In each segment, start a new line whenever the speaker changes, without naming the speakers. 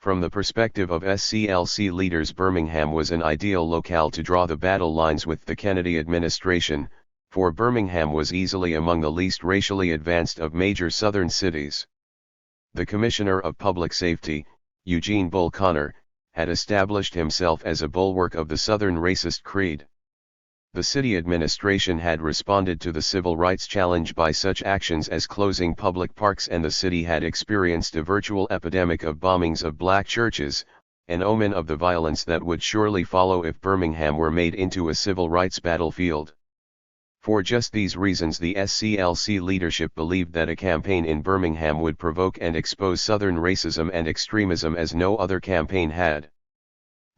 From the perspective of SCLC leaders, Birmingham was an ideal locale to draw the battle lines with the Kennedy administration, for Birmingham was easily among the least racially advanced of major southern cities. The Commissioner of Public Safety, Eugene Bull Connor, had established himself as a bulwark of the Southern racist creed. The city administration had responded to the civil rights challenge by such actions as closing public parks, and the city had experienced a virtual epidemic of bombings of black churches, an omen of the violence that would surely follow if Birmingham were made into a civil rights battlefield. For just these reasons, the SCLC leadership believed that a campaign in Birmingham would provoke and expose Southern racism and extremism as no other campaign had.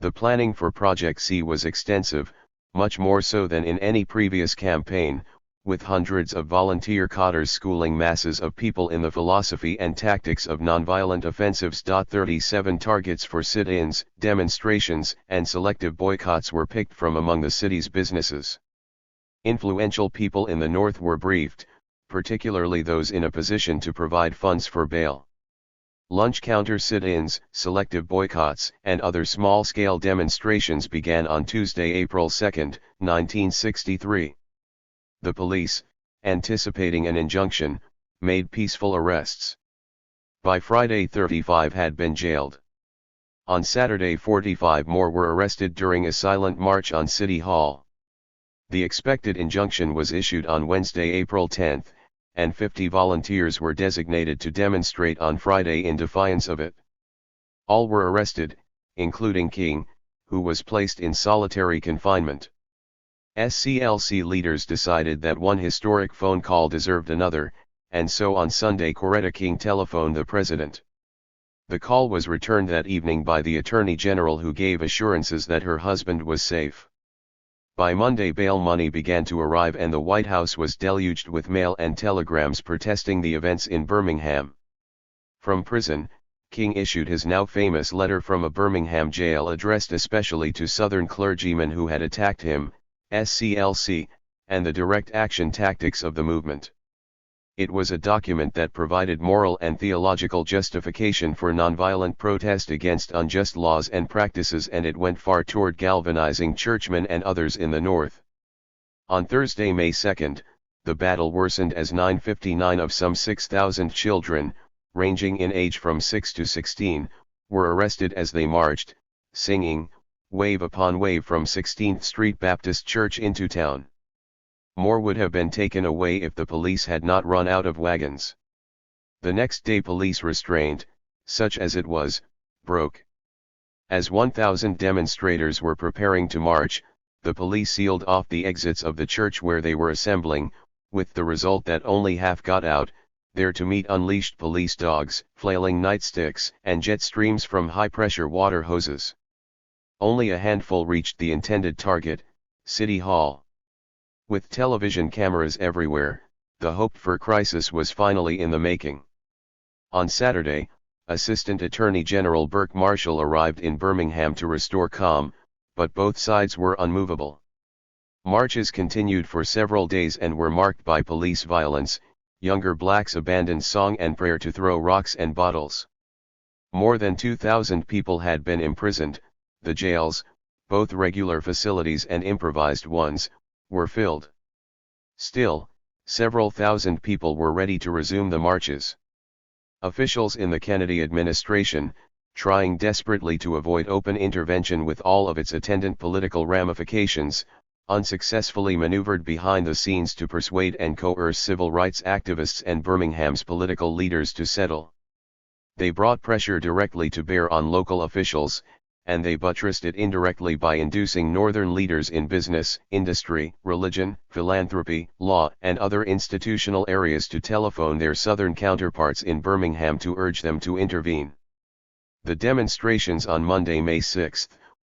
The planning for Project C was extensive, much more so than in any previous campaign, with hundreds of volunteer cadres schooling masses of people in the philosophy and tactics of nonviolent offensives. 37 targets for sit-ins, demonstrations, and selective boycotts were picked from among the city's businesses. Influential people in the North were briefed, particularly those in a position to provide funds for bail. Lunch counter sit-ins, selective boycotts, and other small-scale demonstrations began on Tuesday, April 2, 1963. The police, anticipating an injunction, made peaceful arrests. By Friday, 35 had been jailed. On Saturday, 45 more were arrested during a silent march on City Hall. The expected injunction was issued on Wednesday, April 10, and 50 volunteers were designated to demonstrate on Friday in defiance of it. All were arrested, including King, who was placed in solitary confinement. SCLC leaders decided that one historic phone call deserved another, and so on Sunday Coretta King telephoned the president. The call was returned that evening by the Attorney General, who gave assurances that her husband was safe. By Monday, bail money began to arrive and the White House was deluged with mail and telegrams protesting the events in Birmingham. From prison, King issued his now famous letter from a Birmingham jail addressed especially to Southern clergymen who had attacked him, SCLC, and the direct action tactics of the movement. It was a document that provided moral and theological justification for nonviolent protest against unjust laws and practices, and it went far toward galvanizing churchmen and others in the North. On Thursday, May 2, the battle worsened as 959 of some 6,000 children, ranging in age from 6 to 16, were arrested as they marched, singing, wave upon wave from 16th Street Baptist Church into town. More would have been taken away if the police had not run out of wagons. The next day, police restraint, such as it was, broke. As 1,000 demonstrators were preparing to march, the police sealed off the exits of the church where they were assembling, with the result that only half got out, there to meet unleashed police dogs, flailing nightsticks, and jet streams from high-pressure water hoses. Only a handful reached the intended target, City Hall. With television cameras everywhere, the hoped-for crisis was finally in the making. On Saturday, Assistant Attorney General Burke Marshall arrived in Birmingham to restore calm, but both sides were unmovable. Marches continued for several days and were marked by police violence. Younger blacks abandoned song and prayer to throw rocks and bottles. More than 2,000 people had been imprisoned. The jails, both regular facilities and improvised ones, were filled. Still, several thousand people were ready to resume the marches. Officials in the Kennedy administration, trying desperately to avoid open intervention with all of its attendant political ramifications, unsuccessfully maneuvered behind the scenes to persuade and coerce civil rights activists and Birmingham's political leaders to settle. They brought pressure directly to bear on local officials, and they buttressed it indirectly by inducing Northern leaders in business, industry, religion, philanthropy, law, and other institutional areas to telephone their Southern counterparts in Birmingham to urge them to intervene. The demonstrations on Monday, May 6,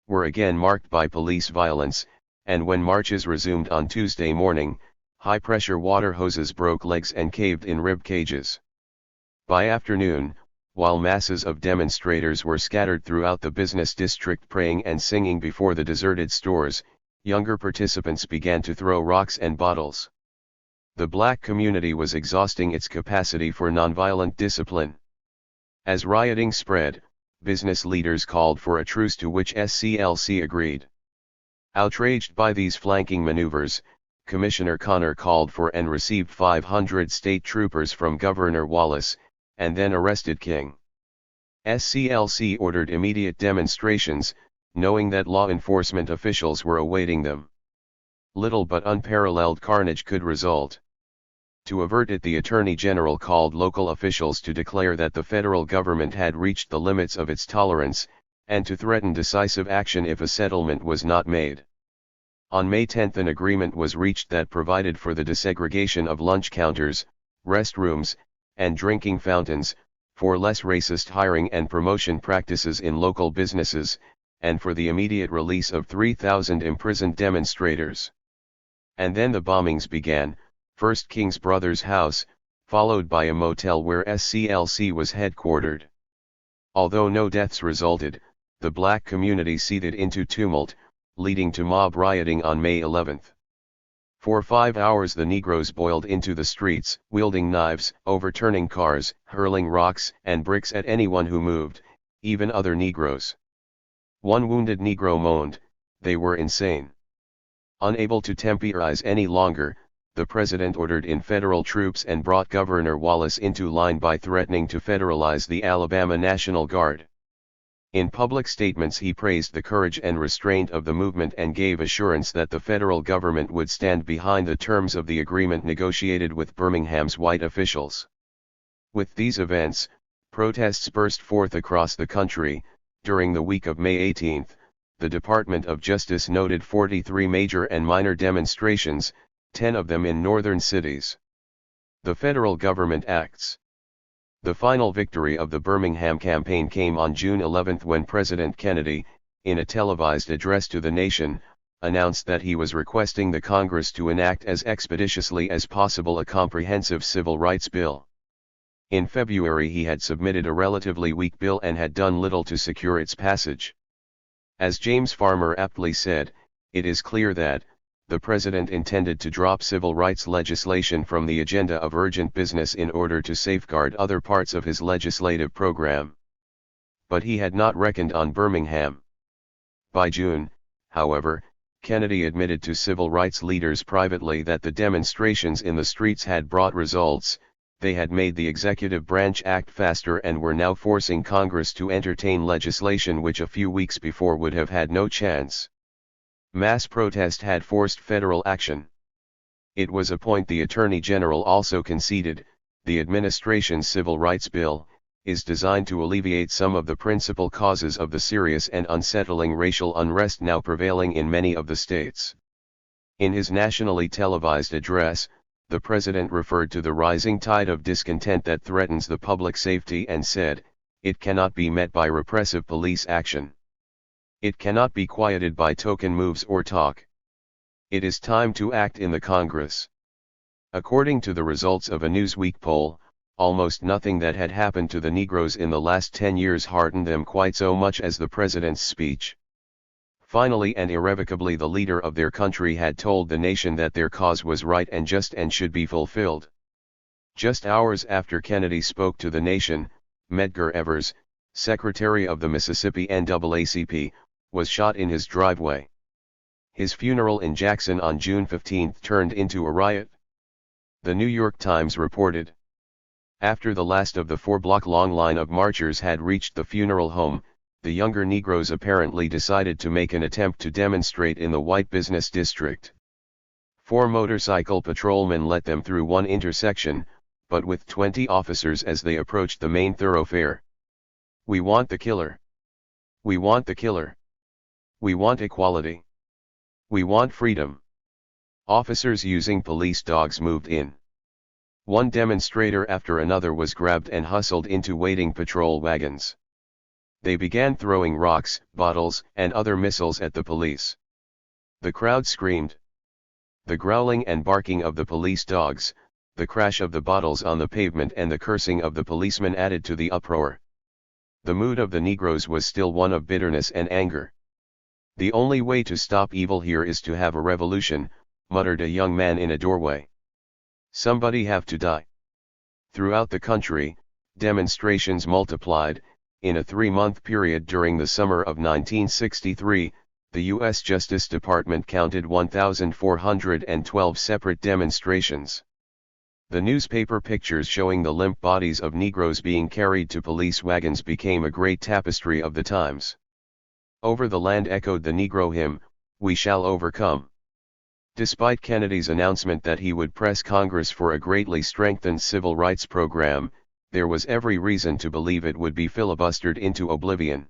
were again marked by police violence, and when marches resumed on Tuesday morning, high-pressure water hoses broke legs and caved in rib cages. By afternoon, while masses of demonstrators were scattered throughout the business district praying and singing before the deserted stores, younger participants began to throw rocks and bottles. The black community was exhausting its capacity for nonviolent discipline. As rioting spread, business leaders called for a truce, to which SCLC agreed. Outraged by these flanking maneuvers, Commissioner Connor called for and received 500 state troopers from Governor Wallace, and then arrested King. SCLC ordered immediate demonstrations, knowing that law enforcement officials were awaiting them. Little but unparalleled carnage could result. To avert it, the Attorney General called local officials to declare that the federal government had reached the limits of its tolerance, and to threaten decisive action if a settlement was not made. On May 10 an agreement was reached that provided for the desegregation of lunch counters, restrooms, and drinking fountains, for less racist hiring and promotion practices in local businesses, and for the immediate release of 3,000 imprisoned demonstrators. And then the bombings began, first King's brother's house, followed by a motel where SCLC was headquartered. Although no deaths resulted, the black community seethed into tumult, leading to mob rioting on May 11. For 5 hours the Negroes boiled into the streets, wielding knives, overturning cars, hurling rocks and bricks at anyone who moved, even other Negroes. One wounded Negro moaned, "They were insane." Unable to temporize any longer, the president ordered in federal troops and brought Governor Wallace into line by threatening to federalize the Alabama National Guard. In public statements he praised the courage and restraint of the movement and gave assurance that the federal government would stand behind the terms of the agreement negotiated with Birmingham's white officials. With these events, protests burst forth across the country. During the week of May 18, the Department of Justice noted 43 major and minor demonstrations, 10 of them in northern cities. The federal government acts. The final victory of the Birmingham campaign came on June 11 when President Kennedy, in a televised address to the nation, announced that he was requesting the Congress to enact as expeditiously as possible a comprehensive civil rights bill. In February he had submitted a relatively weak bill and had done little to secure its passage. As James Farmer aptly said, it is clear that, the president intended to drop civil rights legislation from the agenda of urgent business in order to safeguard other parts of his legislative program. But he had not reckoned on Birmingham. By June, however, Kennedy admitted to civil rights leaders privately that the demonstrations in the streets had brought results. They had made the executive branch act faster and were now forcing Congress to entertain legislation which a few weeks before would have had no chance. Mass protest had forced federal action. It was a point the Attorney General also conceded. The administration's civil rights bill is designed to alleviate some of the principal causes of the serious and unsettling racial unrest now prevailing in many of the states. In his nationally televised address, the president referred to the rising tide of discontent that threatens the public safety and said, "It cannot be met by repressive police action. It cannot be quieted by token moves or talk. It is time to act in the Congress." According to the results of a Newsweek poll, almost nothing that had happened to the Negroes in the last 10 years heartened them quite so much as the president's speech. Finally and irrevocably the leader of their country had told the nation that their cause was right and just and should be fulfilled. Just hours after Kennedy spoke to the nation, Medgar Evers, secretary of the Mississippi NAACP, was shot in his driveway. His funeral in Jackson on June 15 turned into a riot. The New York Times reported. After the last of the 4-block-long line of marchers had reached the funeral home, the younger Negroes apparently decided to make an attempt to demonstrate in the white business district. 4 motorcycle patrolmen let them through one intersection, but with 20 officers as they approached the main thoroughfare. "We want the killer. We want the killer. We want equality. We want freedom." Officers using police dogs moved in. One demonstrator after another was grabbed and hustled into waiting patrol wagons. They began throwing rocks, bottles, and other missiles at the police. The crowd screamed. The growling and barking of the police dogs, the crash of the bottles on the pavement and the cursing of the policemen added to the uproar. The mood of the Negroes was still one of bitterness and anger. "The only way to stop evil here is to have a revolution," muttered a young man in a doorway. "Somebody have to die." Throughout the country, demonstrations multiplied, In a 3-month period during the summer of 1963, the U.S. Justice Department counted 1,412 separate demonstrations. The newspaper pictures showing the limp bodies of Negroes being carried to police wagons became a great tapestry of the times. Over the land echoed the Negro hymn, "We Shall Overcome." Despite Kennedy's announcement that he would press Congress for a greatly strengthened civil rights program, there was every reason to believe it would be filibustered into oblivion.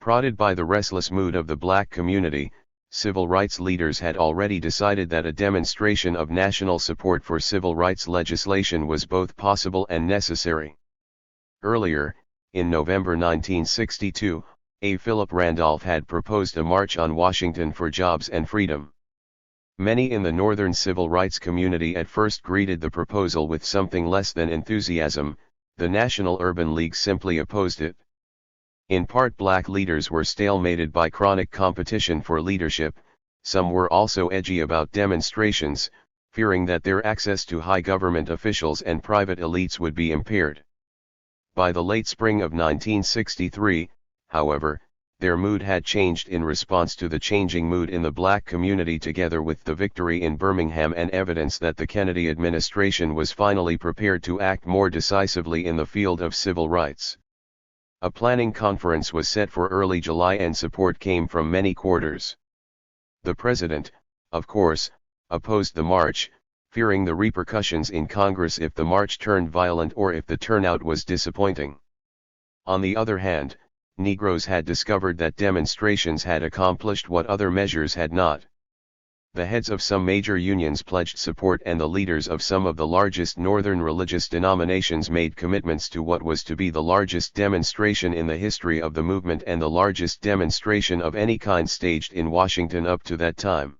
Prodded by the restless mood of the black community, civil rights leaders had already decided that a demonstration of national support for civil rights legislation was both possible and necessary. Earlier, in November 1962, A. Philip Randolph had proposed a march on Washington for jobs and freedom. Many in the northern civil rights community at first greeted the proposal with something less than enthusiasm. The National Urban League simply opposed it. In part, black leaders were stalemated by chronic competition for leadership. Some were also edgy about demonstrations, fearing that their access to high government officials and private elites would be impaired. By the late spring of 1963, however, their mood had changed in response to the changing mood in the black community, together with the victory in Birmingham and evidence that the Kennedy administration was finally prepared to act more decisively in the field of civil rights. A planning conference was set for early July and support came from many quarters. The president, of course, opposed the march, fearing the repercussions in Congress if the march turned violent or if the turnout was disappointing. On the other hand, Negroes had discovered that demonstrations had accomplished what other measures had not. The heads of some major unions pledged support, and the leaders of some of the largest northern religious denominations made commitments to what was to be the largest demonstration in the history of the movement and the largest demonstration of any kind staged in Washington up to that time.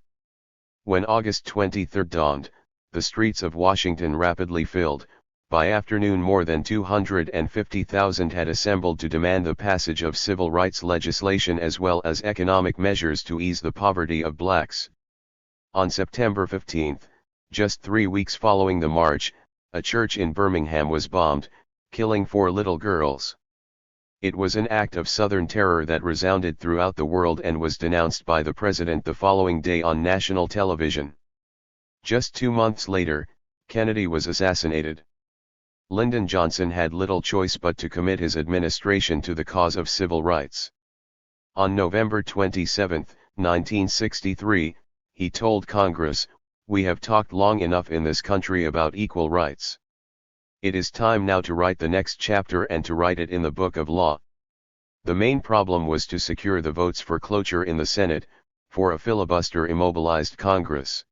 When August 23 dawned, the streets of Washington rapidly filled. By afternoon, more than 250,000 had assembled to demand the passage of civil rights legislation as well as economic measures to ease the poverty of blacks. On September 15, just 3 weeks following the march, a church in Birmingham was bombed, killing 4 little girls. It was an act of Southern terror that resounded throughout the world and was denounced by the president the following day on national television. Just 2 months later, Kennedy was assassinated. Lyndon Johnson had little choice but to commit his administration to the cause of civil rights. On November 27, 1963, he told Congress, "We have talked long enough in this country about equal rights. It is time now to write the next chapter and to write it in the book of law." The main problem was to secure the votes for cloture in the Senate, for a filibuster immobilized Congress.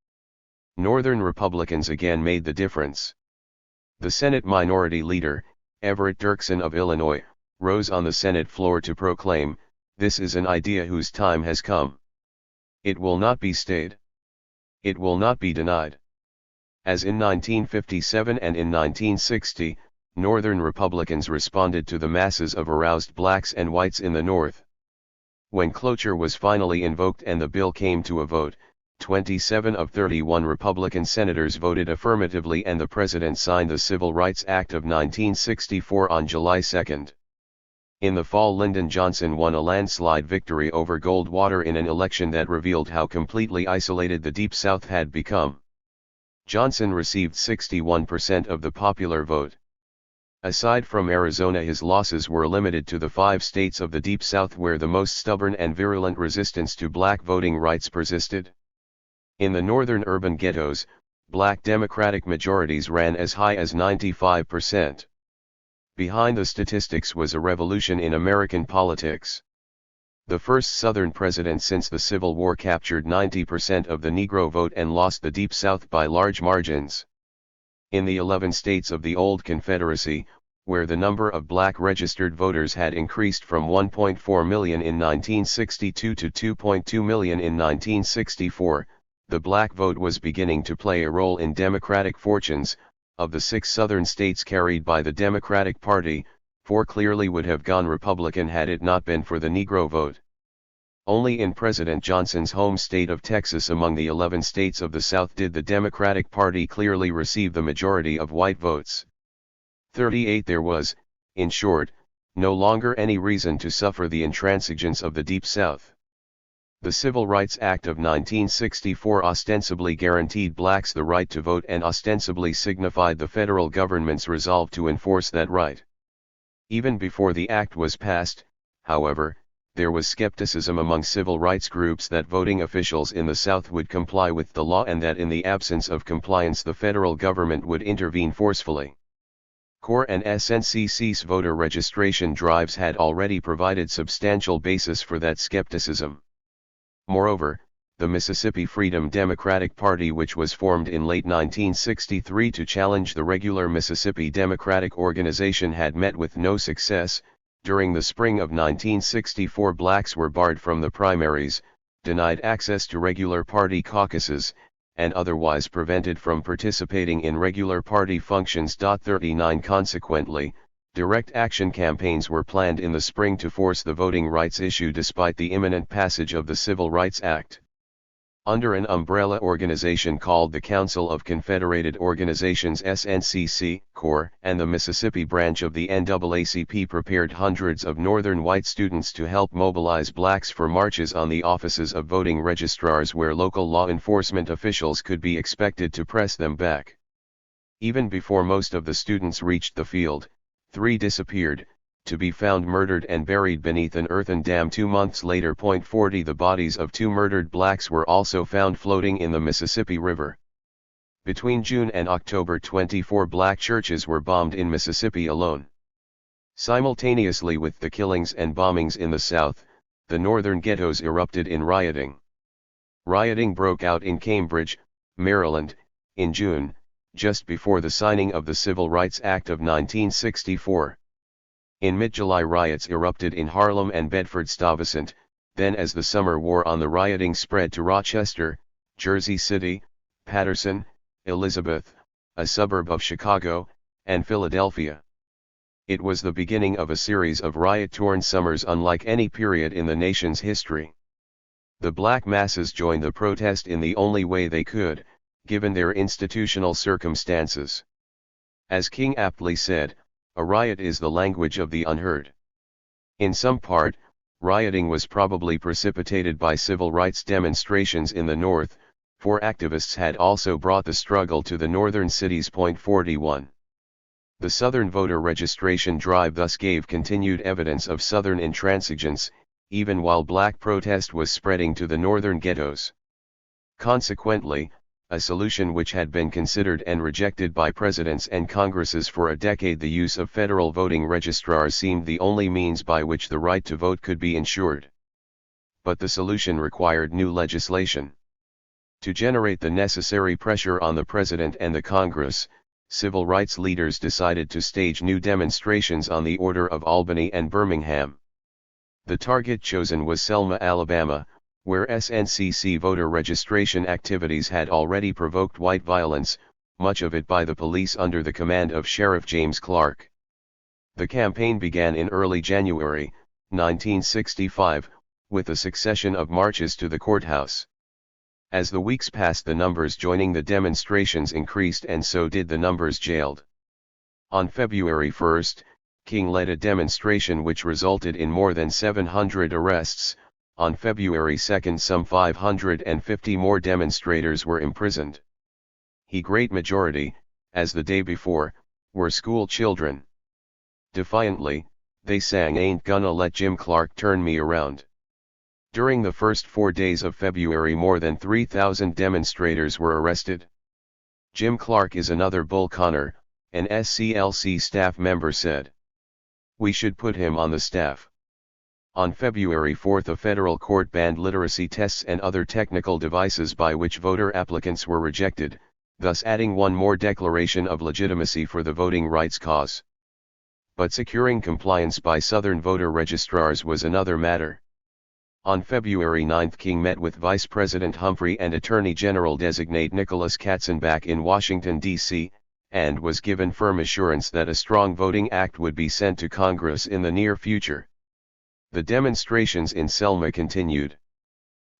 Northern Republicans again made the difference. The Senate Minority Leader, Everett Dirksen of Illinois, rose on the Senate floor to proclaim, "This is an idea whose time has come. It will not be stayed. It will not be denied." As in 1957 and in 1960, Northern Republicans responded to the masses of aroused blacks and whites in the North. When cloture was finally invoked and the bill came to a vote, 27 of 31 Republican senators voted affirmatively and the president signed the Civil Rights Act of 1964 on July 2. In the fall, Lyndon Johnson won a landslide victory over Goldwater in an election that revealed how completely isolated the Deep South had become. Johnson received 61% of the popular vote. Aside from Arizona, his losses were limited to the 5 states of the Deep South where the most stubborn and virulent resistance to black voting rights persisted. In the northern urban ghettos, black Democratic majorities ran as high as 95%. Behind the statistics was a revolution in American politics. The first Southern president since the Civil War captured 90% of the Negro vote and lost the Deep South by large margins. In the 11 states of the old Confederacy, where the number of black registered voters had increased from 1.4 million in 1962 to 2.2 million in 1964, the black vote was beginning to play a role in Democratic fortunes. Of the 6 Southern states carried by the Democratic Party, 4 clearly would have gone Republican had it not been for the Negro vote. Only in President Johnson's home state of Texas among the 11 states of the South did the Democratic Party clearly receive the majority of white votes. 38 there was, in short, No longer any reason to suffer the intransigence of the Deep South. The Civil Rights Act of 1964 ostensibly guaranteed blacks the right to vote and ostensibly signified the federal government's resolve to enforce that right. Even before the act was passed, however, there was skepticism among civil rights groups that voting officials in the South would comply with the law and that in the absence of compliance the federal government would intervene forcefully. CORE and SNCC's voter registration drives had already provided substantial basis for that skepticism. Moreover, the Mississippi Freedom Democratic Party, which was formed in late 1963 to challenge the regular Mississippi Democratic Organization, had met with no success. During the spring of 1964, blacks were barred from the primaries, denied access to regular party caucuses, and otherwise prevented from participating in regular party functions. 39 Consequently, direct action campaigns were planned in the spring to force the voting rights issue despite the imminent passage of the Civil Rights Act. Under an umbrella organization called the Council of Confederated Organizations SNCC, CORE, and the Mississippi branch of the NAACP prepared hundreds of northern white students to help mobilize blacks for marches on the offices of voting registrars where local law enforcement officials could be expected to press them back. Even before most of the students reached the field, 3 disappeared, to be found murdered and buried beneath an earthen dam 2 months later. 40 The bodies of 2 murdered blacks were also found floating in the Mississippi River. Between June and October, 24 black churches were bombed in Mississippi alone. Simultaneously with the killings and bombings in the South, the northern ghettos erupted in rioting. Rioting broke out in Cambridge, Maryland, in June, just before the signing of the Civil Rights Act of 1964. In mid-July, riots erupted in Harlem and Bedford-Stuyvesant. Then, as the summer wore on, the rioting spread to Rochester, Jersey City, Paterson, Elizabeth, a suburb of Chicago, and Philadelphia. It was the beginning of a series of riot-torn summers unlike any period in the nation's history. The black masses joined the protest in the only way they could, given their institutional circumstances. As King aptly said, a riot is the language of the unheard. In some part, rioting was probably precipitated by civil rights demonstrations in the North, for activists had also brought the struggle to the northern cities. 41. The Southern voter registration drive thus gave continued evidence of Southern intransigence, even while black protest was spreading to the northern ghettos. Consequently, a solution which had been considered and rejected by presidents and Congresses for a decade, the use of federal voting registrars, seemed the only means by which the right to vote could be ensured. But the solution required new legislation. To generate the necessary pressure on the President and the Congress, civil rights leaders decided to stage new demonstrations on the order of Albany and Birmingham. The target chosen was Selma, Alabama, where SNCC voter registration activities had already provoked white violence, much of it by the police under the command of Sheriff James Clark. The campaign began in early January, 1965, with a succession of marches to the courthouse. As the weeks passed, the numbers joining the demonstrations increased, and so did the numbers jailed. On February 1, King led a demonstration which resulted in more than 700 arrests. On February 2, some 550 more demonstrators were imprisoned. The great majority, as the day before, were school children. Defiantly, they sang "Ain't Gonna Let Jim Clark Turn Me Around." During the first 4 days of February, more than 3,000 demonstrators were arrested. "Jim Clark is another bull conner," an SCLC staff member said. "We should put him on the staff." On February 4, a federal court banned literacy tests and other technical devices by which voter applicants were rejected, thus adding one more declaration of legitimacy for the voting rights cause. But securing compliance by Southern voter registrars was another matter. On February 9, King met with Vice President Humphrey and Attorney General-designate Nicholas Katzenbach in Washington, D.C., and was given firm assurance that a strong voting act would be sent to Congress in the near future. The demonstrations in Selma continued.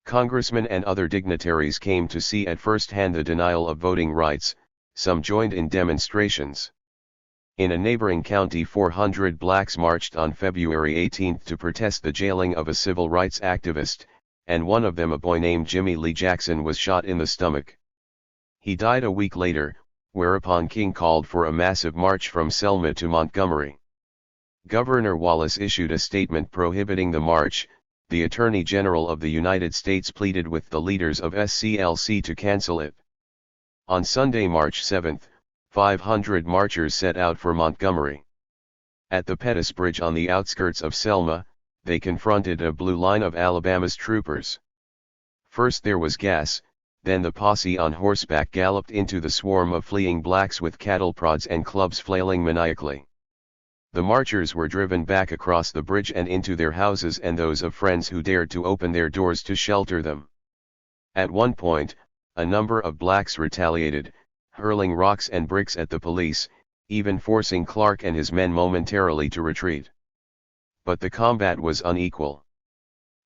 Congressmen and other dignitaries came to see at first hand the denial of voting rights. Some joined in demonstrations. In a neighboring county, 400 blacks marched on February 18 to protest the jailing of a civil rights activist, and one of them, a boy named Jimmy Lee Jackson, was shot in the stomach. He died a week later, whereupon King called for a massive march from Selma to Montgomery. Governor Wallace issued a statement prohibiting the march. The Attorney General of the United States pleaded with the leaders of SCLC to cancel it. On Sunday, March 7, 500 marchers set out for Montgomery. At the Pettus Bridge on the outskirts of Selma, they confronted a blue line of Alabama's troopers. First there was gas, then the posse on horseback galloped into the swarm of fleeing blacks with cattle prods and clubs flailing maniacally. The marchers were driven back across the bridge and into their houses and those of friends who dared to open their doors to shelter them. At one point, a number of blacks retaliated, hurling rocks and bricks at the police, even forcing Clark and his men momentarily to retreat. But the combat was unequal.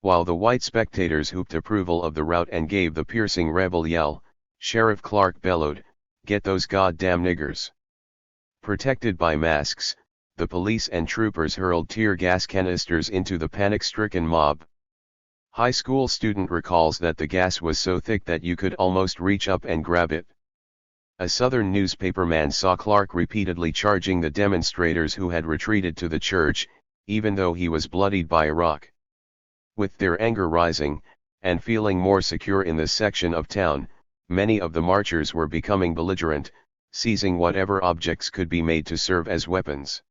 While the white spectators whooped approval of the rout and gave the piercing rebel yell, Sheriff Clark bellowed, "Get those goddamn niggers!" Protected by masks, the police and troopers hurled tear gas canisters into the panic-stricken mob. High school student recalls that the gas was so thick that you could almost reach up and grab it. A Southern newspaperman saw Clark repeatedly charging the demonstrators who had retreated to the church, even though he was bloodied by a rock. With their anger rising, and feeling more secure in this section of town, many of the marchers were becoming belligerent, seizing whatever objects could be made to serve as weapons.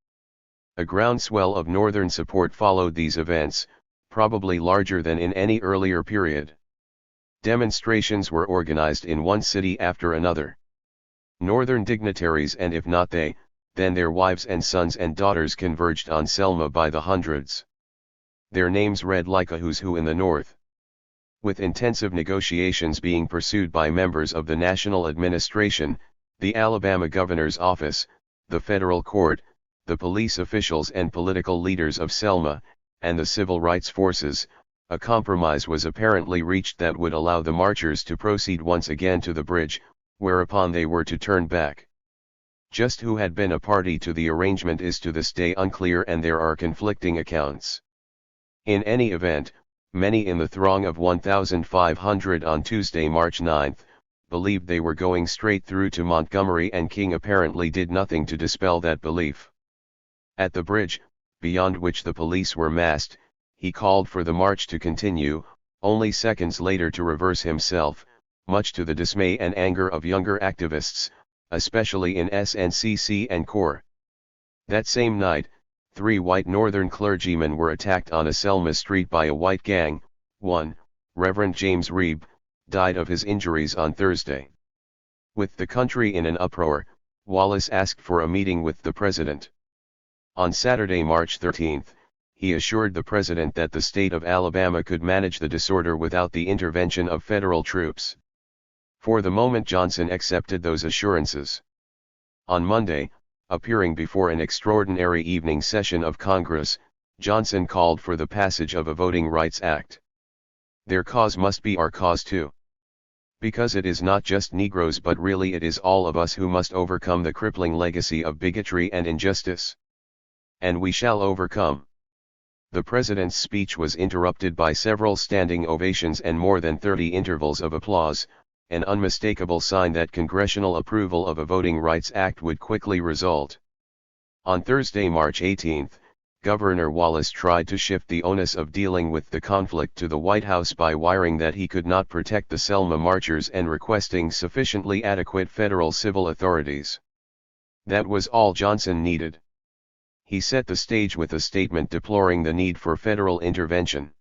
A groundswell of Northern support followed these events, probably larger than in any earlier period. Demonstrations were organized in one city after another. Northern dignitaries, and if not they, then their wives and sons and daughters, converged on Selma by the hundreds. Their names read like a who's who in the North. With intensive negotiations being pursued by members of the national administration, the Alabama governor's office, the federal court, the police officials and political leaders of Selma, and the civil rights forces, a compromise was apparently reached that would allow the marchers to proceed once again to the bridge, whereupon they were to turn back. Just who had been a party to the arrangement is to this day unclear, and there are conflicting accounts. In any event, many in the throng of 1,500 on Tuesday, March 9, believed they were going straight through to Montgomery, and King apparently did nothing to dispel that belief. At the bridge, beyond which the police were massed, he called for the march to continue, only seconds later to reverse himself, much to the dismay and anger of younger activists, especially in SNCC and CORE. That same night, 3 white Northern clergymen were attacked on a Selma street by a white gang. One, Reverend James Reeb, died of his injuries on Thursday. With the country in an uproar, Wallace asked for a meeting with the president. On Saturday, March 13, he assured the president that the state of Alabama could manage the disorder without the intervention of federal troops. For the moment, Johnson accepted those assurances. On Monday, appearing before an extraordinary evening session of Congress, Johnson called for the passage of a Voting Rights Act. Their cause must be our cause too. Because it is not just Negroes, but really it is all of us who must overcome the crippling legacy of bigotry and injustice. And we shall overcome. The president's speech was interrupted by several standing ovations and more than 30 intervals of applause, an unmistakable sign that congressional approval of a Voting Rights Act would quickly result. On Thursday, March 18, Governor Wallace tried to shift the onus of dealing with the conflict to the White House by wiring that he could not protect the Selma marchers and requesting sufficiently adequate federal civil authorities. That was all Johnson needed. He set the stage with a statement deploring the need for federal intervention.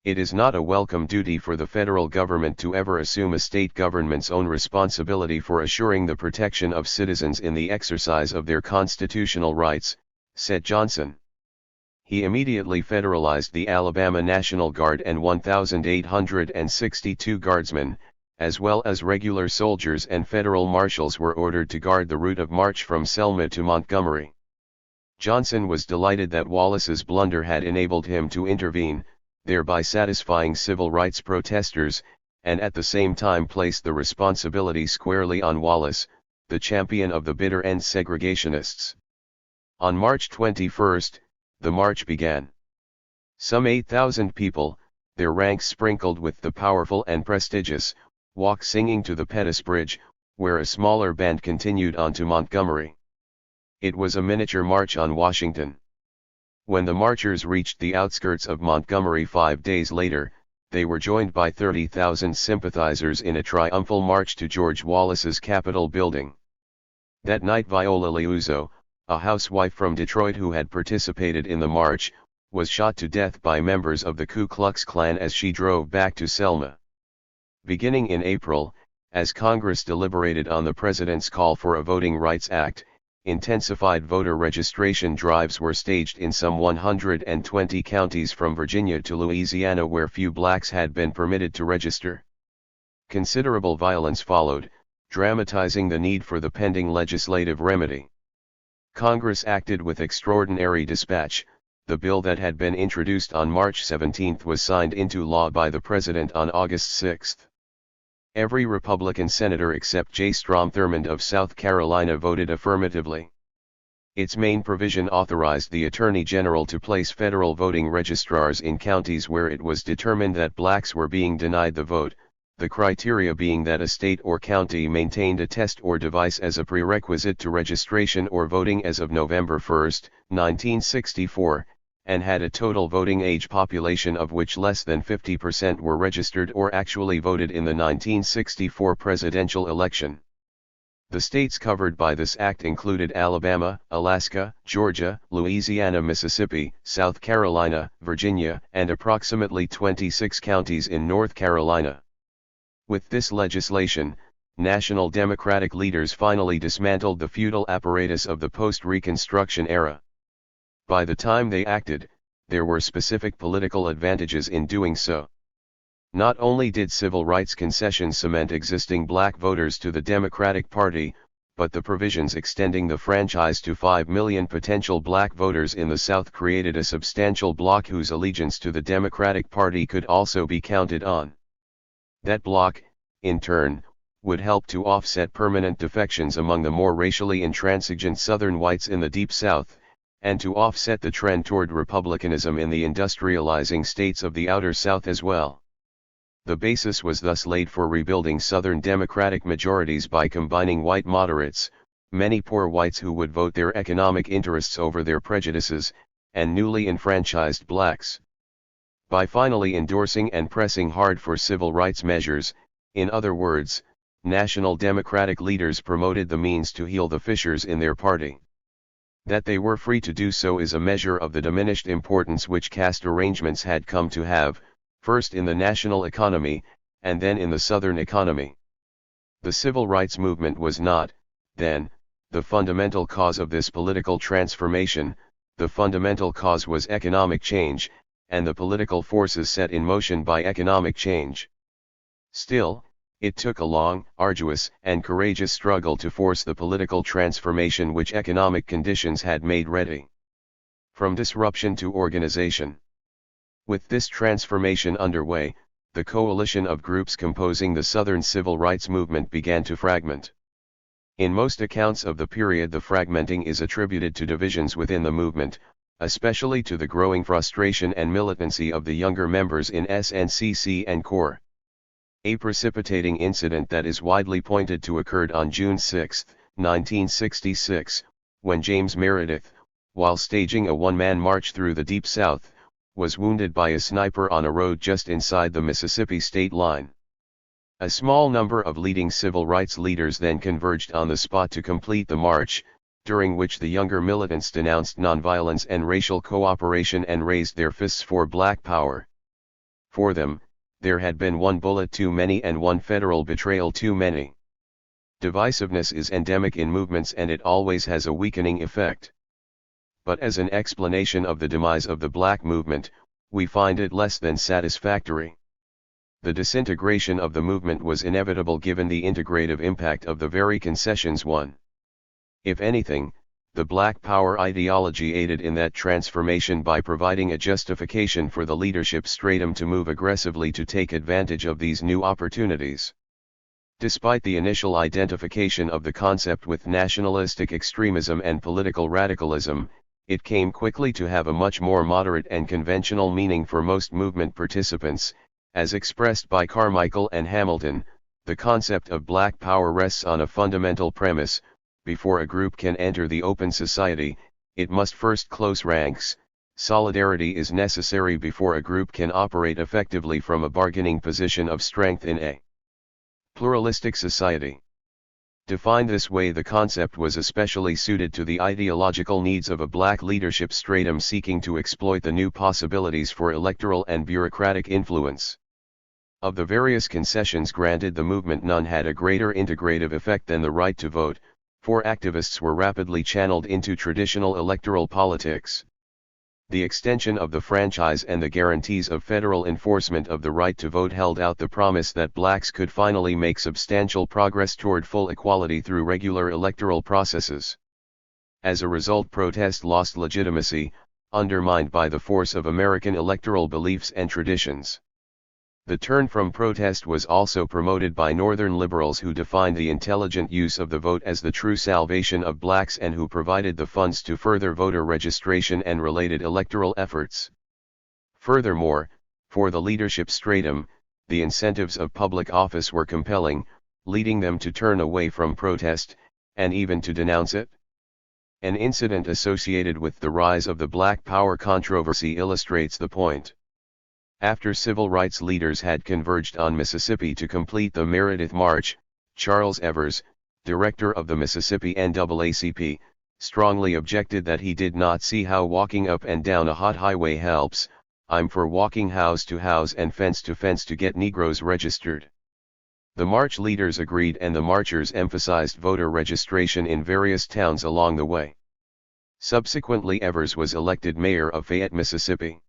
It is not a welcome duty for the federal government to ever assume a state government's own responsibility for assuring the protection of citizens in the exercise of their constitutional rights, said Johnson. He immediately federalized the Alabama National Guard and 1,862 guardsmen, as well as regular soldiers and federal marshals were ordered to guard the route of march from Selma to Montgomery. Johnson was delighted that Wallace's blunder had enabled him to intervene, thereby satisfying civil rights protesters, and at the same time placed the responsibility squarely on Wallace, the champion of the bitter end segregationists. On March 21, the march began. Some 8,000 people, their ranks sprinkled with the powerful and prestigious, walked singing to the Pettus Bridge, where a smaller band continued on to Montgomery. It was a miniature march on Washington. When the marchers reached the outskirts of Montgomery 5 days later, they were joined by 30,000 sympathizers in a triumphal march to George Wallace's Capitol building. That night Viola Liuzzo, a housewife from Detroit who had participated in the march, was shot to death by members of the Ku Klux Klan as she drove back to Selma. Beginning in April, as Congress deliberated on the President's call for a Voting Rights Act, intensified voter registration drives were staged in some 120 counties from Virginia to Louisiana where few blacks had been permitted to register. Considerable violence followed, dramatizing the need for the pending legislative remedy. Congress acted with extraordinary dispatch. The bill that had been introduced on March 17 was signed into law by the President on August 6. Every Republican senator except J. Strom Thurmond of South Carolina voted affirmatively. Its main provision authorized the Attorney General to place federal voting registrars in counties where it was determined that blacks were being denied the vote, the criteria being that a state or county maintained a test or device as a prerequisite to registration or voting as of November 1, 1964, and had a total voting age population of which less than 50% were registered or actually voted in the 1964 presidential election. The states covered by this act included Alabama, Alaska, Georgia, Louisiana, Mississippi, South Carolina, Virginia, and approximately 26 counties in North Carolina. With this legislation, national Democratic leaders finally dismantled the feudal apparatus of the post-Reconstruction era. By the time they acted, there were specific political advantages in doing so. Not only did civil rights concessions cement existing black voters to the Democratic Party, but the provisions extending the franchise to 5 million potential black voters in the South created a substantial bloc whose allegiance to the Democratic Party could also be counted on. That bloc, in turn, would help to offset permanent defections among the more racially intransigent Southern whites in the Deep South, and to offset the trend toward republicanism in the industrializing states of the Outer South as well. The basis was thus laid for rebuilding Southern Democratic majorities by combining white moderates, many poor whites who would vote their economic interests over their prejudices, and newly enfranchised blacks. By finally endorsing and pressing hard for civil rights measures, in other words, national Democratic leaders promoted the means to heal the fissures in their party. That they were free to do so is a measure of the diminished importance which caste arrangements had come to have, first in the national economy, and then in the Southern economy. The civil rights movement was not, then, the fundamental cause of this political transformation. The fundamental cause was economic change, and the political forces set in motion by economic change. Still, it took a long, arduous, and courageous struggle to force the political transformation which economic conditions had made ready. From disruption to organization. With this transformation underway, the coalition of groups composing the Southern civil rights movement began to fragment. In most accounts of the period, the fragmenting is attributed to divisions within the movement, especially to the growing frustration and militancy of the younger members in SNCC and CORE. A precipitating incident that is widely pointed to occurred on June 6, 1966, when James Meredith, while staging a one-man march through the Deep South, was wounded by a sniper on a road just inside the Mississippi state line. A small number of leading civil rights leaders then converged on the spot to complete the march, during which the younger militants denounced nonviolence and racial cooperation and raised their fists for Black power. For them, there had been one bullet too many and one federal betrayal too many. Divisiveness is endemic in movements and it always has a weakening effect. But as an explanation of the demise of the Black movement, we find it less than satisfactory. The disintegration of the movement was inevitable given the integrative impact of the very concessions won. If anything, the Black Power ideology aided in that transformation by providing a justification for the leadership stratum to move aggressively to take advantage of these new opportunities. Despite the initial identification of the concept with nationalistic extremism and political radicalism, it came quickly to have a much more moderate and conventional meaning for most movement participants. As expressed by Carmichael and Hamilton, the concept of black power rests on a fundamental premise: before a group can enter the open society, it must first close ranks. Solidarity is necessary before a group can operate effectively from a bargaining position of strength in a pluralistic society. Defined this way, the concept was especially suited to the ideological needs of a black leadership stratum seeking to exploit the new possibilities for electoral and bureaucratic influence. Of the various concessions granted the movement, none had a greater integrative effect than the right to vote, for activists were rapidly channeled into traditional electoral politics. The extension of the franchise and the guarantees of federal enforcement of the right to vote held out the promise that blacks could finally make substantial progress toward full equality through regular electoral processes. As a result, protest lost legitimacy, undermined by the force of American electoral beliefs and traditions. The turn from protest was also promoted by Northern liberals who defined the intelligent use of the vote as the true salvation of blacks and who provided the funds to further voter registration and related electoral efforts. Furthermore, for the leadership stratum, the incentives of public office were compelling, leading them to turn away from protest, and even to denounce it. An incident associated with the rise of the Black Power controversy illustrates the point. After civil rights leaders had converged on Mississippi to complete the Meredith March, Charles Evers, director of the Mississippi NAACP, strongly objected that he did not see how walking up and down a hot highway helps. "I'm for walking house to house and fence to get Negroes registered." The march leaders agreed, and the marchers emphasized voter registration in various towns along the way. Subsequently, Evers was elected mayor of Fayette, Mississippi.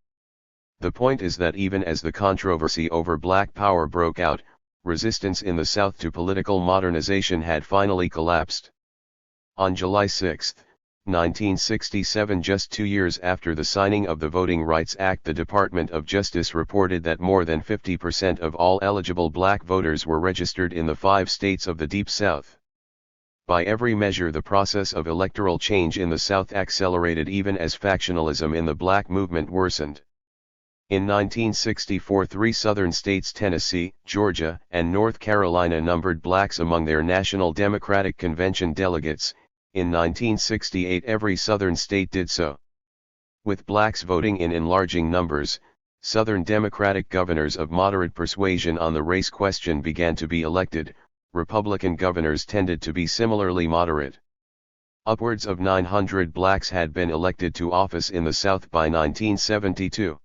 The point is that even as the controversy over Black Power broke out, resistance in the South to political modernization had finally collapsed. On July 6, 1967, just 2 years after the signing of the Voting Rights Act, the Department of Justice reported that more than 50% of all eligible black voters were registered in the 5 states of the Deep South. By every measure, the process of electoral change in the South accelerated even as factionalism in the black movement worsened. In 1964, 3 southern states, Tennessee, Georgia, and North Carolina, numbered blacks among their National Democratic Convention delegates. In 1968, every southern state did so. With blacks voting in enlarging numbers, Southern Democratic governors of moderate persuasion on the race question began to be elected. Republican governors tended to be similarly moderate. Upwards of 900 blacks had been elected to office in the South by 1972.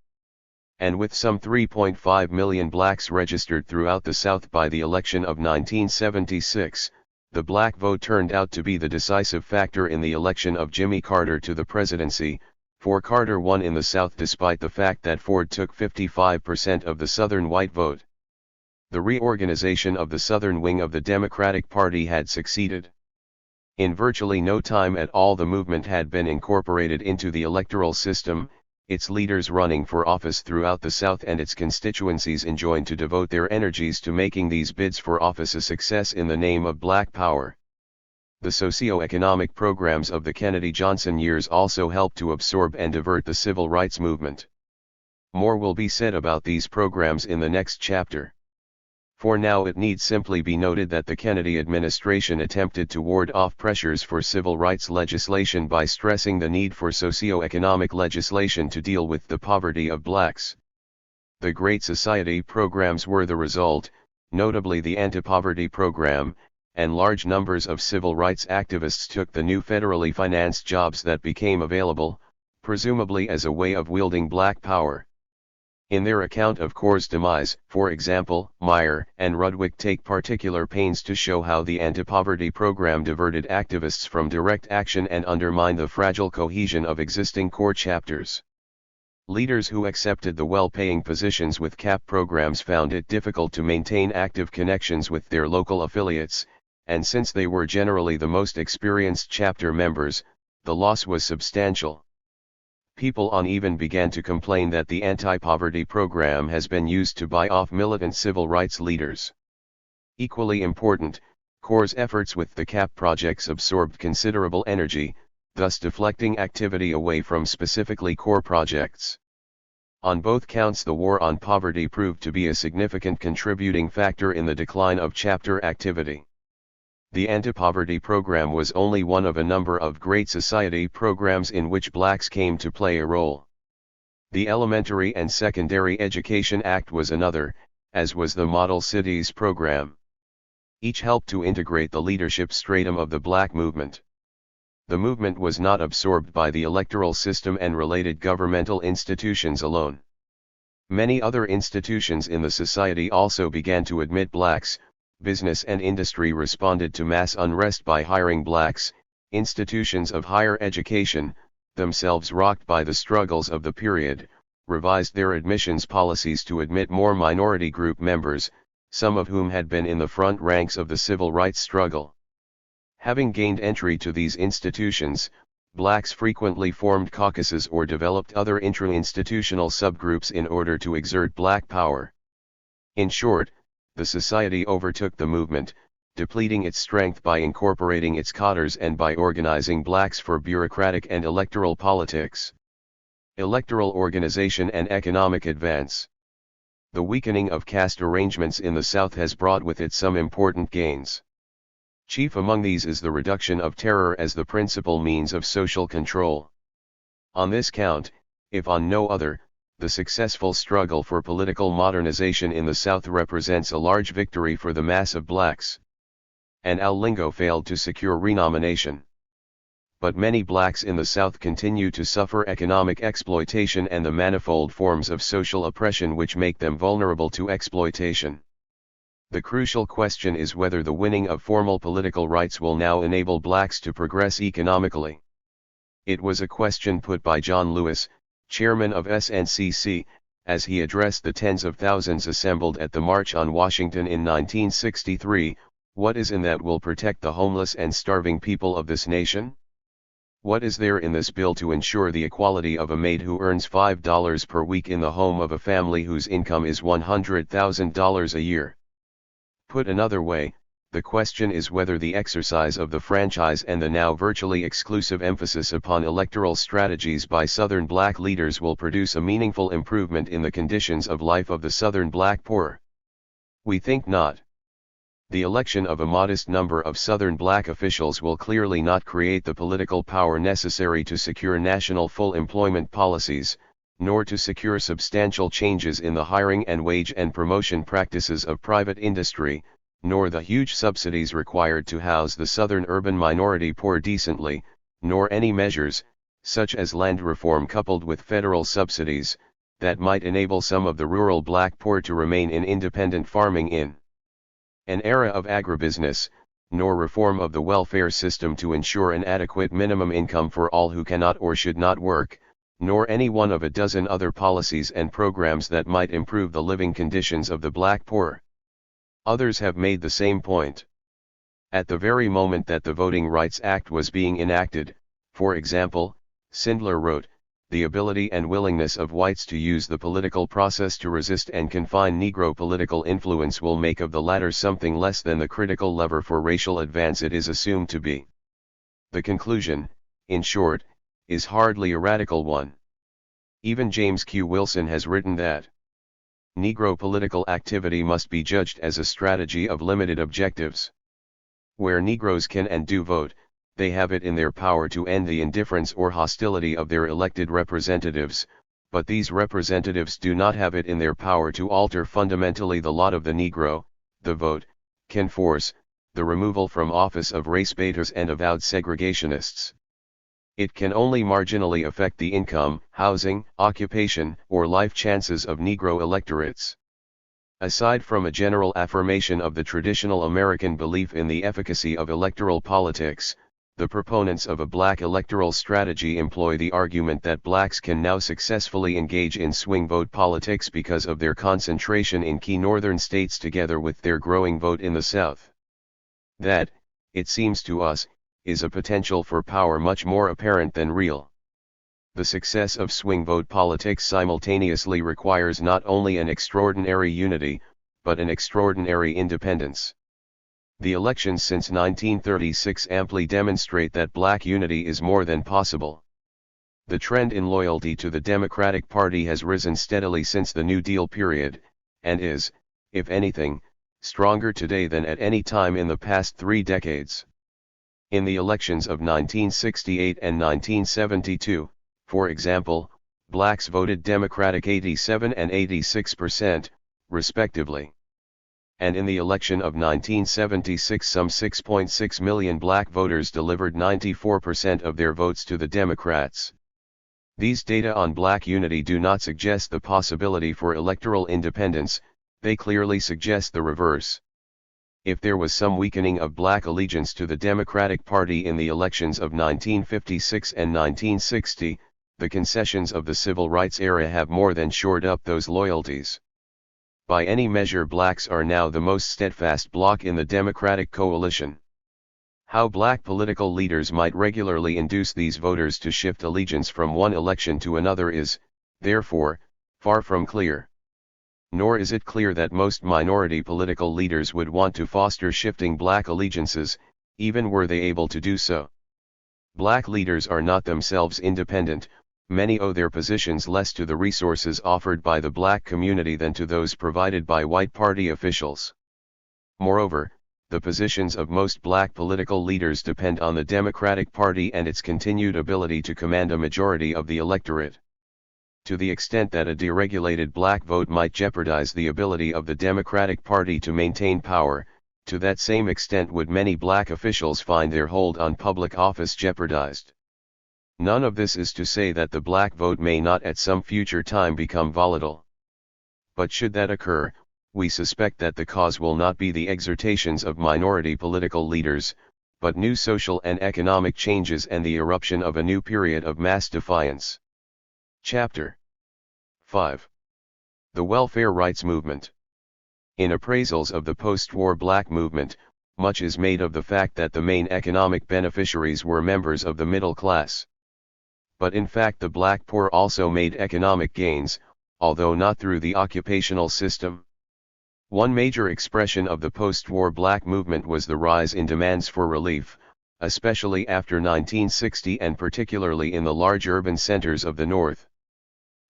And with some 3.5 million blacks registered throughout the South by the election of 1976, the black vote turned out to be the decisive factor in the election of Jimmy Carter to the presidency, for Carter won in the South despite the fact that Ford took 55% of the Southern white vote. The reorganization of the Southern wing of the Democratic Party had succeeded. In virtually no time at all, the movement had been incorporated into the electoral system, its leaders running for office throughout the South and its constituencies enjoined to devote their energies to making these bids for office a success in the name of Black Power. The socio-economic programs of the Kennedy-Johnson years also helped to absorb and divert the civil rights movement. More will be said about these programs in the next chapter. For now, it need simply be noted that the Kennedy administration attempted to ward off pressures for civil rights legislation by stressing the need for socio-economic legislation to deal with the poverty of blacks. The Great Society programs were the result, notably the Anti-Poverty Program, and large numbers of civil rights activists took the new federally financed jobs that became available, presumably as a way of wielding black power. In their account of CORE's demise, for example, Meyer and Rudwick take particular pains to show how the anti-poverty program diverted activists from direct action and undermined the fragile cohesion of existing CORE chapters. Leaders who accepted the well-paying positions with CAP programs found it difficult to maintain active connections with their local affiliates, and since they were generally the most experienced chapter members, the loss was substantial. People even began to complain that the anti-poverty program has been used to buy off militant civil rights leaders. Equally important, CORE's efforts with the CAP projects absorbed considerable energy, thus deflecting activity away from specifically CORE projects. On both counts, the war on poverty proved to be a significant contributing factor in the decline of chapter activity. The anti-poverty program was only one of a number of Great Society programs in which blacks came to play a role. The Elementary and Secondary Education Act was another, as was the Model Cities program. Each helped to integrate the leadership stratum of the black movement. The movement was not absorbed by the electoral system and related governmental institutions alone. Many other institutions in the society also began to admit blacks. Business and industry responded to mass unrest by hiring blacks. Institutions of higher education, themselves rocked by the struggles of the period, revised their admissions policies to admit more minority group members, some of whom had been in the front ranks of the civil rights struggle. Having gained entry to these institutions, blacks frequently formed caucuses or developed other intra-institutional subgroups in order to exert black power. In short, the society overtook the movement, depleting its strength by incorporating its cadres and by organizing blacks for bureaucratic and electoral politics. Electoral organization and economic advance. The weakening of caste arrangements in the South has brought with it some important gains. Chief among these is the reduction of terror as the principal means of social control. On this count, if on no other, the successful struggle for political modernization in the South represents a large victory for the mass of blacks. And Al Lingo failed to secure renomination. But many blacks in the South continue to suffer economic exploitation and the manifold forms of social oppression which make them vulnerable to exploitation. The crucial question is whether the winning of formal political rights will now enable blacks to progress economically. It was a question put by John Lewis, chairman of SNCC, as he addressed the tens of thousands assembled at the March on Washington in 1963, "What is in that will protect the homeless and starving people of this nation? What is there in this bill to ensure the equality of a maid who earns $5 per week in the home of a family whose income is $100,000 a year?" Put another way, the question is whether the exercise of the franchise and the now virtually exclusive emphasis upon electoral strategies by Southern black leaders will produce a meaningful improvement in the conditions of life of the Southern black poor. We think not. The election of a modest number of Southern black officials will clearly not create the political power necessary to secure national full employment policies, nor to secure substantial changes in the hiring and wage and promotion practices of private industry, nor the huge subsidies required to house the Southern urban minority poor decently, nor any measures, such as land reform coupled with federal subsidies, that might enable some of the rural black poor to remain in independent farming in an era of agribusiness, nor reform of the welfare system to ensure an adequate minimum income for all who cannot or should not work, nor any one of a dozen other policies and programs that might improve the living conditions of the black poor. Others have made the same point. At the very moment that the Voting Rights Act was being enacted, for example, Sindler wrote, "The ability and willingness of whites to use the political process to resist and confine Negro political influence will make of the latter something less than the critical lever for racial advance it is assumed to be." The conclusion, in short, is hardly a radical one. Even James Q. Wilson has written that Negro political activity must be judged as a strategy of limited objectives. Where Negroes can and do vote, they have it in their power to end the indifference or hostility of their elected representatives, but these representatives do not have it in their power to alter fundamentally the lot of the Negro. The vote can force the removal from office of race baiters and avowed segregationists. It can only marginally affect the income, housing, occupation, or life chances of Negro electorates. Aside from a general affirmation of the traditional American belief in the efficacy of electoral politics, the proponents of a black electoral strategy employ the argument that blacks can now successfully engage in swing vote politics because of their concentration in key northern states together with their growing vote in the South. That, it seems to us, is a potential for power much more apparent than real. The success of swing vote politics simultaneously requires not only an extraordinary unity, but an extraordinary independence. The elections since 1936 amply demonstrate that black unity is more than possible. The trend in loyalty to the Democratic Party has risen steadily since the New Deal period, and is, if anything, stronger today than at any time in the past 3 decades. In the elections of 1968 and 1972, for example, blacks voted Democratic 87 and 86%, respectively. And in the election of 1976 some 6.6 million black voters delivered 94% of their votes to the Democrats. These data on black unity do not suggest the possibility for electoral independence, they clearly suggest the reverse. If there was some weakening of black allegiance to the Democratic Party in the elections of 1956 and 1960, the concessions of the civil rights era have more than shored up those loyalties. By any measure, blacks are now the most steadfast bloc in the Democratic coalition. How black political leaders might regularly induce these voters to shift allegiance from one election to another is, therefore, far from clear. Nor is it clear that most minority political leaders would want to foster shifting black allegiances, even were they able to do so. Black leaders are not themselves independent, many owe their positions less to the resources offered by the black community than to those provided by white party officials. Moreover, the positions of most black political leaders depend on the Democratic Party and its continued ability to command a majority of the electorate. To the extent that a deregulated black vote might jeopardize the ability of the Democratic Party to maintain power, to that same extent would many black officials find their hold on public office jeopardized. None of this is to say that the black vote may not at some future time become volatile. But should that occur, we suspect that the cause will not be the exhortations of minority political leaders, but new social and economic changes and the eruption of a new period of mass defiance. Chapter 5. The Welfare Rights Movement. In appraisals of the post-war black movement, much is made of the fact that the main economic beneficiaries were members of the middle class. But in fact the black poor also made economic gains, although not through the occupational system. One major expression of the post-war black movement was the rise in demands for relief, especially after 1960 and particularly in the large urban centers of the North.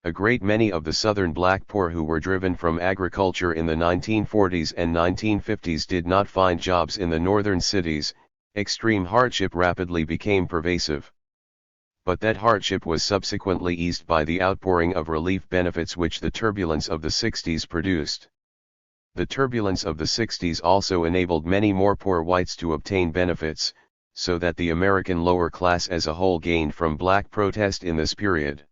A great many of the southern black poor who were driven from agriculture in the 1940s and 1950s did not find jobs in the northern cities. Extreme hardship rapidly became pervasive. But that hardship was subsequently eased by the outpouring of relief benefits which the turbulence of the 60s produced. The turbulence of the 60s also enabled many more poor whites to obtain benefits, so that the American lower class as a whole gained from black protest in this period.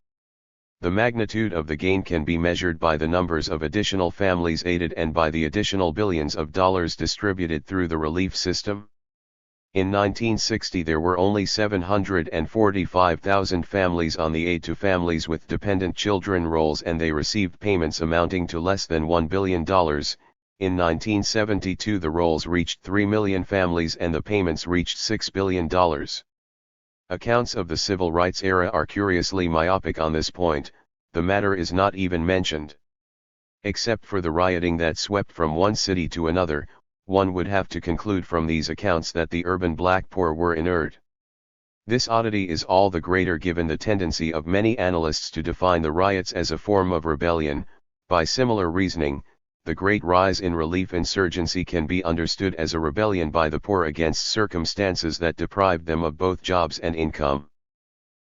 The magnitude of the gain can be measured by the numbers of additional families aided and by the additional billions of dollars distributed through the relief system. In 1960 there were only 745,000 families on the Aid to Families with Dependent Children rolls and they received payments amounting to less than $1 billion. In 1972 the rolls reached 3 million families and the payments reached $6 billion. Accounts of the civil rights era are curiously myopic on this point, the matter is not even mentioned. Except for the rioting that swept from one city to another, one would have to conclude from these accounts that the urban black poor were inert. This oddity is all the greater given the tendency of many analysts to define the riots as a form of rebellion. By similar reasoning, the great rise in relief insurgency can be understood as a rebellion by the poor against circumstances that deprived them of both jobs and income.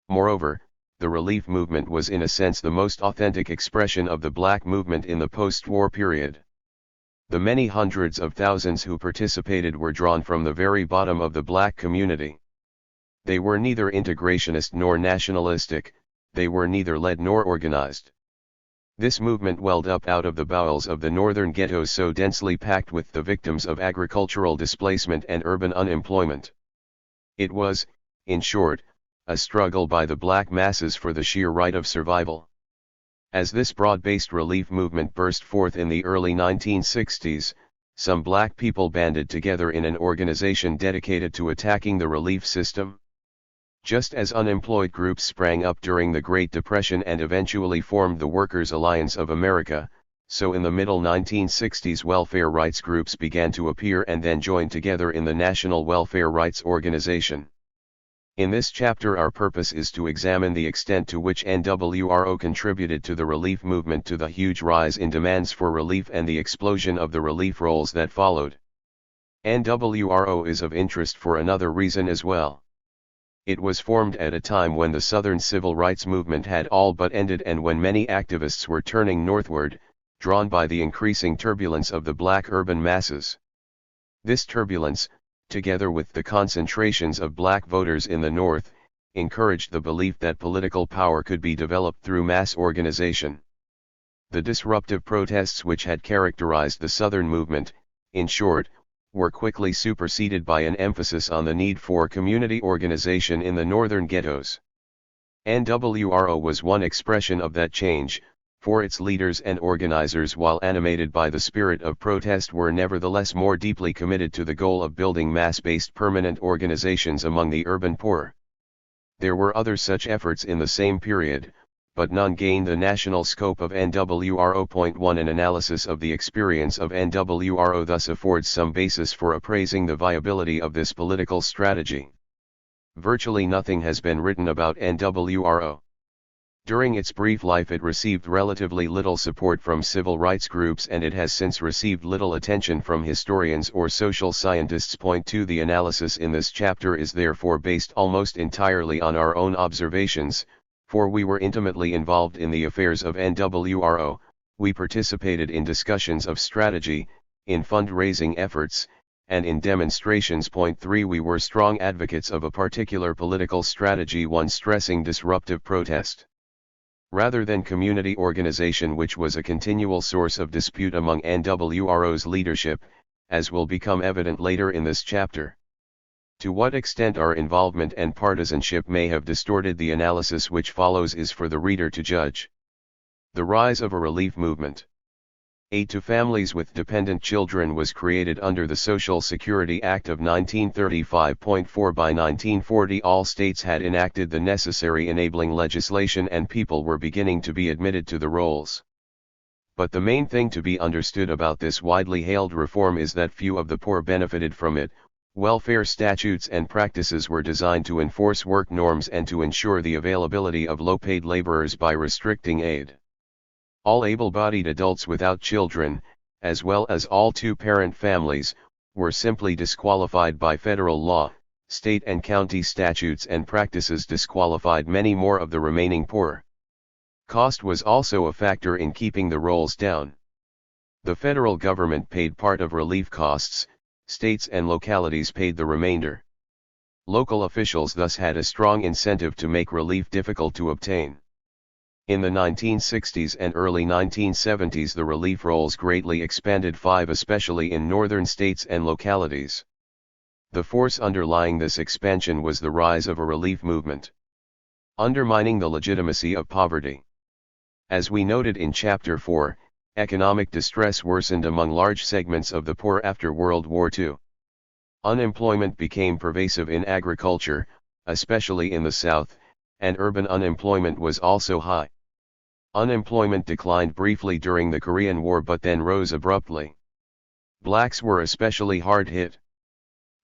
Moreover, the relief movement was in a sense the most authentic expression of the black movement in the post-war period. The many hundreds of thousands who participated were drawn from the very bottom of the black community. They were neither integrationist nor nationalistic, they were neither led nor organized. This movement welled up out of the bowels of the northern ghettos so densely packed with the victims of agricultural displacement and urban unemployment. It was, in short, a struggle by the black masses for the sheer right of survival. As this broad-based relief movement burst forth in the early 1960s, some black people banded together in an organization dedicated to attacking the relief system. Just as unemployed groups sprang up during the Great Depression and eventually formed the Workers' Alliance of America, So in the middle 1960s welfare rights groups began to appear and then joined together in the National Welfare Rights Organization. In this chapter our purpose is to examine the extent to which NWRO contributed to the relief movement, to the huge rise in demands for relief and the explosion of the relief rolls that followed. NWRO is of interest for another reason as well. It was formed at a time when the Southern civil rights movement had all but ended and when many activists were turning northward, drawn by the increasing turbulence of the black urban masses. This turbulence, together with the concentrations of black voters in the North, encouraged the belief that political power could be developed through mass organization. The disruptive protests which had characterized the Southern movement, in short, were quickly superseded by an emphasis on the need for community organization in the northern ghettos. NWRO was one expression of that change, for its leaders and organizers, while animated by the spirit of protest, were nevertheless more deeply committed to the goal of building mass-based permanent organizations among the urban poor. There were other such efforts in the same period, but none gained the national scope of NWRO. 1 An analysis of the experience of NWRO thus affords some basis for appraising the viability of this political strategy. Virtually nothing has been written about NWRO. During its brief life it received relatively little support from civil rights groups and it has since received little attention from historians or social scientists. 2 The analysis in this chapter is therefore based almost entirely on our own observations, for we were intimately involved in the affairs of NWRO, we participated in discussions of strategy, in fundraising efforts, and in demonstrations. 3 We were strong advocates of a particular political strategy, one stressing disruptive protest, rather than community organization, which was a continual source of dispute among NWRO's leadership, as will become evident later in this chapter. To what extent our involvement and partisanship may have distorted the analysis which follows is for the reader to judge. The rise of a relief movement. Aid to families with dependent children was created under the Social Security Act of 1935. 4 By 1940 all states had enacted the necessary enabling legislation and people were beginning to be admitted to the rolls. But the main thing to be understood about this widely hailed reform is that few of the poor benefited from it. Welfare statutes and practices were designed to enforce work norms and to ensure the availability of low-paid laborers by restricting aid. All able-bodied adults without children, as well as all two-parent families, were simply disqualified by federal law. State and county statutes and practices disqualified many more of the remaining poor. Cost was also a factor in keeping the rolls down. The federal government paid part of relief costs, states and localities paid the remainder. Local officials thus had a strong incentive to make relief difficult to obtain. In the 1960s and early 1970s the relief rolls greatly expanded, especially in northern states and localities. The force underlying this expansion was the rise of a relief movement, undermining the legitimacy of poverty. As we noted in Chapter 4, economic distress worsened among large segments of the poor after World War II. Unemployment became pervasive in agriculture, especially in the South, and urban unemployment was also high. Unemployment declined briefly during the Korean War but then rose abruptly. Blacks were especially hard hit.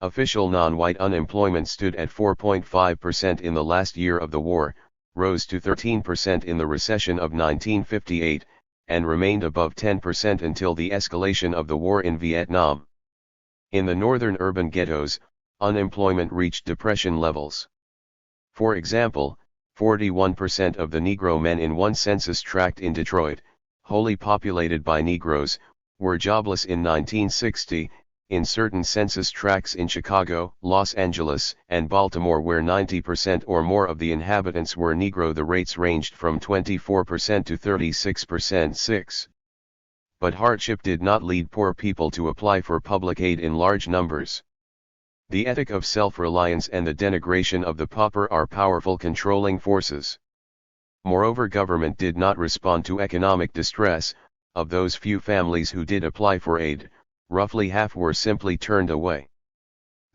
Official non-white unemployment stood at 4.5% in the last year of the war, rose to 13% in the recession of 1958, and remained above 10% until the escalation of the war in Vietnam. In the northern urban ghettos, unemployment reached depression levels. For example, 41% of the Negro men in one census tract in Detroit, wholly populated by Negroes, were jobless in 1960. In certain census tracts in Chicago, Los Angeles, and Baltimore where 90% or more of the inhabitants were Negro, the rates ranged from 24% to 36%. 6. But hardship did not lead poor people to apply for public aid in large numbers. The ethic of self-reliance and the denigration of the pauper are powerful controlling forces. Moreover, government did not respond to economic distress. Of those few families who did apply for aid, roughly half were simply turned away.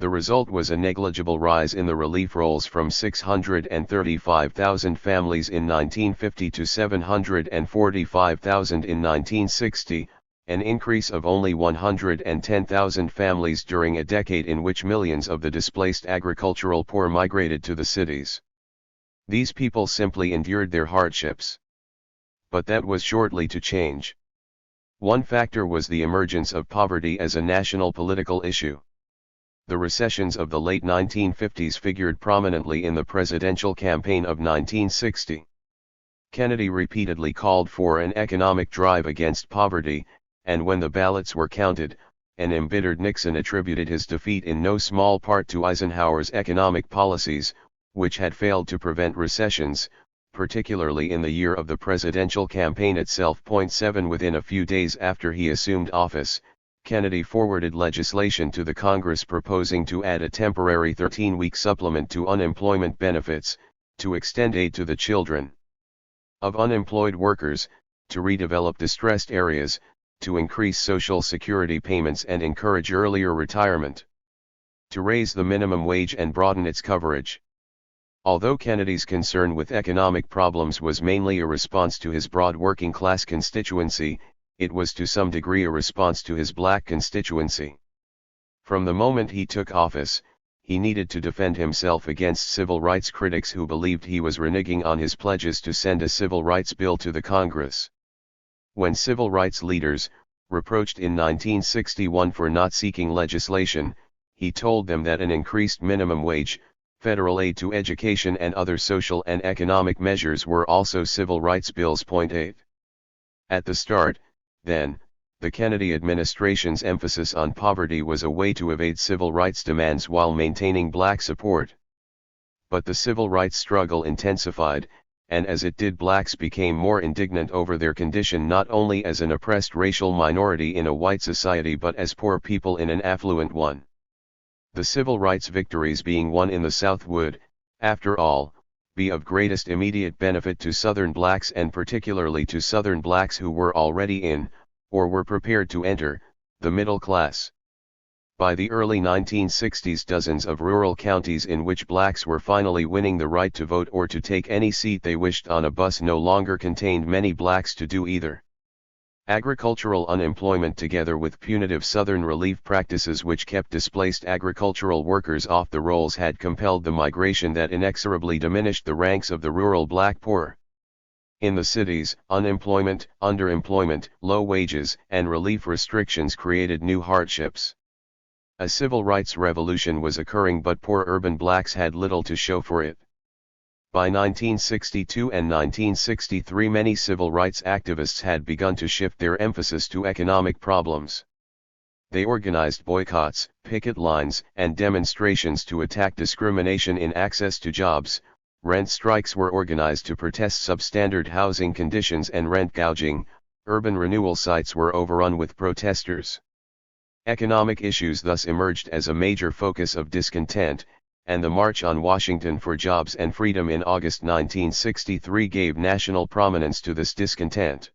The result was a negligible rise in the relief rolls from 635,000 families in 1950 to 745,000 in 1960, an increase of only 110,000 families during a decade in which millions of the displaced agricultural poor migrated to the cities. These people simply endured their hardships. But that was shortly to change. One factor was the emergence of poverty as a national political issue. The recessions of the late 1950s figured prominently in the presidential campaign of 1960. Kennedy repeatedly called for an economic drive against poverty, and when the ballots were counted, an embittered Nixon attributed his defeat in no small part to Eisenhower's economic policies, which had failed to prevent recessions, particularly in the year of the presidential campaign itself. 7 Within a few days after he assumed office, Kennedy forwarded legislation to the Congress proposing to add a temporary 13-week supplement to unemployment benefits, to extend aid to the children of unemployed workers, to redevelop distressed areas, to increase Social Security payments and encourage earlier retirement, to raise the minimum wage and broaden its coverage. Although Kennedy's concern with economic problems was mainly a response to his broad working-class constituency, it was to some degree a response to his black constituency. From the moment he took office, he needed to defend himself against civil rights critics who believed he was reneging on his pledges to send a civil rights bill to the Congress. When civil rights leaders, reproached in 1961 for not seeking legislation, he told them that an increased minimum wage, federal aid to education and other social and economic measures were also civil rights bills. 8. At the start, then, the Kennedy administration's emphasis on poverty was a way to evade civil rights demands while maintaining black support. But the civil rights struggle intensified, and as it did, blacks became more indignant over their condition not only as an oppressed racial minority in a white society but as poor people in an affluent one. The civil rights victories being won in the South would, after all, be of greatest immediate benefit to Southern blacks and particularly to Southern blacks who were already in, or were prepared to enter, the middle class. By the early 1960s, dozens of rural counties in which blacks were finally winning the right to vote or to take any seat they wished on a bus no longer contained many blacks to do either. Agricultural unemployment together with punitive Southern relief practices which kept displaced agricultural workers off the rolls had compelled the migration that inexorably diminished the ranks of the rural black poor. In the cities, unemployment, underemployment, low wages, and relief restrictions created new hardships. A civil rights revolution was occurring, but poor urban blacks had little to show for it. By 1962 and 1963, many civil rights activists had begun to shift their emphasis to economic problems. They organized boycotts, picket lines, and demonstrations to attack discrimination in access to jobs. Rent strikes were organized to protest substandard housing conditions and rent gouging. Urban renewal sites were overrun with protesters. Economic issues thus emerged as a major focus of discontent, and the March on Washington for Jobs and Freedom in August 1963 gave national prominence to this discontent.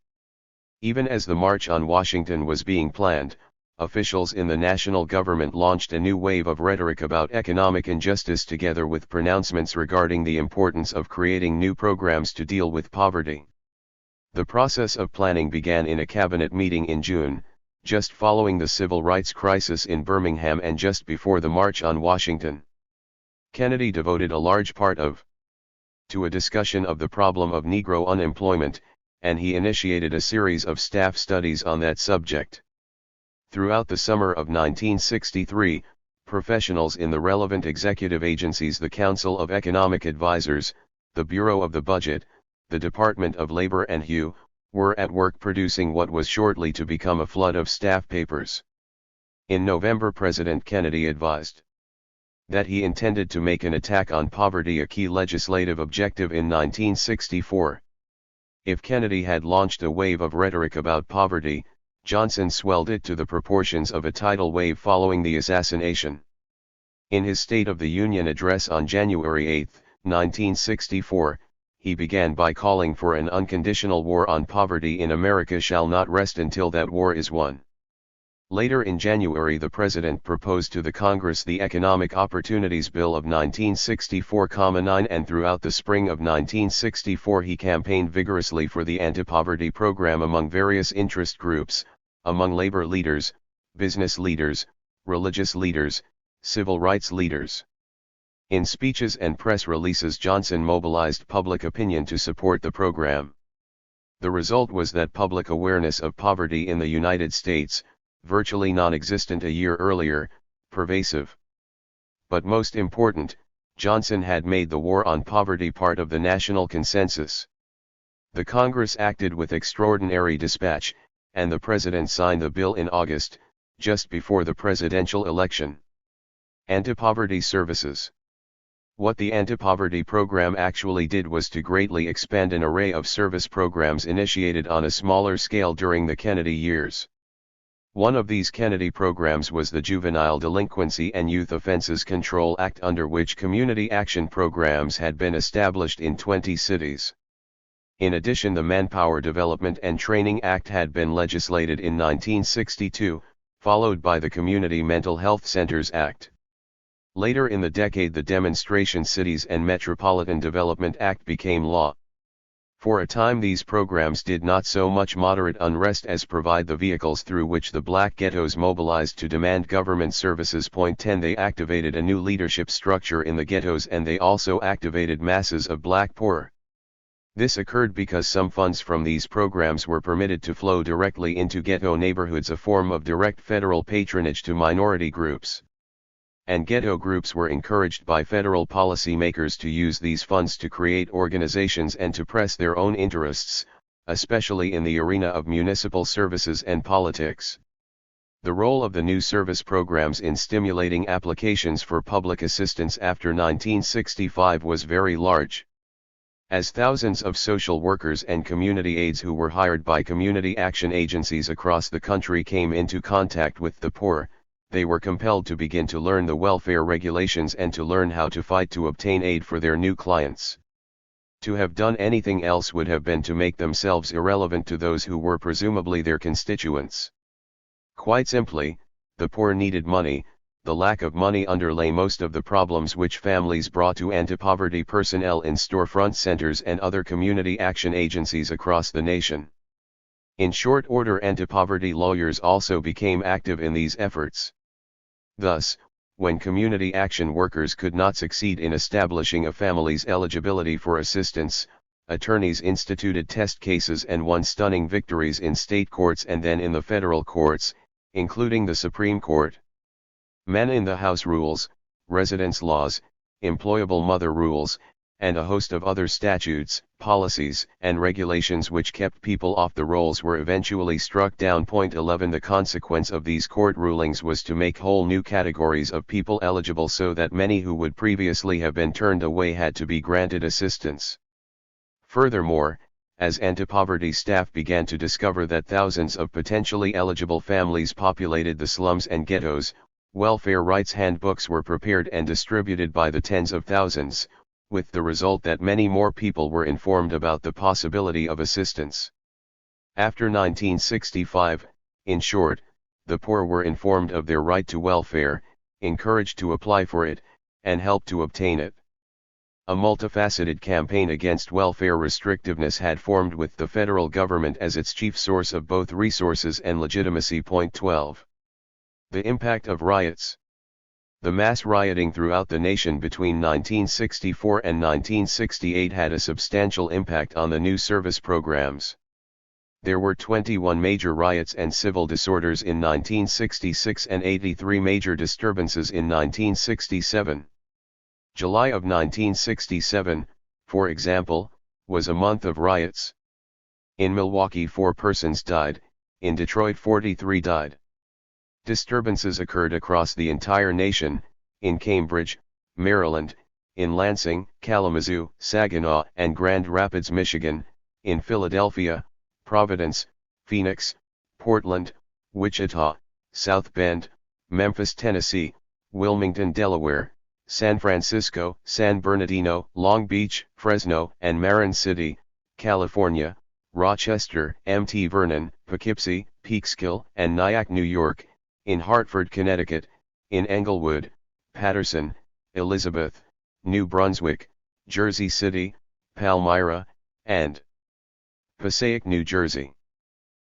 Even as the March on Washington was being planned, officials in the national government launched a new wave of rhetoric about economic injustice together with pronouncements regarding the importance of creating new programs to deal with poverty. The process of planning began in a cabinet meeting in June, just following the civil rights crisis in Birmingham and just before the March on Washington. Kennedy devoted a large part to a discussion of the problem of Negro unemployment, and he initiated a series of staff studies on that subject. Throughout the summer of 1963, professionals in the relevant executive agencies, the Council of Economic Advisers, the Bureau of the Budget, the Department of Labor and HUE, were at work producing what was shortly to become a flood of staff papers. In November, President Kennedy advised that he intended to make an attack on poverty a key legislative objective in 1964. If Kennedy had launched a wave of rhetoric about poverty, Johnson swelled it to the proportions of a tidal wave following the assassination. In his State of the Union address on January 8, 1964, he began by calling for an unconditional war on poverty in America shall not rest until that war is won. Later in January, the President proposed to the Congress the Economic Opportunities Bill of 1964,9, and throughout the spring of 1964 he campaigned vigorously for the anti-poverty program among various interest groups, among labor leaders, business leaders, religious leaders, civil rights leaders. In speeches and press releases, Johnson mobilized public opinion to support the program. The result was that public awareness of poverty in the United States, virtually non-existent a year earlier, pervasive. But most important, Johnson had made the war on poverty part of the national consensus. The Congress acted with extraordinary dispatch, and the President signed the bill in August, just before the presidential election. Anti-poverty services. What the anti-poverty program actually did was to greatly expand an array of service programs initiated on a smaller scale during the Kennedy years. One of these Kennedy programs was the Juvenile Delinquency and Youth Offenses Control Act, under which community action programs had been established in 20 cities. In addition, the Manpower Development and Training Act had been legislated in 1962, followed by the Community Mental Health Centers Act. Later in the decade, the Demonstration Cities and Metropolitan Development Act became law. For a time, these programs did not so much moderate unrest as provide the vehicles through which the black ghettos mobilized to demand government services. 10 They activated a new leadership structure in the ghettos, and they also activated masses of black poor. This occurred because some funds from these programs were permitted to flow directly into ghetto neighborhoods, a form of direct federal patronage to minority groups. And ghetto groups were encouraged by federal policymakers to use these funds to create organizations and to press their own interests, especially in the arena of municipal services and politics. The role of the new service programs in stimulating applications for public assistance after 1965 was very large. As thousands of social workers and community aides who were hired by community action agencies across the country came into contact with the poor, they were compelled to begin to learn the welfare regulations and to learn how to fight to obtain aid for their new clients. To have done anything else would have been to make themselves irrelevant to those who were presumably their constituents. Quite simply, the poor needed money. The lack of money underlay most of the problems which families brought to anti-poverty personnel in storefront centers and other community action agencies across the nation. In short order, anti-poverty lawyers also became active in these efforts. Thus, when community action workers could not succeed in establishing a family's eligibility for assistance, attorneys instituted test cases and won stunning victories in state courts and then in the federal courts, including the Supreme Court. Men in the House rules, residence laws, employable mother rules, and a host of other statutes, policies, and regulations which kept people off the rolls were eventually struck down. 11 The consequence of these court rulings was to make whole new categories of people eligible, so that many who would previously have been turned away had to be granted assistance. Furthermore, as anti-poverty staff began to discover that thousands of potentially eligible families populated the slums and ghettos, welfare rights handbooks were prepared and distributed by the tens of thousands, with the result that many more people were informed about the possibility of assistance. After 1965, in short, the poor were informed of their right to welfare, encouraged to apply for it, and helped to obtain it. A multifaceted campaign against welfare restrictiveness had formed with the federal government as its chief source of both resources and legitimacy. 12. The impact of riots. The mass rioting throughout the nation between 1964 and 1968 had a substantial impact on the new service programs. There were 21 major riots and civil disorders in 1966 and 83 major disturbances in 1967. July of 1967, for example, was a month of riots. In Milwaukee 4 persons died, in Detroit 43 died. Disturbances occurred across the entire nation, in Cambridge, Maryland, in Lansing, Kalamazoo, Saginaw, and Grand Rapids, Michigan, in Philadelphia, Providence, Phoenix, Portland, Wichita, South Bend, Memphis, Tennessee, Wilmington, Delaware, San Francisco, San Bernardino, Long Beach, Fresno, and Marin City, California, Rochester, Mt. Vernon, Poughkeepsie, Peekskill, and Nyack, New York, in Hartford, Connecticut, in Englewood, Paterson, Elizabeth, New Brunswick, Jersey City, Palmyra, and Passaic, New Jersey.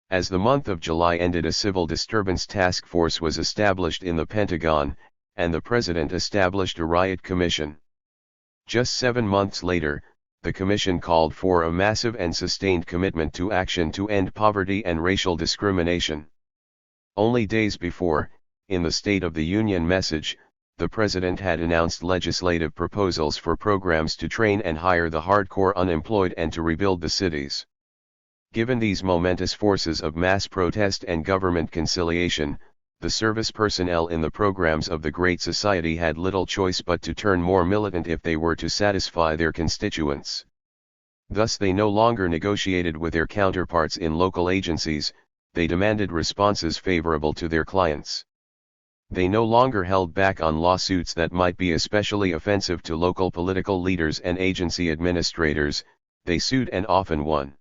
As the month of July ended, a civil disturbance task force was established in the Pentagon, and the president established a riot commission. Just 7 months later, the commission called for a massive and sustained commitment to action to end poverty and racial discrimination. Only days before, in the State of the Union message, the president had announced legislative proposals for programs to train and hire the hardcore unemployed and to rebuild the cities. Given these momentous forces of mass protest and government conciliation, the service personnel in the programs of the Great Society had little choice but to turn more militant if they were to satisfy their constituents. Thus they no longer negotiated with their counterparts in local agencies, they demanded responses favorable to their clients. They no longer held back on lawsuits that might be especially offensive to local political leaders and agency administrators, they sued and often won.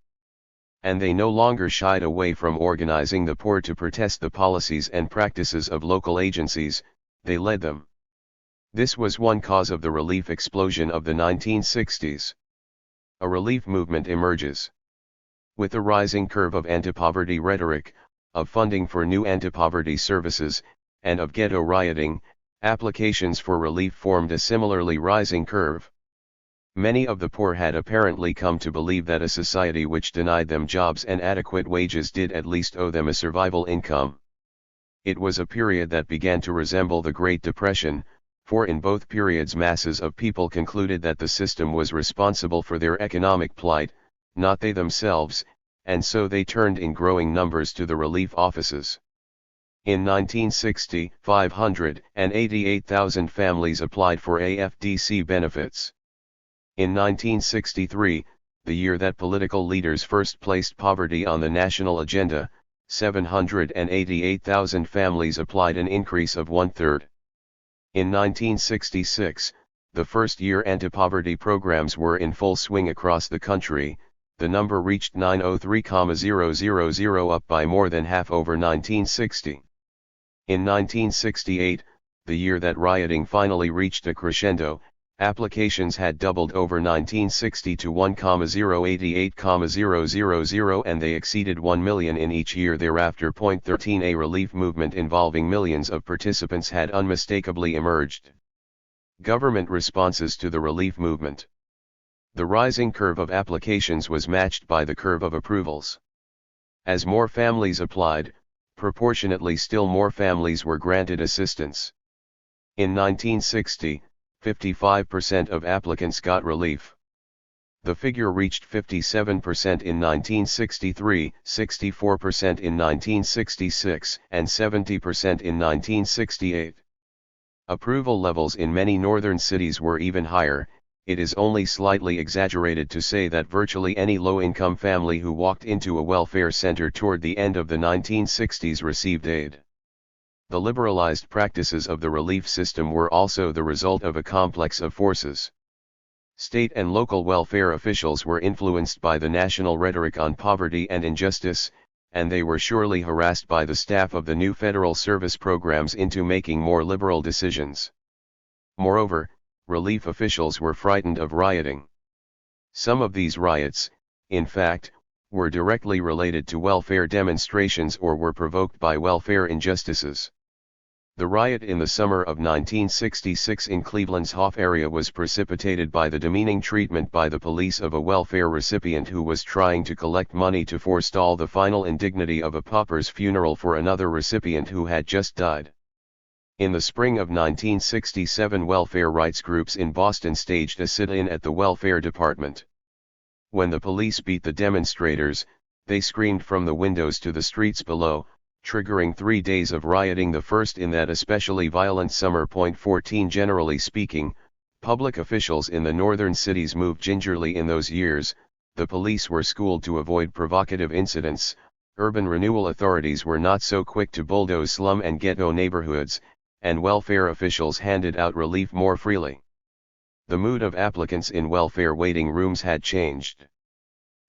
And they no longer shied away from organizing the poor to protest the policies and practices of local agencies, they led them. This was one cause of the relief explosion of the 1960s. A relief movement emerges. With the rising curve of anti-poverty rhetoric, of funding for new anti-poverty services, and of ghetto rioting, applications for relief formed a similarly rising curve. Many of the poor had apparently come to believe that a society which denied them jobs and adequate wages did at least owe them a survival income. It was a period that began to resemble the Great Depression, for in both periods masses of people concluded that the system was responsible for their economic plight, not they themselves, and so they turned in growing numbers to the relief offices. In 1960, 588,000 families applied for AFDC benefits. In 1963, the year that political leaders first placed poverty on the national agenda, 788,000 families applied, an increase of 1/3. In 1966, the first year anti-poverty programs were in full swing across the country, the number reached 903,000, up by more than half over 1960. In 1968, the year that rioting finally reached a crescendo, applications had doubled over 1960 to 1,088,000, and they exceeded 1 million in each year thereafter. 13 A relief movement involving millions of participants had unmistakably emerged. Government responses to the relief movement. The rising curve of applications was matched by the curve of approvals. As more families applied, proportionately still more families were granted assistance. In 1960, 55% of applicants got relief. The figure reached 57% in 1963, 64% in 1966, and 70% in 1968. Approval levels in many northern cities were even higher. It is only slightly exaggerated to say that virtually any low-income family who walked into a welfare center toward the end of the 1960s received aid. The liberalized practices of the relief system were also the result of a complex of forces. State and local welfare officials were influenced by the national rhetoric on poverty and injustice, and they were surely harassed by the staff of the new federal service programs into making more liberal decisions. Moreover, relief officials were frightened of rioting. Some of these riots, in fact, were directly related to welfare demonstrations or were provoked by welfare injustices. The riot in the summer of 1966 in Cleveland's Hoff area was precipitated by the demeaning treatment by the police of a welfare recipient who was trying to collect money to forestall the final indignity of a pauper's funeral for another recipient who had just died. In the spring of 1967, welfare rights groups in Boston staged a sit-in at the welfare department. When the police beat the demonstrators, they screamed from the windows to the streets below, triggering 3 days of rioting, the first in that especially violent summer. 14 Generally speaking, public officials in the northern cities moved gingerly in those years. The police were schooled to avoid provocative incidents, urban renewal authorities were not so quick to bulldoze slum and ghetto neighborhoods, and welfare officials handed out relief more freely. The mood of applicants in welfare waiting rooms had changed.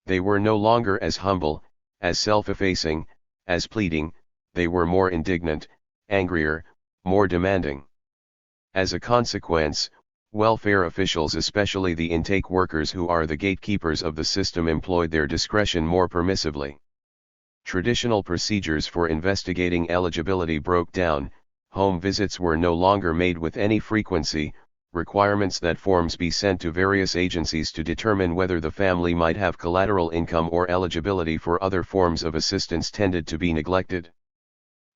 They were no longer as humble, as self-effacing, as pleading, they were more indignant, angrier, more demanding. As a consequence, welfare officials, especially the intake workers who are the gatekeepers of the system, employed their discretion more permissively. Traditional procedures for investigating eligibility broke down, home visits were no longer made with any frequency, requirements that forms be sent to various agencies to determine whether the family might have collateral income or eligibility for other forms of assistance tended to be neglected.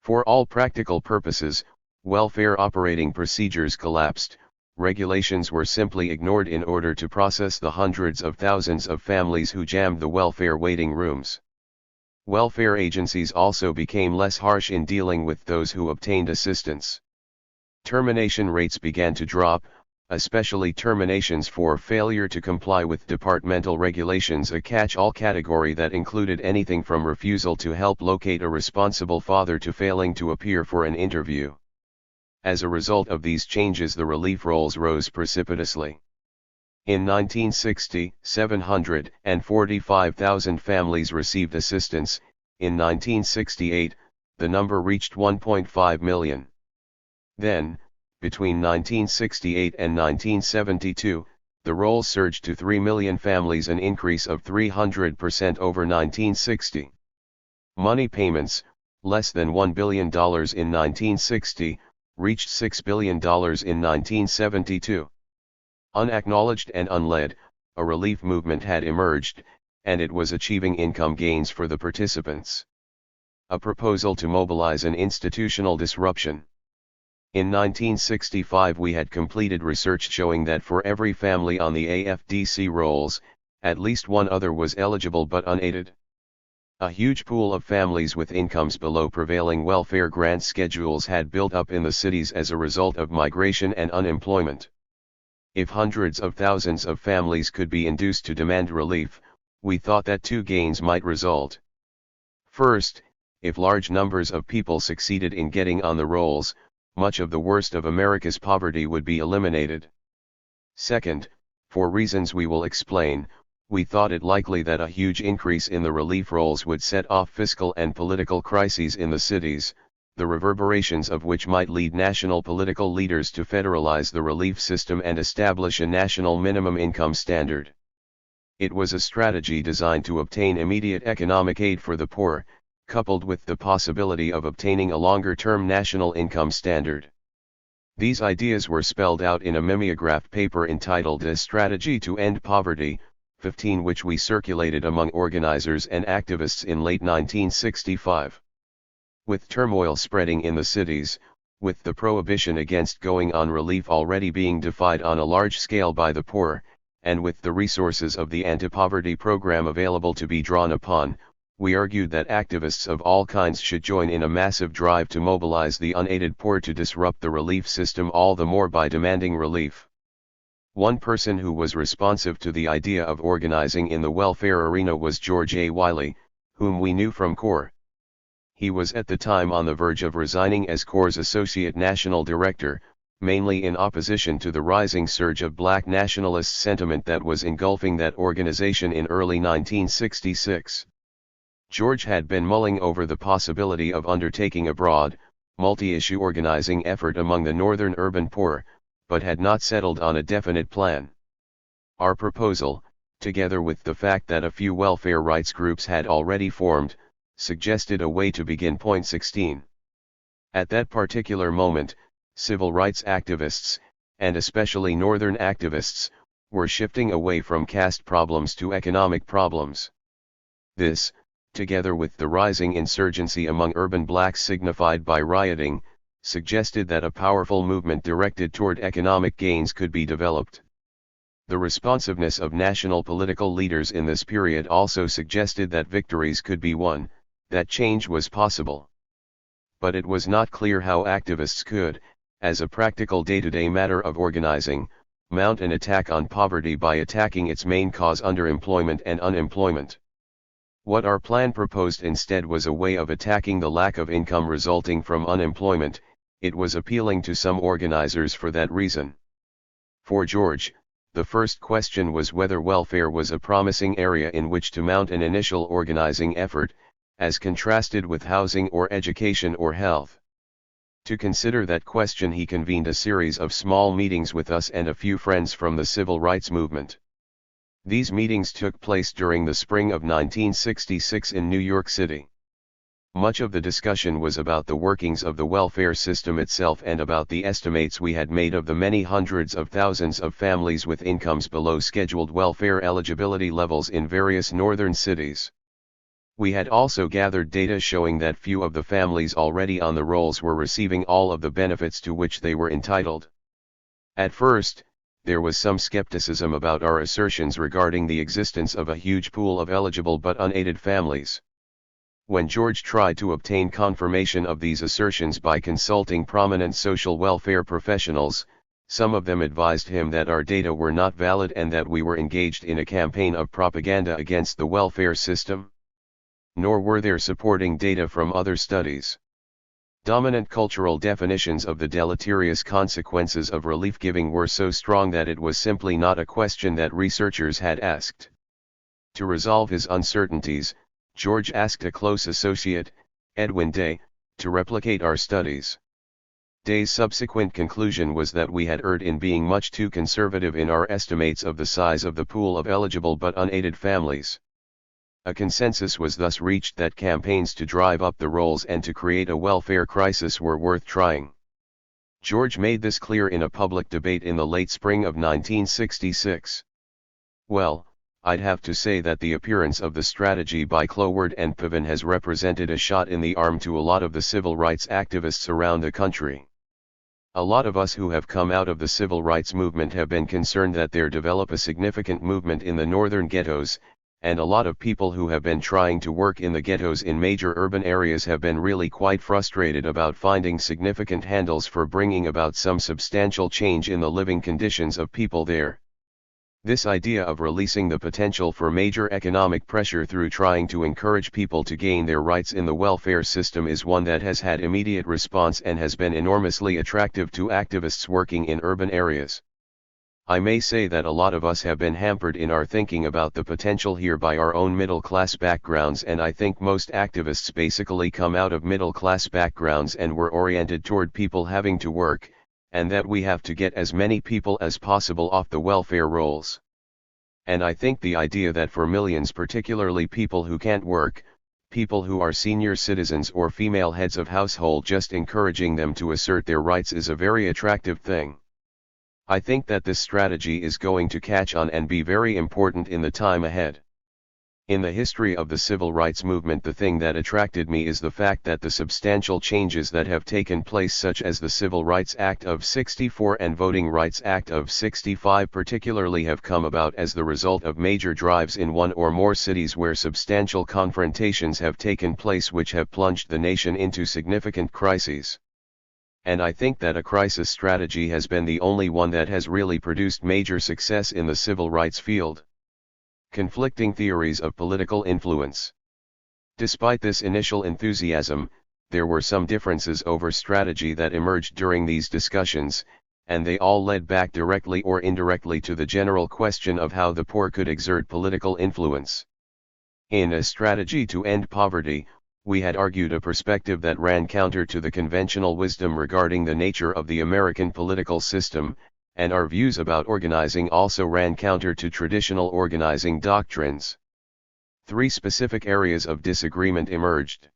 For all practical purposes, welfare operating procedures collapsed, regulations were simply ignored in order to process the hundreds of thousands of families who jammed the welfare waiting rooms. Welfare agencies also became less harsh in dealing with those who obtained assistance. Termination rates began to drop, especially terminations for failure to comply with departmental regulations, a catch-all category that included anything from refusal to help locate a responsible father to failing to appear for an interview. As a result of these changes, the relief rolls rose precipitously. In 1960, 745,000 families received assistance. In 1968, the number reached 1.5 million. Then, between 1968 and 1972, the roll surged to 3 million families, an increase of 300% over 1960. Money payments, less than $1 billion in 1960, reached $6 billion in 1972. Unacknowledged and unled, a relief movement had emerged, and it was achieving income gains for the participants. A proposal to mobilize an institutional disruption. In 1965 we had completed research showing that for every family on the AFDC rolls, at least one other was eligible but unaided. A huge pool of families with incomes below prevailing welfare grant schedules had built up in the cities as a result of migration and unemployment. If hundreds of thousands of families could be induced to demand relief, we thought that two gains might result. First, if large numbers of people succeeded in getting on the rolls, much of the worst of America's poverty would be eliminated. Second, for reasons we will explain, we thought it likely that a huge increase in the relief rolls would set off fiscal and political crises in the cities, the reverberations of which might lead national political leaders to federalize the relief system and establish a national minimum income standard. It was a strategy designed to obtain immediate economic aid for the poor, coupled with the possibility of obtaining a longer-term national income standard. These ideas were spelled out in a mimeograph paper entitled A Strategy to End Poverty, 15, which we circulated among organizers and activists in late 1965. With turmoil spreading in the cities, with the prohibition against going on relief already being defied on a large scale by the poor, and with the resources of the anti-poverty program available to be drawn upon, we argued that activists of all kinds should join in a massive drive to mobilize the unaided poor to disrupt the relief system, all the more by demanding relief. One person who was responsive to the idea of organizing in the welfare arena was George A. Wiley, whom we knew from CORE. He was at the time on the verge of resigning as CORE's Associate National Director, mainly in opposition to the rising surge of black nationalist sentiment that was engulfing that organization in early 1966. George had been mulling over the possibility of undertaking a broad, multi-issue organizing effort among the northern urban poor, but had not settled on a definite plan. Our proposal, together with the fact that a few welfare rights groups had already formed, suggested a way to begin. Point 16. At that particular moment, civil rights activists, and especially northern activists, were shifting away from caste problems to economic problems. This, together with the rising insurgency among urban blacks signified by rioting, suggested that a powerful movement directed toward economic gains could be developed. The responsiveness of national political leaders in this period also suggested that victories could be won, that change was possible. But it was not clear how activists could, as a practical day-to-day matter of organizing, mount an attack on poverty by attacking its main cause, underemployment and unemployment. What our plan proposed instead was a way of attacking the lack of income resulting from unemployment. It was appealing to some organizers for that reason. For George, the first question was whether welfare was a promising area in which to mount an initial organizing effort, as contrasted with housing or education or health. To consider that question, he convened a series of small meetings with us and a few friends from the civil rights movement. These meetings took place during the spring of 1966 in New York City. Much of the discussion was about the workings of the welfare system itself and about the estimates we had made of the many hundreds of thousands of families with incomes below scheduled welfare eligibility levels in various northern cities. We had also gathered data showing that few of the families already on the rolls were receiving all of the benefits to which they were entitled. At first, there was some skepticism about our assertions regarding the existence of a huge pool of eligible but unaided families. When George tried to obtain confirmation of these assertions by consulting prominent social welfare professionals, some of them advised him that our data were not valid and that we were engaged in a campaign of propaganda against the welfare system. Nor were there supporting data from other studies. Dominant cultural definitions of the deleterious consequences of relief giving were so strong that it was simply not a question that researchers had asked. To resolve his uncertainties, George asked a close associate, Edwin Day, to replicate our studies. Day's subsequent conclusion was that we had erred in being much too conservative in our estimates of the size of the pool of eligible but unaided families. A consensus was thus reached that campaigns to drive up the rolls and to create a welfare crisis were worth trying. George made this clear in a public debate in the late spring of 1966. Well, I'd have to say that the appearance of the strategy by Cloward and Piven has represented a shot in the arm to a lot of the civil rights activists around the country. A lot of us who have come out of the civil rights movement have been concerned that there develop a significant movement in the northern ghettos, and a lot of people who have been trying to work in the ghettos in major urban areas have been really quite frustrated about finding significant handles for bringing about some substantial change in the living conditions of people there. This idea of releasing the potential for major economic pressure through trying to encourage people to gain their rights in the welfare system is one that has had immediate response and has been enormously attractive to activists working in urban areas. I may say that a lot of us have been hampered in our thinking about the potential here by our own middle-class backgrounds, and I think most activists basically come out of middle-class backgrounds and were oriented toward people having to work, and that we have to get as many people as possible off the welfare rolls. And I think the idea that for millions, particularly people who can't work, people who are senior citizens or female heads of household, just encouraging them to assert their rights is a very attractive thing. I think that this strategy is going to catch on and be very important in the time ahead. In the history of the civil rights movement, the thing that attracted me is the fact that the substantial changes that have taken place, such as the Civil Rights Act of '64 and Voting Rights Act of '65 particularly, have come about as the result of major drives in one or more cities where substantial confrontations have taken place which have plunged the nation into significant crises. And I think that a crisis strategy has been the only one that has really produced major success in the civil rights field. Conflicting theories of political influence. Despite this initial enthusiasm, there were some differences over strategy that emerged during these discussions, and they all led back directly or indirectly to the general question of how the poor could exert political influence. In A Strategy to End Poverty, we had argued a perspective that ran counter to the conventional wisdom regarding the nature of the American political system, and our views about organizing also ran counter to traditional organizing doctrines. 3 specific areas of disagreement emerged.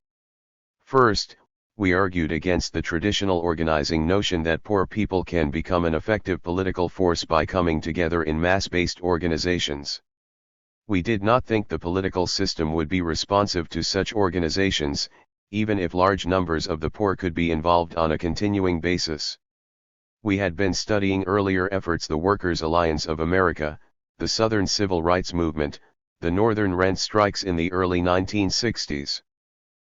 First, we argued against the traditional organizing notion that poor people can become an effective political force by coming together in mass-based organizations. We did not think the political system would be responsive to such organizations, even if large numbers of the poor could be involved on a continuing basis. We had been studying earlier efforts: the Workers' Alliance of America, the Southern Civil Rights Movement, the Northern rent strikes in the early 1960s.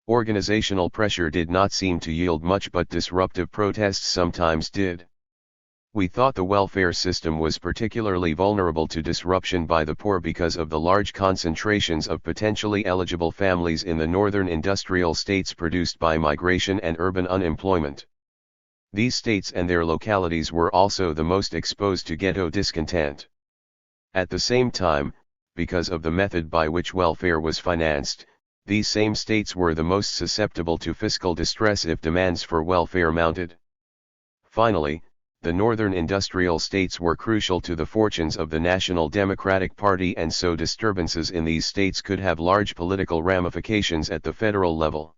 Organizational pressure did not seem to yield much, but disruptive protests sometimes did. We thought the welfare system was particularly vulnerable to disruption by the poor because of the large concentrations of potentially eligible families in the northern industrial states produced by migration and urban unemployment. These states and their localities were also the most exposed to ghetto discontent. At the same time, because of the method by which welfare was financed, These same states were the most susceptible to fiscal distress if demands for welfare mounted. Finally, the northern industrial states were crucial to the fortunes of the National Democratic Party, and so disturbances in these states could have large political ramifications at the federal level.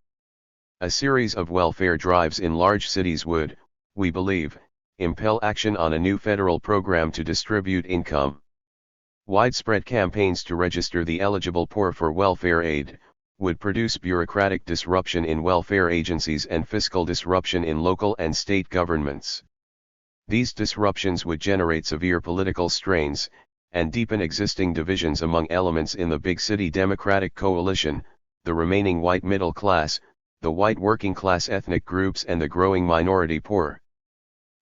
A series of welfare drives in large cities would, we believe, impel action on a new federal program to distribute income. Widespread campaigns to register the eligible poor for welfare aid would produce bureaucratic disruption in welfare agencies and fiscal disruption in local and state governments. These disruptions would generate severe political strains, and deepen existing divisions among elements in the big city Democratic coalition, the remaining white middle class, the white working class ethnic groups, and the growing minority poor.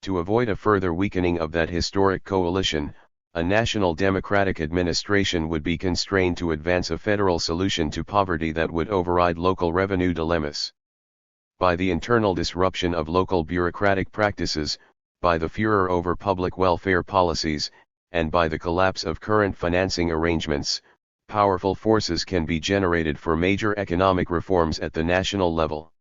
To avoid a further weakening of that historic coalition, a national Democratic administration would be constrained to advance a federal solution to poverty that would override local revenue dilemmas. By the internal disruption of local bureaucratic practices, by the furor over public welfare policies, and by the collapse of current financing arrangements, powerful forces can be generated for major economic reforms at the national level.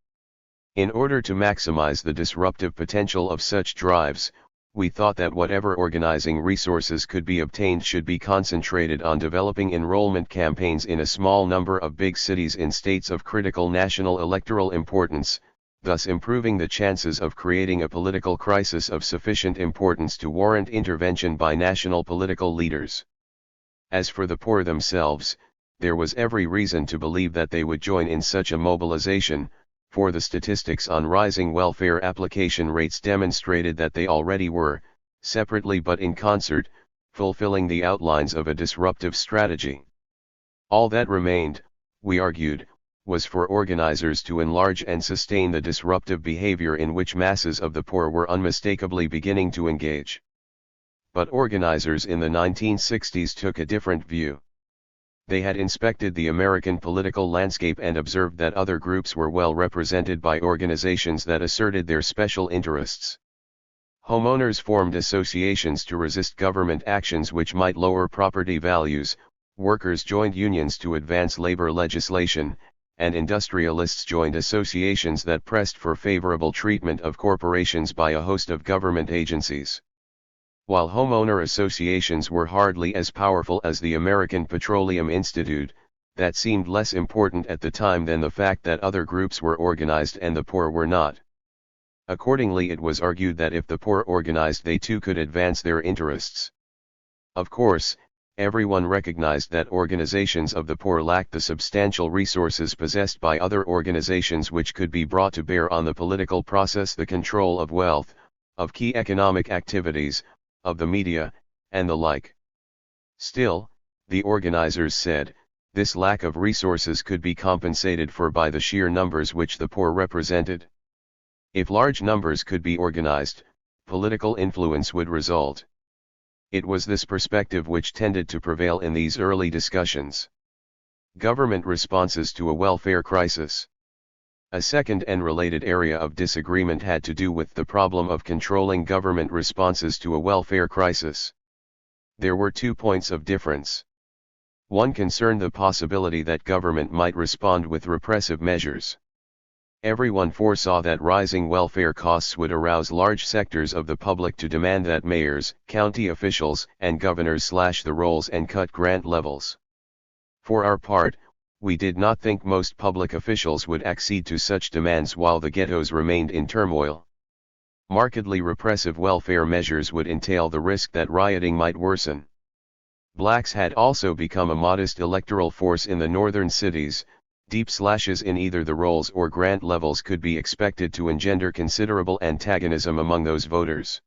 In order to maximize the disruptive potential of such drives, we thought that whatever organizing resources could be obtained should be concentrated on developing enrollment campaigns in a small number of big cities in states of critical national electoral importance, thus improving the chances of creating a political crisis of sufficient importance to warrant intervention by national political leaders. As for the poor themselves, there was every reason to believe that they would join in such a mobilization, for the statistics on rising welfare application rates demonstrated that they already were, separately but in concert, fulfilling the outlines of a disruptive strategy. All that remained, we argued, was for organizers to enlarge and sustain the disruptive behavior in which masses of the poor were unmistakably beginning to engage. But organizers in the 1960s took a different view. They had inspected the American political landscape and observed that other groups were well represented by organizations that asserted their special interests. Homeowners formed associations to resist government actions which might lower property values, workers joined unions to advance labor legislation, and industrialists joined associations that pressed for favorable treatment of corporations by a host of government agencies. While homeowner associations were hardly as powerful as the American Petroleum Institute, that seemed less important at the time than the fact that other groups were organized and the poor were not. Accordingly, it was argued that if the poor organized, they too could advance their interests. Of course, everyone recognized that organizations of the poor lacked the substantial resources possessed by other organizations which could be brought to bear on the political process, the control of wealth, of key economic activities, of the media, and the like. Still, the organizers said, this lack of resources could be compensated for by the sheer numbers which the poor represented. If large numbers could be organized, political influence would result. It was this perspective which tended to prevail in these early discussions. Government responses to a welfare crisis. A second and related area of disagreement had to do with the problem of controlling government responses to a welfare crisis. There were 2 points of difference. One concerned the possibility that government might respond with repressive measures. Everyone foresaw that rising welfare costs would arouse large sectors of the public to demand that mayors, county officials, and governors slash the rolls and cut grant levels. For our part, we did not think most public officials would accede to such demands while the ghettos remained in turmoil. Markedly repressive welfare measures would entail the risk that rioting might worsen. Blacks had also become a modest electoral force in the northern cities. Deep slashes in either the rolls or grant levels could be expected to engender considerable antagonism among those voters.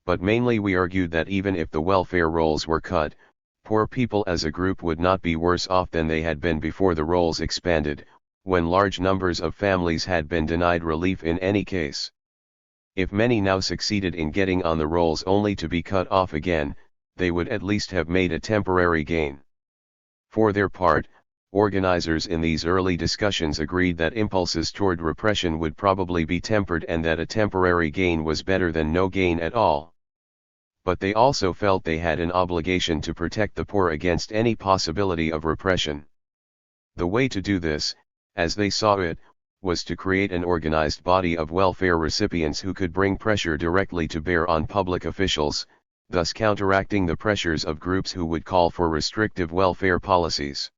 But mainly we argued that even if the welfare rolls were cut, poor people as a group would not be worse off than they had been before the rolls expanded, when large numbers of families had been denied relief in any case. If many now succeeded in getting on the rolls only to be cut off again, they would at least have made a temporary gain. For their part, organizers in these early discussions agreed that impulses toward repression would probably be tempered and that a temporary gain was better than no gain at all. But they also felt they had an obligation to protect the poor against any possibility of repression. The way to do this, as they saw it, was to create an organized body of welfare recipients who could bring pressure directly to bear on public officials, thus counteracting the pressures of groups who would call for restrictive welfare policies.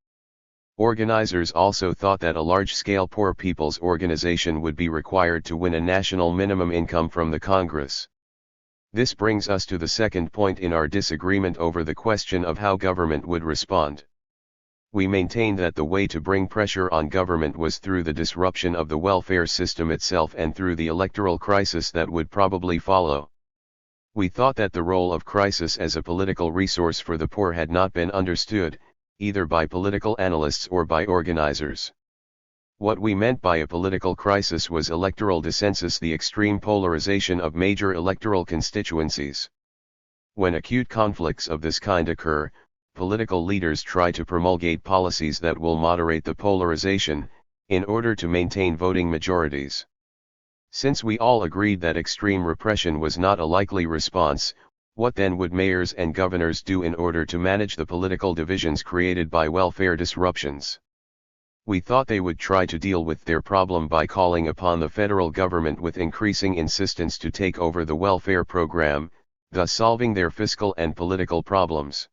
Organizers also thought that a large-scale poor people's organization would be required to win a national minimum income from the Congress. This brings us to the second point in our disagreement over the question of how government would respond. We maintained that the way to bring pressure on government was through the disruption of the welfare system itself and through the electoral crisis that would probably follow. We thought that the role of crisis as a political resource for the poor had not been understood, either by political analysts or by organizers. What we meant by a political crisis was electoral dissensus, the extreme polarization of major electoral constituencies. When acute conflicts of this kind occur, political leaders try to promulgate policies that will moderate the polarization, in order to maintain voting majorities. Since we all agreed that extreme repression was not a likely response, what then would mayors and governors do in order to manage the political divisions created by welfare disruptions? We thought they would try to deal with their problem by calling upon the federal government with increasing insistence to take over the welfare program, thus solving their fiscal and political problems.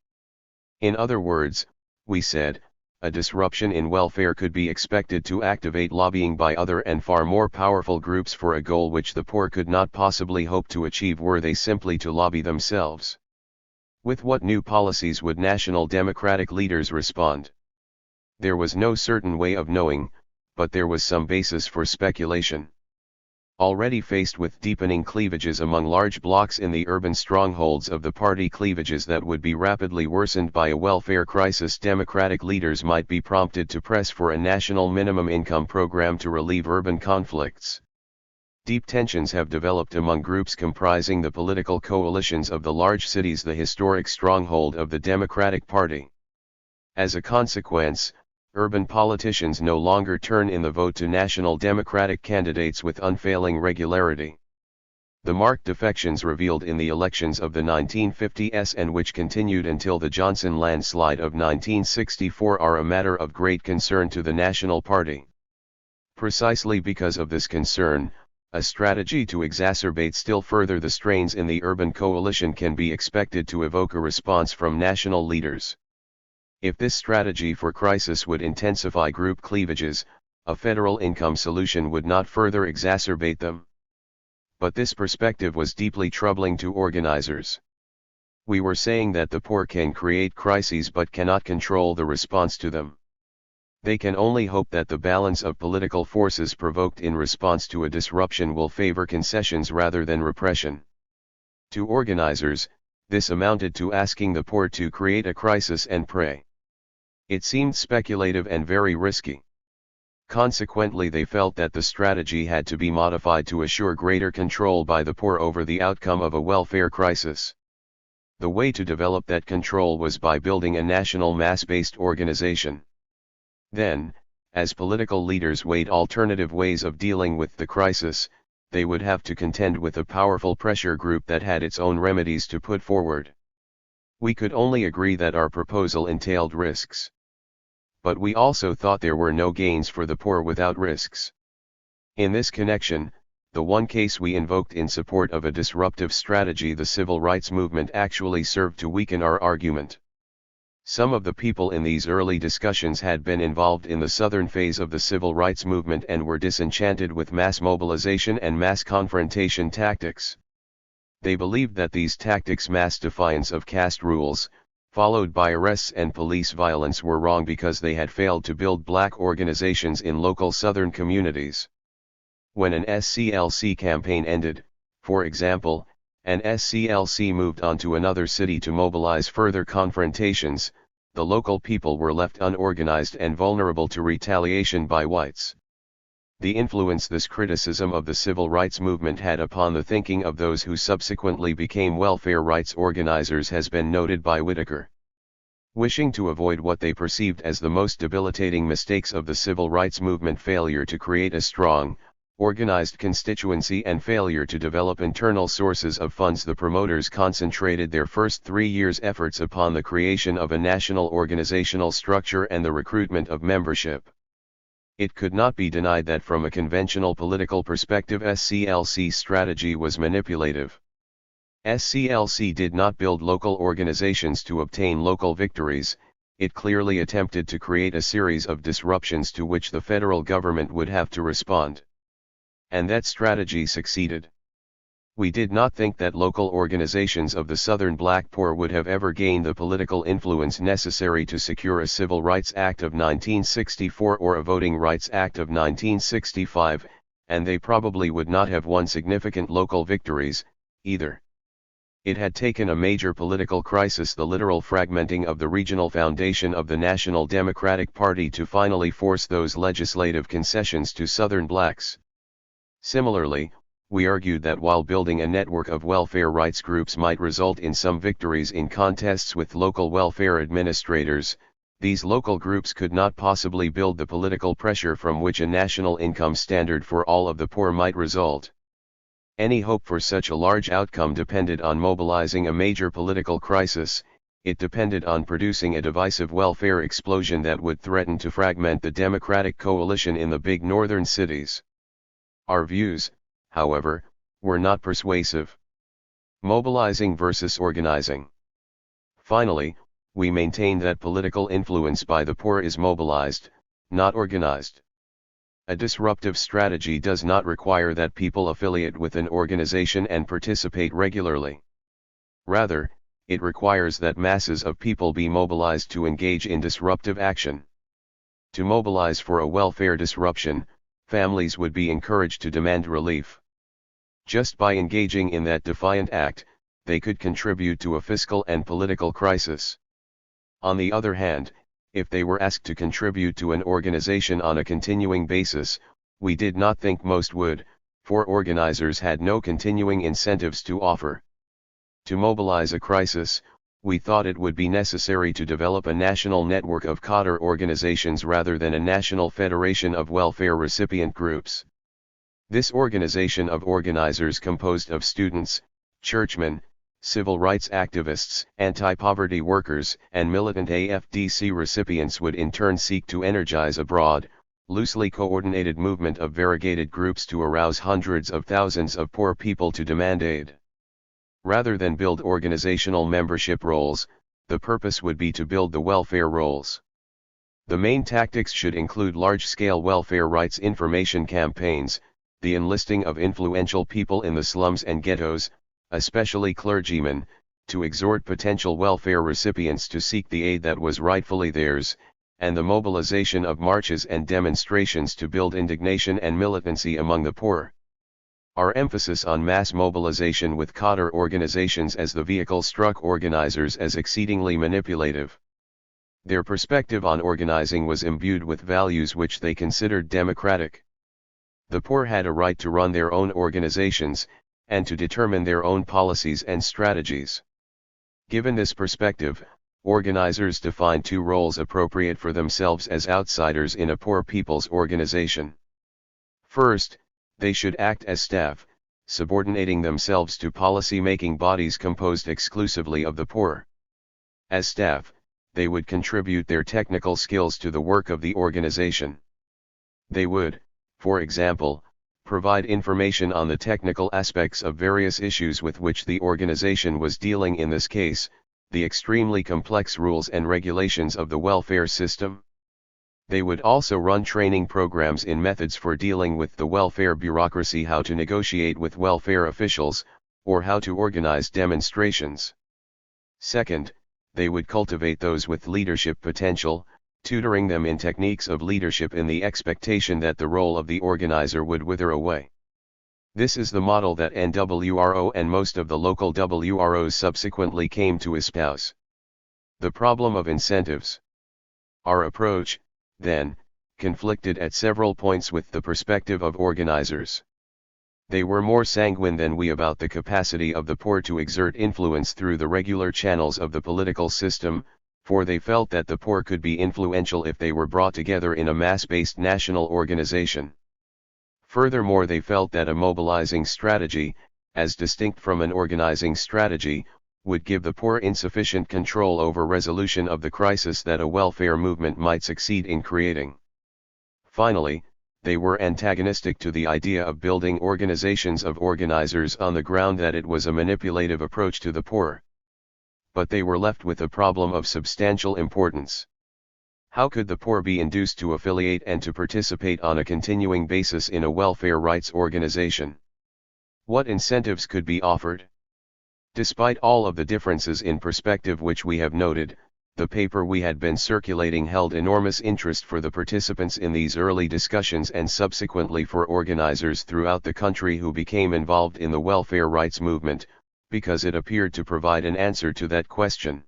In other words, we said, a disruption in welfare could be expected to activate lobbying by other and far more powerful groups for a goal which the poor could not possibly hope to achieve were they simply to lobby themselves. With what new policies would national Democratic leaders respond? There was no certain way of knowing, but there was some basis for speculation. Already faced with deepening cleavages among large blocs in the urban strongholds of the party, cleavages that would be rapidly worsened by a welfare crisis, Democratic leaders might be prompted to press for a national minimum income program to relieve urban conflicts. Deep tensions have developed among groups comprising the political coalitions of the large cities, the historic stronghold of the Democratic Party. As a consequence, urban politicians no longer turn in the vote to national Democratic candidates with unfailing regularity. The marked defections revealed in the elections of the 1950s and which continued until the Johnson landslide of 1964 are a matter of great concern to the National Party. Precisely because of this concern, a strategy to exacerbate still further the strains in the urban coalition can be expected to evoke a response from national leaders. If this strategy for crisis would intensify group cleavages, a federal income solution would not further exacerbate them. But this perspective was deeply troubling to organizers. We were saying that the poor can create crises but cannot control the response to them. They can only hope that the balance of political forces provoked in response to a disruption will favor concessions rather than repression. To organizers, this amounted to asking the poor to create a crisis and pray. It seemed speculative and very risky. Consequently, they felt that the strategy had to be modified to assure greater control by the poor over the outcome of a welfare crisis. The way to develop that control was by building a national mass-based organization. Then, as political leaders weighed alternative ways of dealing with the crisis, they would have to contend with a powerful pressure group that had its own remedies to put forward. We could only agree that our proposal entailed risks. But we also thought there were no gains for the poor without risks. In this connection, the one case we invoked in support of a disruptive strategy, the civil rights movement, actually served to weaken our argument. Some of the people in these early discussions had been involved in the southern phase of the civil rights movement and were disenchanted with mass mobilization and mass confrontation tactics. They believed that these tactics, mass defiance of caste rules, followed by arrests and police violence, were wrong because they had failed to build black organizations in local southern communities. When an SCLC campaign ended, for example, and SCLC moved on to another city to mobilize further confrontations, the local people were left unorganized and vulnerable to retaliation by whites. The influence this criticism of the civil rights movement had upon the thinking of those who subsequently became welfare rights organizers has been noted by Whitaker. Wishing to avoid what they perceived as the most debilitating mistakes of the civil rights movement, failure to create a strong, organized constituency and failure to develop internal sources of funds. The promoters concentrated their first 3 years' efforts upon the creation of a national organizational structure and the recruitment of membership. It could not be denied that from a conventional political perspective SCLC's strategy was manipulative. SCLC did not build local organizations to obtain local victories. It clearly attempted to create a series of disruptions to which the federal government would have to respond. And that strategy succeeded. We did not think that local organizations of the Southern Black poor would have ever gained the political influence necessary to secure a Civil Rights Act of 1964 or a Voting Rights Act of 1965, and they probably would not have won significant local victories, either. It had taken a major political crisis, the literal fragmenting of the regional foundation of the National Democratic Party, to finally force those legislative concessions to Southern blacks. Similarly, we argued that while building a network of welfare rights groups might result in some victories in contests with local welfare administrators, these local groups could not possibly build the political pressure from which a national income standard for all of the poor might result. Any hope for such a large outcome depended on mobilizing a major political crisis. It depended on producing a divisive welfare explosion that would threaten to fragment the Democratic coalition in the big northern cities. Our views, however, were not persuasive. Mobilizing versus organizing. Finally, we maintained that political influence by the poor is mobilized, not organized. A disruptive strategy does not require that people affiliate with an organization and participate regularly. Rather, it requires that masses of people be mobilized to engage in disruptive action. To mobilize for a welfare disruption, families would be encouraged to demand relief. Just by engaging in that defiant act, they could contribute to a fiscal and political crisis. On the other hand, if they were asked to contribute to an organization on a continuing basis, we did not think most would, for organizers had no continuing incentives to offer. To mobilize a crisis, we thought it would be necessary to develop a national network of cadre organizations rather than a national federation of welfare recipient groups. This organization of organizers composed of students, churchmen, civil rights activists, anti-poverty workers, and militant AFDC recipients would in turn seek to energize a broad, loosely coordinated movement of variegated groups to arouse hundreds of thousands of poor people to demand aid. Rather than build organizational membership roles, the purpose would be to build the welfare roles. The main tactics should include large-scale welfare rights information campaigns, the enlisting of influential people in the slums and ghettos, especially clergymen, to exhort potential welfare recipients to seek the aid that was rightfully theirs, and the mobilization of marches and demonstrations to build indignation and militancy among the poor. Our emphasis on mass mobilization with cadre organizations as the vehicle struck organizers as exceedingly manipulative. Their perspective on organizing was imbued with values which they considered democratic. The poor had a right to run their own organizations, and to determine their own policies and strategies. Given this perspective, organizers defined two roles appropriate for themselves as outsiders in a poor people's organization. First, they should act as staff, subordinating themselves to policy-making bodies composed exclusively of the poor. As staff, they would contribute their technical skills to the work of the organization. They would, for example, provide information on the technical aspects of various issues with which the organization was dealing, in this case, the extremely complex rules and regulations of the welfare system. They would also run training programs in methods for dealing with the welfare bureaucracy, how to negotiate with welfare officials, or how to organize demonstrations. Second, they would cultivate those with leadership potential, tutoring them in techniques of leadership in the expectation that the role of the organizer would wither away. This is the model that NWRO and most of the local WROs subsequently came to espouse. The problem of incentives. Our approach, then, conflicted at several points with the perspective of organizers. They were more sanguine than we about the capacity of the poor to exert influence through the regular channels of the political system, for they felt that the poor could be influential if they were brought together in a mass-based national organization. Furthermore, they felt that a mobilizing strategy, as distinct from an organizing strategy, would give the poor insufficient control over resolution of the crisis that a welfare movement might succeed in creating. Finally, they were antagonistic to the idea of building organizations of organizers on the ground that it was a manipulative approach to the poor. But they were left with a problem of substantial importance. How could the poor be induced to affiliate and to participate on a continuing basis in a welfare rights organization? What incentives could be offered? Despite all of the differences in perspective which we have noted, the paper we had been circulating held enormous interest for the participants in these early discussions and subsequently for organizers throughout the country who became involved in the welfare rights movement, because it appeared to provide an answer to that question.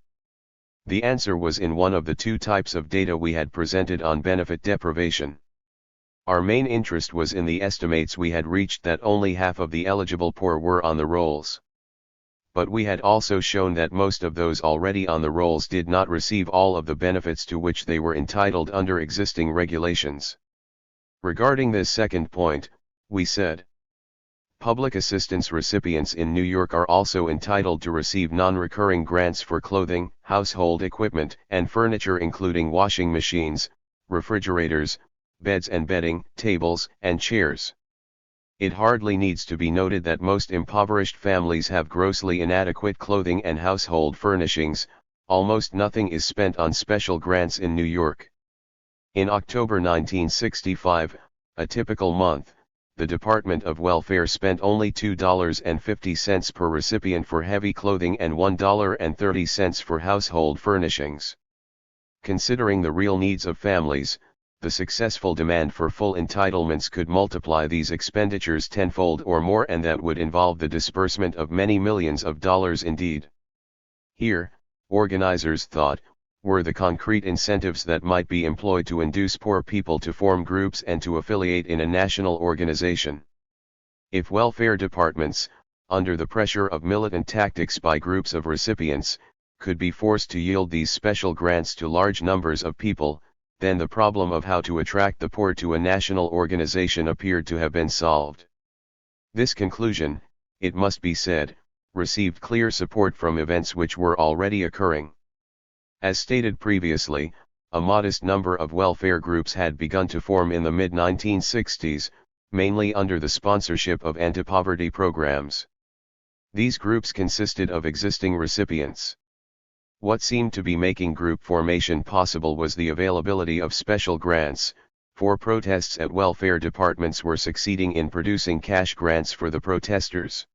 The answer was in one of the two types of data we had presented on benefit deprivation. Our main interest was in the estimates we had reached that only half of the eligible poor were on the rolls. But we had also shown that most of those already on the rolls did not receive all of the benefits to which they were entitled under existing regulations. Regarding this second point, we said, public assistance recipients in New York are also entitled to receive non-recurring grants for clothing, household equipment, and furniture including washing machines, refrigerators, beds and bedding, tables, and chairs. It hardly needs to be noted that most impoverished families have grossly inadequate clothing and household furnishings. Almost nothing is spent on special grants in New York. In October 1965, a typical month, the Department of Welfare spent only $2.50 per recipient for heavy clothing and $1.30 for household furnishings. Considering the real needs of families, the successful demand for full entitlements could multiply these expenditures tenfold or more, and that would involve the disbursement of many millions of dollars indeed. Here, organizers thought, were the concrete incentives that might be employed to induce poor people to form groups and to affiliate in a national organization. If welfare departments, under the pressure of militant tactics by groups of recipients, could be forced to yield these special grants to large numbers of people, then the problem of how to attract the poor to a national organization appeared to have been solved. This conclusion, it must be said, received clear support from events which were already occurring. As stated previously, a modest number of welfare groups had begun to form in the mid-1960s, mainly under the sponsorship of anti-poverty programs. These groups consisted of existing recipients. What seemed to be making group formation possible was the availability of special grants, for protests at welfare departments were succeeding in producing cash grants for the protesters.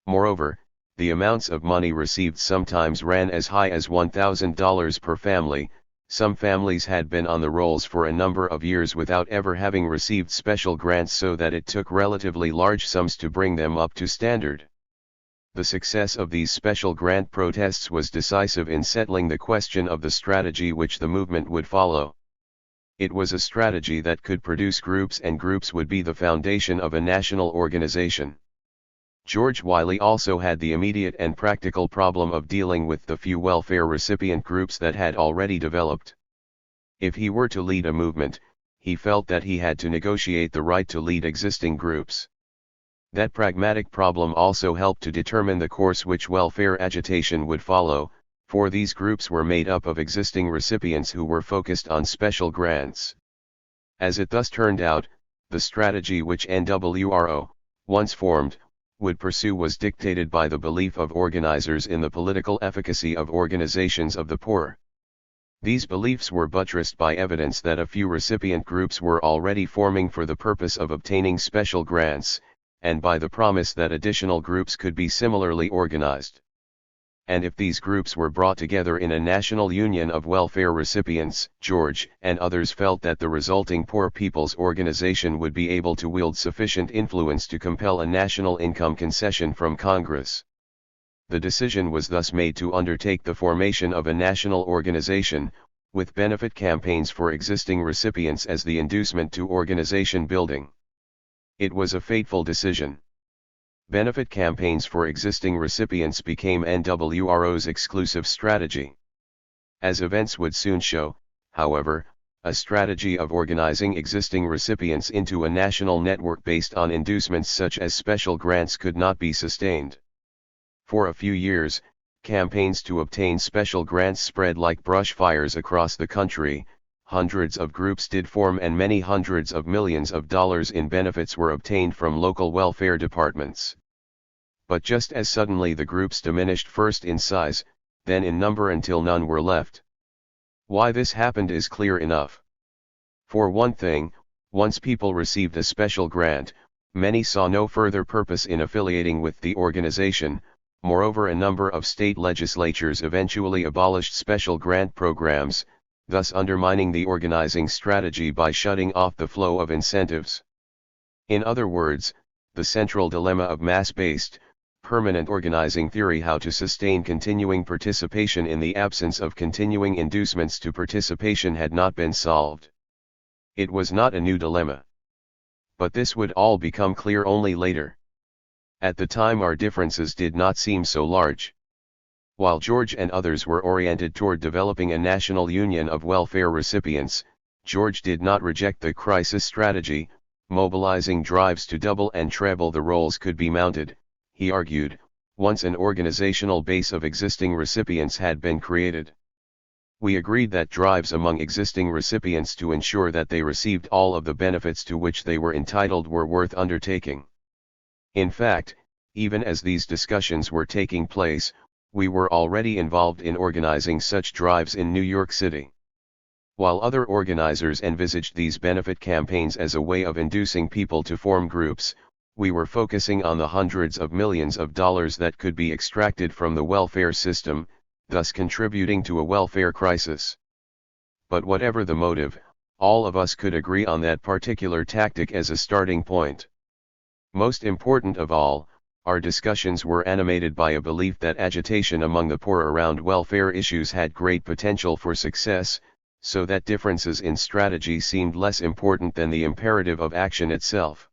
Moreover, the amounts of money received sometimes ran as high as $1,000 per family. Some families had been on the rolls for a number of years without ever having received special grants, so that it took relatively large sums to bring them up to standard. The success of these special grant protests was decisive in settling the question of the strategy which the movement would follow. It was a strategy that could produce groups, and groups would be the foundation of a national organization. George Wiley also had the immediate and practical problem of dealing with the few welfare recipient groups that had already developed. If he were to lead a movement, he felt that he had to negotiate the right to lead existing groups. That pragmatic problem also helped to determine the course which welfare agitation would follow, for these groups were made up of existing recipients who were focused on special grants. As it thus turned out, the strategy which NWRO, once formed, would pursue was dictated by the belief of organizers in the political efficacy of organizations of the poor. These beliefs were buttressed by evidence that a few recipient groups were already forming for the purpose of obtaining special grants, and by the promise that additional groups could be similarly organized. And if these groups were brought together in a national union of welfare recipients, George and others felt that the resulting Poor People's Organization would be able to wield sufficient influence to compel a national income concession from Congress. The decision was thus made to undertake the formation of a national organization, with benefit campaigns for existing recipients as the inducement to organization building. It was a fateful decision. Benefit campaigns for existing recipients became NWRO's exclusive strategy. As events would soon show, however, a strategy of organizing existing recipients into a national network based on inducements such as special grants could not be sustained. For a few years, campaigns to obtain special grants spread like brush fires across the country. Hundreds of groups did form and many hundreds of millions of dollars in benefits were obtained from local welfare departments. But just as suddenly the groups diminished first in size, then in number until none were left. Why this happened is clear enough. For one thing, once people received a special grant, many saw no further purpose in affiliating with the organization. Moreover, a number of state legislatures eventually abolished special grant programs, thus undermining the organizing strategy by shutting off the flow of incentives. In other words, the central dilemma of mass-based, permanent organizing theory, how to sustain continuing participation in the absence of continuing inducements to participation, had not been solved. It was not a new dilemma. But this would all become clear only later. At the time our differences did not seem so large. While George and others were oriented toward developing a national union of welfare recipients, George did not reject the crisis strategy. Mobilizing drives to double and treble the roles could be mounted, he argued, once an organizational base of existing recipients had been created. We agreed that drives among existing recipients to ensure that they received all of the benefits to which they were entitled were worth undertaking. In fact, even as these discussions were taking place, we were already involved in organizing such drives in New York City. While other organizers envisaged these benefit campaigns as a way of inducing people to form groups, we were focusing on the hundreds of millions of dollars that could be extracted from the welfare system, thus contributing to a welfare crisis. But whatever the motive, all of us could agree on that particular tactic as a starting point. Most important of all, our discussions were animated by a belief that agitation among the poor around welfare issues had great potential for success, so that differences in strategy seemed less important than the imperative of action itself.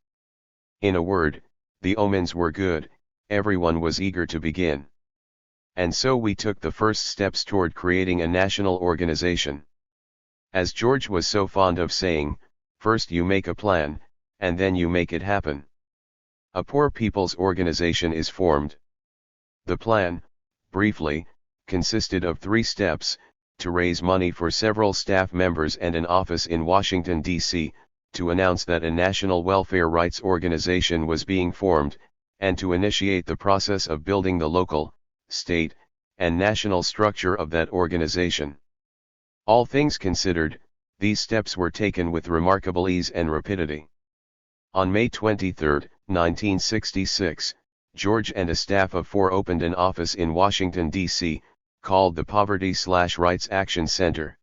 In a word, the omens were good, everyone was eager to begin. And so we took the first steps toward creating a national organization. As George was so fond of saying, first you make a plan, and then you make it happen. A poor people's organization is formed. The plan, briefly, consisted of 3 steps: to raise money for several staff members and an office in Washington, D.C., to announce that a national welfare rights organization was being formed, and to initiate the process of building the local, state, and national structure of that organization. All things considered, these steps were taken with remarkable ease and rapidity. On May 23, 1966, George and a staff of 4 opened an office in Washington, D.C., called the Poverty/Rights Action Center.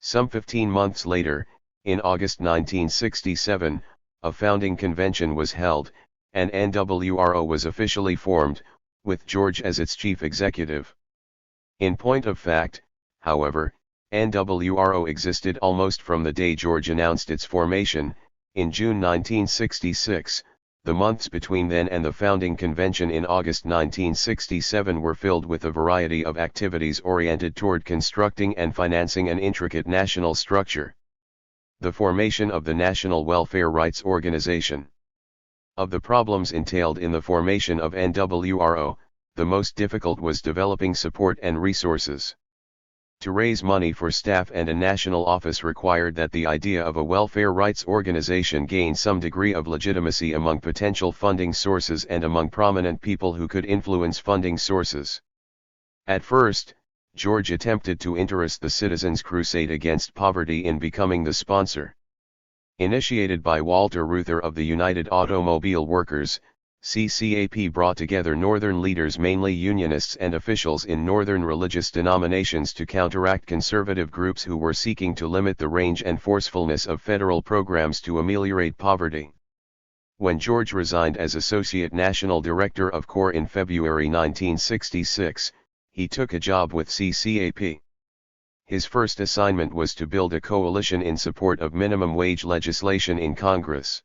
Some 15 months later, in August 1967, a founding convention was held, and NWRO was officially formed, with George as its chief executive. In point of fact, however, NWRO existed almost from the day George announced its formation, in June 1966. The months between then and the founding convention in August 1967 were filled with a variety of activities oriented toward constructing and financing an intricate national structure. The formation of the National Welfare Rights Organization. Of the problems entailed in the formation of NWRO, the most difficult was developing support and resources. To raise money for staff and a national office required that the idea of a welfare rights organization gain some degree of legitimacy among potential funding sources and among prominent people who could influence funding sources. At first, George attempted to interest the Citizens' Crusade Against Poverty in becoming the sponsor. Initiated by Walter Reuther of the United Automobile Workers, CCAP brought together Northern leaders, mainly Unionists and officials in Northern religious denominations, to counteract conservative groups who were seeking to limit the range and forcefulness of federal programs to ameliorate poverty. When George resigned as Associate National Director of CORE in February 1966, he took a job with CCAP. His first assignment was to build a coalition in support of minimum wage legislation in Congress.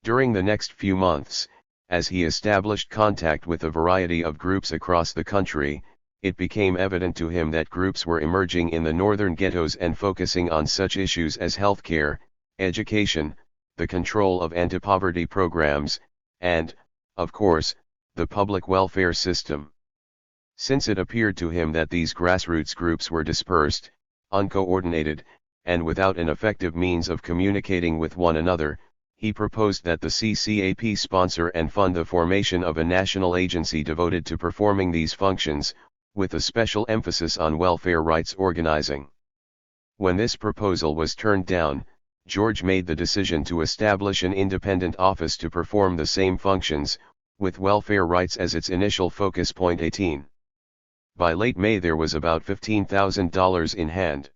During the next few months, as he established contact with a variety of groups across the country, it became evident to him that groups were emerging in the northern ghettos and focusing on such issues as healthcare, education, the control of anti-poverty programs, and, of course, the public welfare system. Since it appeared to him that these grassroots groups were dispersed, uncoordinated, and without an effective means of communicating with one another, he proposed that the CCAP sponsor and fund the formation of a national agency devoted to performing these functions, with a special emphasis on welfare rights organizing. When this proposal was turned down, George made the decision to establish an independent office to perform the same functions, with welfare rights as its initial focus point. 18. By late May there was about $15,000 in hand.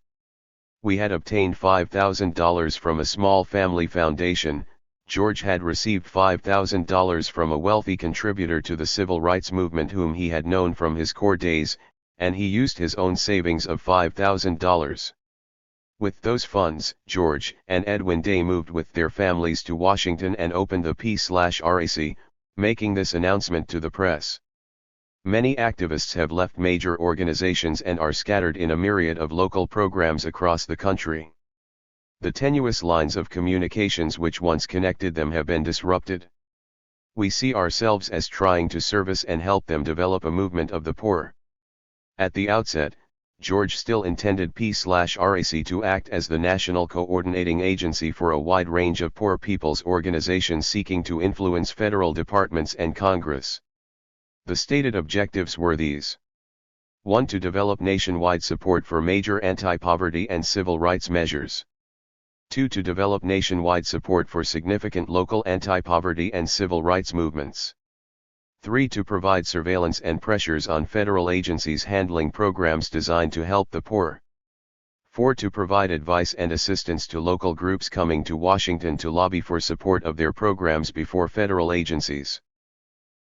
We had obtained $5,000 from a small family foundation. George had received $5,000 from a wealthy contributor to the civil rights movement whom he had known from his corps days, and he used his own savings of $5,000. With those funds, George and Edwin Day moved with their families to Washington and opened the P/RAC, making this announcement to the press. Many activists have left major organizations and are scattered in a myriad of local programs across the country. The tenuous lines of communications which once connected them have been disrupted. We see ourselves as trying to service and help them develop a movement of the poor. At the outset, George still intended P/RAC to act as the national coordinating agency for a wide range of poor people's organizations seeking to influence federal departments and Congress. The stated objectives were these. 1. To develop nationwide support for major anti-poverty and civil rights measures. 2. To develop nationwide support for significant local anti-poverty and civil rights movements. 3. To provide surveillance and pressures on federal agencies handling programs designed to help the poor. 4. To provide advice and assistance to local groups coming to Washington to lobby for support of their programs before federal agencies.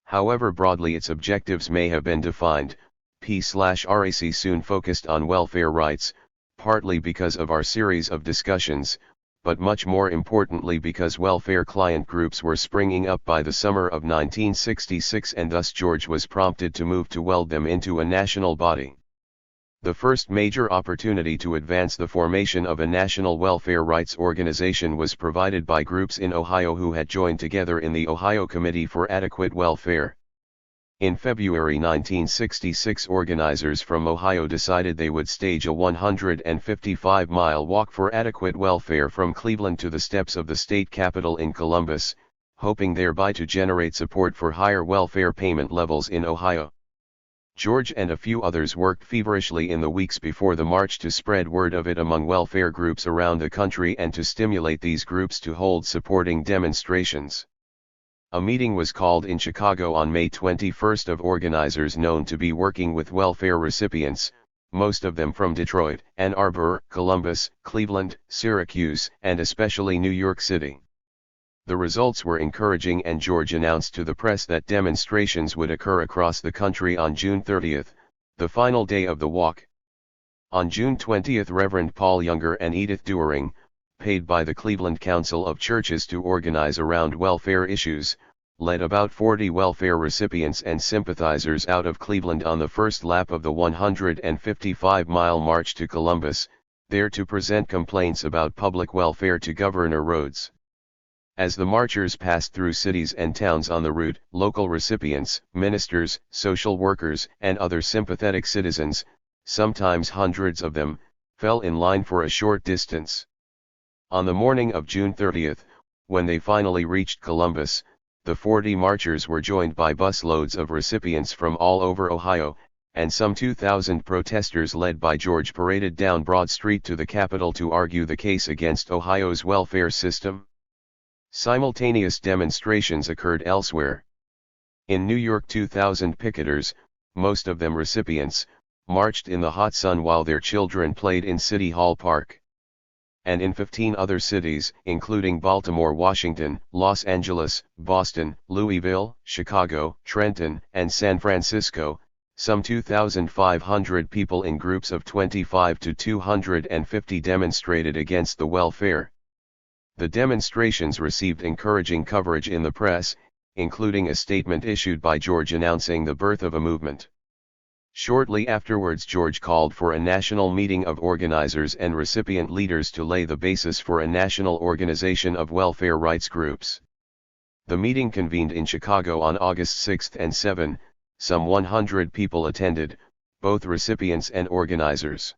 However broadly its objectives may have been defined, P/RAC soon focused on welfare rights, partly because of our series of discussions, but much more importantly because welfare client groups were springing up by the summer of 1966 and thus George was prompted to move to weld them into a national body. The first major opportunity to advance the formation of a national welfare rights organization was provided by groups in Ohio who had joined together in the Ohio Committee for Adequate Welfare. In February 1966, organizers from Ohio decided they would stage a 155-mile walk for adequate welfare from Cleveland to the steps of the state capitol in Columbus, hoping thereby to generate support for higher welfare payment levels in Ohio. George and a few others worked feverishly in the weeks before the march to spread word of it among welfare groups around the country and to stimulate these groups to hold supporting demonstrations. A meeting was called in Chicago on May 21 of organizers known to be working with welfare recipients, most of them from Detroit, Ann Arbor, Columbus, Cleveland, Syracuse, and especially New York City. The results were encouraging and George announced to the press that demonstrations would occur across the country on June 30, the final day of the walk. On June 20, Reverend Paul Younger and Edith Dewering, paid by the Cleveland Council of Churches to organize around welfare issues, led about 40 welfare recipients and sympathizers out of Cleveland on the first lap of the 155-mile march to Columbus, there to present complaints about public welfare to Governor Rhodes. As the marchers passed through cities and towns on the route, local recipients, ministers, social workers, and other sympathetic citizens, sometimes hundreds of them, fell in line for a short distance. On the morning of June 30, when they finally reached Columbus, the 40 marchers were joined by busloads of recipients from all over Ohio, and some 2,000 protesters led by George paraded down Broad Street to the Capitol to argue the case against Ohio's welfare system. Simultaneous demonstrations occurred elsewhere. In New York, 2,000 picketers, most of them recipients, marched in the hot sun while their children played in City Hall Park. And in 15 other cities, including Baltimore, Washington, Los Angeles, Boston, Louisville, Chicago, Trenton, and San Francisco, some 2,500 people in groups of 25 to 250 demonstrated against the welfare. The demonstrations received encouraging coverage in the press, including a statement issued by George announcing the birth of a movement. Shortly afterwards, George called for a national meeting of organizers and recipient leaders to lay the basis for a national organization of welfare rights groups. The meeting convened in Chicago on August 6 and 7, some 100 people attended, both recipients and organizers.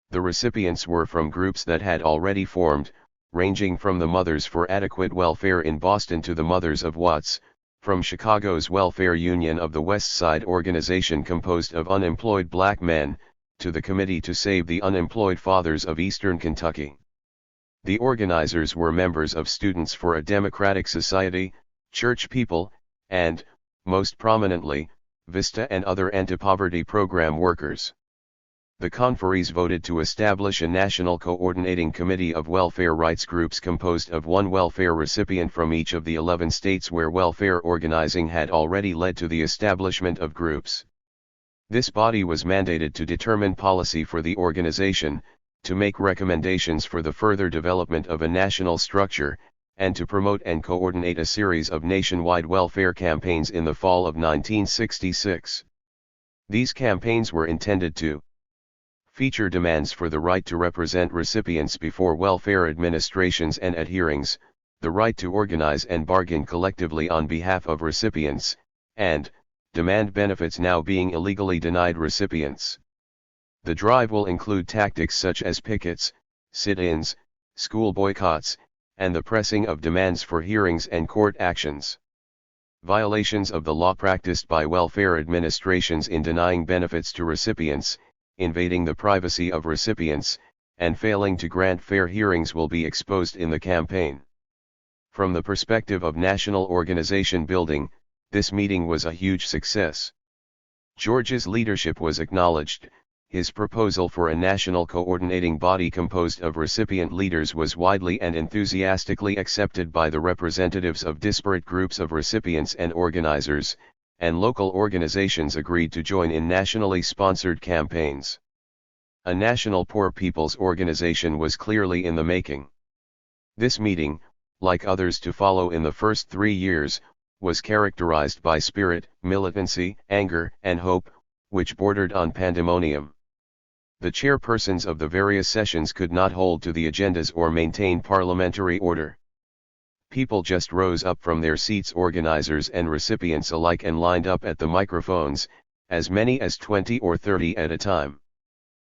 The recipients were from groups that had already formed, ranging from the Mothers for Adequate Welfare in Boston to the Mothers of Watts, from Chicago's Welfare Union of the West Side organization composed of unemployed black men, to the Committee to Save the Unemployed Fathers of Eastern Kentucky. The organizers were members of Students for a Democratic Society, church people, and, most prominently, VISTA and other anti-poverty program workers. The conferees voted to establish a national coordinating committee of welfare rights groups composed of one welfare recipient from each of the 11 states where welfare organizing had already led to the establishment of groups. This body was mandated to determine policy for the organization, to make recommendations for the further development of a national structure, and to promote and coordinate a series of nationwide welfare campaigns in the fall of 1966. These campaigns were intended to feature demands for the right to represent recipients before welfare administrations and at hearings, the right to organize and bargain collectively on behalf of recipients, and demand benefits now being illegally denied recipients. The drive will include tactics such as pickets, sit-ins, school boycotts, and the pressing of demands for hearings and court actions. Violations of the law practiced by welfare administrations in denying benefits to recipients, invading the privacy of recipients, and failing to grant fair hearings will be exposed in the campaign. From the perspective of national organization building, this meeting was a huge success. George's leadership was acknowledged. His proposal for a national coordinating body composed of recipient leaders was widely and enthusiastically accepted by the representatives of disparate groups of recipients and organizers, and local organizations agreed to join in nationally sponsored campaigns. A national poor people's organization was clearly in the making. This meeting, like others to follow in the first 3 years, was characterized by spirit, militancy, anger, and hope, which bordered on pandemonium. The chairpersons of the various sessions could not hold to the agendas or maintain parliamentary order. People just rose up from their seats, organizers and recipients alike, and lined up at the microphones, as many as 20 or 30 at a time.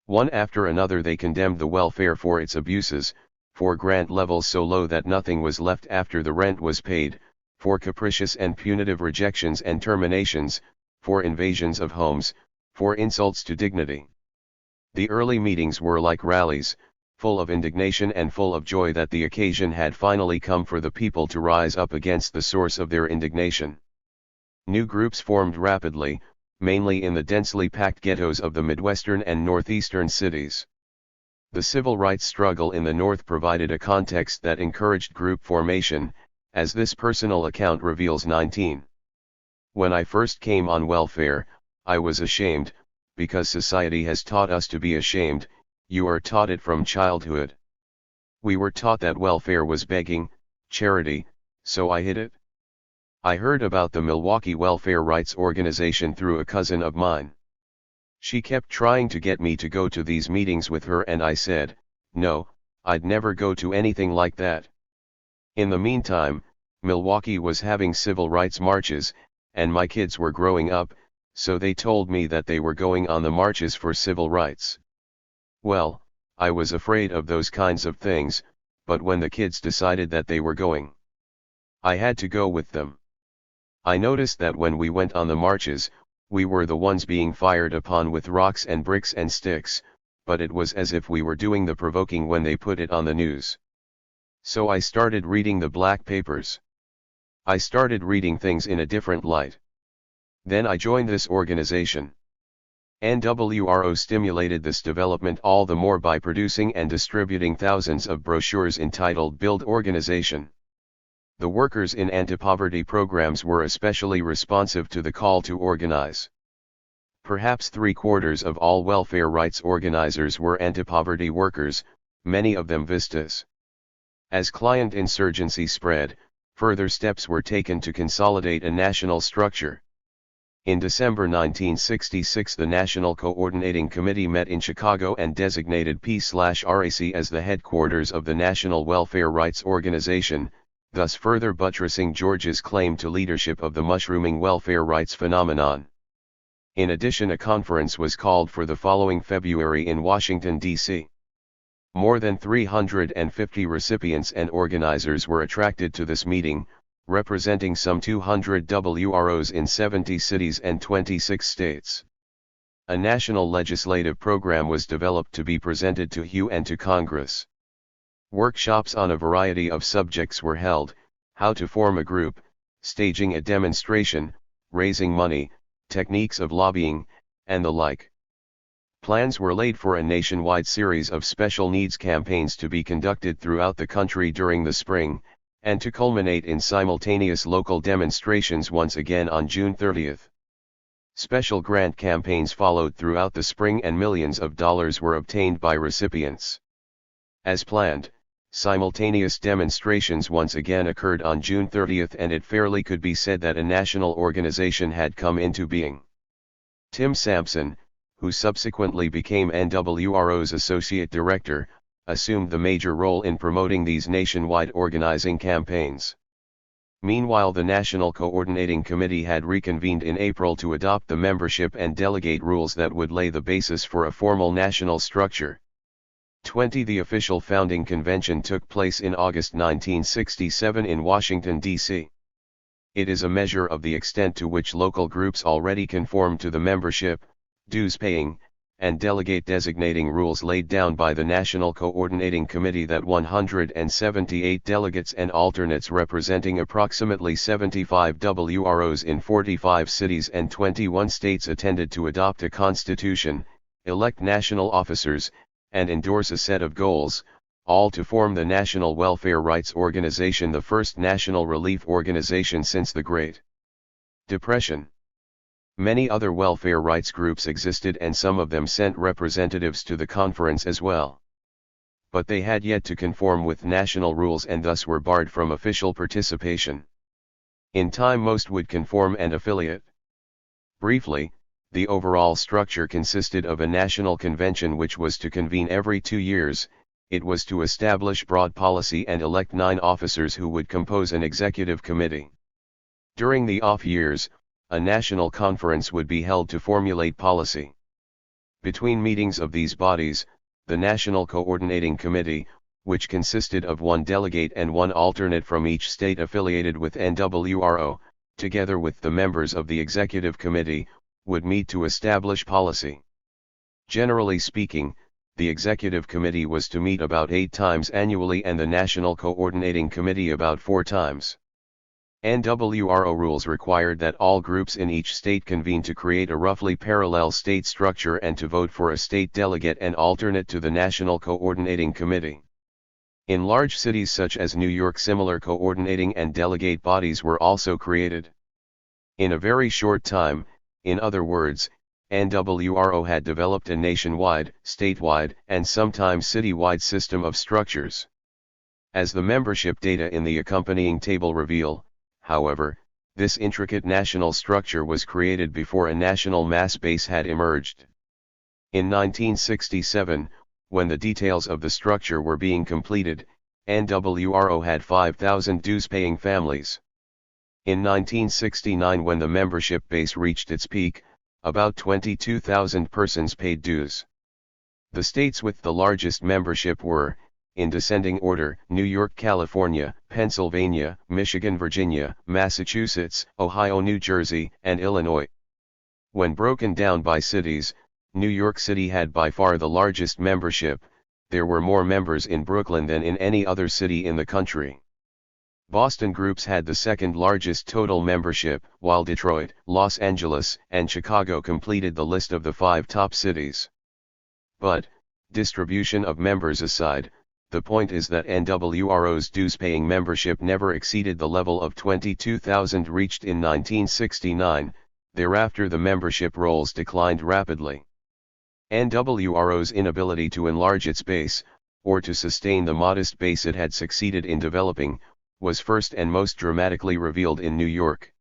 One after another they condemned the welfare for its abuses, for grant levels so low that nothing was left after the rent was paid, for capricious and punitive rejections and terminations, for invasions of homes, for insults to dignity. The early meetings were like rallies, full of indignation and full of joy that the occasion had finally come for the people to rise up against the source of their indignation. New groups formed rapidly, mainly in the densely packed ghettos of the Midwestern and Northeastern cities. The civil rights struggle in the North provided a context that encouraged group formation, as this personal account reveals. 19. When I first came on welfare, I was ashamed, because society has taught us to be ashamed. You are taught it from childhood. We were taught that welfare was begging, charity, so I hid it. I heard about the Milwaukee Welfare Rights Organization through a cousin of mine. She kept trying to get me to go to these meetings with her, and I said, no, I'd never go to anything like that. In the meantime, Milwaukee was having civil rights marches, and my kids were growing up, so they told me that they were going on the marches for civil rights. Well, I was afraid of those kinds of things, but when the kids decided that they were going, I had to go with them. I noticed that when we went on the marches, we were the ones being fired upon with rocks and bricks and sticks, but it was as if we were doing the provoking when they put it on the news. So I started reading the black papers. I started reading things in a different light. Then I joined this organization. NWRO stimulated this development all the more by producing and distributing thousands of brochures entitled Build Organization. The workers in anti-poverty programs were especially responsive to the call to organize. Perhaps 3/4 of all welfare rights organizers were anti-poverty workers, many of them vistas. As client insurgency spread, further steps were taken to consolidate a national structure. In December 1966 the National Coordinating Committee met in Chicago and designated P/RAC as the headquarters of the National Welfare Rights Organization, thus further buttressing Georgia's claim to leadership of the mushrooming welfare rights phenomenon. In addition, a conference was called for the following February in Washington, D.C. More than 350 recipients and organizers were attracted to this meeting, representing some 200 WROs in 70 cities and 26 states. A national legislative program was developed to be presented to HU and to Congress. Workshops on a variety of subjects were held: how to form a group, staging a demonstration, raising money, techniques of lobbying, and the like. Plans were laid for a nationwide series of special needs campaigns to be conducted throughout the country during the spring, and to culminate in simultaneous local demonstrations once again on June 30th. Special grant campaigns followed throughout the spring and millions of dollars were obtained by recipients. As planned, simultaneous demonstrations once again occurred on June 30th, and it fairly could be said that a national organization had come into being. Tim Sampson, who subsequently became NWRO's associate director, assumed the major role in promoting these nationwide organizing campaigns. Meanwhile, the National Coordinating Committee had reconvened in April to adopt the membership and delegate rules that would lay the basis for a formal national structure. The official founding convention took place in August 1967 in Washington, D.C. It is a measure of the extent to which local groups already conform to the membership, dues paying, and delegate designating rules laid down by the National Coordinating Committee that 178 delegates and alternates representing approximately 75 WROs in 45 cities and 21 states attended to adopt a constitution, elect national officers, and endorse a set of goals, all to form the National Welfare Rights Organization, the first national relief organization since the Great Depression. Many other welfare rights groups existed, and some of them sent representatives to the conference as well. But they had yet to conform with national rules and thus were barred from official participation. In time most would conform and affiliate. Briefly, the overall structure consisted of a national convention which was to convene every 2 years. It was to establish broad policy and elect 9 officers who would compose an executive committee. During the off years, a national conference would be held to formulate policy. Between meetings of these bodies, the National Coordinating Committee, which consisted of 1 delegate and 1 alternate from each state affiliated with NWRO, together with the members of the Executive Committee, would meet to establish policy. Generally speaking, the Executive Committee was to meet about 8 times annually and the National Coordinating Committee about 4 times. NWRO rules required that all groups in each state convene to create a roughly parallel state structure and to vote for a state delegate and alternate to the National Coordinating Committee. In large cities such as New York, similar coordinating and delegate bodies were also created. In a very short time, in other words, NWRO had developed a nationwide, statewide, and sometimes citywide system of structures. As the membership data in the accompanying table reveal, however, this intricate national structure was created before a national mass base had emerged. In 1967, when the details of the structure were being completed, NWRO had 5,000 dues-paying families. In 1969, when the membership base reached its peak, about 22,000 persons paid dues. The states with the largest membership were, in descending order, New York, California, Pennsylvania, Michigan, Virginia, Massachusetts, Ohio, New Jersey, and Illinois. When broken down by cities, New York City had by far the largest membership. There were more members in Brooklyn than in any other city in the country. Boston groups had the second largest total membership, while Detroit, Los Angeles, and Chicago completed the list of the 5 top cities. But, distribution of members aside, the point is that NWRO's dues-paying membership never exceeded the level of 22,000 reached in 1969, thereafter the membership rolls declined rapidly. NWRO's inability to enlarge its base, or to sustain the modest base it had succeeded in developing, was first and most dramatically revealed in New York.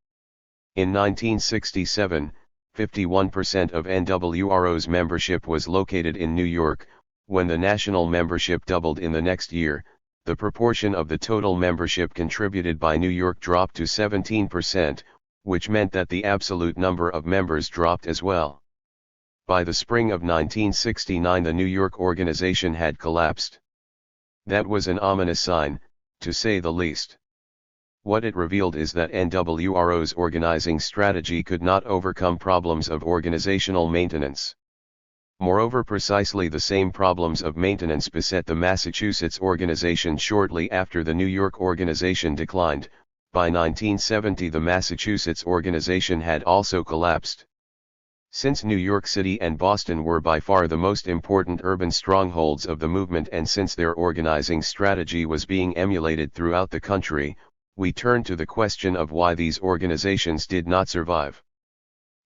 In 1967, 51% of NWRO's membership was located in New York. When the national membership doubled in the next year, the proportion of the total membership contributed by New York dropped to 17%, which meant that the absolute number of members dropped as well. By the spring of 1969, the New York organization had collapsed. That was an ominous sign, to say the least. What it revealed is that NWRO's organizing strategy could not overcome problems of organizational maintenance. Moreover, precisely the same problems of maintenance beset the Massachusetts organization shortly after the New York organization declined. By 1970, the Massachusetts organization had also collapsed. Since New York City and Boston were by far the most important urban strongholds of the movement, and since their organizing strategy was being emulated throughout the country, we turn to the question of why these organizations did not survive.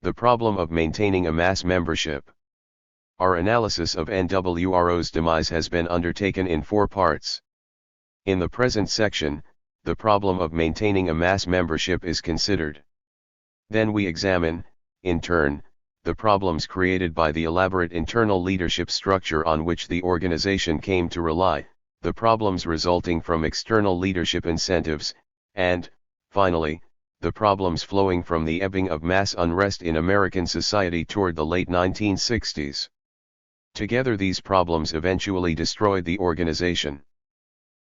The problem of maintaining a mass membership. Our analysis of NWRO's demise has been undertaken in 4 parts. In the present section, the problem of maintaining a mass membership is considered. Then we examine, in turn, the problems created by the elaborate internal leadership structure on which the organization came to rely, the problems resulting from external leadership incentives, and, finally, the problems flowing from the ebbing of mass unrest in American society toward the late 1960s. Together, these problems eventually destroyed the organization.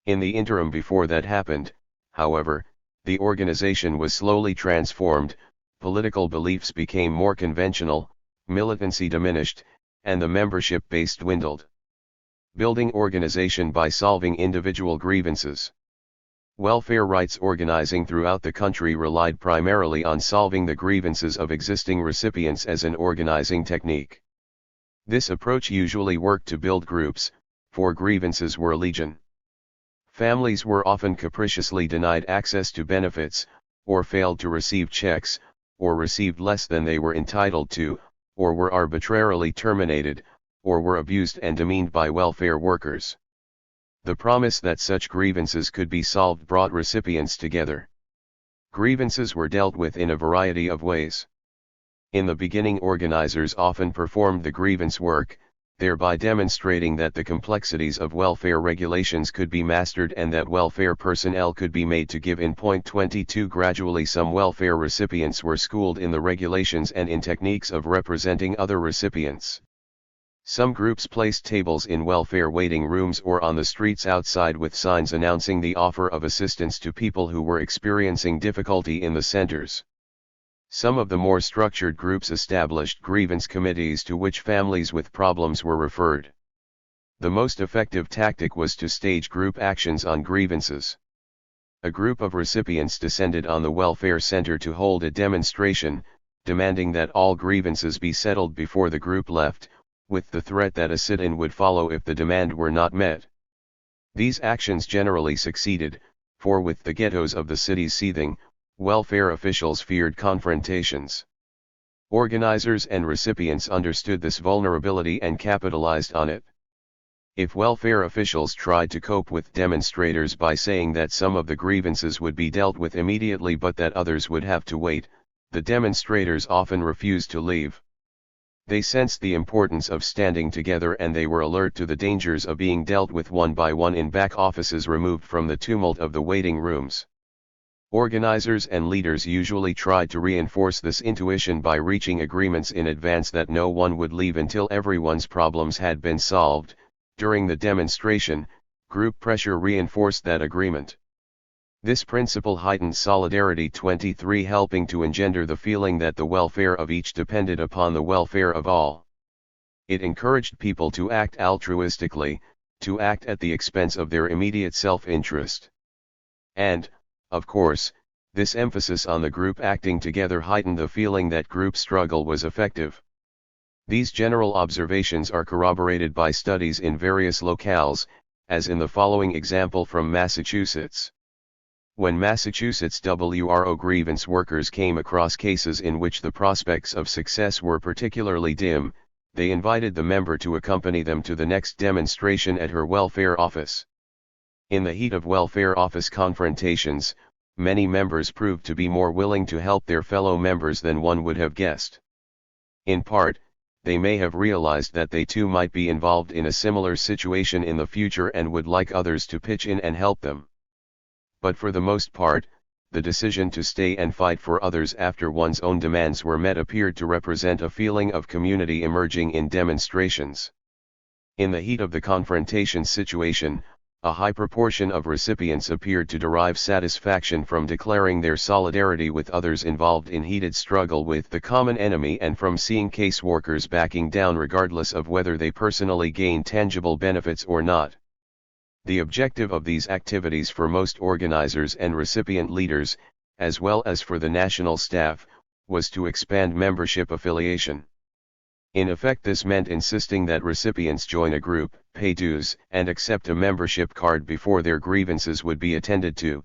In the interim before that happened, however, the organization was slowly transformed. Political beliefs became more conventional, militancy diminished, and the membership base dwindled. Building organization by solving individual grievances. Welfare rights organizing throughout the country relied primarily on solving the grievances of existing recipients as an organizing technique. This approach usually worked to build groups, for grievances were legion. Families were often capriciously denied access to benefits, or failed to receive checks, or received less than they were entitled to, or were arbitrarily terminated, or were abused and demeaned by welfare workers. The promise that such grievances could be solved brought recipients together. Grievances were dealt with in a variety of ways. In the beginning, organizers often performed the grievance work, thereby demonstrating that the complexities of welfare regulations could be mastered and that welfare personnel could be made to give in. Point 22. Gradually, some welfare recipients were schooled in the regulations and in techniques of representing other recipients. Some groups placed tables in welfare waiting rooms or on the streets outside with signs announcing the offer of assistance to people who were experiencing difficulty in the centers. Some of the more structured groups established grievance committees to which families with problems were referred. The most effective tactic was to stage group actions on grievances. A group of recipients descended on the welfare center to hold a demonstration, demanding that all grievances be settled before the group left, with the threat that a sit-in would follow if the demand were not met. These actions generally succeeded, for with the ghettos of the cities seething, welfare officials feared confrontations. Organizers and recipients understood this vulnerability and capitalized on it. If welfare officials tried to cope with demonstrators by saying that some of the grievances would be dealt with immediately but that others would have to wait, the demonstrators often refused to leave. They sensed the importance of standing together and they were alert to the dangers of being dealt with one by one in back offices removed from the tumult of the waiting rooms. Organizers and leaders usually tried to reinforce this intuition by reaching agreements in advance that no one would leave until everyone's problems had been solved. During the demonstration, group pressure reinforced that agreement. This principle heightened solidarity. 23. Helping to engender the feeling that the welfare of each depended upon the welfare of all. It encouraged people to act altruistically, to act at the expense of their immediate self-interest. And, of course, this emphasis on the group acting together heightened the feeling that group struggle was effective. These general observations are corroborated by studies in various locales, as in the following example from Massachusetts. When Massachusetts WRO grievance workers came across cases in which the prospects of success were particularly dim, they invited the member to accompany them to the next demonstration at her welfare office. In the heat of welfare office confrontations, many members proved to be more willing to help their fellow members than one would have guessed. In part, they may have realized that they too might be involved in a similar situation in the future and would like others to pitch in and help them. But for the most part, the decision to stay and fight for others after one's own demands were met appeared to represent a feeling of community emerging in demonstrations. In the heat of the confrontation situation, a high proportion of recipients appeared to derive satisfaction from declaring their solidarity with others involved in heated struggle with the common enemy and from seeing caseworkers backing down regardless of whether they personally gained tangible benefits or not. The objective of these activities for most organizers and recipient leaders, as well as for the national staff, was to expand membership affiliation. In effect, this meant insisting that recipients join a group, pay dues, and accept a membership card before their grievances would be attended to.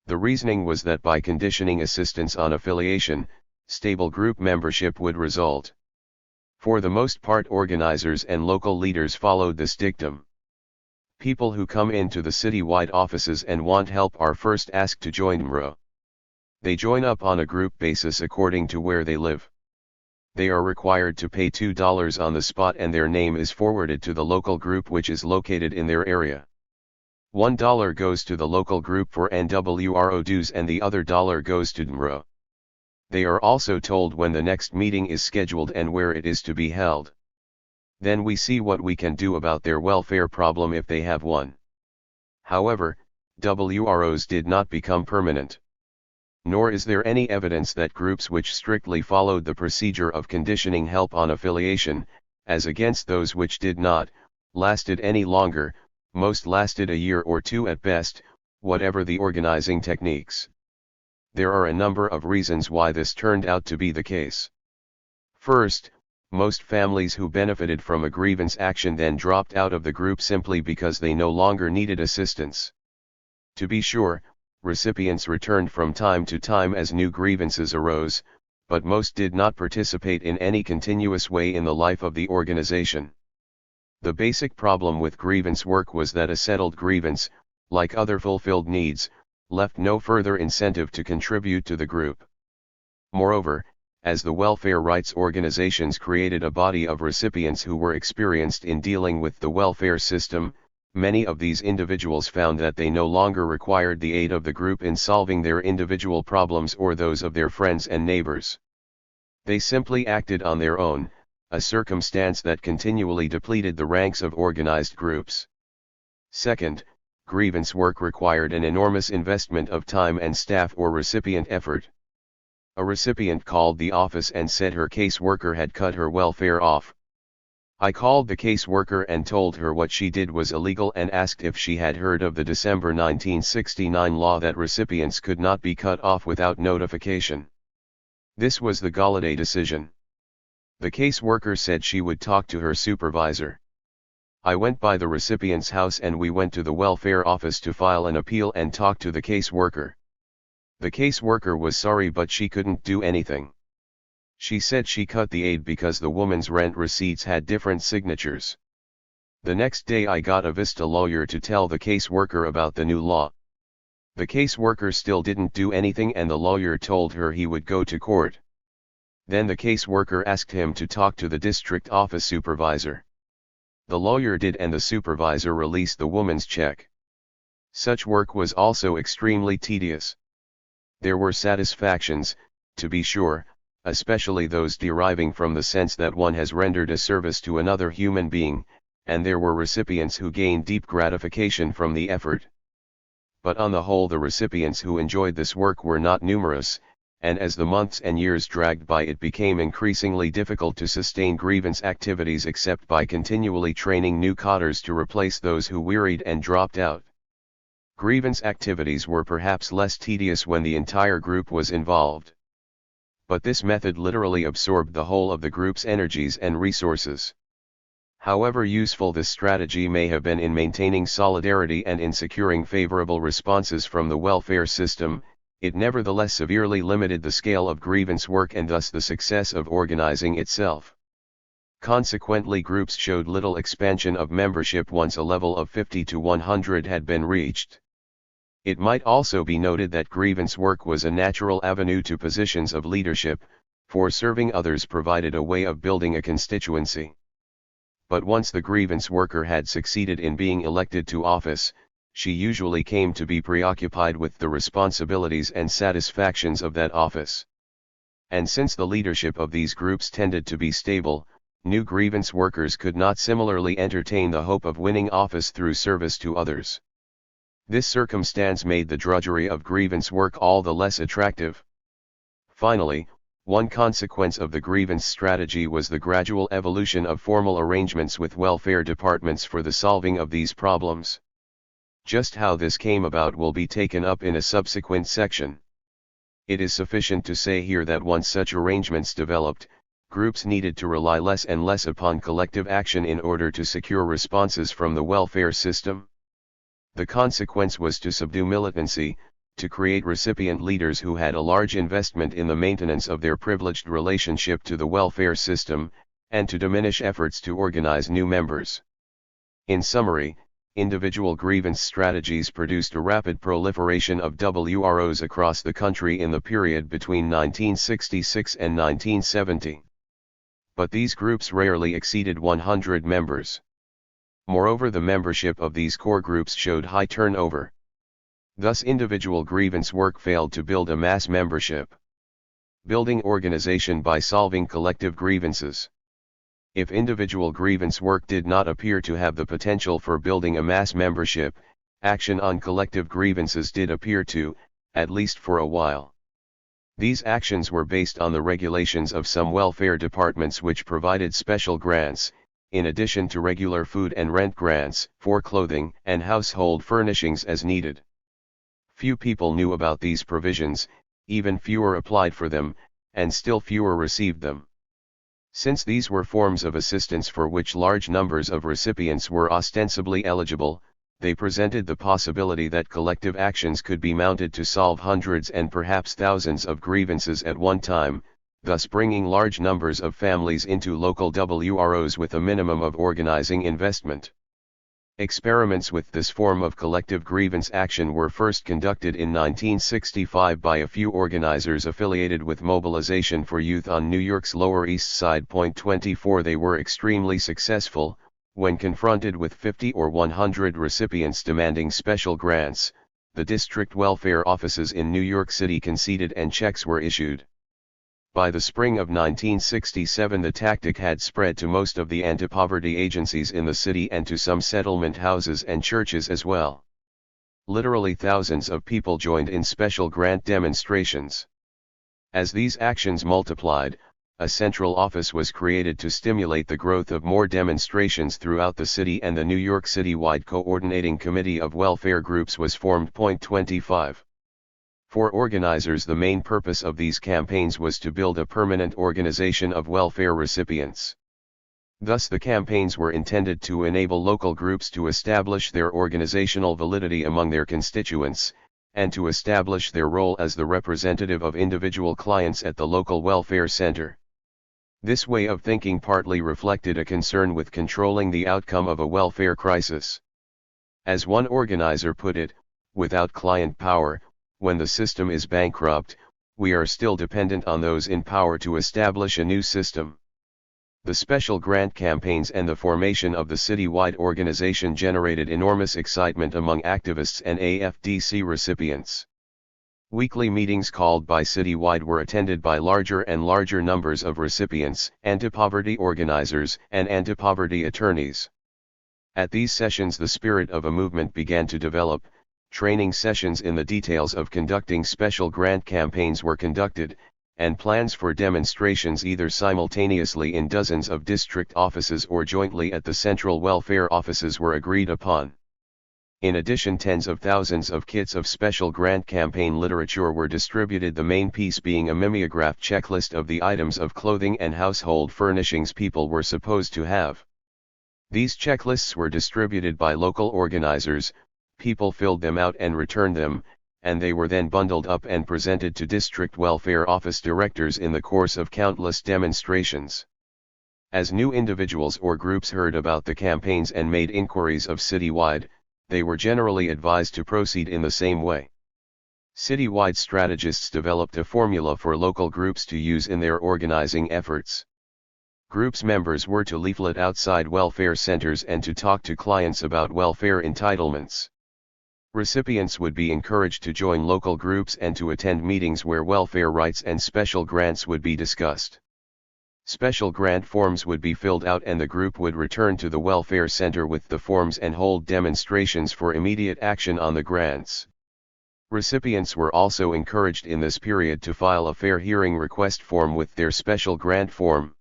The reasoning was that by conditioning assistance on affiliation, stable group membership would result. For the most part, organizers and local leaders followed this dictum. People who come into the citywide offices and want help are first asked to join MRO. They join up on a group basis according to where they live. They are required to pay $2 on the spot and their name is forwarded to the local group which is located in their area. $1 goes to the local group for NWRO dues and the other $1 goes to MRO. They are also told when the next meeting is scheduled and where it is to be held. Then we see what we can do about their welfare problem if they have one. However, WROs did not become permanent. Nor is there any evidence that groups which strictly followed the procedure of conditioning help on affiliation, as against those which did not, lasted any longer. Most lasted a year or two at best, whatever the organizing techniques. There are a number of reasons why this turned out to be the case. First, most families who benefited from a grievance action then dropped out of the group simply because they no longer needed assistance. To be sure, recipients returned from time to time as new grievances arose, but most did not participate in any continuous way in the life of the organization. The basic problem with grievance work was that a settled grievance, like other fulfilled needs, left no further incentive to contribute to the group. Moreover, as the welfare rights organizations created a body of recipients who were experienced in dealing with the welfare system, many of these individuals found that they no longer required the aid of the group in solving their individual problems or those of their friends and neighbors. They simply acted on their own, a circumstance that continually depleted the ranks of organized groups. Second, grievance work required an enormous investment of time and staff or recipient effort. A recipient called the office and said her caseworker had cut her welfare off. I called the caseworker and told her what she did was illegal and asked if she had heard of the December 1969 law that recipients could not be cut off without notification. This was the Galladay decision. The caseworker said she would talk to her supervisor. I went by the recipient's house and we went to the welfare office to file an appeal and talk to the caseworker. The caseworker was sorry but she couldn't do anything. She said she cut the aid because the woman's rent receipts had different signatures. The next day I got a Vista lawyer to tell the caseworker about the new law. The caseworker still didn't do anything and the lawyer told her he would go to court. Then the caseworker asked him to talk to the district office supervisor. The lawyer did and the supervisor released the woman's check. Such work was also extremely tedious. There were satisfactions, to be sure, especially those deriving from the sense that one has rendered a service to another human being, and there were recipients who gained deep gratification from the effort. But on the whole the recipients who enjoyed this work were not numerous, and as the months and years dragged by it became increasingly difficult to sustain grievance activities except by continually training new cotters to replace those who wearied and dropped out. Grievance activities were perhaps less tedious when the entire group was involved. But this method literally absorbed the whole of the group's energies and resources. However useful this strategy may have been in maintaining solidarity and in securing favorable responses from the welfare system, it nevertheless severely limited the scale of grievance work and thus the success of organizing itself. Consequently, groups showed little expansion of membership once a level of 50 to 100 had been reached. It might also be noted that grievance work was a natural avenue to positions of leadership, for serving others provided a way of building a constituency. But once the grievance worker had succeeded in being elected to office, she usually came to be preoccupied with the responsibilities and satisfactions of that office. And since the leadership of these groups tended to be stable, new grievance workers could not similarly entertain the hope of winning office through service to others. This circumstance made the drudgery of grievance work all the less attractive. Finally, one consequence of the grievance strategy was the gradual evolution of formal arrangements with welfare departments for the solving of these problems. Just how this came about will be taken up in a subsequent section. It is sufficient to say here that once such arrangements developed, groups needed to rely less and less upon collective action in order to secure responses from the welfare system. The consequence was to subdue militancy, to create recipient leaders who had a large investment in the maintenance of their privileged relationship to the welfare system, and to diminish efforts to organize new members. In summary, individual grievance strategies produced a rapid proliferation of WROs across the country in the period between 1966 and 1970. But these groups rarely exceeded 100 members. Moreover, the membership of these core groups showed high turnover. Thus, individual grievance work failed to build a mass membership. Building organization by solving collective grievances. If individual grievance work did not appear to have the potential for building a mass membership, action on collective grievances did appear to, at least for a while. These actions were based on the regulations of some welfare departments which provided special grants, in addition to regular food and rent grants, for clothing and household furnishings as needed. Few people knew about these provisions, even fewer applied for them, and still fewer received them. Since these were forms of assistance for which large numbers of recipients were ostensibly eligible, they presented the possibility that collective actions could be mounted to solve hundreds and perhaps thousands of grievances at one time, thus bringing large numbers of families into local WROs with a minimum of organizing investment. Experiments with this form of collective grievance action were first conducted in 1965 by a few organizers affiliated with Mobilization for Youth on New York's Lower East Side. 24 They were extremely successful. When confronted with 50 or 100 recipients demanding special grants, the district welfare offices in New York City conceded and checks were issued. By the spring of 1967 the tactic had spread to most of the anti-poverty agencies in the city and to some settlement houses and churches as well. Literally thousands of people joined in special grant demonstrations. As these actions multiplied, a central office was created to stimulate the growth of more demonstrations throughout the city, and the New York City-wide Coordinating Committee of Welfare Groups was formed. 25. For organizers, the main purpose of these campaigns was to build a permanent organization of welfare recipients. Thus the campaigns were intended to enable local groups to establish their organizational validity among their constituents, and to establish their role as the representative of individual clients at the local welfare center. This way of thinking partly reflected a concern with controlling the outcome of a welfare crisis. As one organizer put it, without client power, when the system is bankrupt, we are still dependent on those in power to establish a new system. The special grant campaigns and the formation of the citywide organization generated enormous excitement among activists and AFDC recipients. Weekly meetings called by Citywide were attended by larger and larger numbers of recipients, anti-poverty organizers, and anti-poverty attorneys. At these sessions the spirit of a movement began to develop. Training sessions in the details of conducting special grant campaigns were conducted, and plans for demonstrations either simultaneously in dozens of district offices or jointly at the central welfare offices were agreed upon. In addition, tens of thousands of kits of special grant campaign literature were distributed, the main piece being a mimeographed checklist of the items of clothing and household furnishings people were supposed to have. These checklists were distributed by local organizers. People filled them out and returned them, and they were then bundled up and presented to district welfare office directors in the course of countless demonstrations. As new individuals or groups heard about the campaigns and made inquiries of Citywide, they were generally advised to proceed in the same way. Citywide strategists developed a formula for local groups to use in their organizing efforts. Groups' members were to leaflet outside welfare centers and to talk to clients about welfare entitlements. Recipients would be encouraged to join local groups and to attend meetings where welfare rights and special grants would be discussed. Special grant forms would be filled out and the group would return to the welfare center with the forms and hold demonstrations for immediate action on the grants. Recipients were also encouraged in this period to file a fair hearing request form with their special grant form.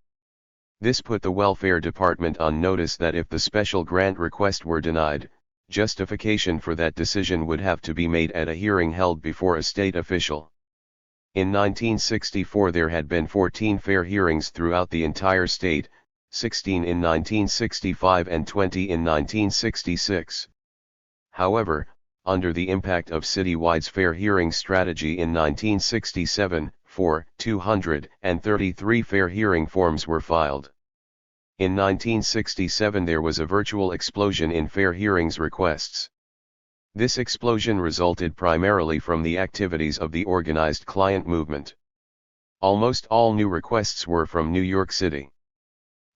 This put the welfare department on notice that if the special grant request were denied, justification for that decision would have to be made at a hearing held before a state official. In 1964 there had been 14 fair hearings throughout the entire state, 16 in 1965 and 20 in 1966. However, under the impact of citywide's fair hearing strategy in 1967, 233 fair hearing forms were filed. In 1967 there was a virtual explosion in fair hearings requests. This explosion resulted primarily from the activities of the organized client movement. Almost all new requests were from New York City.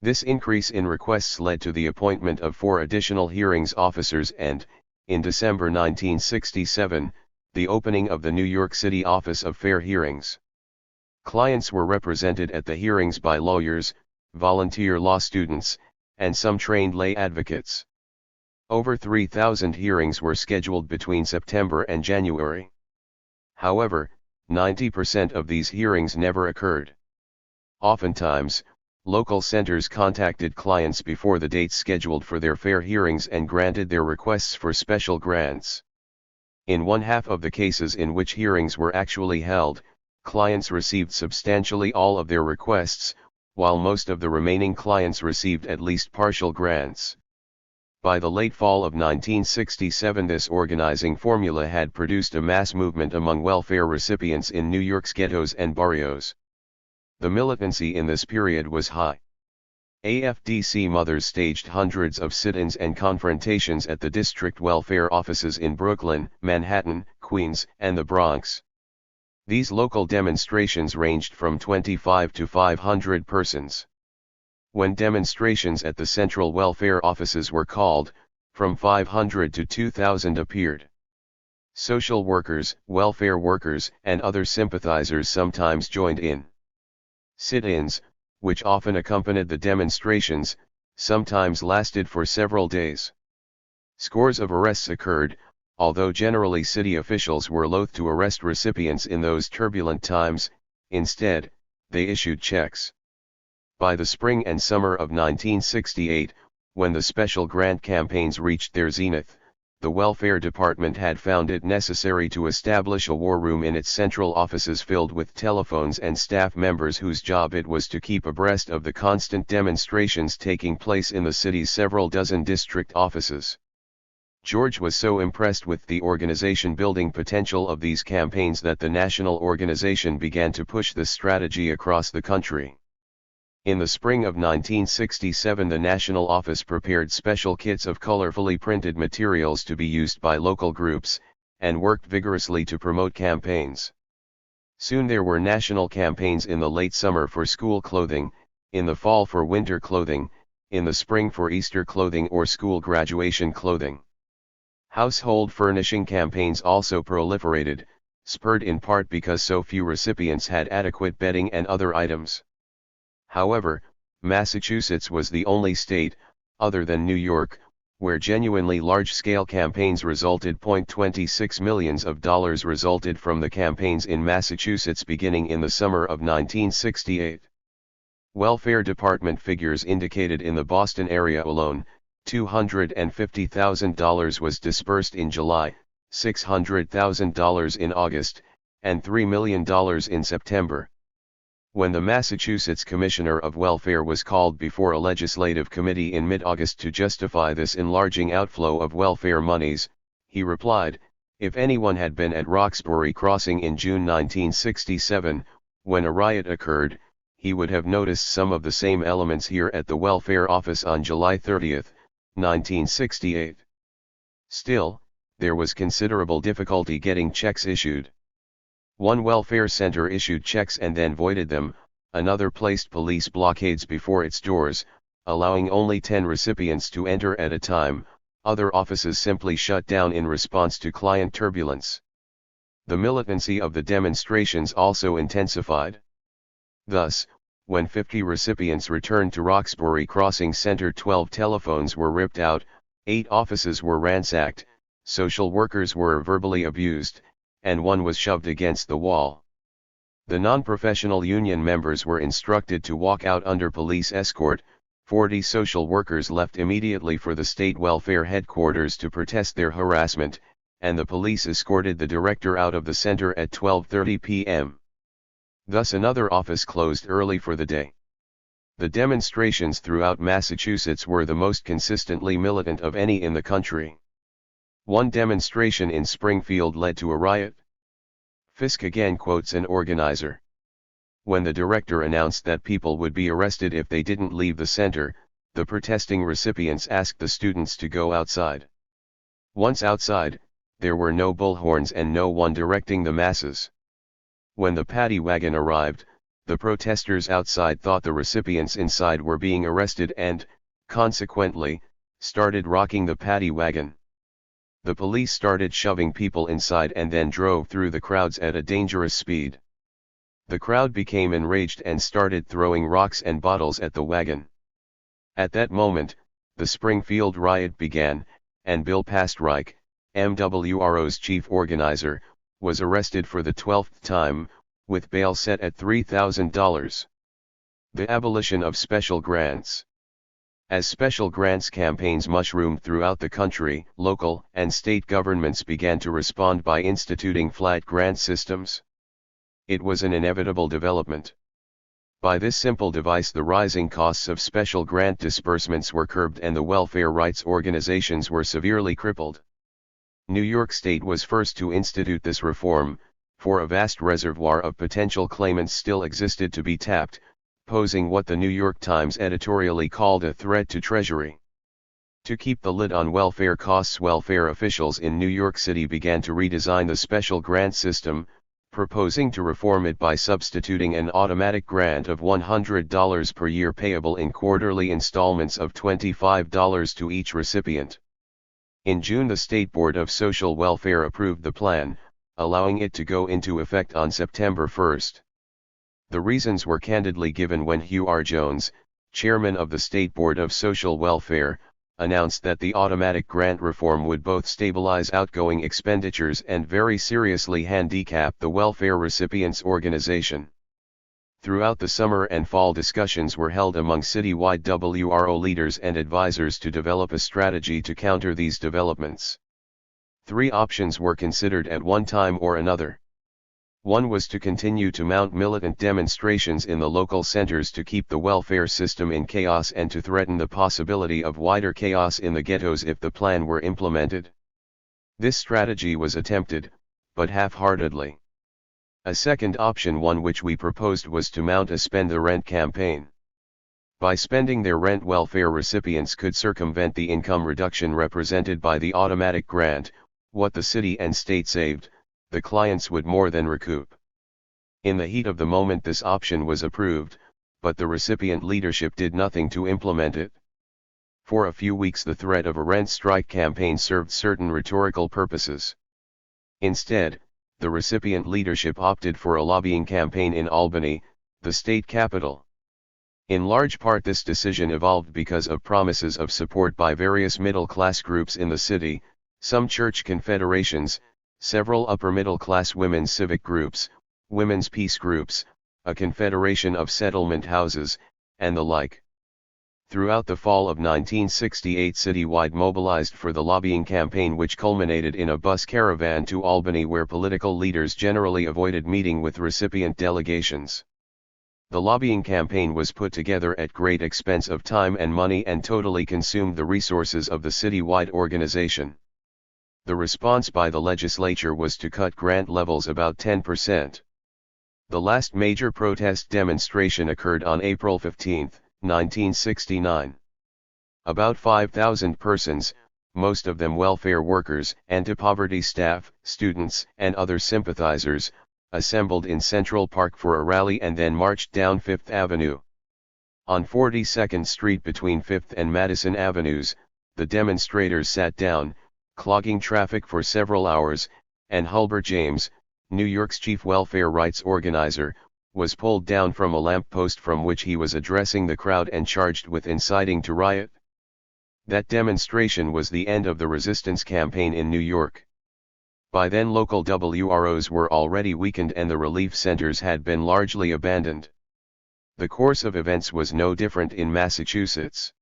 This increase in requests led to the appointment of 4 additional hearings officers and, in December 1967, the opening of the New York City Office of Fair Hearings. Clients were represented at the hearings by lawyers, volunteer law students, and some trained lay advocates. Over 3,000 hearings were scheduled between September and January. However, 90% of these hearings never occurred. Oftentimes, local centers contacted clients before the dates scheduled for their fair hearings and granted their requests for special grants. In one half of the cases in which hearings were actually held, clients received substantially all of their requests, while most of the remaining clients received at least partial grants. By the late fall of 1967 this organizing formula had produced a mass movement among welfare recipients in New York's ghettos and barrios. The militancy in this period was high. AFDC mothers staged hundreds of sit-ins and confrontations at the district welfare offices in Brooklyn, Manhattan, Queens, and the Bronx. These local demonstrations ranged from 25 to 500 persons. When demonstrations at the central welfare offices were called, from 500 to 2,000 appeared. Social workers, welfare workers, and other sympathizers sometimes joined in. Sit-ins, which often accompanied the demonstrations, sometimes lasted for several days. Scores of arrests occurred, although generally city officials were loath to arrest recipients in those turbulent times. Instead, they issued checks. By the spring and summer of 1968, when the special grant campaigns reached their zenith, the welfare department had found it necessary to establish a war room in its central offices filled with telephones and staff members whose job it was to keep abreast of the constant demonstrations taking place in the city's several dozen district offices. George was so impressed with the organization-building potential of these campaigns that the national organization began to push this strategy across the country. In the spring of 1967 the national office prepared special kits of colorfully printed materials to be used by local groups, and worked vigorously to promote campaigns. Soon there were national campaigns in the late summer for school clothing, in the fall for winter clothing, in the spring for Easter clothing or school graduation clothing. Household furnishing campaigns also proliferated, spurred in part because so few recipients had adequate bedding and other items. However, Massachusetts was the only state, other than New York, where genuinely large-scale campaigns resulted. $26 million resulted from the campaigns in Massachusetts beginning in the summer of 1968. Welfare Department figures indicated in the Boston area alone, $250,000 was dispersed in July, $600,000 in August, and $3 million in September. When the Massachusetts Commissioner of Welfare was called before a legislative committee in mid-August to justify this enlarging outflow of welfare monies, he replied, "If anyone had been at Roxbury Crossing in June 1967, when a riot occurred, he would have noticed some of the same elements here at the Welfare Office on July 30, 1968. Still, there was considerable difficulty getting checks issued. One welfare center issued checks and then voided them, another placed police blockades before its doors, allowing only 10 recipients to enter at a time. Other offices simply shut down in response to client turbulence. The militancy of the demonstrations also intensified. Thus, when 50 recipients returned to Roxbury Crossing Center, 12 telephones were ripped out, 8 offices were ransacked, social workers were verbally abused, and one was shoved against the wall. The non-professional union members were instructed to walk out under police escort. 40 social workers left immediately for the state welfare headquarters to protest their harassment, and the police escorted the director out of the center at 12:30 p.m. Thus another office closed early for the day. The demonstrations throughout Massachusetts were the most consistently militant of any in the country. One demonstration in Springfield led to a riot. Fisk again quotes an organizer. When the director announced that people would be arrested if they didn't leave the center, the protesting recipients asked the students to go outside. Once outside, there were no bullhorns and no one directing the masses. When the paddy wagon arrived, the protesters outside thought the recipients inside were being arrested and, consequently, started rocking the paddy wagon. The police started shoving people inside and then drove through the crowds at a dangerous speed. The crowd became enraged and started throwing rocks and bottles at the wagon. At that moment, the Springfield riot began, and Bill Pastreich, MWRO's chief organizer, was arrested for the 12th time, with bail set at $3,000. The abolition of special grants. As special grants campaigns mushroomed throughout the country, local and state governments began to respond by instituting flat grant systems. It was an inevitable development. By this simple device, the rising costs of special grant disbursements were curbed and the welfare rights organizations were severely crippled. New York State was first to institute this reform, for a vast reservoir of potential claimants still existed to be tapped, posing what the New York Times editorially called a threat to Treasury. To keep the lid on welfare costs, welfare officials in New York City began to redesign the special grant system, proposing to reform it by substituting an automatic grant of $100 per year payable in quarterly installments of $25 to each recipient. In June, the State Board of Social Welfare approved the plan, allowing it to go into effect on September 1. The reasons were candidly given when Hugh R. Jones, chairman of the State Board of Social Welfare, announced that the automatic grant reform would both stabilize outgoing expenditures and very seriously handicap the welfare recipients' organization. Throughout the summer and fall, discussions were held among citywide WRO leaders and advisors to develop a strategy to counter these developments. 3 options were considered at one time or another. One was to continue to mount militant demonstrations in the local centers to keep the welfare system in chaos and to threaten the possibility of wider chaos in the ghettos if the plan were implemented. This strategy was attempted, but half-heartedly. A second option, one which we proposed, was to mount a spend the rent campaign. By spending their rent, welfare recipients could circumvent the income reduction represented by the automatic grant. What the city and state saved, the clients would more than recoup. In the heat of the moment, this option was approved, but the recipient leadership did nothing to implement it. For a few weeks, the threat of a rent strike campaign served certain rhetorical purposes. Instead, the recipient leadership opted for a lobbying campaign in Albany, the state capital. In large part, this decision evolved because of promises of support by various middle-class groups in the city, some church confederations, several upper-middle-class women's civic groups, women's peace groups, a confederation of settlement houses, and the like. Throughout the fall of 1968, citywide mobilized for the lobbying campaign, which culminated in a bus caravan to Albany, where political leaders generally avoided meeting with recipient delegations. The lobbying campaign was put together at great expense of time and money and totally consumed the resources of the citywide organization. The response by the legislature was to cut grant levels about 10%. The last major protest demonstration occurred on April 15, 1969. About 5,000 persons, most of them welfare workers, anti-poverty staff, students, and other sympathizers, assembled in Central Park for a rally and then marched down Fifth Avenue. On 42nd Street between 5th and Madison Avenues, the demonstrators sat down, clogging traffic for several hours, and Hulbert James, New York's chief welfare rights organizer, was pulled down from a lamppost from which he was addressing the crowd and charged with inciting to riot. That demonstration was the end of the resistance campaign in New York. By then local WROs were already weakened and the relief centers had been largely abandoned. The course of events was no different in Massachusetts.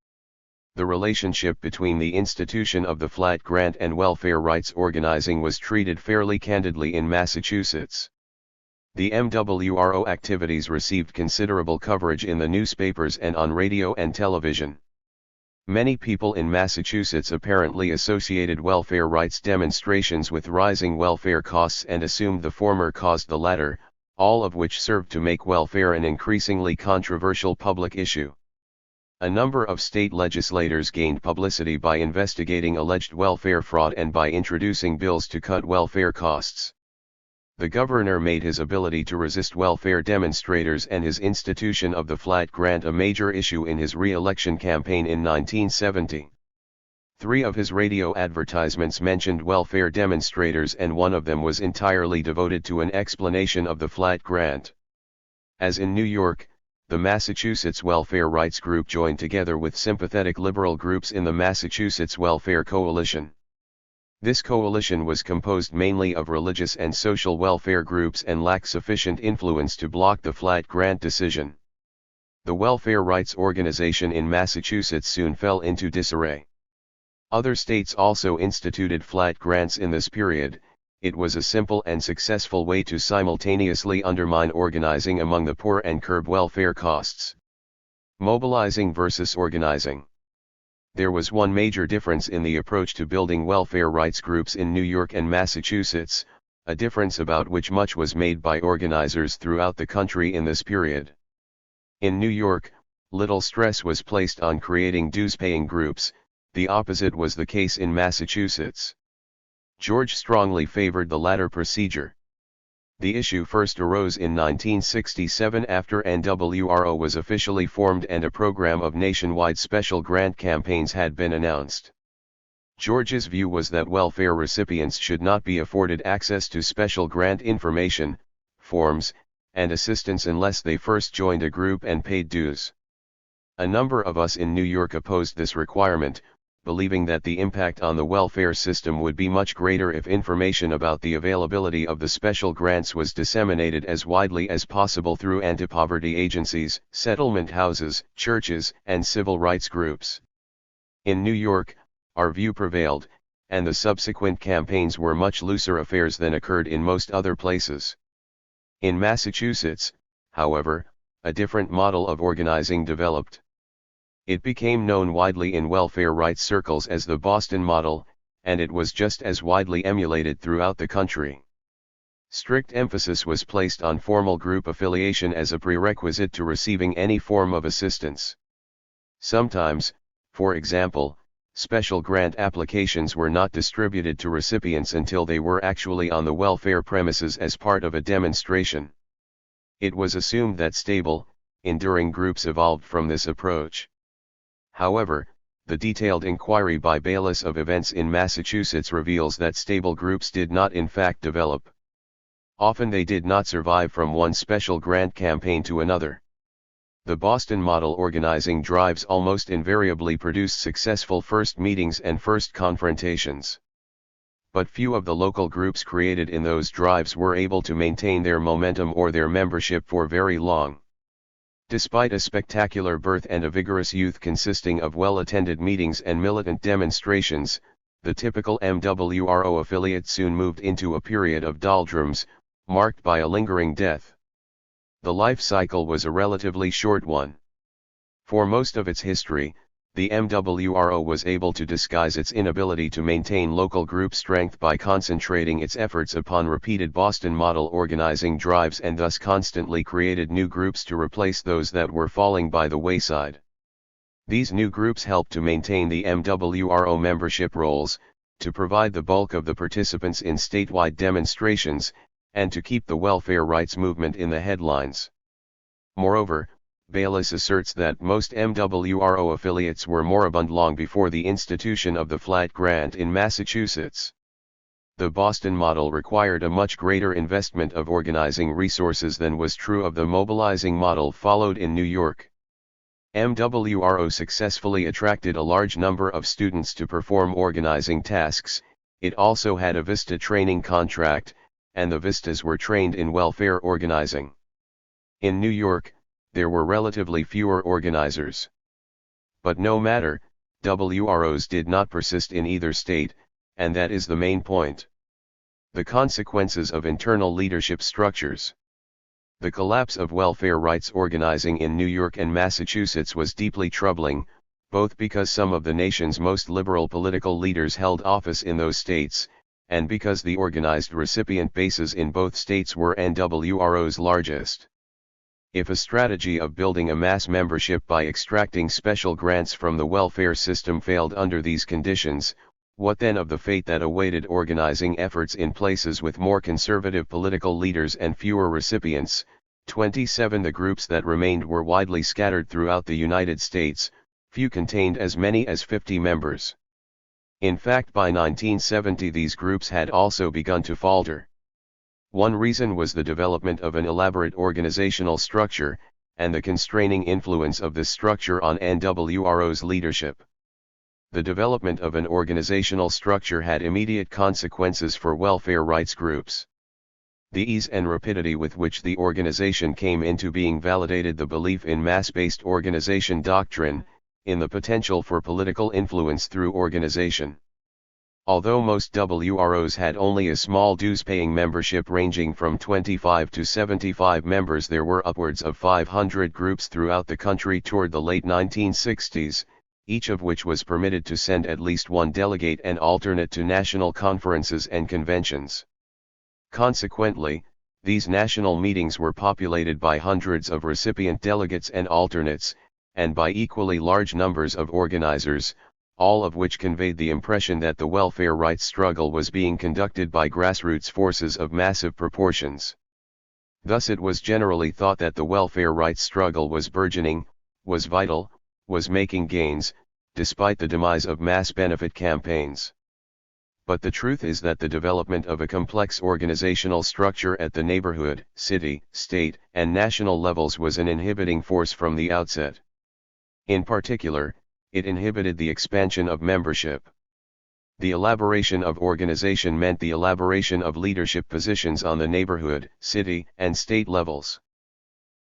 The relationship between the institution of the flat grant and welfare rights organizing was treated fairly candidly in Massachusetts. The MWRO activities received considerable coverage in the newspapers and on radio and television. Many people in Massachusetts apparently associated welfare rights demonstrations with rising welfare costs and assumed the former caused the latter, all of which served to make welfare an increasingly controversial public issue. A number of state legislators gained publicity by investigating alleged welfare fraud and by introducing bills to cut welfare costs. The governor made his ability to resist welfare demonstrators and his institution of the flat grant a major issue in his re-election campaign in 1970. 3 of his radio advertisements mentioned welfare demonstrators and one of them was entirely devoted to an explanation of the flat grant. As in New York, the Massachusetts Welfare Rights Group joined together with sympathetic liberal groups in the Massachusetts Welfare Coalition. This coalition was composed mainly of religious and social welfare groups and lacked sufficient influence to block the flat grant decision. The welfare rights organization in Massachusetts soon fell into disarray. Other states also instituted flat grants in this period. It was a simple and successful way to simultaneously undermine organizing among the poor and curb welfare costs. Mobilizing versus organizing. There was one major difference in the approach to building welfare rights groups in New York and Massachusetts, a difference about which much was made by organizers throughout the country in this period. In New York, little stress was placed on creating dues-paying groups. The opposite was the case in Massachusetts. George strongly favored the latter procedure. The issue first arose in 1967 after NWRO was officially formed and a program of nationwide special grant campaigns had been announced. George's view was that welfare recipients should not be afforded access to special grant information, forms, and assistance unless they first joined a group and paid dues. A number of us in New York opposed this requirement, believing that the impact on the welfare system would be much greater if information about the availability of the special grants was disseminated as widely as possible through anti-poverty agencies, settlement houses, churches, and civil rights groups. In New York, our view prevailed, and the subsequent campaigns were much looser affairs than occurred in most other places. In Massachusetts, however, a different model of organizing developed. It became known widely in welfare rights circles as the Boston model, and it was just as widely emulated throughout the country. Strict emphasis was placed on formal group affiliation as a prerequisite to receiving any form of assistance. Sometimes, for example, special grant applications were not distributed to recipients until they were actually on the welfare premises as part of a demonstration. It was assumed that stable, enduring groups evolved from this approach. However, the detailed inquiry by Baylis of events in Massachusetts reveals that stable groups did not in fact develop. Often they did not survive from one special grant campaign to another. The Boston model organizing drives almost invariably produced successful first meetings and first confrontations. But few of the local groups created in those drives were able to maintain their momentum or their membership for very long. Despite a spectacular birth and a vigorous youth consisting of well-attended meetings and militant demonstrations, the typical MWRO affiliate soon moved into a period of doldrums, marked by a lingering death. The life cycle was a relatively short one. For most of its history, the MWRO was able to disguise its inability to maintain local group strength by concentrating its efforts upon repeated Boston model organizing drives and thus constantly created new groups to replace those that were falling by the wayside. These new groups helped to maintain the MWRO membership rolls, to provide the bulk of the participants in statewide demonstrations, and to keep the welfare rights movement in the headlines. Moreover, Bayliss asserts that most MWRO affiliates were moribund long before the institution of the flat grant in Massachusetts. The Boston model required a much greater investment of organizing resources than was true of the mobilizing model followed in New York. MWRO successfully attracted a large number of students to perform organizing tasks. It also had a VISTA training contract, and the VISTAs were trained in welfare organizing. In New York, there were relatively fewer organizers. But no matter, WROs did not persist in either state, and that is the main point. The consequences of internal leadership structures. The collapse of welfare rights organizing in New York and Massachusetts was deeply troubling, both because some of the nation's most liberal political leaders held office in those states, and because the organized recipient bases in both states were NWRO's largest. If a strategy of building a mass membership by extracting special grants from the welfare system failed under these conditions, what then of the fate that awaited organizing efforts in places with more conservative political leaders and fewer recipients? 27 The groups that remained were widely scattered throughout the United States, few contained as many as 50 members. In fact, by 1970 these groups had also begun to falter. One reason was the development of an elaborate organizational structure, and the constraining influence of this structure on NWRO's leadership. The development of an organizational structure had immediate consequences for welfare rights groups. The ease and rapidity with which the organization came into being validated the belief in mass-based organization doctrine, in the potential for political influence through organization. Although most WROs had only a small dues-paying membership ranging from 25 to 75 members, there were upwards of 500 groups throughout the country toward the late 1960s, each of which was permitted to send at least one delegate and alternate to national conferences and conventions. Consequently, these national meetings were populated by hundreds of recipient delegates and alternates, and by equally large numbers of organizers, all of which conveyed the impression that the welfare rights struggle was being conducted by grassroots forces of massive proportions. Thus it was generally thought that the welfare rights struggle was burgeoning, was vital, was making gains, despite the demise of mass benefit campaigns. But the truth is that the development of a complex organizational structure at the neighborhood, city, state, and national levels was an inhibiting force from the outset. In particular, it inhibited the expansion of membership. The elaboration of organization meant the elaboration of leadership positions on the neighborhood, city, and state levels.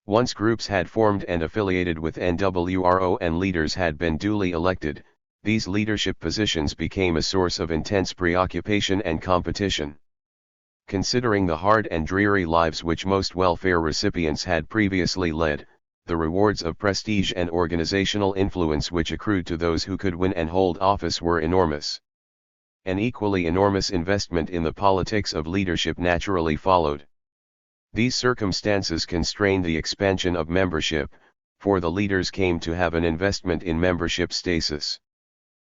Once groups had formed and affiliated with NWRO and leaders had been duly elected, these leadership positions became a source of intense preoccupation and competition. Considering the hard and dreary lives which most welfare recipients had previously led, the rewards of prestige and organizational influence which accrued to those who could win and hold office were enormous. An equally enormous investment in the politics of leadership naturally followed. These circumstances constrained the expansion of membership, for the leaders came to have an investment in membership status.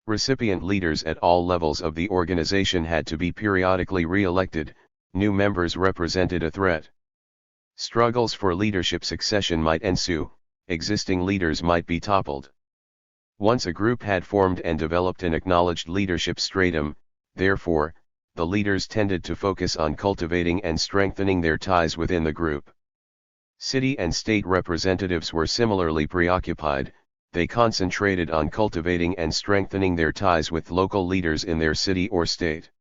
Recipient leaders at all levels of the organization had to be periodically re-elected. New members represented a threat. Struggles for leadership succession might ensue, existing leaders might be toppled. Once a group had formed and developed an acknowledged leadership stratum, therefore, the leaders tended to focus on cultivating and strengthening their ties within the group. City and state representatives were similarly preoccupied. They concentrated on cultivating and strengthening their ties with local leaders in their city or state.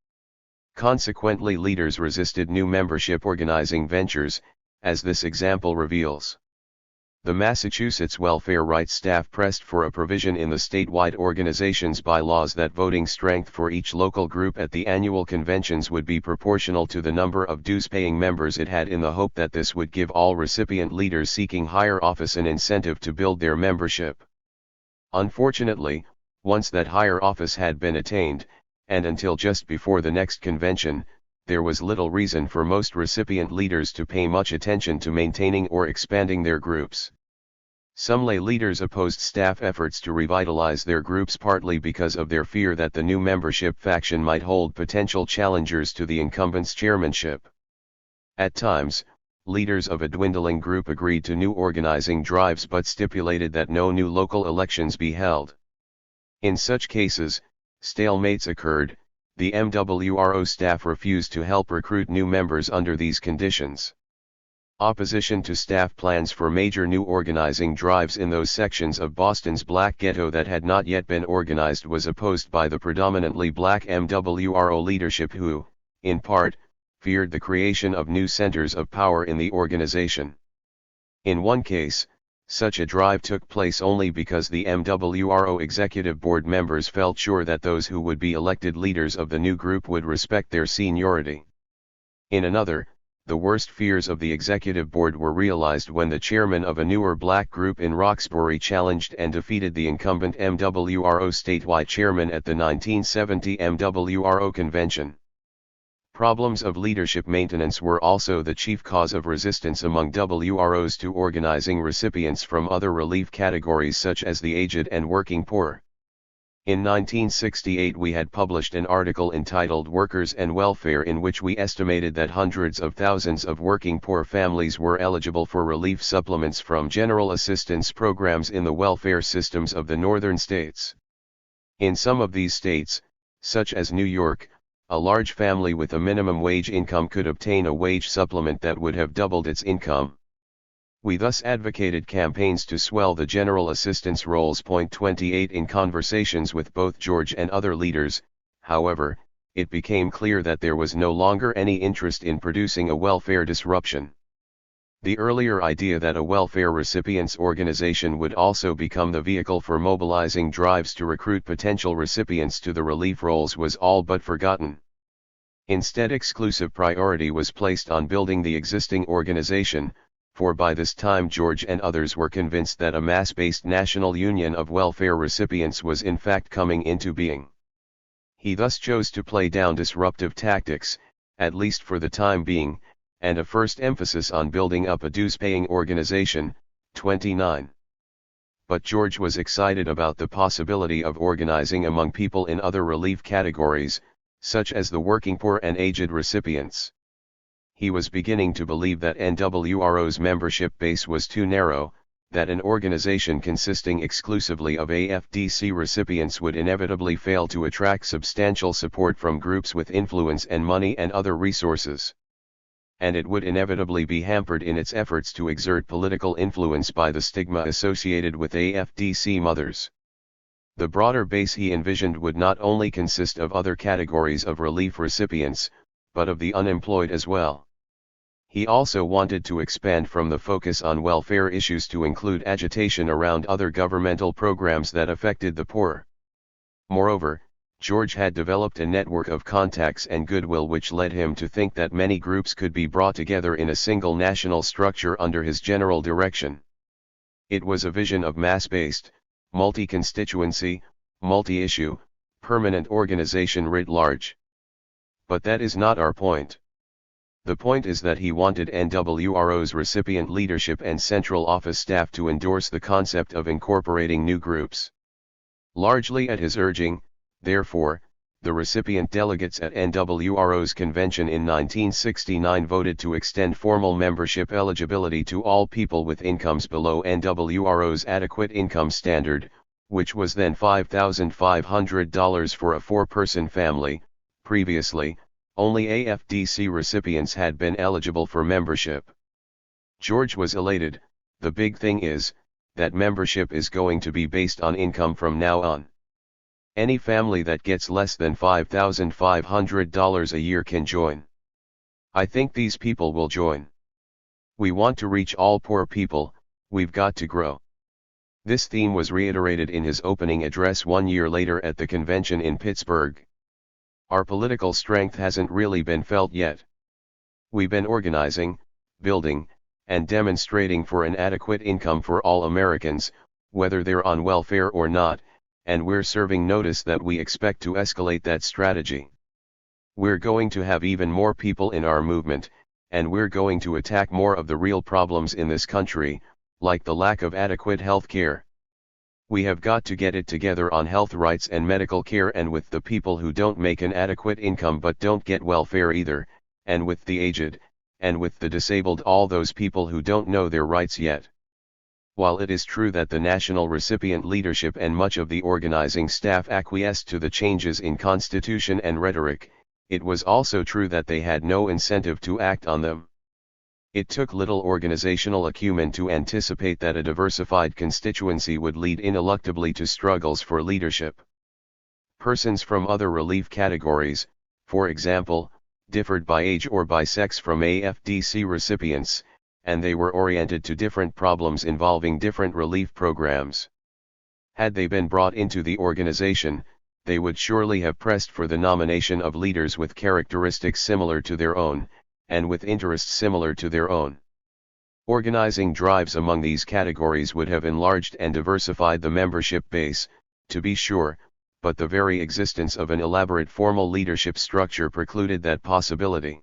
Consequently, leaders resisted new membership organizing ventures, as this example reveals. The Massachusetts welfare rights staff pressed for a provision in the statewide organization's bylaws that voting strength for each local group at the annual conventions would be proportional to the number of dues-paying members it had, in the hope that this would give all recipient leaders seeking higher office an incentive to build their membership. Unfortunately, once that higher office had been attained, and until just before the next convention, there was little reason for most recipient leaders to pay much attention to maintaining or expanding their groups. Some lay leaders opposed staff efforts to revitalize their groups partly because of their fear that the new membership faction might hold potential challengers to the incumbent's chairmanship. At times, leaders of a dwindling group agreed to new organizing drives but stipulated that no new local elections be held. In such cases, stalemates occurred. The MWRO staff refused to help recruit new members under these conditions. Opposition to staff plans for major new organizing drives in those sections of Boston's black ghetto that had not yet been organized was opposed by the predominantly black MWRO leadership who, in part, feared the creation of new centers of power in the organization. In one case, such a drive took place only because the MWRO executive board members felt sure that those who would be elected leaders of the new group would respect their seniority. In another, the worst fears of the executive board were realized when the chairman of a newer black group in Roxbury challenged and defeated the incumbent MWRO statewide chairman at the 1970 MWRO convention. Problems of leadership maintenance were also the chief cause of resistance among WROs to organizing recipients from other relief categories such as the aged and working poor. In 1968 we had published an article entitled Workers and Welfare in which we estimated that hundreds of thousands of working poor families were eligible for relief supplements from general assistance programs in the welfare systems of the northern states. In some of these states, such as New York, a large family with a minimum wage income could obtain a wage supplement that would have doubled its income. We thus advocated campaigns to swell the general assistance rolls. 28 In conversations with both George and other leaders, however, it became clear that there was no longer any interest in producing a welfare disruption. The earlier idea that a welfare recipients organization would also become the vehicle for mobilizing drives to recruit potential recipients to the relief rolls was all but forgotten. Instead, exclusive priority was placed on building the existing organization, for by this time George and others were convinced that a mass-based national union of welfare recipients was in fact coming into being. He thus chose to play down disruptive tactics, at least for the time being, and a first emphasis on building up a dues-paying organization. 29. But George was excited about the possibility of organizing among people in other relief categories, such as the working poor and aged recipients. He was beginning to believe that NWRO's membership base was too narrow, that an organization consisting exclusively of AFDC recipients would inevitably fail to attract substantial support from groups with influence and money and other resources. And it would inevitably be hampered in its efforts to exert political influence by the stigma associated with AFDC mothers. The broader base he envisioned would not only consist of other categories of relief recipients, but of the unemployed as well. He also wanted to expand from the focus on welfare issues to include agitation around other governmental programs that affected the poor. Moreover, George had developed a network of contacts and goodwill which led him to think that many groups could be brought together in a single national structure under his general direction. It was a vision of mass-based, multi-constituency, multi-issue, permanent organization writ large. But that is not our point. The point is that he wanted NWRO's recipient leadership and central office staff to endorse the concept of incorporating new groups. Largely at his urging, therefore, the recipient delegates at NWRO's convention in 1969 voted to extend formal membership eligibility to all people with incomes below NWRO's adequate income standard, which was then $5,500 for a four-person family. Previously, only AFDC recipients had been eligible for membership. George was elated. The big thing is, that membership is going to be based on income from now on. Any family that gets less than $5,500 a year can join. I think these people will join. We want to reach all poor people, we've got to grow. This theme was reiterated in his opening address 1 year later at the convention in Pittsburgh. Our political strength hasn't really been felt yet. We've been organizing, building, and demonstrating for an adequate income for all Americans, whether they're on welfare or not, and we're serving notice that we expect to escalate that strategy. We're going to have even more people in our movement, and we're going to attack more of the real problems in this country, like the lack of adequate health care. We have got to get it together on health rights and medical care, and with the people who don't make an adequate income but don't get welfare either, and with the aged, and with the disabled, all those people who don't know their rights yet. While it is true that the national recipient leadership and much of the organizing staff acquiesced to the changes in constitution and rhetoric, it was also true that they had no incentive to act on them. It took little organizational acumen to anticipate that a diversified constituency would lead ineluctably to struggles for leadership. Persons from other relief categories, for example, differed by age or by sex from AFDC recipients, and they were oriented to different problems involving different relief programs. Had they been brought into the organization, they would surely have pressed for the nomination of leaders with characteristics similar to their own, and with interests similar to their own. Organizing drives among these categories would have enlarged and diversified the membership base, to be sure, but the very existence of an elaborate formal leadership structure precluded that possibility.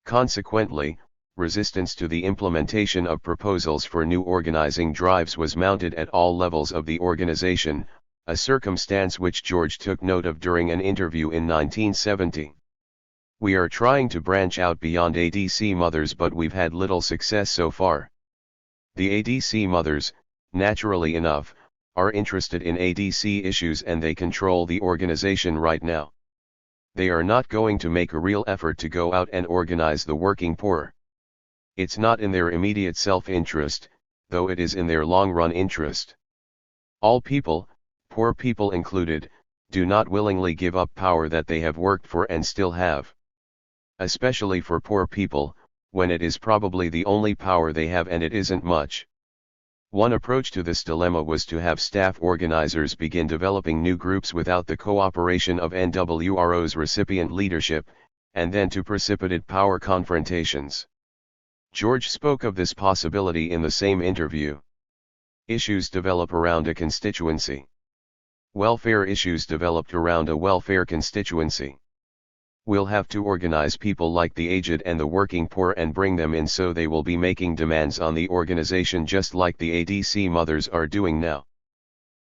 Consequently, resistance to the implementation of proposals for new organizing drives was mounted at all levels of the organization, a circumstance which George took note of during an interview in 1970. "We are trying to branch out beyond ADC mothers, but we've had little success so far. The ADC mothers, naturally enough, are interested in ADC issues and they control the organization right now. They are not going to make a real effort to go out and organize the working poor. It's not in their immediate self-interest, though it is in their long-run interest. All people, poor people included, do not willingly give up power that they have worked for and still have. Especially for poor people, when it is probably the only power they have and it isn't much." One approach to this dilemma was to have staff organizers begin developing new groups without the cooperation of NWRO's recipient leadership, and then to precipitate power confrontations. George spoke of this possibility in the same interview. Issues develop around a constituency. Welfare issues developed around a welfare constituency. We'll have to organize people like the aged and the working poor and bring them in so they will be making demands on the organization just like the ADC mothers are doing now.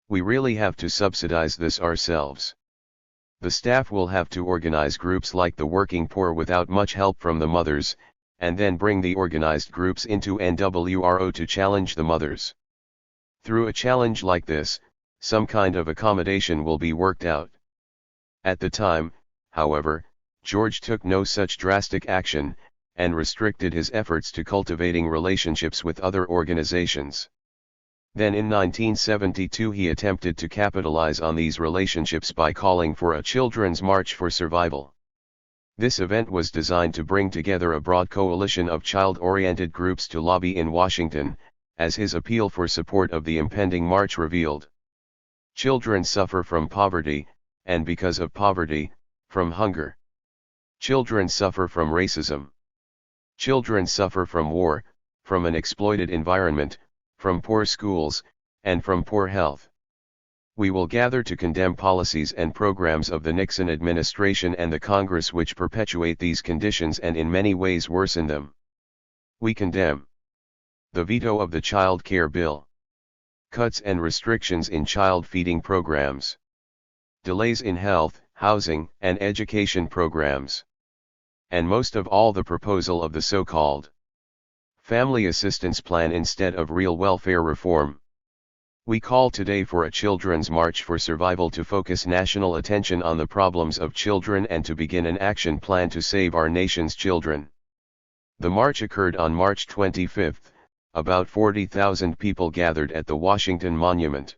We really have to subsidize this ourselves. The staff will have to organize groups like the working poor without much help from the mothers, and then bring the organized groups into NWRO to challenge the mothers. Through a challenge like this, some kind of accommodation will be worked out. At the time, however, George took no such drastic action, and restricted his efforts to cultivating relationships with other organizations. Then in 1972 he attempted to capitalize on these relationships by calling for a Children's March for Survival. This event was designed to bring together a broad coalition of child-oriented groups to lobby in Washington, as his appeal for support of the impending march revealed. Children suffer from poverty, and because of poverty, from hunger. Children suffer from racism. Children suffer from war, from an exploited environment, from poor schools, and from poor health. We will gather to condemn policies and programs of the Nixon administration and the Congress which perpetuate these conditions and in many ways worsen them. We condemn the veto of the child care bill, cuts and restrictions in child feeding programs, delays in health, housing, and education programs, and most of all the proposal of the so-called family assistance plan instead of real welfare reform. We call today for a Children's March for Survival to focus national attention on the problems of children and to begin an action plan to save our nation's children. The march occurred on March 25. About 40,000 people gathered at the Washington Monument.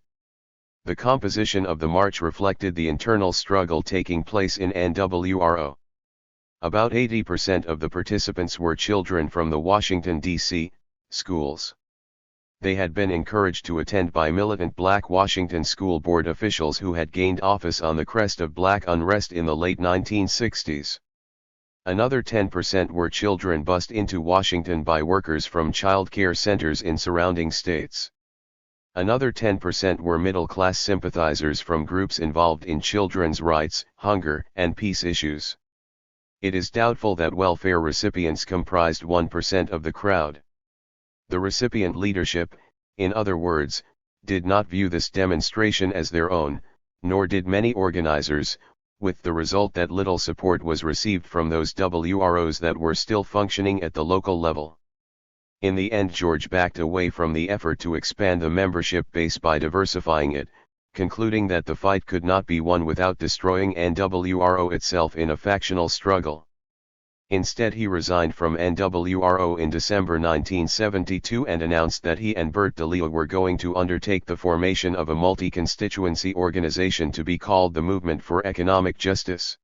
The composition of the march reflected the internal struggle taking place in NWRO. About 80% of the participants were children from the Washington, D.C., schools. They had been encouraged to attend by militant black Washington school board officials who had gained office on the crest of black unrest in the late 1960s. Another 10% were children bussed into Washington by workers from child care centers in surrounding states. Another 10% were middle-class sympathizers from groups involved in children's rights, hunger, and peace issues. It is doubtful that welfare recipients comprised 1% of the crowd. The recipient leadership, in other words, did not view this demonstration as their own, nor did many organizers, with the result that little support was received from those WROs that were still functioning at the local level. In the end, George backed away from the effort to expand the membership base by diversifying it, concluding that the fight could not be won without destroying NWRO itself in a factional struggle. Instead, he resigned from NWRO in December 1972 and announced that he and Bert DeLeo were going to undertake the formation of a multi-constituency organization to be called the Movement for Economic Justice.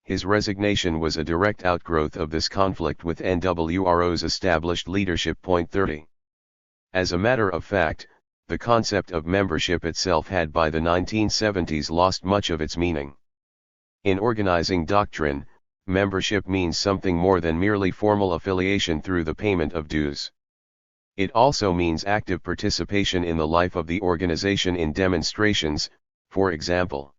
His resignation was a direct outgrowth of this conflict with NWRO's established leadership. Point 30. As a matter of fact, the concept of membership itself had by the 1970s lost much of its meaning. In organizing doctrine, membership means something more than merely formal affiliation through the payment of dues. It also means active participation in the life of the organization in demonstrations, for example.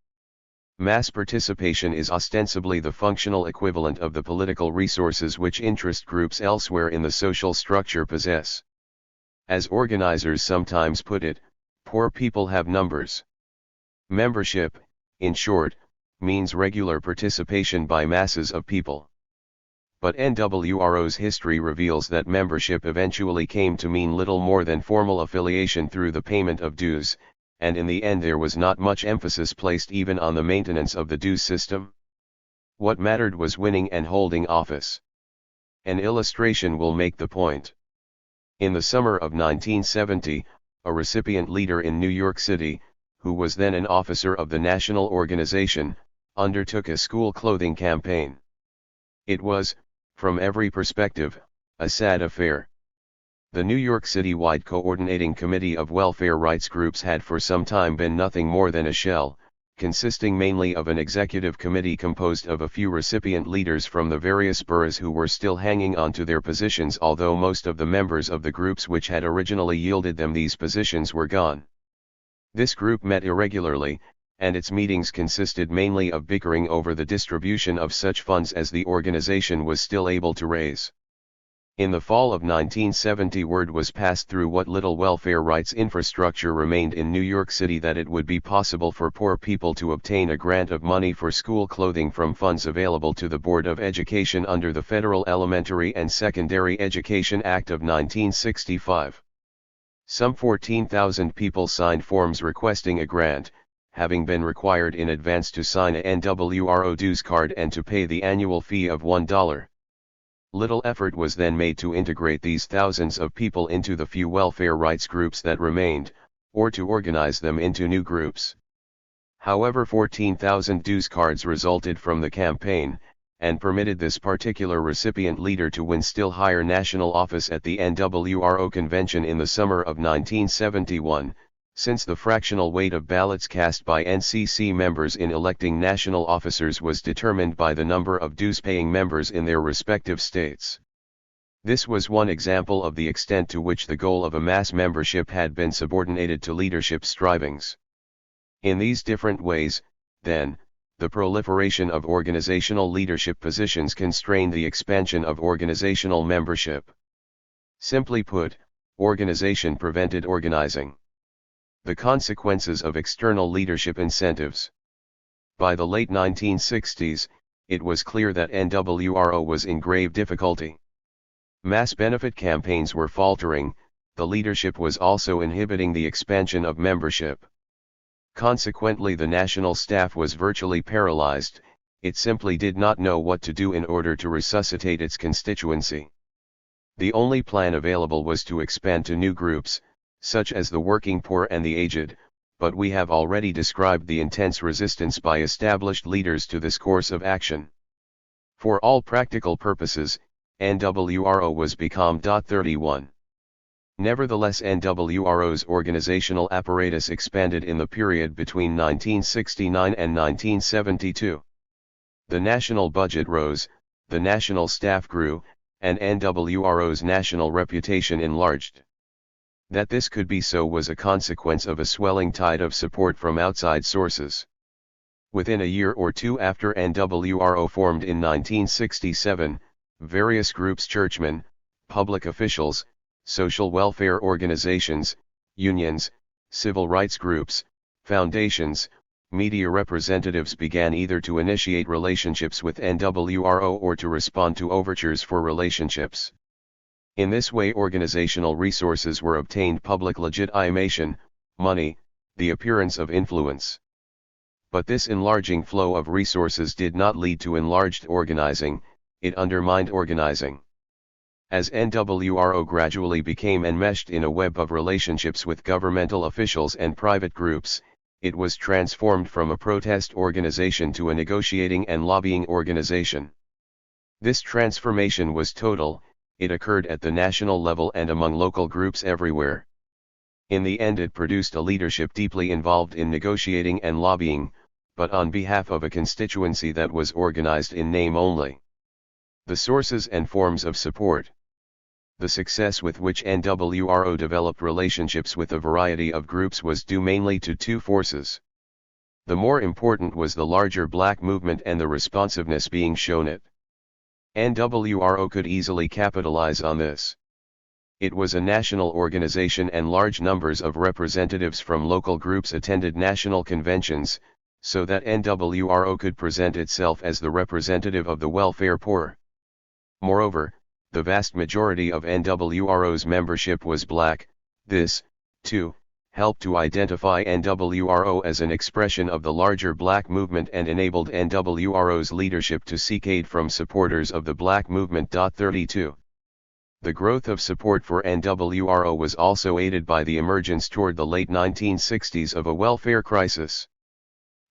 Mass participation is ostensibly the functional equivalent of the political resources which interest groups elsewhere in the social structure possess. As organizers sometimes put it, poor people have numbers. Membership, in short, means regular participation by masses of people. But NWRO's history reveals that membership eventually came to mean little more than formal affiliation through the payment of dues, and in the end there was not much emphasis placed even on the maintenance of the dues system. What mattered was winning and holding office. An illustration will make the point. In the summer of 1970, a recipient leader in New York City, who was then an officer of the national organization, undertook a school clothing campaign. It was, from every perspective, a sad affair. The New York City-wide Coordinating Committee of Welfare Rights Groups had for some time been nothing more than a shell, consisting mainly of an executive committee composed of a few recipient leaders from the various boroughs who were still hanging on to their positions, although most of the members of the groups which had originally yielded them these positions were gone. This group met irregularly, and its meetings consisted mainly of bickering over the distribution of such funds as the organization was still able to raise. In the fall of 1970, word was passed through what little welfare rights infrastructure remained in New York City that it would be possible for poor people to obtain a grant of money for school clothing from funds available to the Board of Education under the Federal Elementary and Secondary Education Act of 1965. Some 14,000 people signed forms requesting a grant, having been required in advance to sign a NWRO dues card and to pay the annual fee of $1. Little effort was then made to integrate these thousands of people into the few welfare rights groups that remained, or to organize them into new groups. However, 14,000 dues cards resulted from the campaign, and permitted this particular recipient leader to win still higher national office at the NWRO convention in the summer of 1971, since the fractional weight of ballots cast by NCC members in electing national officers was determined by the number of dues-paying members in their respective states. This was one example of the extent to which the goal of a mass membership had been subordinated to leadership strivings. In these different ways, then, the proliferation of organizational leadership positions constrained the expansion of organizational membership. Simply put, organization prevented organizing. The consequences of external leadership incentives. By the late 1960s, it was clear that NWRO was in grave difficulty. Mass benefit campaigns were faltering, the leadership was also inhibiting the expansion of membership. Consequently, the national staff was virtually paralyzed, it simply did not know what to do in order to resuscitate its constituency. The only plan available was to expand to new groups, such as the working poor and the aged, but we have already described the intense resistance by established leaders to this course of action. For all practical purposes, NWRO was become .31. Nevertheless, NWRO's organizational apparatus expanded in the period between 1969 and 1972. The national budget rose, the national staff grew, and NWRO's national reputation enlarged. That this could be so was a consequence of a swelling tide of support from outside sources. Within a year or two after NWRO formed in 1967, various groups, churchmen, public officials, social welfare organizations, unions, civil rights groups, foundations, media representatives began either to initiate relationships with NWRO or to respond to overtures for relationships. In this way organizational resources were obtained: public legitimation, money, the appearance of influence. But this enlarging flow of resources did not lead to enlarged organizing, it undermined organizing. As NWRO gradually became enmeshed in a web of relationships with governmental officials and private groups, it was transformed from a protest organization to a negotiating and lobbying organization. This transformation was total, it occurred at the national level and among local groups everywhere. In the end it produced a leadership deeply involved in negotiating and lobbying, but on behalf of a constituency that was organized in name only. The sources and forms of support. The success with which NWRO developed relationships with a variety of groups was due mainly to two forces. The more important was the larger black movement and the responsiveness being shown it. NWRO could easily capitalize on this. It was a national organization and large numbers of representatives from local groups attended national conventions, so that NWRO could present itself as the representative of the welfare poor. Moreover, the vast majority of NWRO's membership was black. This, too, helped to identify NWRO as an expression of the larger black movement and enabled NWRO's leadership to seek aid from supporters of the black movement. 32. The growth of support for NWRO was also aided by the emergence toward the late 1960s of a welfare crisis.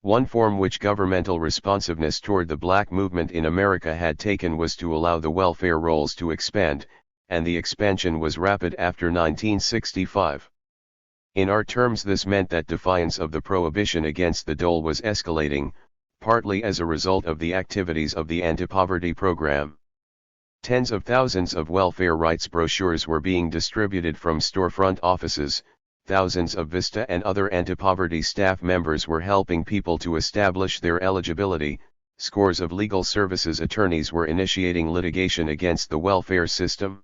One form which governmental responsiveness toward the black movement in America had taken was to allow the welfare rolls to expand, and the expansion was rapid after 1965. In our terms, this meant that defiance of the prohibition against the dole was escalating, partly as a result of the activities of the anti-poverty program. Tens of thousands of welfare rights brochures were being distributed from storefront offices. Thousands of VISTA and other anti-poverty staff members were helping people to establish their eligibility. Scores of legal services attorneys were initiating litigation against the welfare system.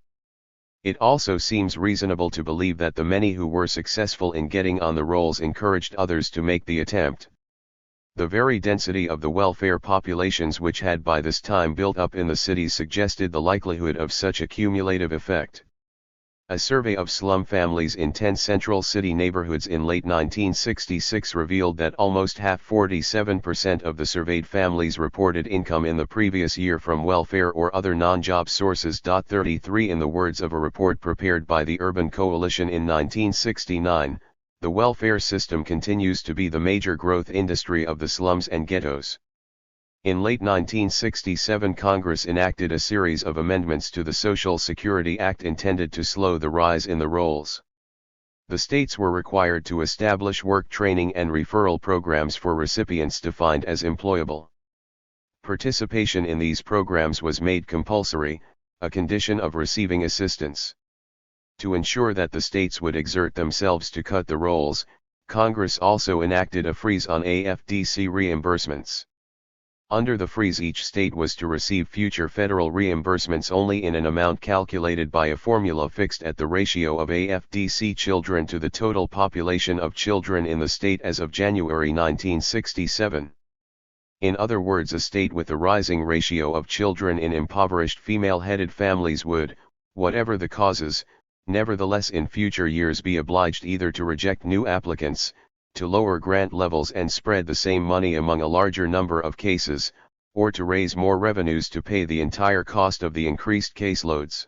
It also seems reasonable to believe that the many who were successful in getting on the rolls encouraged others to make the attempt. The very density of the welfare populations which had by this time built up in the cities suggested the likelihood of such a cumulative effect. A survey of slum families in 10 central city neighborhoods in late 1966 revealed that almost half, 47% of the surveyed families reported income in the previous year from welfare or other non-job sources. 33 In the words of a report prepared by the Urban Coalition in 1969, the welfare system continues to be the major growth industry of the slums and ghettos. In late 1967 Congress enacted a series of amendments to the Social Security Act intended to slow the rise in the rolls. The states were required to establish work training and referral programs for recipients defined as employable. Participation in these programs was made compulsory, a condition of receiving assistance. To ensure that the states would exert themselves to cut the rolls, Congress also enacted a freeze on AFDC reimbursements. Under the freeze, each state was to receive future federal reimbursements only in an amount calculated by a formula fixed at the ratio of AFDC children to the total population of children in the state as of January 1967. In other words, a state with a rising ratio of children in impoverished female-headed families would, whatever the causes, nevertheless in future years be obliged either to reject new applicants, to lower grant levels and spread the same money among a larger number of cases, or to raise more revenues to pay the entire cost of the increased caseloads.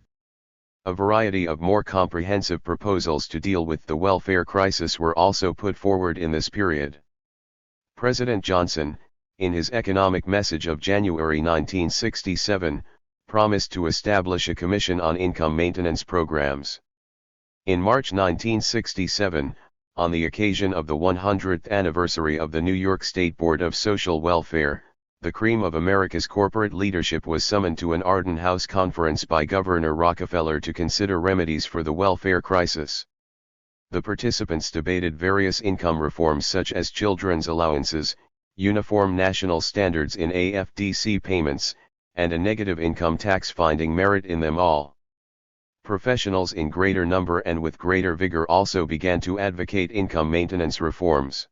A variety of more comprehensive proposals to deal with the welfare crisis were also put forward in this period. President Johnson, in his economic message of January 1967, promised to establish a commission on income maintenance programs. In March 1967, on the occasion of the 100th anniversary of the New York State Board of Social Welfare, the cream of America's corporate leadership was summoned to an Arden House conference by Governor Rockefeller to consider remedies for the welfare crisis. The participants debated various income reforms such as children's allowances, uniform national standards in AFDC payments, and a negative income tax, finding merit in them all. Professionals in greater number and with greater vigor also began to advocate income maintenance reforms.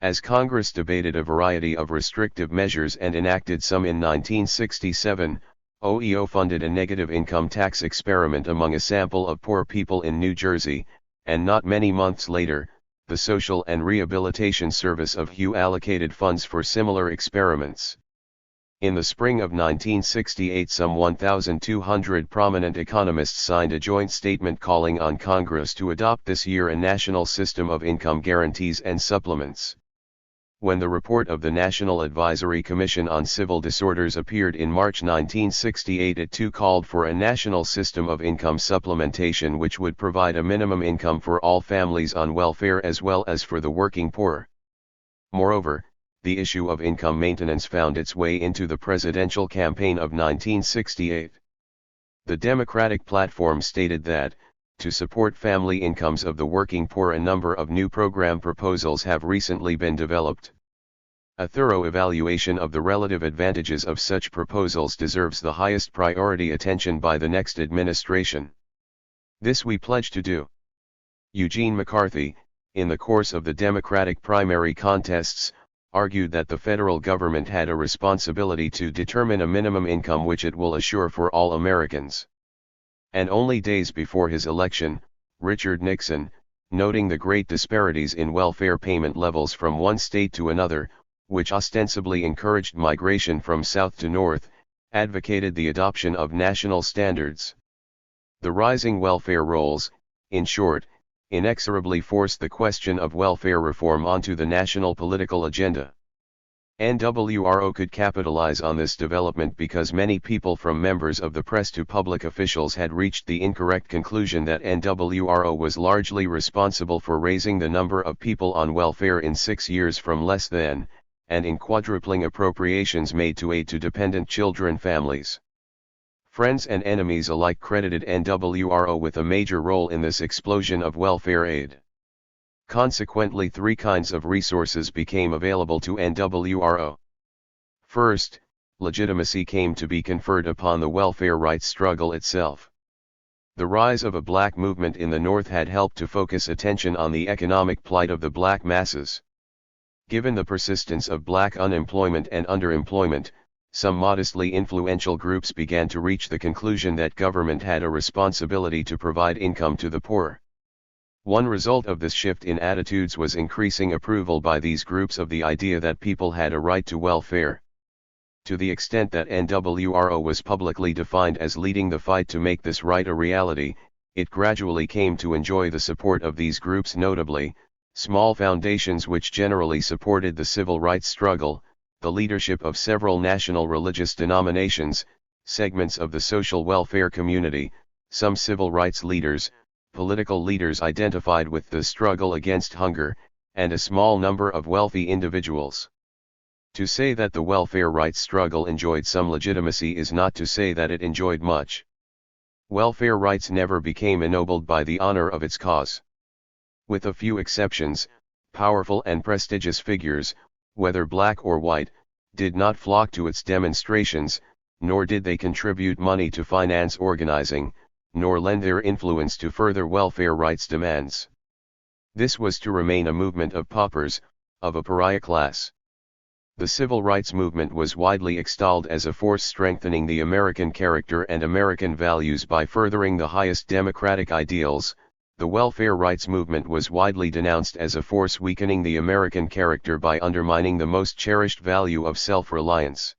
As Congress debated a variety of restrictive measures and enacted some in 1967, OEO funded a negative income tax experiment among a sample of poor people in New Jersey, and not many months later, the Social and Rehabilitation Service of Hugh allocated funds for similar experiments. In the spring of 1968, some 1,200 prominent economists signed a joint statement calling on Congress to adopt this year a national system of income guarantees and supplements. When the report of the National Advisory Commission on Civil Disorders appeared in March 1968, it too called for a national system of income supplementation which would provide a minimum income for all families on welfare as well as for the working poor. Moreover, the issue of income maintenance found its way into the presidential campaign of 1968. The Democratic platform stated that, to support family incomes of the working poor, a number of new program proposals have recently been developed. A thorough evaluation of the relative advantages of such proposals deserves the highest priority attention by the next administration. This we pledge to do. Eugene McCarthy, in the course of the Democratic primary contests, argued that the federal government had a responsibility to determine a minimum income which it will assure for all Americans. And only days before his election, Richard Nixon, noting the great disparities in welfare payment levels from one state to another, which ostensibly encouraged migration from south to north, advocated the adoption of national standards. The rising welfare rolls, in short, inexorably forced the question of welfare reform onto the national political agenda. NWRO could capitalize on this development because many people from members of the press to public officials had reached the incorrect conclusion that NWRO was largely responsible for raising the number of people on welfare in 6 years from less than, and in quadrupling appropriations made to aid to dependent children families. Friends and enemies alike credited NWRO with a major role in this explosion of welfare aid. Consequently, 3 kinds of resources became available to NWRO. First, legitimacy came to be conferred upon the welfare rights struggle itself. The rise of a black movement in the North had helped to focus attention on the economic plight of the black masses. Given the persistence of black unemployment and underemployment, some modestly influential groups began to reach the conclusion that government had a responsibility to provide income to the poor. One result of this shift in attitudes was increasing approval by these groups of the idea that people had a right to welfare. To the extent that NWRO was publicly defined as leading the fight to make this right a reality, it gradually came to enjoy the support of these groups, notably, small foundations which generally supported the civil rights struggle, the leadership of several national religious denominations, segments of the social welfare community, some civil rights leaders, political leaders identified with the struggle against hunger, and a small number of wealthy individuals. To say that the welfare rights struggle enjoyed some legitimacy is not to say that it enjoyed much. Welfare rights never became ennobled by the honor of its cause. With a few exceptions, powerful and prestigious figures, whether black or white, did not flock to its demonstrations, nor did they contribute money to finance organizing, nor lend their influence to further welfare rights demands. This was to remain a movement of paupers, of a pariah class. The civil rights movement was widely extolled as a force strengthening the American character and American values by furthering the highest democratic ideals. The welfare rights movement was widely denounced as a force weakening the American character by undermining the most cherished value of self-reliance.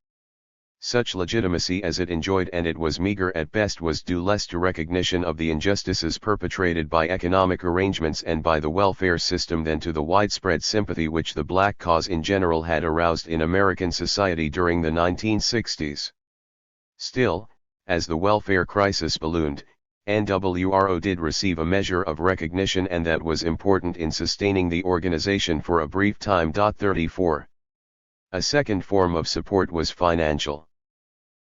Such legitimacy as it enjoyed, and it was meager at best, was due less to recognition of the injustices perpetrated by economic arrangements and by the welfare system than to the widespread sympathy which the black cause in general had aroused in American society during the 1960s. Still, as the welfare crisis ballooned, NWRO did receive a measure of recognition, and that was important in sustaining the organization for a brief time. 34. A second form of support was financial.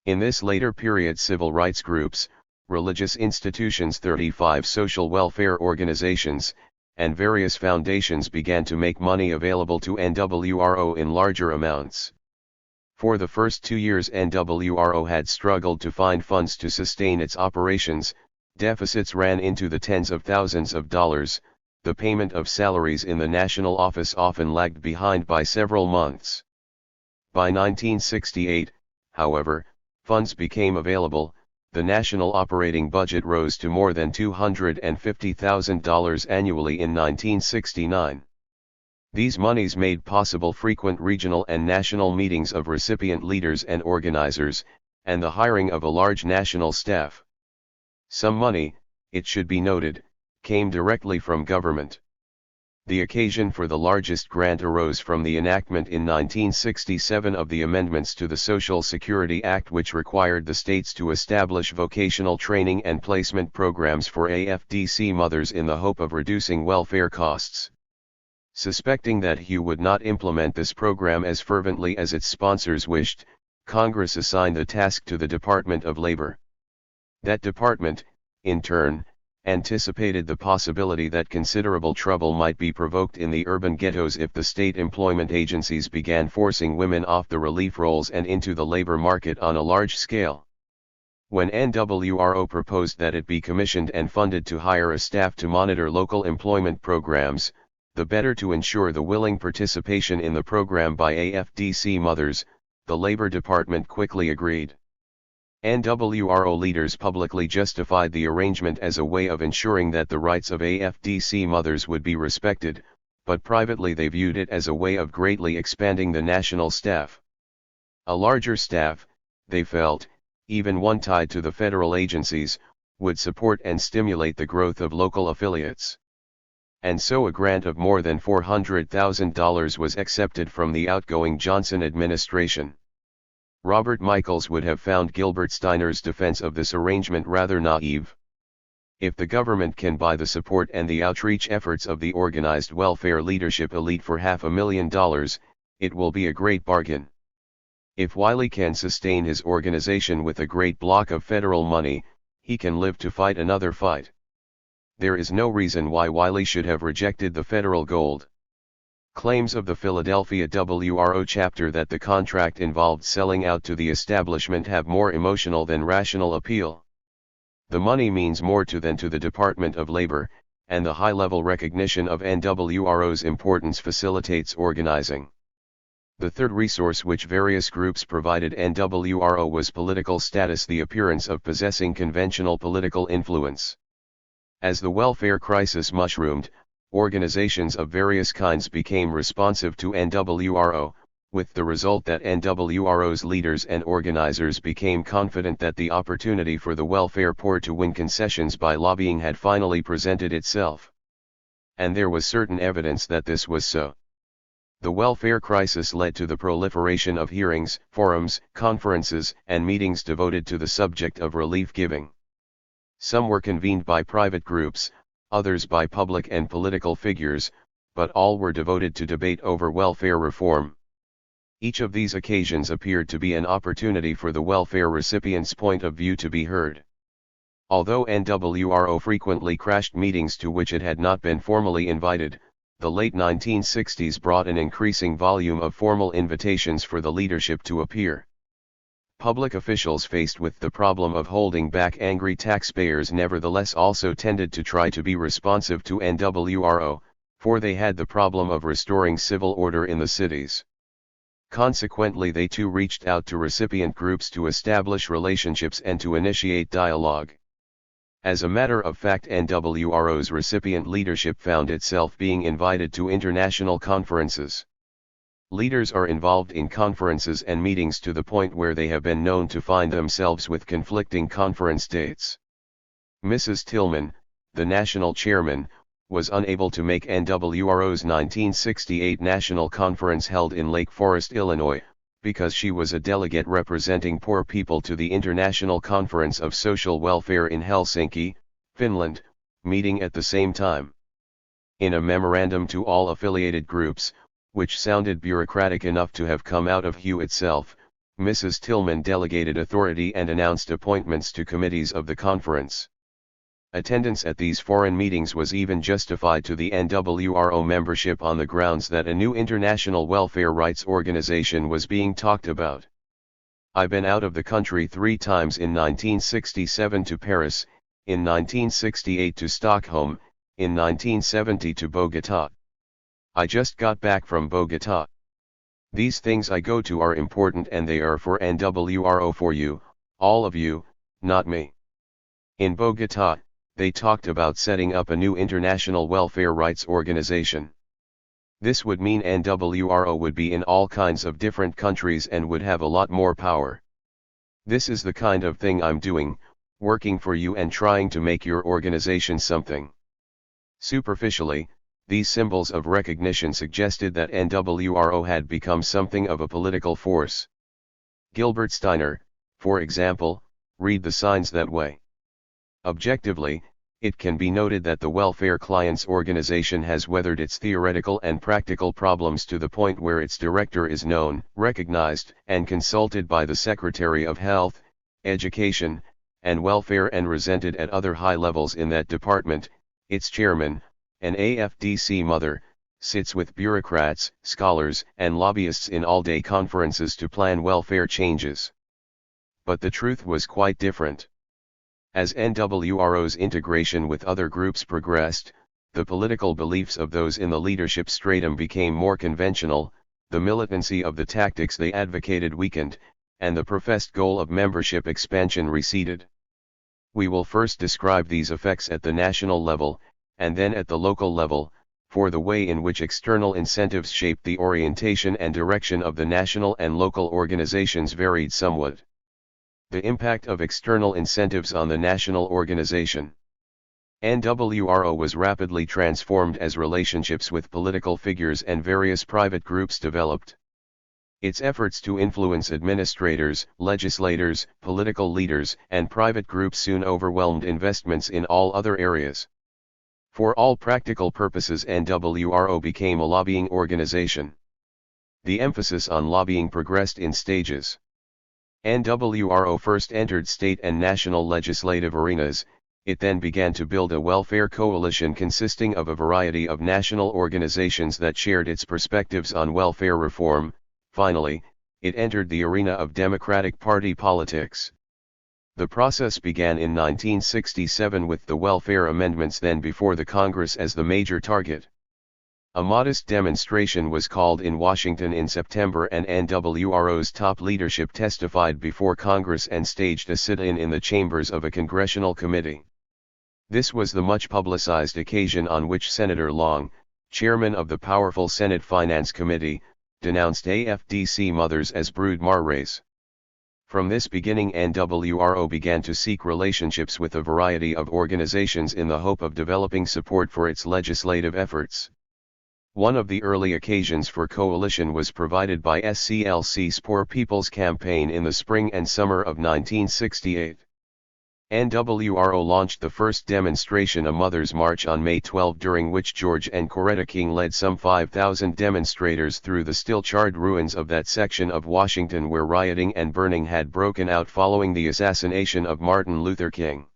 In this later period, civil rights groups, religious institutions, 35 social welfare organizations, and various foundations began to make money available to NWRO in larger amounts. For the first 2 years, NWRO had struggled to find funds to sustain its operations, Deficits ran into the tens of thousands of dollars, the payment of salaries in the national office often lagged behind by several months. By 1968, however, funds became available. The national operating budget rose to more than $250,000 annually in 1969. These monies made possible frequent regional and national meetings of recipient leaders and organizers, and the hiring of a large national staff. Some money, it should be noted, came directly from government. The occasion for the largest grant arose from the enactment in 1967 of the amendments to the Social Security Act, which required the states to establish vocational training and placement programs for AFDC mothers in the hope of reducing welfare costs. Suspecting that HU would not implement this program as fervently as its sponsors wished, Congress assigned the task to the Department of Labor. That department, in turn, anticipated the possibility that considerable trouble might be provoked in the urban ghettos if the state employment agencies began forcing women off the relief rolls and into the labor market on a large scale. When NWRO proposed that it be commissioned and funded to hire a staff to monitor local employment programs, the better to ensure the willing participation in the program by AFDC mothers, the Labor Department quickly agreed. NWRO leaders publicly justified the arrangement as a way of ensuring that the rights of AFDC mothers would be respected, but privately they viewed it as a way of greatly expanding the national staff. A larger staff, they felt, even one tied to the federal agencies, would support and stimulate the growth of local affiliates. And so a grant of more than $400,000 was accepted from the outgoing Johnson administration. Robert Michaels would have found Gilbert Steiner's defense of this arrangement rather naive. If the government can buy the support and the outreach efforts of the organized welfare leadership elite for $500,000, it will be a great bargain. If Wiley can sustain his organization with a great block of federal money, he can live to fight another fight. There is no reason why Wiley should have rejected the federal gold. Claims of the Philadelphia WRO chapter that the contract involved selling out to the establishment have more emotional than rational appeal. The money means more than to the Department of Labor, and the high-level recognition of NWRO's importance facilitates organizing. The third resource which various groups provided NWRO was political status, the appearance of possessing conventional political influence. As the welfare crisis mushroomed, organizations of various kinds became responsive to NWRO, with the result that NWRO's leaders and organizers became confident that the opportunity for the welfare poor to win concessions by lobbying had finally presented itself. And there was certain evidence that this was so. The welfare crisis led to the proliferation of hearings, forums, conferences, and meetings devoted to the subject of relief giving. Some were convened by private groups, others by public and political figures, but all were devoted to debate over welfare reform. Each of these occasions appeared to be an opportunity for the welfare recipient's point of view to be heard. Although NWRO frequently crashed meetings to which it had not been formally invited, the late 1960s brought an increasing volume of formal invitations for the leadership to appear. Public officials faced with the problem of holding back angry taxpayers nevertheless also tended to try to be responsive to NWRO, for they had the problem of restoring civil order in the cities. Consequently, they too reached out to recipient groups to establish relationships and to initiate dialogue. As a matter of fact, NWRO's recipient leadership found itself being invited to international conferences. Leaders are involved in conferences and meetings to the point where they have been known to find themselves with conflicting conference dates. Mrs. Tillman, the national chairman, was unable to make NWRO's 1968 national conference held in Lake Forest, Illinois, because she was a delegate representing poor people to the International Conference of Social Welfare in Helsinki, Finland, meeting at the same time. In a memorandum to all affiliated groups, which sounded bureaucratic enough to have come out of HU itself, Mrs. Tillman delegated authority and announced appointments to committees of the conference. Attendance at these foreign meetings was even justified to the NWRO membership on the grounds that a new international welfare rights organization was being talked about. "I've been out of the country 3 times in 1967 to Paris, in 1968 to Stockholm, in 1970 to Bogota. I just got back from Bogota. These things I go to are important and they are for NWRO, for you, all of you, not me. In Bogota, they talked about setting up a new international welfare rights organization. This would mean NWRO would be in all kinds of different countries and would have a lot more power. This is the kind of thing I'm doing, working for you and trying to make your organization something. Superficially, these symbols of recognition suggested that NWRO had become something of a political force. Gilbert Steiner, for example, read the signs that way. Objectively, it can be noted that the Welfare Clients Organization has weathered its theoretical and practical problems to the point where its director is known, recognized, and consulted by the Secretary of Health, Education, and Welfare and resented at other high levels in that department. Its chairman, an AFDC mother, sits with bureaucrats, scholars, and lobbyists in all-day conferences to plan welfare changes. But the truth was quite different. As NWRO's integration with other groups progressed, the political beliefs of those in the leadership stratum became more conventional, the militancy of the tactics they advocated weakened, and the professed goal of membership expansion receded. We will first describe these effects at the national level, and then at the local level, for the way in which external incentives shaped the orientation and direction of the national and local organizations varied somewhat. The impact of external incentives on the national organization. NWRO was rapidly transformed as relationships with political figures and various private groups developed. Its efforts to influence administrators, legislators, political leaders, and private groups soon overwhelmed investments in all other areas. For all practical purposes, NWRO became a lobbying organization. The emphasis on lobbying progressed in stages. NWRO first entered state and national legislative arenas. It then began to build a welfare coalition consisting of a variety of national organizations that shared its perspectives on welfare reform. Finally, it entered the arena of Democratic Party politics. The process began in 1967 with the welfare amendments then before the Congress as the major target. A modest demonstration was called in Washington in September and NWRO's top leadership testified before Congress and staged a sit-in in the chambers of a congressional committee. This was the much publicized occasion on which Senator Long, chairman of the powerful Senate Finance Committee, denounced AFDC mothers as brood mares. From this beginning, NWRO began to seek relationships with a variety of organizations in the hope of developing support for its legislative efforts. One of the early occasions for coalition was provided by SCLC's Poor People's Campaign in the spring and summer of 1968. NWRO launched the first demonstration, a Mother's March, on May 12, during which George and Coretta King led some 5,000 demonstrators through the still charred ruins of that section of Washington where rioting and burning had broken out following the assassination of Martin Luther King.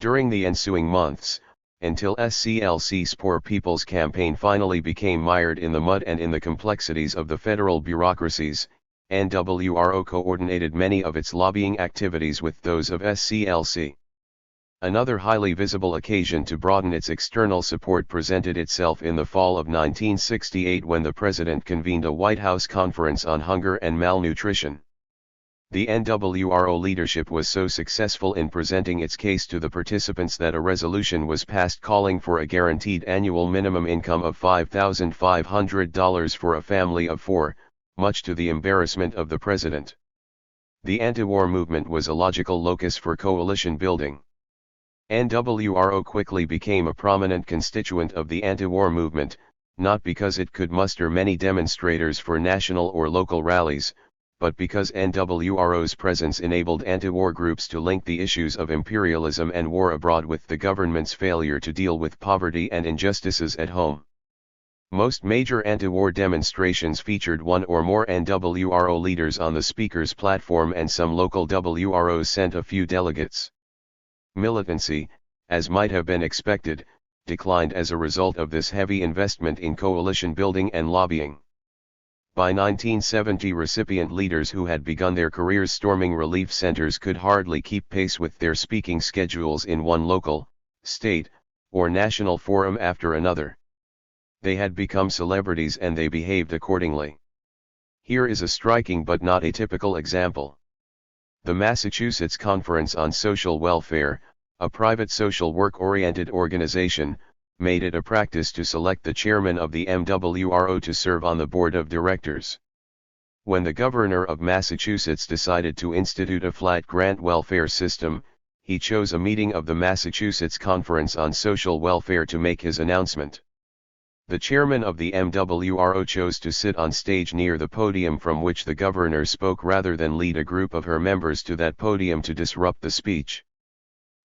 During the ensuing months, until SCLC's Poor People's Campaign finally became mired in the mud and in the complexities of the federal bureaucracies, NWRO coordinated many of its lobbying activities with those of SCLC. Another highly visible occasion to broaden its external support presented itself in the fall of 1968 when the President convened a White House conference on hunger and malnutrition. The NWRO leadership was so successful in presenting its case to the participants that a resolution was passed calling for a guaranteed annual minimum income of $5,500 for a family of 4, much to the embarrassment of the President. The anti-war movement was a logical locus for coalition building. NWRO quickly became a prominent constituent of the anti-war movement, not because it could muster many demonstrators for national or local rallies, but because NWRO's presence enabled anti-war groups to link the issues of imperialism and war abroad with the government's failure to deal with poverty and injustices at home. Most major anti-war demonstrations featured one or more NWRO leaders on the speaker's platform, and some local WROs sent a few delegates. Militancy, as might have been expected, declined as a result of this heavy investment in coalition building and lobbying. By 1970, recipient leaders who had begun their careers storming relief centers could hardly keep pace with their speaking schedules in one local, state, or national forum after another. They had become celebrities and they behaved accordingly. Here is a striking but not atypical example. The Massachusetts Conference on Social Welfare, a private social work-oriented organization, made it a practice to select the chairman of the MWRO to serve on the board of directors. When the governor of Massachusetts decided to institute a flat grant welfare system, he chose a meeting of the Massachusetts Conference on Social Welfare to make his announcement. The chairman of the MWRO chose to sit on stage near the podium from which the governor spoke rather than lead a group of her members to that podium to disrupt the speech.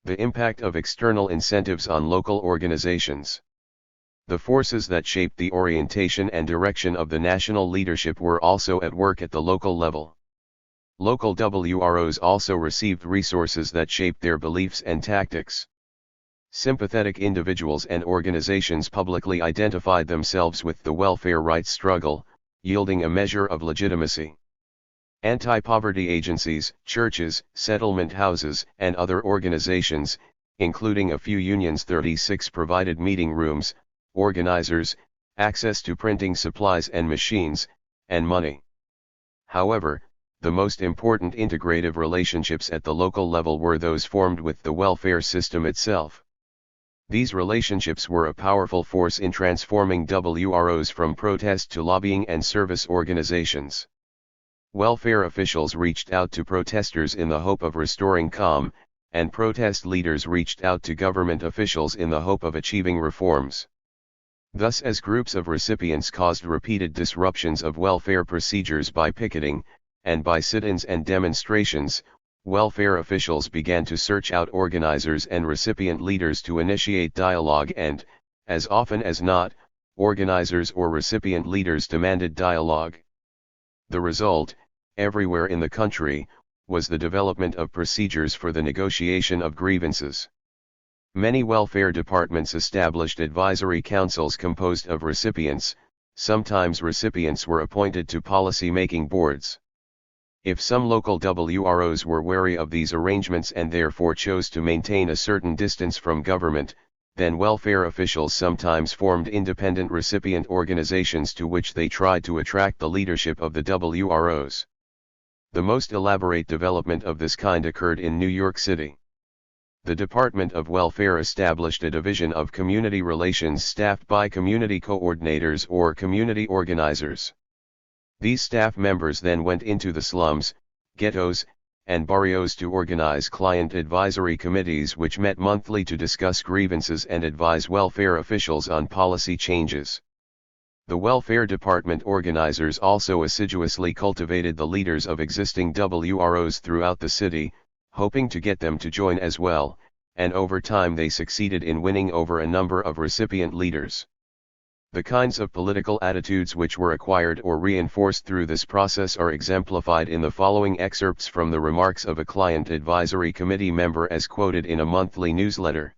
The impact of external incentives on local organizations. The forces that shaped the orientation and direction of the national leadership were also at work at the local level. Local WROs also received resources that shaped their beliefs and tactics. Sympathetic individuals and organizations publicly identified themselves with the welfare rights struggle, yielding a measure of legitimacy. Anti-poverty agencies, churches, settlement houses, and other organizations, including a few unions, 36 provided meeting rooms, organizers, access to printing supplies and machines, and money. However, the most important integrative relationships at the local level were those formed with the welfare system itself. These relationships were a powerful force in transforming WROs from protest to lobbying and service organizations. Welfare officials reached out to protesters in the hope of restoring calm, and protest leaders reached out to government officials in the hope of achieving reforms. Thus, as groups of recipients caused repeated disruptions of welfare procedures by picketing, and by sit-ins and demonstrations, welfare officials began to search out organizers and recipient leaders to initiate dialogue and, as often as not, organizers or recipient leaders demanded dialogue. The result, everywhere in the country, was the development of procedures for the negotiation of grievances. Many welfare departments established advisory councils composed of recipients. Sometimes recipients were appointed to policy-making boards. If some local WROs were wary of these arrangements and therefore chose to maintain a certain distance from government, then welfare officials sometimes formed independent recipient organizations to which they tried to attract the leadership of the WROs. The most elaborate development of this kind occurred in New York City. The Department of Welfare established a division of community relations staffed by community coordinators or community organizers. These staff members then went into the slums, ghettos, and barrios to organize client advisory committees which met monthly to discuss grievances and advise welfare officials on policy changes. The welfare department organizers also assiduously cultivated the leaders of existing WROs throughout the city, hoping to get them to join as well, and over time they succeeded in winning over a number of recipient leaders. The kinds of political attitudes which were acquired or reinforced through this process are exemplified in the following excerpts from the remarks of a client advisory committee member as quoted in a monthly newsletter.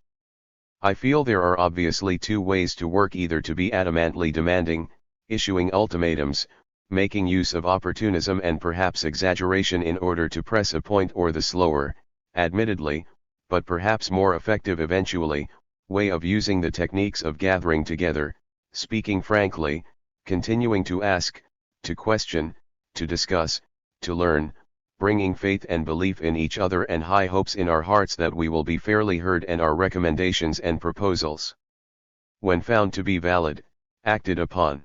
I feel there are obviously two ways to work: either to be adamantly demanding, issuing ultimatums, making use of opportunism and perhaps exaggeration in order to press a point, or the slower, admittedly, but perhaps more effective eventually, way of using the techniques of gathering together, speaking frankly, continuing to ask, to question, to discuss, to learn, bringing faith and belief in each other and high hopes in our hearts that we will be fairly heard and our recommendations and proposals, when found to be valid, acted upon.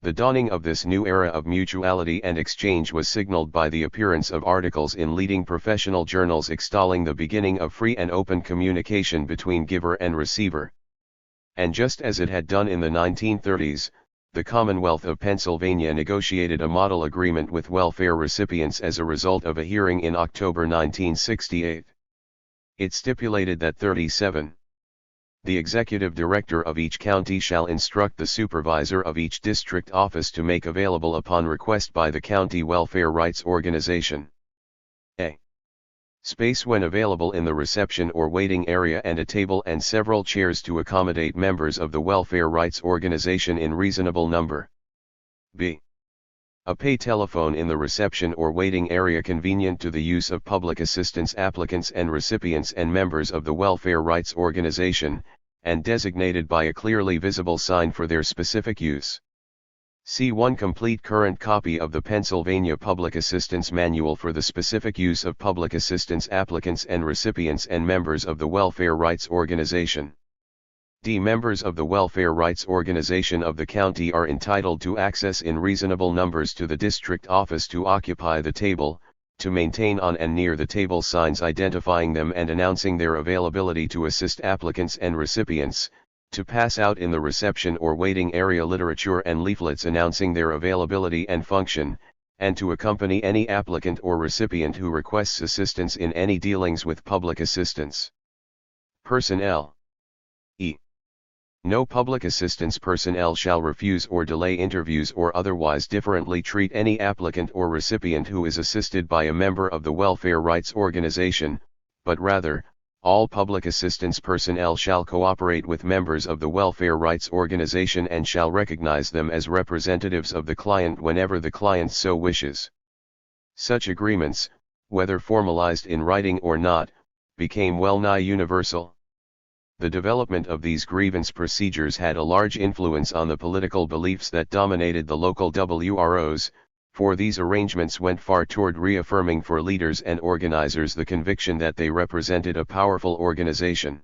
The dawning of this new era of mutuality and exchange was signaled by the appearance of articles in leading professional journals extolling the beginning of free and open communication between giver and receiver. And just as it had done in the 1930s, the Commonwealth of Pennsylvania negotiated a model agreement with welfare recipients as a result of a hearing in October 1968. It stipulated that 37. The executive director of each county shall instruct the supervisor of each district office to make available upon request by the county welfare rights organization a space when available in the reception or waiting area and a table and several chairs to accommodate members of the welfare rights organization in reasonable number. B. A pay telephone in the reception or waiting area convenient to the use of public assistance applicants and recipients and members of the welfare rights organization, and designated by a clearly visible sign for their specific use. See one complete current copy of the Pennsylvania Public Assistance Manual for the specific use of public assistance applicants and recipients and members of the welfare rights organization. D. Members of the welfare rights organization of the county are entitled to access in reasonable numbers to the district office to occupy the table, to maintain on and near the table signs identifying them and announcing their availability to assist applicants and recipients, to pass out in the reception or waiting area literature and leaflets announcing their availability and function, and to accompany any applicant or recipient who requests assistance in any dealings with public assistance personnel. E. No public assistance personnel shall refuse or delay interviews or otherwise differently treat any applicant or recipient who is assisted by a member of the welfare rights organization, but rather, all public assistance personnel shall cooperate with members of the welfare rights organization and shall recognize them as representatives of the client whenever the client so wishes. Such agreements, whether formalized in writing or not, became well-nigh universal. The development of these grievance procedures had a large influence on the political beliefs that dominated the local WROs, for these arrangements went far toward reaffirming for leaders and organizers the conviction that they represented a powerful organization.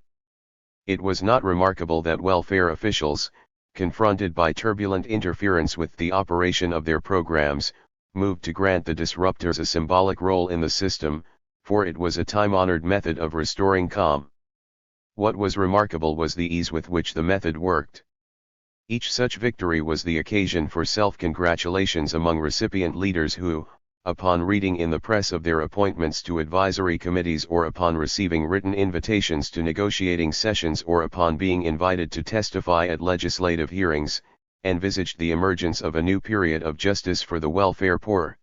It was not remarkable that welfare officials, confronted by turbulent interference with the operation of their programs, moved to grant the disruptors a symbolic role in the system, for it was a time-honored method of restoring calm. What was remarkable was the ease with which the method worked. Each such victory was the occasion for self-congratulations among recipient leaders who, upon reading in the press of their appointments to advisory committees or upon receiving written invitations to negotiating sessions or upon being invited to testify at legislative hearings, envisaged the emergence of a new period of justice for the welfare poor.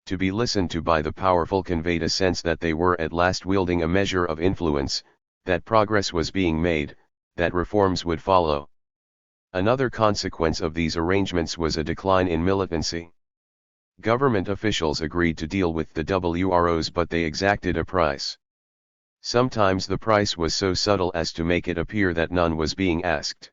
To be listened to by the powerful conveyed a sense that they were at last wielding a measure of influence, that progress was being made, that reforms would follow. Another consequence of these arrangements was a decline in militancy. Government officials agreed to deal with the WROs, but they exacted a price. Sometimes the price was so subtle as to make it appear that none was being asked.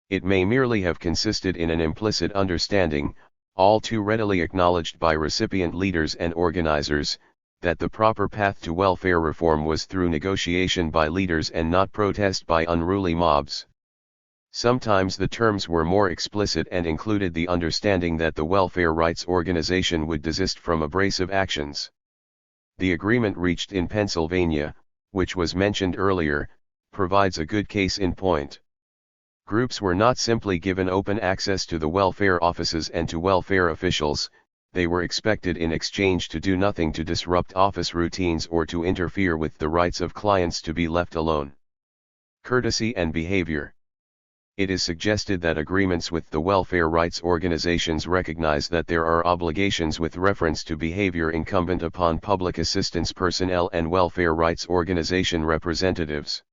It may merely have consisted in an implicit understanding, all too readily acknowledged by recipient leaders and organizers, that the proper path to welfare reform was through negotiation by leaders and not protest by unruly mobs. Sometimes the terms were more explicit and included the understanding that the welfare rights organization would desist from abrasive actions. The agreement reached in Pennsylvania, which was mentioned earlier, provides a good case in point. Groups were not simply given open access to the welfare offices and to welfare officials, they were expected in exchange to do nothing to disrupt office routines or to interfere with the rights of clients to be left alone. Courtesy and behavior. It is suggested that agreements with the welfare rights organizations recognize that there are obligations with reference to behavior incumbent upon public assistance personnel and welfare rights organization representatives.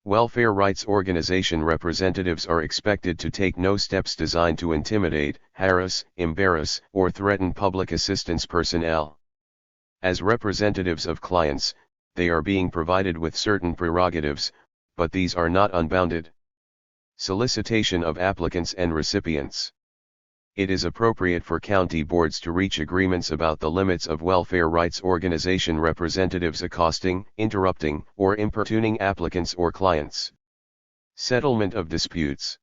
Welfare rights organization representatives are expected to take no steps designed to intimidate, harass, embarrass, or threaten public assistance personnel. As representatives of clients, they are being provided with certain prerogatives, but these are not unbounded. Solicitation of applicants and recipients. It is appropriate for county boards to reach agreements about the limits of welfare rights organization representatives accosting, interrupting, or importuning applicants or clients. Settlement of disputes.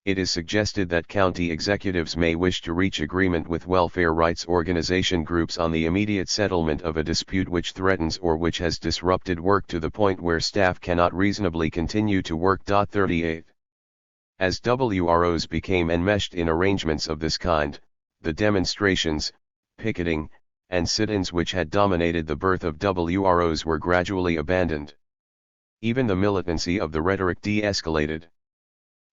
It is suggested that county executives may wish to reach agreement with welfare rights organization groups on the immediate settlement of a dispute which threatens or which has disrupted work to the point where staff cannot reasonably continue to work. 38. As WROs became enmeshed in arrangements of this kind, the demonstrations, picketing, and sit-ins which had dominated the birth of WROs were gradually abandoned. Even the militancy of the rhetoric de-escalated.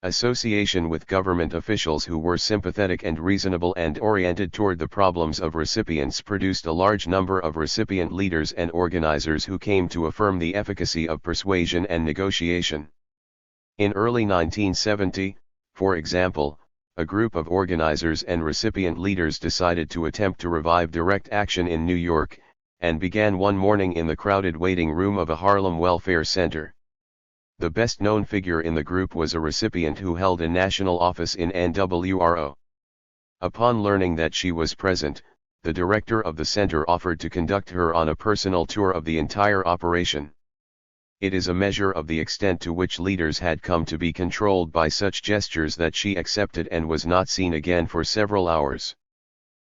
Association with government officials who were sympathetic and reasonable and oriented toward the problems of recipients produced a large number of recipient leaders and organizers who came to affirm the efficacy of persuasion and negotiation. In early 1970, for example, a group of organizers and recipient leaders decided to attempt to revive direct action in New York, and began one morning in the crowded waiting room of a Harlem welfare center. The best-known figure in the group was a recipient who held a national office in NWRO. Upon learning that she was present, the director of the center offered to conduct her on a personal tour of the entire operation. It is a measure of the extent to which leaders had come to be controlled by such gestures that she accepted and was not seen again for several hours.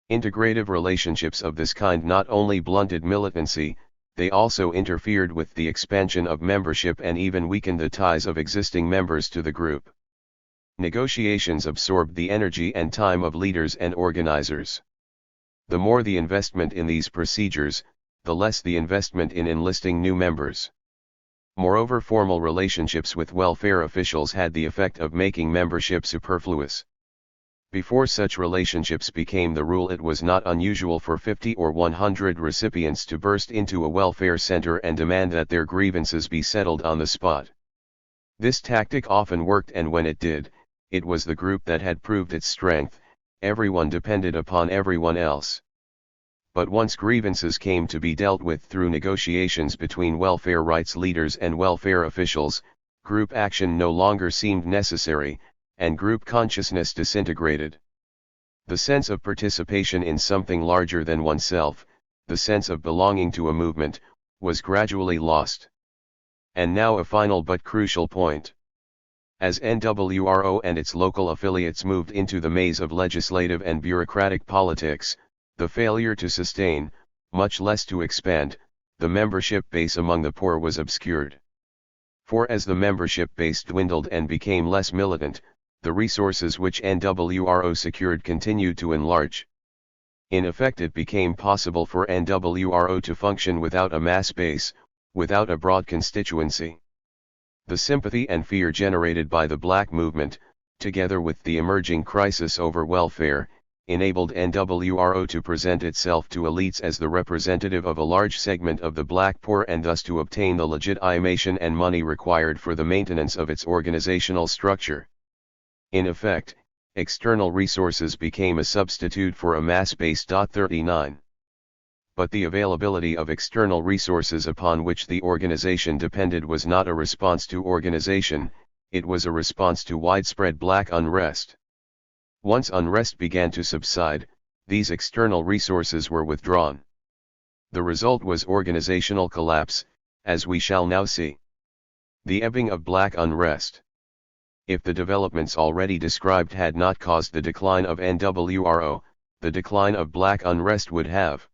Integrative relationships of this kind not only blunted militancy, they also interfered with the expansion of membership and even weakened the ties of existing members to the group. Negotiations absorbed the energy and time of leaders and organizers. The more the investment in these procedures, the less the investment in enlisting new members. Moreover, formal relationships with welfare officials had the effect of making membership superfluous. Before such relationships became the rule, it was not unusual for 50 or 100 recipients to burst into a welfare center and demand that their grievances be settled on the spot. This tactic often worked, and when it did, it was the group that had proved its strength. Everyone depended upon everyone else. But once grievances came to be dealt with through negotiations between welfare rights leaders and welfare officials, group action no longer seemed necessary, and group consciousness disintegrated. The sense of participation in something larger than oneself, the sense of belonging to a movement, was gradually lost. And now a final but crucial point. As NWRO and its local affiliates moved into the maze of legislative and bureaucratic politics, the failure to sustain, much less to expand, the membership base among the poor was obscured. For as the membership base dwindled and became less militant, the resources which NWRO secured continued to enlarge. In effect, it became possible for NWRO to function without a mass base, without a broad constituency. The sympathy and fear generated by the black movement, together with the emerging crisis over welfare, enabled NWRO to present itself to elites as the representative of a large segment of the black poor, and thus to obtain the legitimation and money required for the maintenance of its organizational structure. In effect, external resources became a substitute for a mass base. 39. But the availability of external resources upon which the organization depended was not a response to organization, it was a response to widespread black unrest. Once unrest began to subside, these external resources were withdrawn. The result was organizational collapse, as we shall now see. The ebbing of black unrest. If the developments already described had not caused the decline of NWRO, the decline of black unrest would have.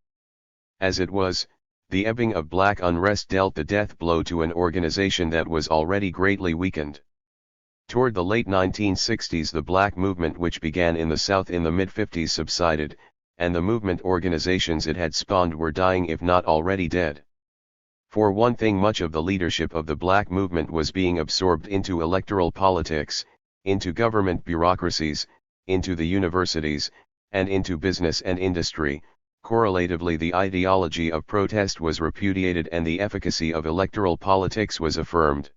As it was, the ebbing of black unrest dealt the death blow to an organization that was already greatly weakened. Toward the late 1960s, the black movement which began in the South in the mid-50s subsided, and the movement organizations it had spawned were dying, if not already dead. For one thing, much of the leadership of the black movement was being absorbed into electoral politics, into government bureaucracies, into the universities, and into business and industry. Correlatively, the ideology of protest was repudiated and the efficacy of electoral politics was affirmed.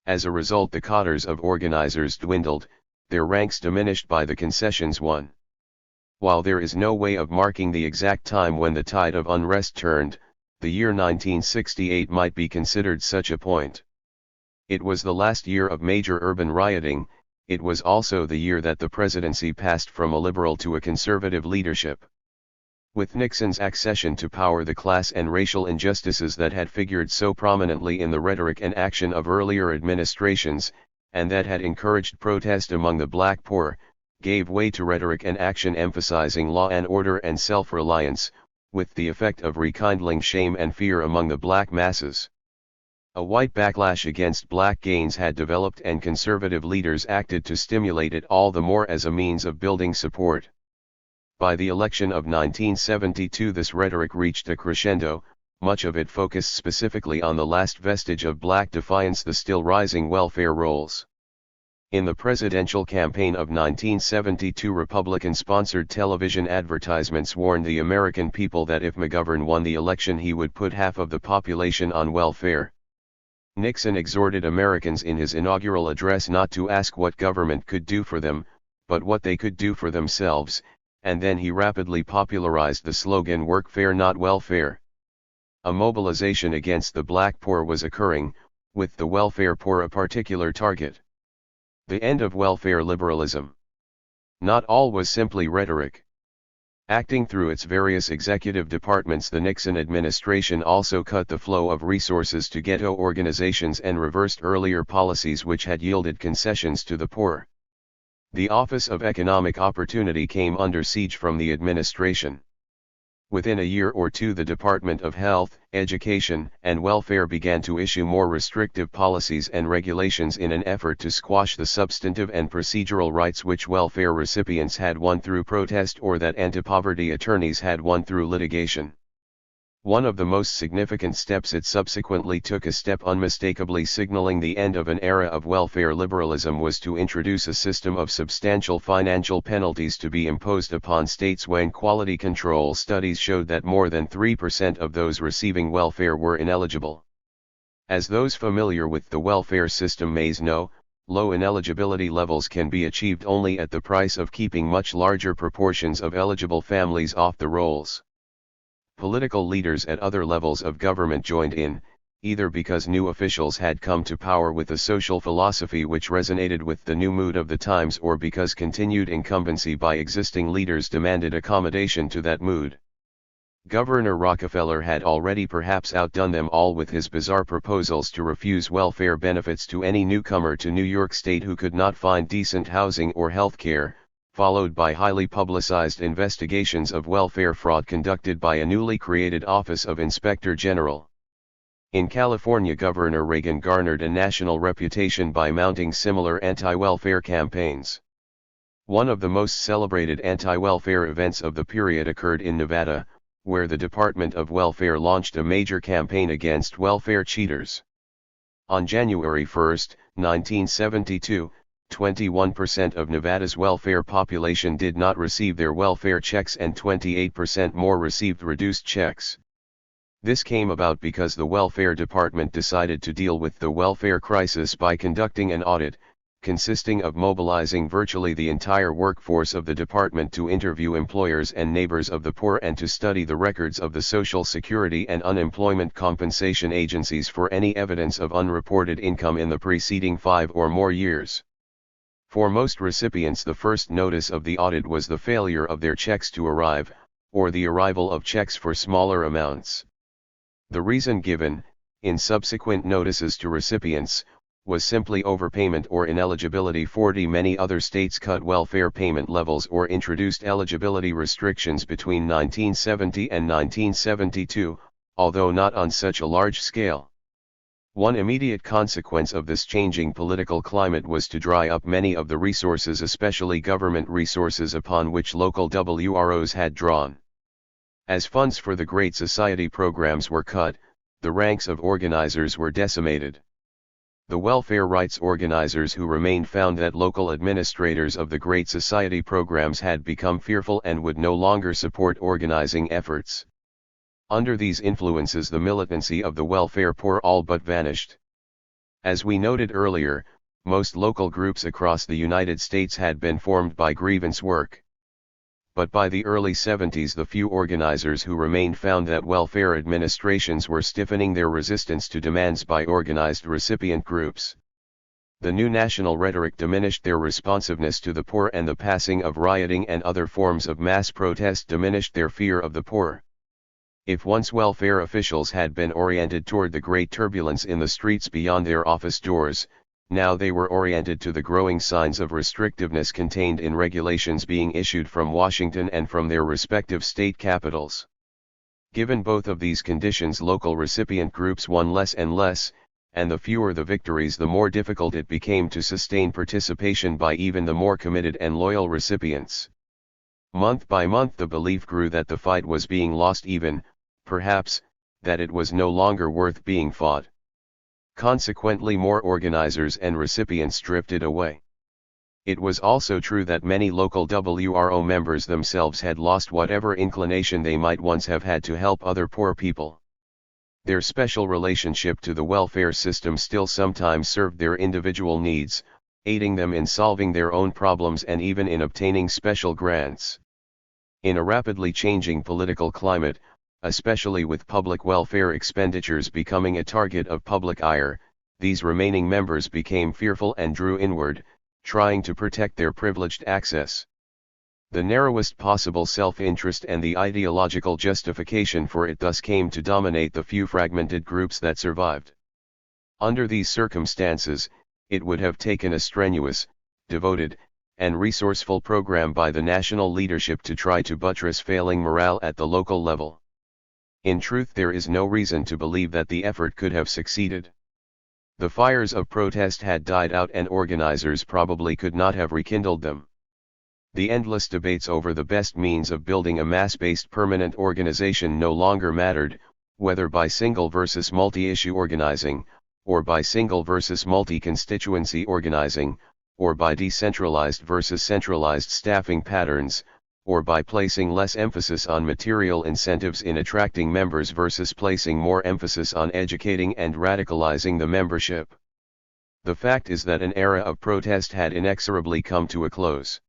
As a result, the cadres of organizers dwindled, their ranks diminished by the concessions won. While there is no way of marking the exact time when the tide of unrest turned, the year 1968 might be considered such a point. It was the last year of major urban rioting. It was also the year that the presidency passed from a liberal to a conservative leadership. With Nixon's accession to power, the class and racial injustices that had figured so prominently in the rhetoric and action of earlier administrations, and that had encouraged protest among the black poor, gave way to rhetoric and action emphasizing law and order and self-reliance, with the effect of rekindling shame and fear among the black masses. A white backlash against black gains had developed, and conservative leaders acted to stimulate it all the more as a means of building support. By the election of 1972, this rhetoric reached a crescendo, much of it focused specifically on the last vestige of black defiance, the still rising welfare rolls. In the presidential campaign of 1972, Republican-sponsored television advertisements warned the American people that if McGovern won the election, he would put half of the population on welfare. Nixon exhorted Americans in his inaugural address not to ask what government could do for them, but what they could do for themselves, and then he rapidly popularized the slogan "Work fair, not welfare." A mobilization against the black poor was occurring, with the welfare poor a particular target. The end of welfare liberalism. Not all was simply rhetoric. Acting through its various executive departments, the Nixon administration also cut the flow of resources to ghetto organizations and reversed earlier policies which had yielded concessions to the poor. The Office of Economic Opportunity came under siege from the administration. Within a year or two, the Department of Health, Education, and Welfare began to issue more restrictive policies and regulations in an effort to squash the substantive and procedural rights which welfare recipients had won through protest or that anti-poverty attorneys had won through litigation. One of the most significant steps it subsequently took, a step unmistakably signaling the end of an era of welfare liberalism, was to introduce a system of substantial financial penalties to be imposed upon states when quality control studies showed that more than 3% of those receiving welfare were ineligible. As those familiar with the welfare system may know, low ineligibility levels can be achieved only at the price of keeping much larger proportions of eligible families off the rolls. Political leaders at other levels of government joined in, either because new officials had come to power with a social philosophy which resonated with the new mood of the times, or because continued incumbency by existing leaders demanded accommodation to that mood. Governor Rockefeller had already perhaps outdone them all with his bizarre proposals to refuse welfare benefits to any newcomer to New York State who could not find decent housing or health care, followed by highly publicized investigations of welfare fraud conducted by a newly created Office of Inspector General. In California, Governor Reagan garnered a national reputation by mounting similar anti-welfare campaigns. One of the most celebrated anti-welfare events of the period occurred in Nevada, where the Department of Welfare launched a major campaign against welfare cheaters. On January 1, 1972, 21% of Nevada's welfare population did not receive their welfare checks and 28% more received reduced checks. This came about because the Welfare Department decided to deal with the welfare crisis by conducting an audit, consisting of mobilizing virtually the entire workforce of the department to interview employers and neighbors of the poor and to study the records of the Social Security and unemployment compensation agencies for any evidence of unreported income in the preceding 5 or more years. For most recipients, the first notice of the audit was the failure of their checks to arrive, or the arrival of checks for smaller amounts. The reason given, in subsequent notices to recipients, was simply overpayment or ineligibility. Many other states cut welfare payment levels or introduced eligibility restrictions between 1970 and 1972, although not on such a large scale. One immediate consequence of this changing political climate was to dry up many of the resources, especially government resources, upon which local WROs had drawn. As funds for the Great Society programs were cut, the ranks of organizers were decimated. The welfare rights organizers who remained found that local administrators of the Great Society programs had become fearful and would no longer support organizing efforts. Under these influences, the militancy of the welfare poor all but vanished. As we noted earlier, most local groups across the United States had been formed by grievance work. But by the early 70s, the few organizers who remained found that welfare administrations were stiffening their resistance to demands by organized recipient groups. The new national rhetoric diminished their responsiveness to the poor, and the passing of rioting and other forms of mass protest diminished their fear of the poor. If once welfare officials had been oriented toward the great turbulence in the streets beyond their office doors, now they were oriented to the growing signs of restrictiveness contained in regulations being issued from Washington and from their respective state capitals. Given both of these conditions, local recipient groups won less and less, and the fewer the victories, the more difficult it became to sustain participation by even the more committed and loyal recipients. Month by month, the belief grew that the fight was being lost, even, perhaps, that it was no longer worth being fought. Consequently, more organizers and recipients drifted away. It was also true that many local WRO members themselves had lost whatever inclination they might once have had to help other poor people. Their special relationship to the welfare system still sometimes served their individual needs, aiding them in solving their own problems and even in obtaining special grants. In a rapidly changing political climate, especially with public welfare expenditures becoming a target of public ire, these remaining members became fearful and drew inward, trying to protect their privileged access. The narrowest possible self-interest and the ideological justification for it thus came to dominate the few fragmented groups that survived. Under these circumstances, it would have taken a strenuous, devoted, and resourceful program by the national leadership to try to buttress failing morale at the local level. In truth, there is no reason to believe that the effort could have succeeded. The fires of protest had died out and organizers probably could not have rekindled them. The endless debates over the best means of building a mass-based permanent organization no longer mattered, whether by single versus multi-issue organizing, or by single versus multi-constituency organizing, or by decentralized versus centralized staffing patterns, or by placing less emphasis on material incentives in attracting members versus placing more emphasis on educating and radicalizing the membership. The fact is that an era of protest had inexorably come to a close.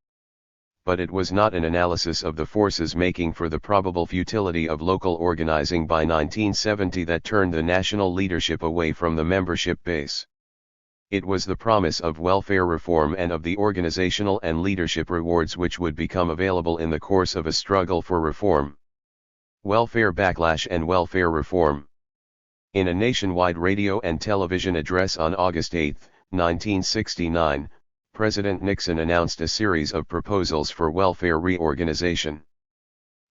But it was not an analysis of the forces making for the probable futility of local organizing by 1970 that turned the national leadership away from the membership base. It was the promise of welfare reform and of the organizational and leadership rewards which would become available in the course of a struggle for reform. Welfare backlash and welfare reform. In a nationwide radio and television address on August 8, 1969, President Nixon announced a series of proposals for welfare reorganization.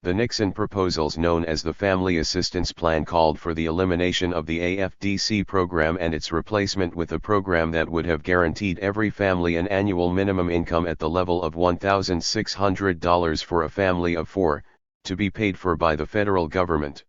The Nixon proposals, known as the Family Assistance Plan, called for the elimination of the AFDC program and its replacement with a program that would have guaranteed every family an annual minimum income at the level of $1,600 for a family of 4, to be paid for by the federal government.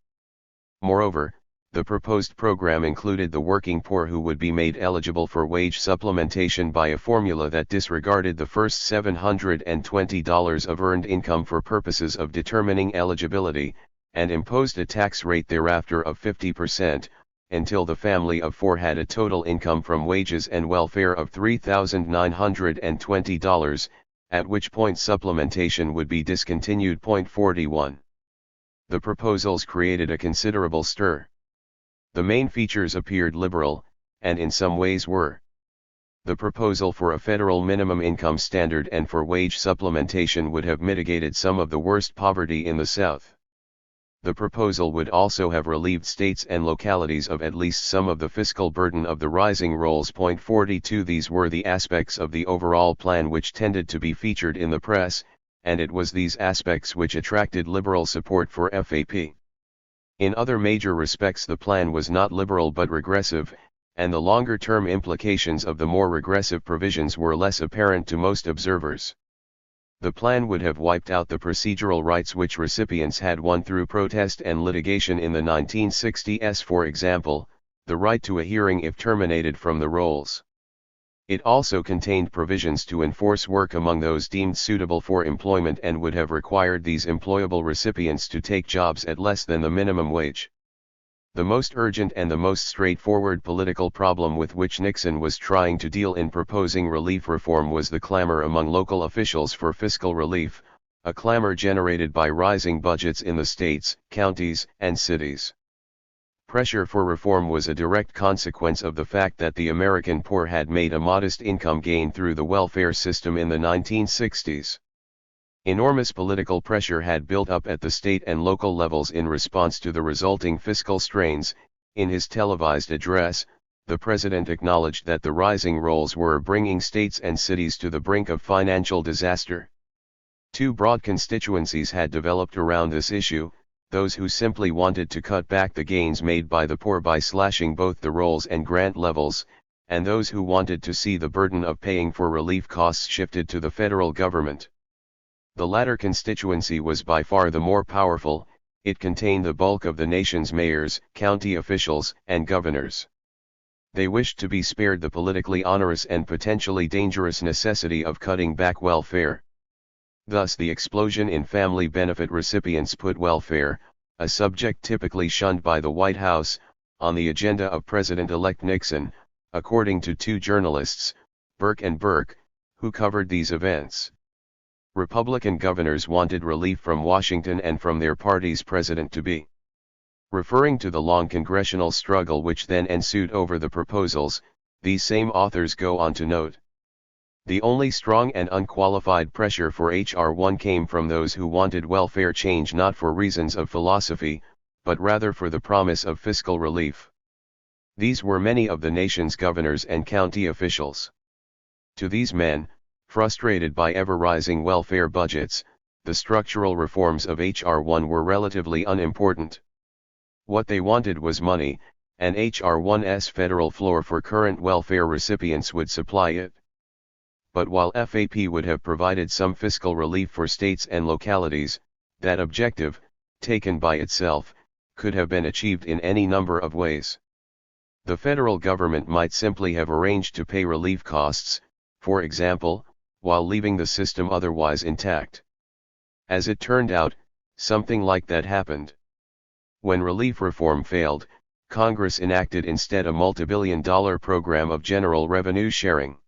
Moreover, the proposed program included the working poor, who would be made eligible for wage supplementation by a formula that disregarded the first $720 of earned income for purposes of determining eligibility, and imposed a tax rate thereafter of 50%, until the family of 4 had a total income from wages and welfare of $3,920, at which point supplementation would be discontinued. 41. The proposals created a considerable stir. The main features appeared liberal, and in some ways were. The proposal for a federal minimum income standard and for wage supplementation would have mitigated some of the worst poverty in the South. The proposal would also have relieved states and localities of at least some of the fiscal burden of the rising rolls. 42. These were the aspects of the overall plan which tended to be featured in the press, and it was these aspects which attracted liberal support for FAP. In other major respects the plan was not liberal but regressive, and the longer-term implications of the more regressive provisions were less apparent to most observers. The plan would have wiped out the procedural rights which recipients had won through protest and litigation in the 1960s, for example, the right to a hearing if terminated from the rolls. It also contained provisions to enforce work among those deemed suitable for employment and would have required these employable recipients to take jobs at less than the minimum wage. The most urgent and the most straightforward political problem with which Nixon was trying to deal in proposing relief reform was the clamor among local officials for fiscal relief, a clamor generated by rising budgets in the states, counties, and cities. Pressure for reform was a direct consequence of the fact that the American poor had made a modest income gain through the welfare system in the 1960s. Enormous political pressure had built up at the state and local levels in response to the resulting fiscal strains. In his televised address, the president acknowledged that the rising rolls were bringing states and cities to the brink of financial disaster. Two broad constituencies had developed around this issue: those who simply wanted to cut back the gains made by the poor by slashing both the rolls and grant levels, and those who wanted to see the burden of paying for relief costs shifted to the federal government. The latter constituency was by far the more powerful. It contained the bulk of the nation's mayors, county officials, and governors. They wished to be spared the politically onerous and potentially dangerous necessity of cutting back welfare. Thus the explosion in family benefit recipients put welfare, a subject typically shunned by the White House, on the agenda of President-elect Nixon, according to two journalists, Burke and Burke, who covered these events. Republican governors wanted relief from Washington and from their party's president-to-be. Referring to the long congressional struggle which then ensued over the proposals, these same authors go on to note, the only strong and unqualified pressure for H.R. 1 came from those who wanted welfare change not for reasons of philosophy, but rather for the promise of fiscal relief. These were many of the nation's governors and county officials. To these men, frustrated by ever-rising welfare budgets, the structural reforms of H.R. 1 were relatively unimportant. What they wanted was money, and H.R. 1's federal floor for current welfare recipients would supply it. But while FAP would have provided some fiscal relief for states and localities, that objective, taken by itself, could have been achieved in any number of ways. The federal government might simply have arranged to pay relief costs, for example, while leaving the system otherwise intact. As it turned out, something like that happened. When relief reform failed, Congress enacted instead a multi-billion-dollar program of general revenue sharing.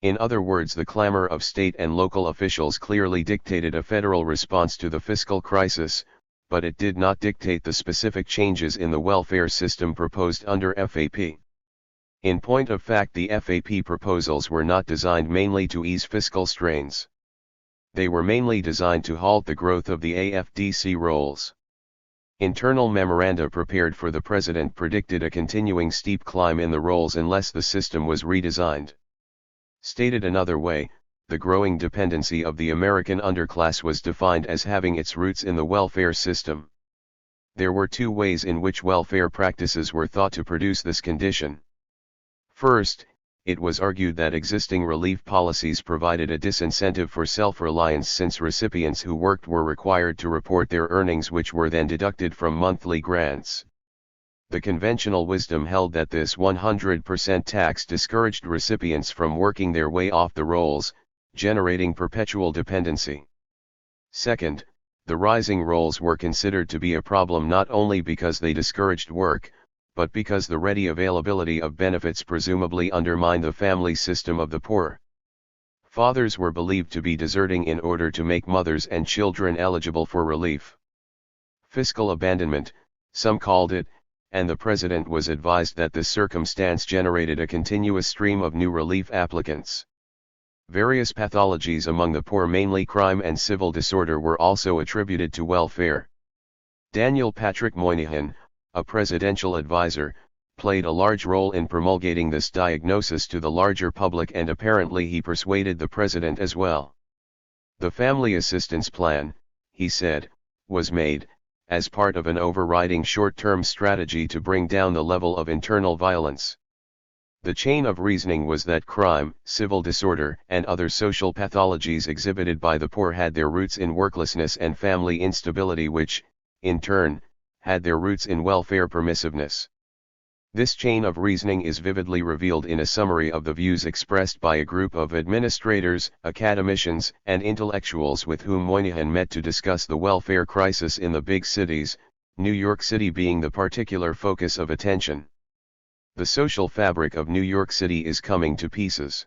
In other words, the clamor of state and local officials clearly dictated a federal response to the fiscal crisis, but it did not dictate the specific changes in the welfare system proposed under FAP. In point of fact, the FAP proposals were not designed mainly to ease fiscal strains. They were mainly designed to halt the growth of the AFDC rolls. Internal memoranda prepared for the president predicted a continuing steep climb in the rolls unless the system was redesigned. Stated another way, the growing dependency of the American underclass was defined as having its roots in the welfare system. There were two ways in which welfare practices were thought to produce this condition. First, it was argued that existing relief policies provided a disincentive for self-reliance since recipients who worked were required to report their earnings, which were then deducted from monthly grants. The conventional wisdom held that this 100% tax discouraged recipients from working their way off the rolls, generating perpetual dependency. Second, the rising rolls were considered to be a problem not only because they discouraged work, but because the ready availability of benefits presumably undermined the family system of the poor. Fathers were believed to be deserting in order to make mothers and children eligible for relief. Fiscal abandonment, some called it, and the president was advised that this circumstance generated a continuous stream of new relief applicants. Various pathologies among the poor, mainly crime and civil disorder, were also attributed to welfare. Daniel Patrick Moynihan, a presidential advisor, played a large role in promulgating this diagnosis to the larger public, and apparently he persuaded the president as well. The Family Assistance Plan, he said, was made, as part of an overriding short-term strategy to bring down the level of internal violence. The chain of reasoning was that crime, civil disorder, and other social pathologies exhibited by the poor had their roots in worklessness and family instability, which, in turn, had their roots in welfare permissiveness. This chain of reasoning is vividly revealed in a summary of the views expressed by a group of administrators, academicians, and intellectuals with whom Moynihan met to discuss the welfare crisis in the big cities, New York City being the particular focus of attention. The social fabric of New York City is coming to pieces.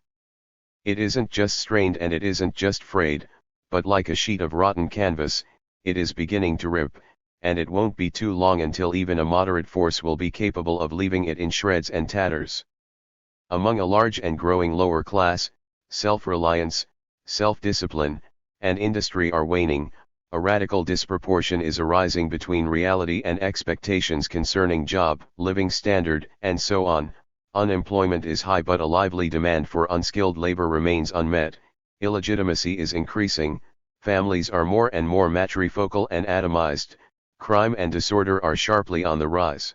It isn't just strained and it isn't just frayed, but like a sheet of rotten canvas, it is beginning to rip, and it won't be too long until even a moderate force will be capable of leaving it in shreds and tatters. Among a large and growing lower class, self-reliance, self-discipline, and industry are waning. A radical disproportion is arising between reality and expectations concerning job, living standard, and so on. Unemployment is high, but a lively demand for unskilled labor remains unmet. Illegitimacy is increasing, families are more and more matrifocal and atomized, crime and disorder are sharply on the rise.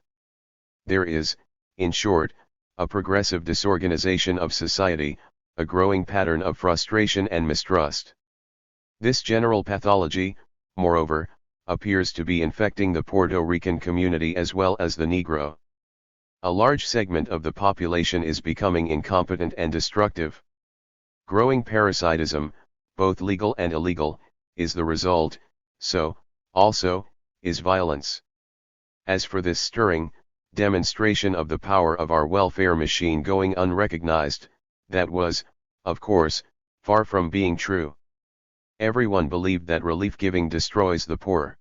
There is, in short, a progressive disorganization of society, a growing pattern of frustration and mistrust. This general pathology, moreover, appears to be infecting the Puerto Rican community as well as the Negro. A large segment of the population is becoming incompetent and destructive. Growing parasitism, both legal and illegal, is the result, so, also, is violence. As for this stirring demonstration of the power of our welfare machine going unrecognized, That was, of course, far from being true. Everyone believed that relief giving destroys the poor.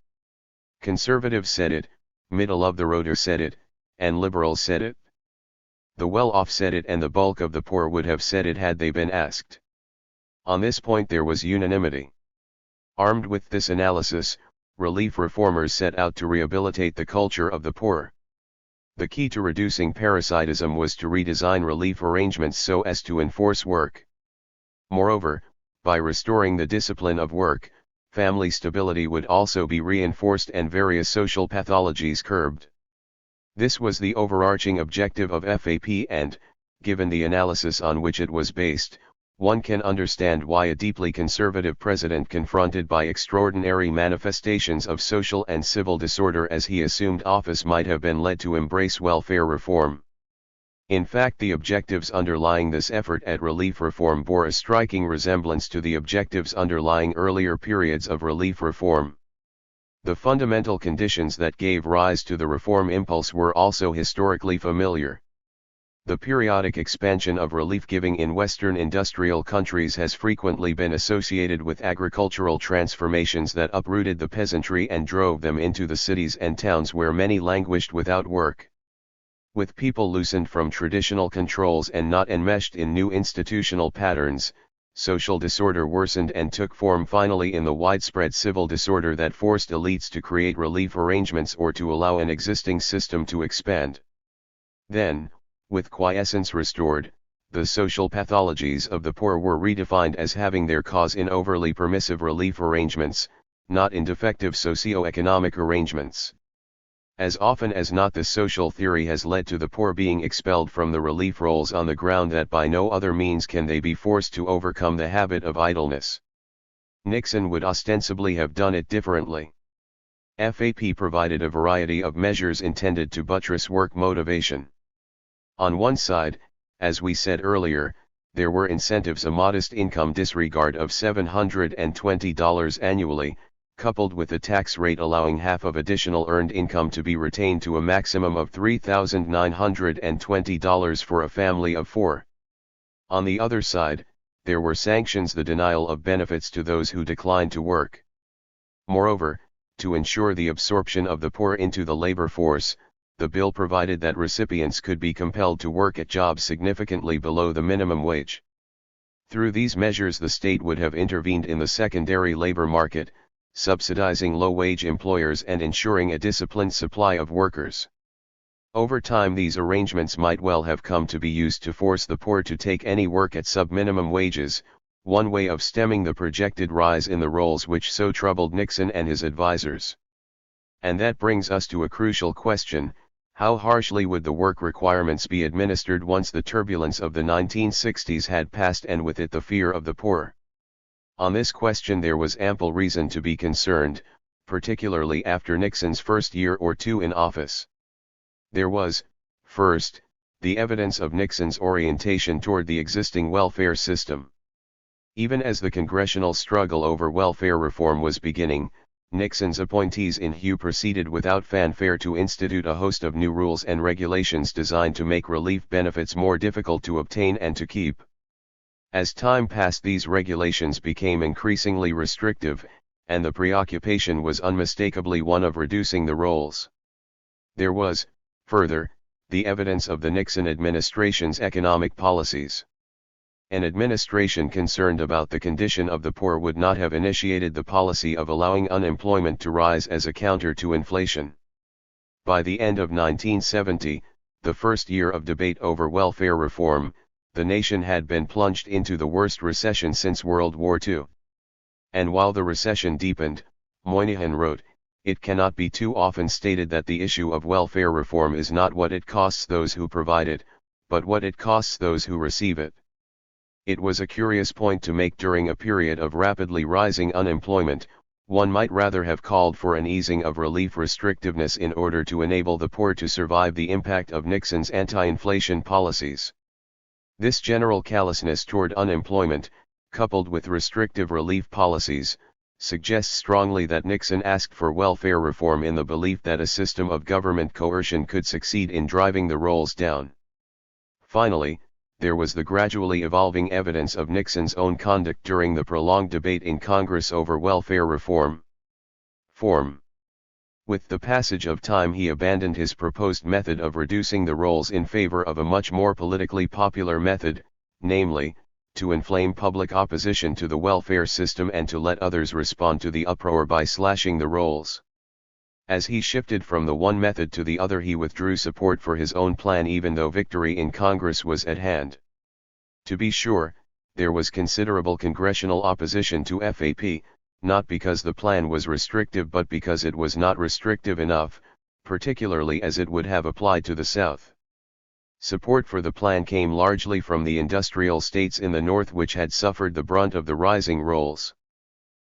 Conservatives said it, middle of the roader said it, and liberals said it. The well-off said it and the bulk of the poor would have said it had they been asked. On this point there was unanimity. Armed with this analysis, relief reformers set out to rehabilitate the culture of the poor. The key to reducing parasitism was to redesign relief arrangements so as to enforce work. Moreover, by restoring the discipline of work, family stability would also be reinforced and various social pathologies curbed. This was the overarching objective of FAP and, given the analysis on which it was based, one can understand why a deeply conservative president confronted by extraordinary manifestations of social and civil disorder as he assumed office might have been led to embrace welfare reform. In fact, the objectives underlying this effort at relief reform bore a striking resemblance to the objectives underlying earlier periods of relief reform. The fundamental conditions that gave rise to the reform impulse were also historically familiar. The periodic expansion of relief giving in Western industrial countries has frequently been associated with agricultural transformations that uprooted the peasantry and drove them into the cities and towns where many languished without work. With people loosened from traditional controls and not enmeshed in new institutional patterns, social disorder worsened and took form finally in the widespread civil disorder that forced elites to create relief arrangements or to allow an existing system to expand. Then, with quiescence restored, the social pathologies of the poor were redefined as having their cause in overly permissive relief arrangements, not in defective socio-economic arrangements. As often as not, this social theory has led to the poor being expelled from the relief rolls on the ground that by no other means can they be forced to overcome the habit of idleness. Nixon would ostensibly have done it differently. FAP provided a variety of measures intended to buttress work motivation. On one side, as we said earlier, there were incentives: a modest income disregard of $720 annually, coupled with a tax rate allowing half of additional earned income to be retained to a maximum of $3,920 for a family of 4. On the other side, there were sanctions: the denial of benefits to those who declined to work. Moreover, to ensure the absorption of the poor into the labor force, the bill provided that recipients could be compelled to work at jobs significantly below the minimum wage. Through these measures, the state would have intervened in the secondary labor market, subsidizing low-wage employers and ensuring a disciplined supply of workers. Over time, these arrangements might well have come to be used to force the poor to take any work at sub-minimum wages, one way of stemming the projected rise in the rolls which so troubled Nixon and his advisors. And that brings us to a crucial question: how harshly would the work requirements be administered once the turbulence of the 1960s had passed and with it the fear of the poor? On this question there was ample reason to be concerned, particularly after Nixon's first year or two in office. There was, first, the evidence of Nixon's orientation toward the existing welfare system. Even as the congressional struggle over welfare reform was beginning, Nixon's appointees in Hugh proceeded without fanfare to institute a host of new rules and regulations designed to make relief benefits more difficult to obtain and to keep. As time passed, these regulations became increasingly restrictive, and the preoccupation was unmistakably one of reducing the rolls. There was, further, the evidence of the Nixon administration's economic policies. An administration concerned about the condition of the poor would not have initiated the policy of allowing unemployment to rise as a counter to inflation. By the end of 1970, the first year of debate over welfare reform, the nation had been plunged into the worst recession since World War II. And while the recession deepened, Moynihan wrote, "It cannot be too often stated that the issue of welfare reform is not what it costs those who provide it, but what it costs those who receive it." It was a curious point to make during a period of rapidly rising unemployment. One might rather have called for an easing of relief restrictiveness in order to enable the poor to survive the impact of Nixon's anti-inflation policies. This general callousness toward unemployment, coupled with restrictive relief policies, suggests strongly that Nixon asked for welfare reform in the belief that a system of government coercion could succeed in driving the rolls down. Finally, there was the gradually evolving evidence of Nixon's own conduct during the prolonged debate in Congress over welfare reform. With the passage of time, he abandoned his proposed method of reducing the rolls in favor of a much more politically popular method, namely, to inflame public opposition to the welfare system and to let others respond to the uproar by slashing the rolls. As he shifted from the one method to the other, he withdrew support for his own plan even though victory in Congress was at hand. To be sure, there was considerable congressional opposition to FAP, not because the plan was restrictive but because it was not restrictive enough, particularly as it would have applied to the South. Support for the plan came largely from the industrial states in the North, which had suffered the brunt of the rising rolls.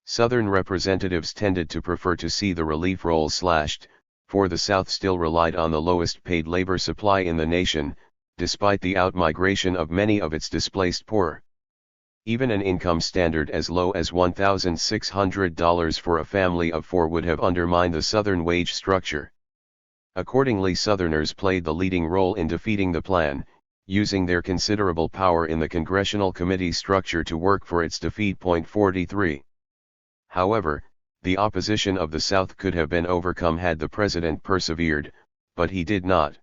Southern representatives tended to prefer to see the relief rolls slashed, for the South still relied on the lowest paid labor supply in the nation, despite the outmigration of many of its displaced poor. Even an income standard as low as $1,600 for a family of four would have undermined the Southern wage structure. Accordingly, Southerners played the leading role in defeating the plan, using their considerable power in the congressional committee structure to work for its defeat. 43. However, the opposition of the South could have been overcome had the president persevered, but he did not.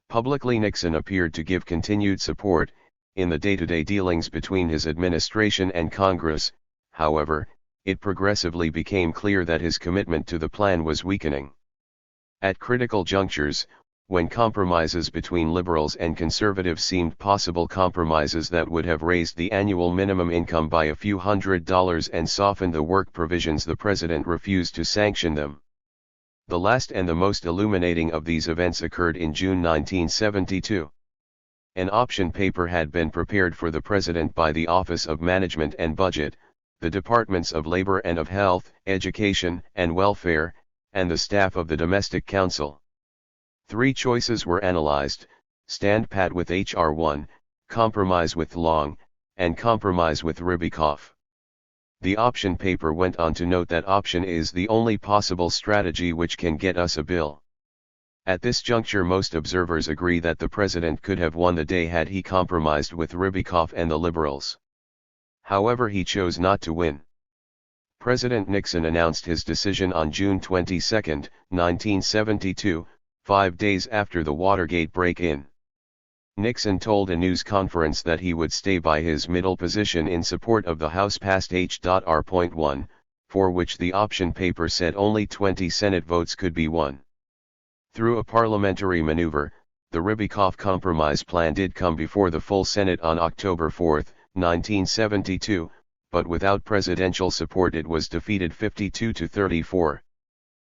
Publicly, Nixon appeared to give continued support. In the day-to-day dealings between his administration and Congress, however, it progressively became clear that his commitment to the plan was weakening. At critical junctures, when compromises between liberals and conservatives seemed possible, compromises that would have raised the annual minimum income by a few $100s and softened the work provisions, the president refused to sanction them. The last and the most illuminating of these events occurred in June 1972. An option paper had been prepared for the president by the Office of Management and Budget, the Departments of Labor and of Health, Education, and Welfare, and the staff of the Domestic Council. 3 choices were analyzed: stand pat with H.R. 1, compromise with Long, and compromise with Ribikoff. The option paper went on to note that option is the only possible strategy which can get us a bill. At this juncture, most observers agree that the president could have won the day had he compromised with Ribikoff and the liberals. However, he chose not to win. President Nixon announced his decision on June 22, 1972, 5 days after the Watergate break-in. Nixon told a news conference that he would stay by his middle position in support of the House-passed H.R.1, for which the option paper said only 20 Senate votes could be won. Through a parliamentary maneuver, the Ribikoff Compromise plan did come before the full Senate on October 4, 1972, but without presidential support it was defeated 52-34.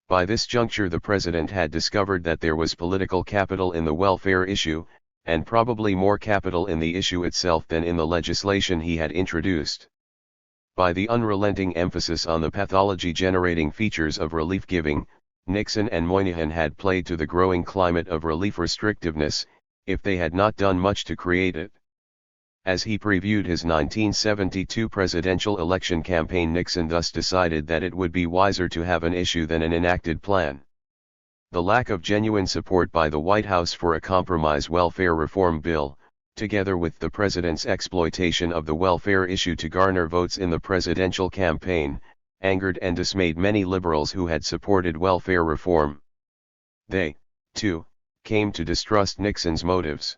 By this juncture, the president had discovered that there was political capital in the welfare issue, and probably more capital in the issue itself than in the legislation he had introduced. By the unrelenting emphasis on the pathology-generating features of relief giving, Nixon and Moynihan had played to the growing climate of relief restrictiveness, if they had not done much to create it. As he previewed his 1972 presidential election campaign, Nixon thus decided that it would be wiser to have an issue than an enacted plan. The lack of genuine support by the White House for a compromise welfare reform bill, together with the president's exploitation of the welfare issue to garner votes in the presidential campaign, angered and dismayed many liberals who had supported welfare reform. They, too, came to distrust Nixon's motives.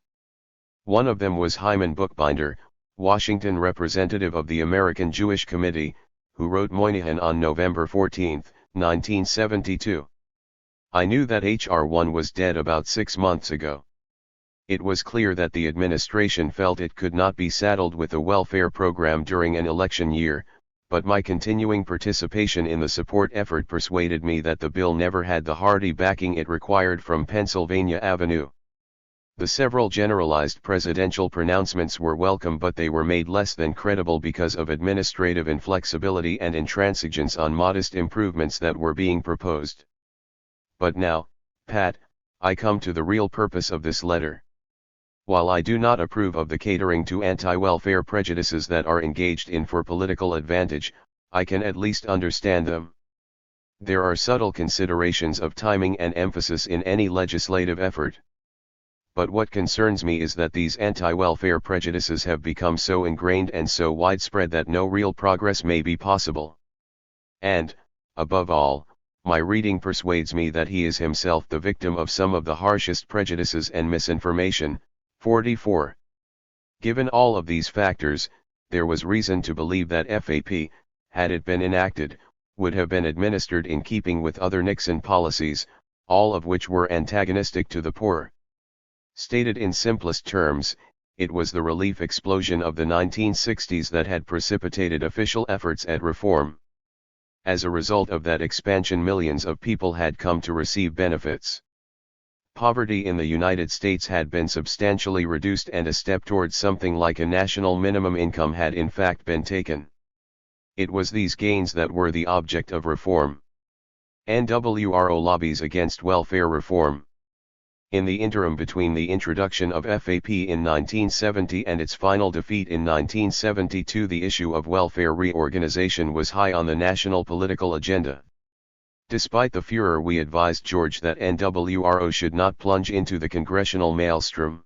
One of them was Hyman Bookbinder, Washington representative of the American Jewish Committee, who wrote Moynihan on November 14, 1972. "I knew that H.R. 1 was dead about 6 months ago. It was clear that the administration felt it could not be saddled with a welfare program during an election year, but my continuing participation in the support effort persuaded me that the bill never had the hearty backing it required from Pennsylvania Avenue. The several generalized presidential pronouncements were welcome, but they were made less than credible because of administrative inflexibility and intransigence on modest improvements that were being proposed. But now, Pat, I come to the real purpose of this letter. While I do not approve of the catering to anti-welfare prejudices that are engaged in for political advantage, I can at least understand them. There are subtle considerations of timing and emphasis in any legislative effort. but what concerns me is that these anti-welfare prejudices have become so ingrained and so widespread that no real progress may be possible. And, above all, my reading persuades me that he is himself the victim of some of the harshest prejudices and misinformation. 44. Given all of these factors, there was reason to believe that FAP, had it been enacted, would have been administered in keeping with other Nixon policies, all of which were antagonistic to the poor. Stated in simplest terms, it was the relief explosion of the 1960s that had precipitated official efforts at reform. As a result of that expansion, millions of people had come to receive benefits. Poverty in the United States had been substantially reduced and a step towards something like a national minimum income had in fact been taken. It was these gains that were the object of reform. NWRO lobbies against welfare reform. In the interim between the introduction of FAP in 1970 and its final defeat in 1972, the issue of welfare reorganization was high on the national political agenda. Despite the furor, we advised George that NWRO should not plunge into the congressional maelstrom.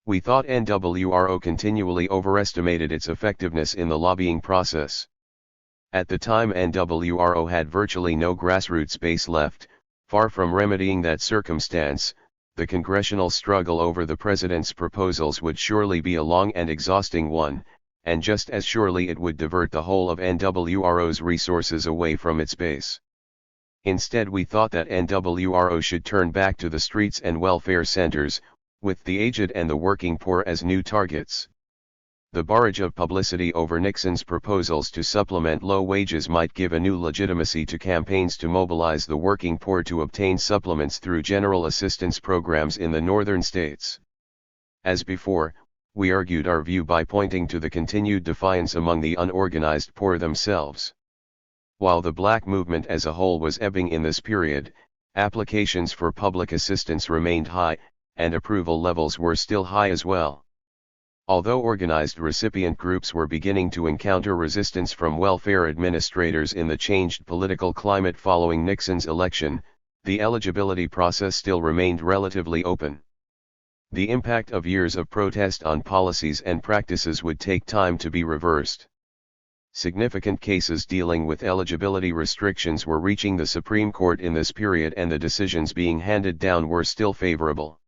We thought NWRO continually overestimated its effectiveness in the lobbying process. At the time, NWRO had virtually no grassroots base left. Far from remedying that circumstance, the congressional struggle over the president's proposals would surely be a long and exhausting one, and just as surely it would divert the whole of NWRO's resources away from its base. Instead, we thought that NWRO should turn back to the streets and welfare centers, with the aged and the working poor as new targets. The barrage of publicity over Nixon's proposals to supplement low wages might give a new legitimacy to campaigns to mobilize the working poor to obtain supplements through general assistance programs in the northern states. As before, we argued our view by pointing to the continued defiance among the unorganized poor themselves. While the black movement as a whole was ebbing in this period, applications for public assistance remained high, and approval levels were still high as well. Although organized recipient groups were beginning to encounter resistance from welfare administrators in the changed political climate following Nixon's election, the eligibility process still remained relatively open. The impact of years of protest on policies and practices would take time to be reversed. Significant cases dealing with eligibility restrictions were reaching the Supreme Court in this period, and the decisions being handed down were still favorable.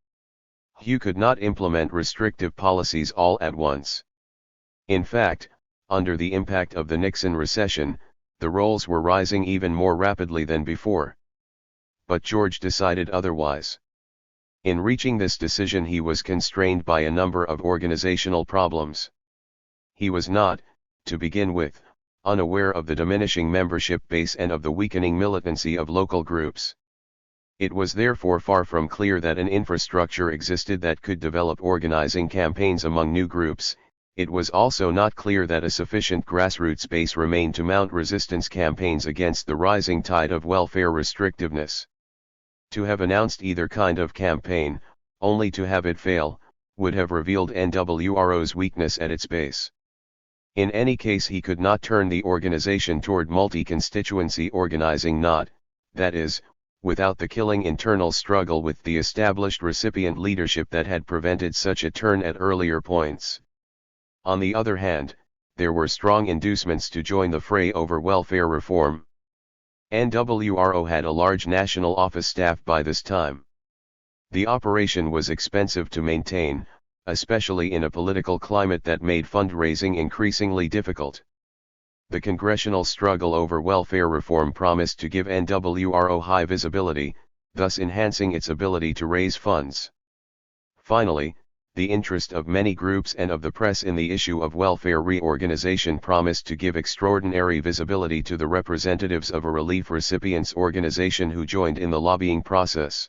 You could not implement restrictive policies all at once. In fact, under the impact of the Nixon recession, the rolls were rising even more rapidly than before. But George decided otherwise. In reaching this decision, he was constrained by a number of organizational problems. He was not, to begin with, unaware of the diminishing membership base and of the weakening militancy of local groups. It was therefore far from clear that an infrastructure existed that could develop organizing campaigns among new groups. It was also not clear that a sufficient grassroots base remained to mount resistance campaigns against the rising tide of welfare restrictiveness. To have announced either kind of campaign, only to have it fail, would have revealed NWRO's weakness at its base. In any case, he could not turn the organization toward multi-constituency organizing, that is, without the killing internal struggle with the established recipient leadership that had prevented such a turn at earlier points. On the other hand, there were strong inducements to join the fray over welfare reform. NWRO had a large national office staff by this time. The operation was expensive to maintain, especially in a political climate that made fundraising increasingly difficult. The congressional struggle over welfare reform promised to give NWRO high visibility, thus enhancing its ability to raise funds. Finally, the interest of many groups and of the press in the issue of welfare reorganization promised to give extraordinary visibility to the representatives of a relief recipients organization who joined in the lobbying process.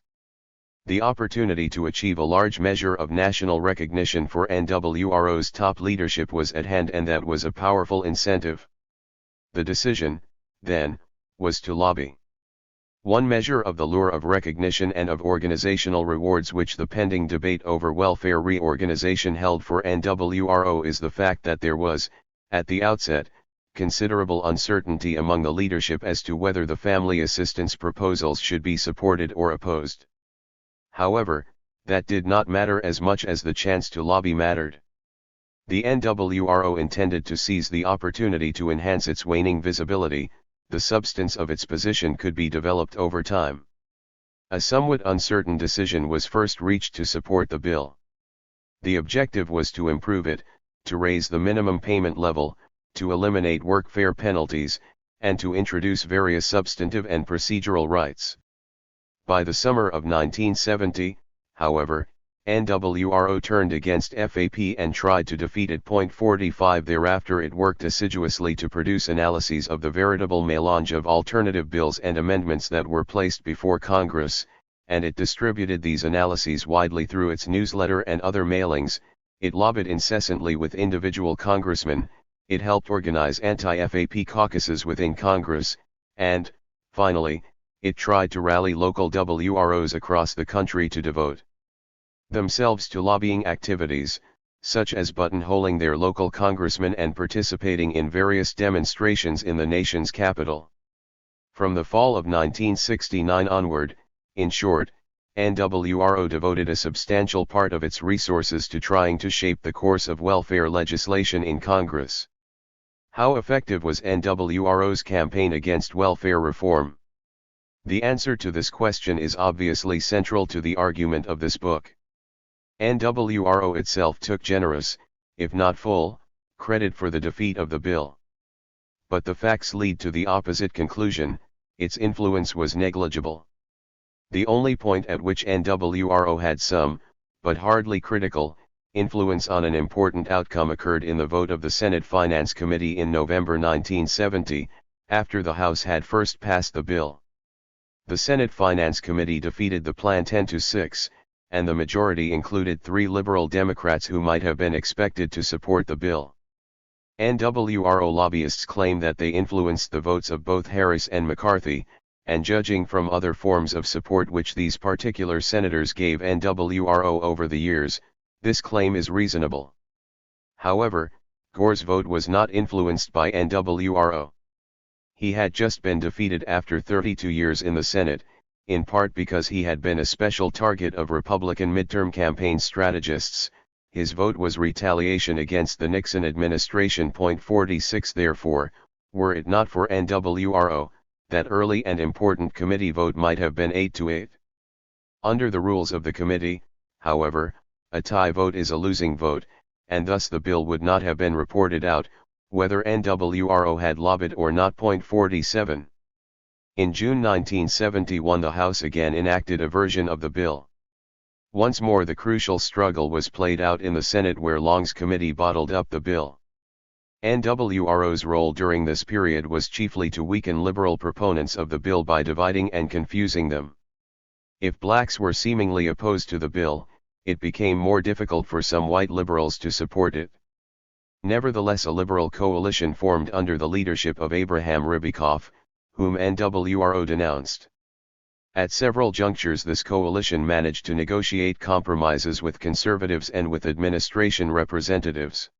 The opportunity to achieve a large measure of national recognition for NWRO's top leadership was at hand, and that was a powerful incentive. The decision, then, was to lobby. One measure of the lure of recognition and of organizational rewards which the pending debate over welfare reorganization held for NWRO is the fact that there was, at the outset, considerable uncertainty among the leadership as to whether the family assistance proposals should be supported or opposed. However, that did not matter as much as the chance to lobby mattered. The NWRO intended to seize the opportunity to enhance its waning visibility. The substance of its position could be developed over time. A somewhat uncertain decision was first reached to support the bill. The objective was to improve it, to raise the minimum payment level, to eliminate workfare penalties, and to introduce various substantive and procedural rights. By the summer of 1970, however, NWRO turned against FAP and tried to defeat it. 45 Thereafter it worked assiduously to produce analyses of the veritable melange of alternative bills and amendments that were placed before Congress, and it distributed these analyses widely through its newsletter and other mailings. It lobbied incessantly with individual congressmen, it helped organize anti-FAP caucuses within Congress, and, finally, it tried to rally local WROs across the country to devote themselves to lobbying activities, such as buttonholing their local congressmen and participating in various demonstrations in the nation's capital. From the fall of 1969 onward, in short, NWRO devoted a substantial part of its resources to trying to shape the course of welfare legislation in Congress. How effective was NWRO's campaign against welfare reform? The answer to this question is obviously central to the argument of this book. NWRO itself took generous, if not full, credit for the defeat of the bill. But the facts lead to the opposite conclusion: its influence was negligible. The only point at which NWRO had some, but hardly critical, influence on an important outcome occurred in the vote of the Senate Finance Committee in November 1970, after the House had first passed the bill. The Senate Finance Committee defeated the plan 10-6, and the majority included 3 liberal Democrats who might have been expected to support the bill. NWRO lobbyists claim that they influenced the votes of both Harris and McCarthy, and judging from other forms of support which these particular senators gave NWRO over the years, this claim is reasonable. However, Gore's vote was not influenced by NWRO. He had just been defeated after 32 years in the Senate, in part because he had been a special target of Republican midterm campaign strategists. His vote was retaliation against the Nixon administration. 46 Therefore, were it not for NWRO, that early and important committee vote might have been 8-8. Under the rules of the committee, however, a tie vote is a losing vote, and thus the bill would not have been reported out, whether NWRO had lobbied or not. 47. In June 1971 the House again enacted a version of the bill. Once more the crucial struggle was played out in the Senate, where Long's committee bottled up the bill. NWRO's role during this period was chiefly to weaken liberal proponents of the bill by dividing and confusing them. If blacks were seemingly opposed to the bill, it became more difficult for some white liberals to support it. Nevertheless, a liberal coalition formed under the leadership of Abraham Ribicoff, whom NWRO denounced. At several junctures this coalition managed to negotiate compromises with conservatives and with administration representatives.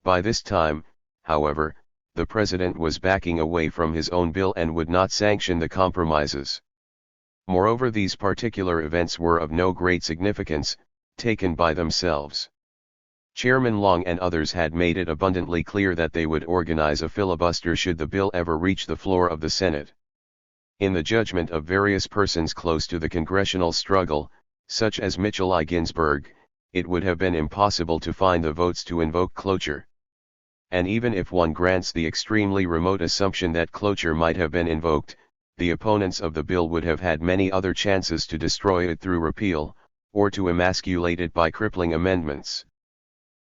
By this time, however, the president was backing away from his own bill and would not sanction the compromises. Moreover, these particular events were of no great significance, taken by themselves. Chairman Long and others had made it abundantly clear that they would organize a filibuster should the bill ever reach the floor of the Senate. In the judgment of various persons close to the congressional struggle, such as Mitchell I. Ginsburg, it would have been impossible to find the votes to invoke cloture. And even if one grants the extremely remote assumption that cloture might have been invoked, the opponents of the bill would have had many other chances to destroy it through repeal, or to emasculate it by crippling amendments.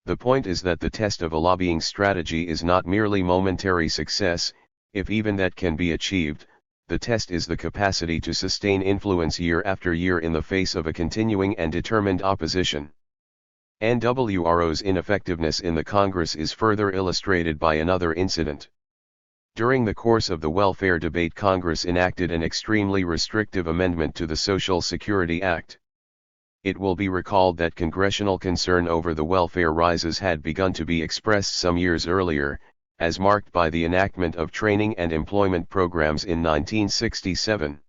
The point is that the test of a lobbying strategy is not merely momentary success. If even that can be achieved, the test is the capacity to sustain influence year after year in the face of a continuing and determined opposition. NWRO's ineffectiveness in the Congress is further illustrated by another incident. During the course of the welfare debate, Congress enacted an extremely restrictive amendment to the Social Security Act. It will be recalled that congressional concern over the welfare rises had begun to be expressed some years earlier, as marked by the enactment of training and employment programs in 1967.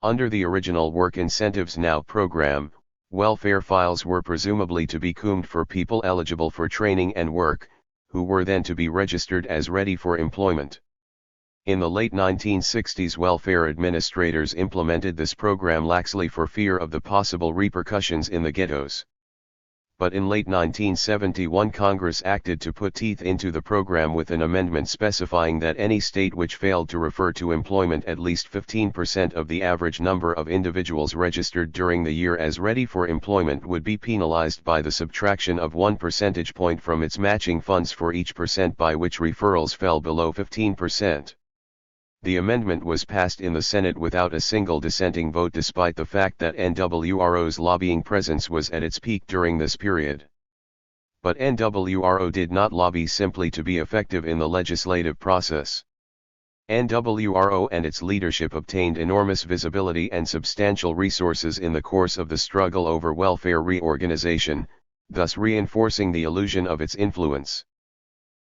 Under the original Work Incentives Now program, Welfare files were presumably to be combed for people eligible for training and work, who were then to be registered as ready for employment. In the late 1960s, welfare administrators implemented this program laxly for fear of the possible repercussions in the ghettos. But in late 1971 Congress acted to put teeth into the program with an amendment specifying that any state which failed to refer to employment at least 15% of the average number of individuals registered during the year as ready for employment would be penalized by the subtraction of 1 percentage point from its matching funds for each percent by which referrals fell below 15%. The amendment was passed in the Senate without a single dissenting vote despite the fact that NWRO's lobbying presence was at its peak during this period. But NWRO did not lobby simply to be effective in the legislative process. NWRO and its leadership obtained enormous visibility and substantial resources in the course of the struggle over welfare reorganization, thus reinforcing the illusion of its influence.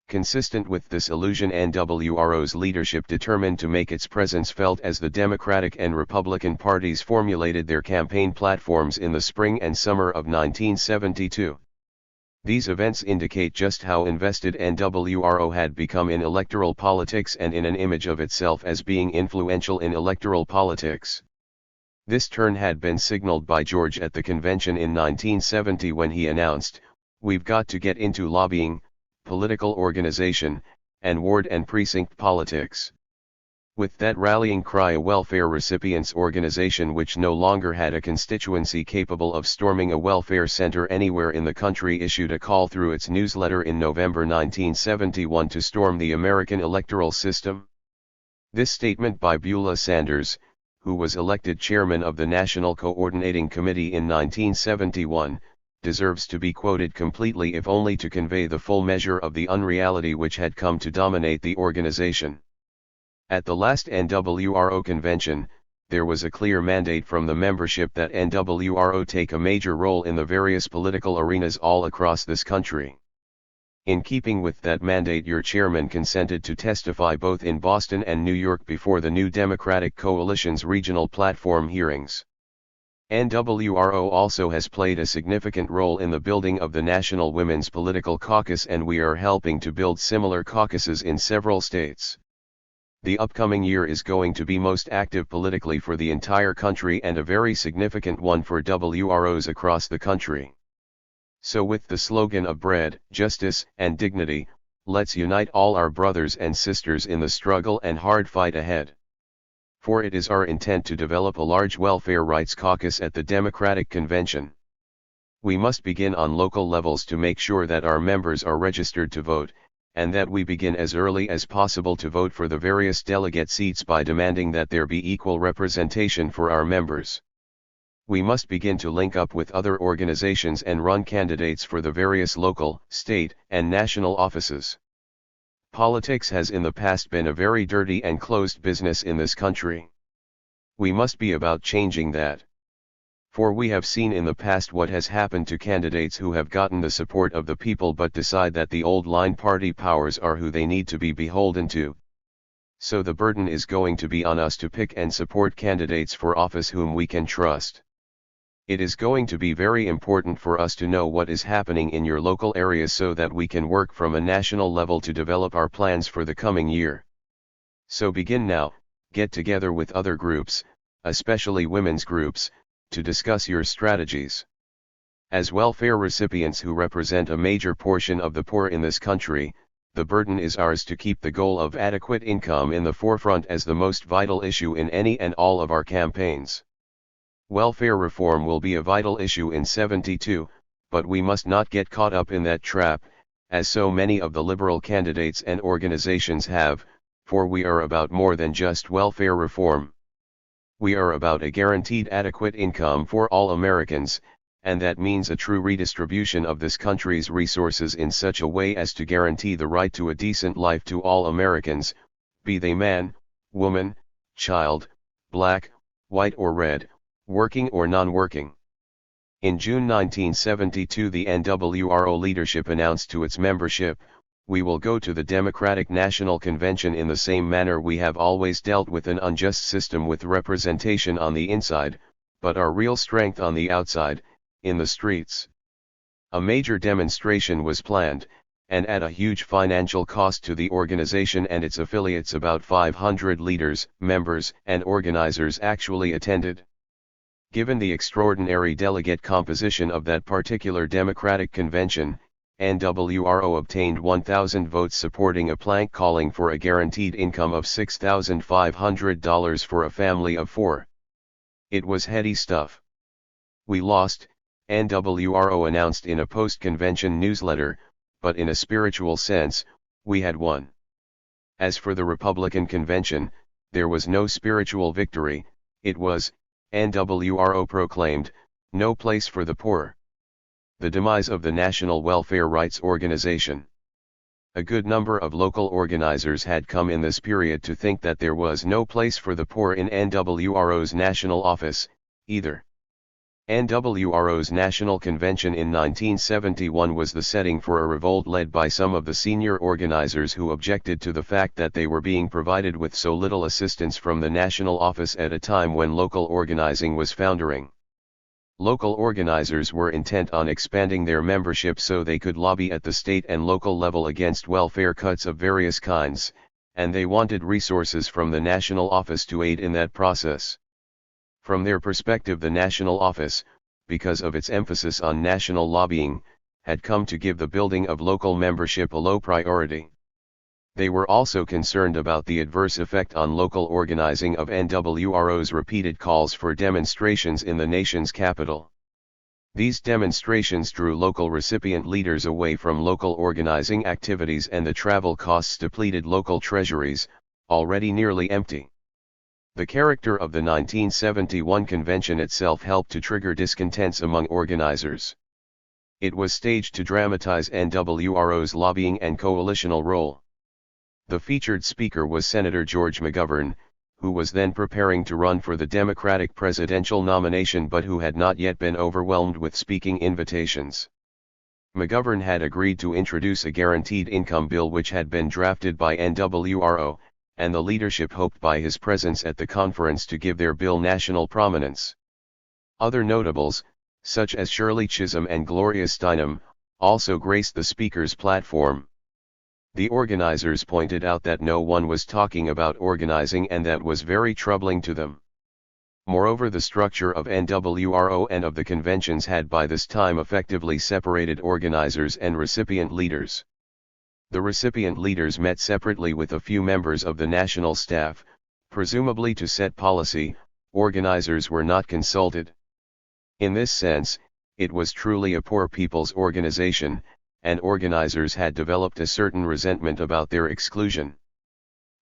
Consistent with this illusion, NWRO's leadership determined to make its presence felt as the Democratic and Republican parties formulated their campaign platforms in the spring and summer of 1972. These events indicate just how invested NWRO had become in electoral politics and in an image of itself as being influential in electoral politics. This turn had been signaled by George at the convention in 1970 when he announced, "We've got to get into lobbying, political organization, and ward and precinct politics." With that rallying cry, a welfare recipients organization which no longer had a constituency capable of storming a welfare center anywhere in the country issued a call through its newsletter in November 1971 to storm the American electoral system. This statement by Beulah Sanders, who was elected chairman of the National Coordinating Committee in 1971, deserves to be quoted completely if only to convey the full measure of the unreality which had come to dominate the organization. At the last NWRO convention, there was a clear mandate from the membership that NWRO take a major role in the various political arenas all across this country. In keeping with that mandate, your chairman consented to testify both in Boston and New York before the new Democratic Coalition's regional platform hearings. NWRO also has played a significant role in the building of the National Women's Political Caucus, and we are helping to build similar caucuses in several states. The upcoming year is going to be most active politically for the entire country and a very significant one for WROs across the country. So with the slogan of bread, justice, and dignity, let's unite all our brothers and sisters in the struggle and hard fight ahead. For it is our intent to develop a large welfare rights caucus at the Democratic Convention. We must begin on local levels to make sure that our members are registered to vote, and that we begin as early as possible to vote for the various delegate seats by demanding that there be equal representation for our members. We must begin to link up with other organizations and run candidates for the various local, state, and national offices. Politics has in the past been a very dirty and closed business in this country. We must be about changing that. For we have seen in the past what has happened to candidates who have gotten the support of the people but decide that the old line party powers are who they need to be beholden to. So the burden is going to be on us to pick and support candidates for office whom we can trust. It is going to be very important for us to know what is happening in your local areas so that we can work from a national level to develop our plans for the coming year. So begin now, get together with other groups, especially women's groups, to discuss your strategies. As welfare recipients who represent a major portion of the poor in this country, the burden is ours to keep the goal of adequate income in the forefront as the most vital issue in any and all of our campaigns. Welfare reform will be a vital issue in 72, but we must not get caught up in that trap, as so many of the liberal candidates and organizations have, for we are about more than just welfare reform. We are about a guaranteed adequate income for all Americans, and that means a true redistribution of this country's resources in such a way as to guarantee the right to a decent life to all Americans, be they man, woman, child, black, white or red, working or non-working. In June 1972, the NWRO leadership announced to its membership, "We will go to the Democratic National Convention in the same manner we have always dealt with an unjust system with representation on the inside, but our real strength on the outside, in the streets. A major demonstration was planned, and at a huge financial cost to the organization and its affiliates. About 500 leaders, members, and organizers actually attended. Given the extraordinary delegate composition of that particular Democratic convention, NWRO obtained 1,000 votes supporting a plank calling for a guaranteed income of $6,500 for a family of 4. It was heady stuff. "We lost," NWRO announced in a post-convention newsletter, "but in a spiritual sense, we had won." As for the Republican convention, there was no spiritual victory. It was, NWRO proclaimed, no place for the poor. The demise of the National Welfare Rights Organization. A good number of local organizers had come in this period to think that there was no place for the poor in NWRO's national office, either. NWRO's National Convention in 1971 was the setting for a revolt led by some of the senior organizers who objected to the fact that they were being provided with so little assistance from the national office at a time when local organizing was foundering. Local organizers were intent on expanding their membership so they could lobby at the state and local level against welfare cuts of various kinds, and they wanted resources from the national office to aid in that process. From their perspective, the national office, because of its emphasis on national lobbying, had come to give the building of local membership a low priority. They were also concerned about the adverse effect on local organizing of NWRO's repeated calls for demonstrations in the nation's capital. These demonstrations drew local recipient leaders away from local organizing activities, and the travel costs depleted local treasuries, already nearly empty. The character of the 1971 convention itself helped to trigger discontents among organizers. It was staged to dramatize NWRO's lobbying and coalitional role. The featured speaker was Senator George McGovern, who was then preparing to run for the Democratic presidential nomination but who had not yet been overwhelmed with speaking invitations. McGovern had agreed to introduce a guaranteed income bill which had been drafted by NWRO, and the leadership hoped by his presence at the conference to give their bill national prominence. Other notables, such as Shirley Chisholm and Gloria Steinem, also graced the speaker's platform. The organizers pointed out that no one was talking about organizing, and that was very troubling to them. Moreover, the structure of NWRO and of the conventions had by this time effectively separated organizers and recipient leaders. The recipient leaders met separately with a few members of the national staff, presumably to set policy. Organizers were not consulted. In this sense, it was truly a poor people's organization, and organizers had developed a certain resentment about their exclusion.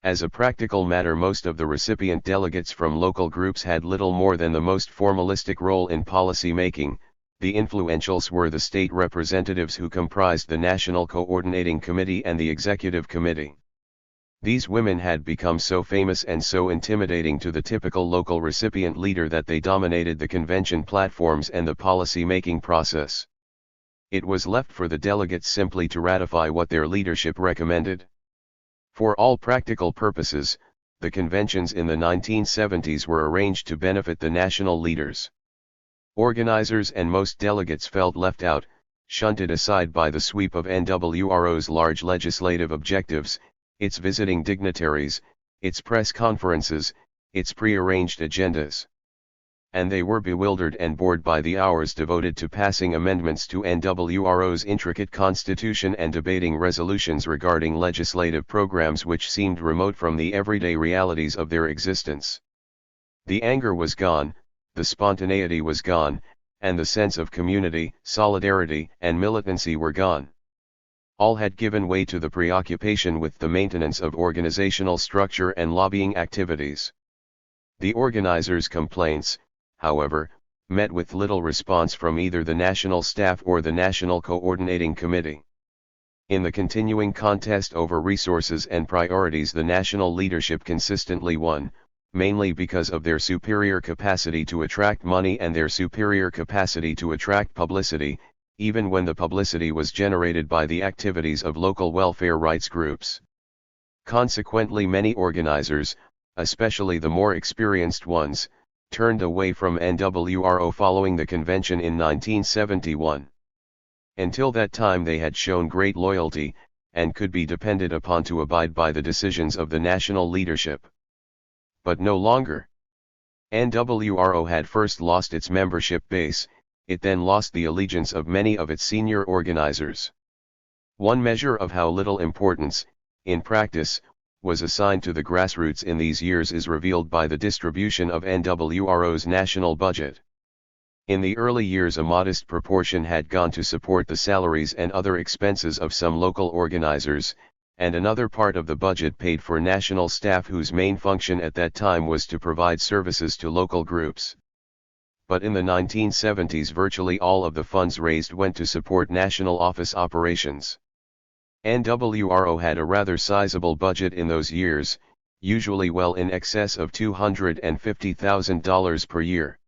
As a practical matter, most of the recipient delegates from local groups had little more than the most formalistic role in policy making. The influentials were the state representatives who comprised the National Coordinating Committee and the Executive Committee. These women had become so famous and so intimidating to the typical local recipient leader that they dominated the convention platforms and the policy-making process. It was left for the delegates simply to ratify what their leadership recommended. For all practical purposes, the conventions in the 1970s were arranged to benefit the national leaders. Organizers and most delegates felt left out, shunted aside by the sweep of NWRO's large legislative objectives, its visiting dignitaries, its press conferences, its pre-arranged agendas. And they were bewildered and bored by the hours devoted to passing amendments to NWRO's intricate constitution and debating resolutions regarding legislative programs which seemed remote from the everyday realities of their existence. The anger was gone, the spontaneity was gone, and the sense of community, solidarity, and militancy were gone. All had given way to the preoccupation with the maintenance of organizational structure and lobbying activities. The organizers' complaints, however, met with little response from either the national staff or the National Coordinating Committee. In the continuing contest over resources and priorities, the national leadership consistently won, mainly because of their superior capacity to attract money and their superior capacity to attract publicity, even when the publicity was generated by the activities of local welfare rights groups. Consequently, many organizers, especially the more experienced ones, turned away from NWRO following the convention in 1971. Until that time they had shown great loyalty, and could be depended upon to abide by the decisions of the national leadership. But no longer. NWRO had first lost its membership base, it then lost the allegiance of many of its senior organizers. One measure of how little importance, in practice, was assigned to the grassroots in these years is revealed by the distribution of NWRO's national budget. In the early years a modest proportion had gone to support the salaries and other expenses of some local organizers, and another part of the budget paid for national staff whose main function at that time was to provide services to local groups. But in the 1970s virtually all of the funds raised went to support national office operations. NWRO had a rather sizable budget in those years, usually well in excess of $250,000 per year.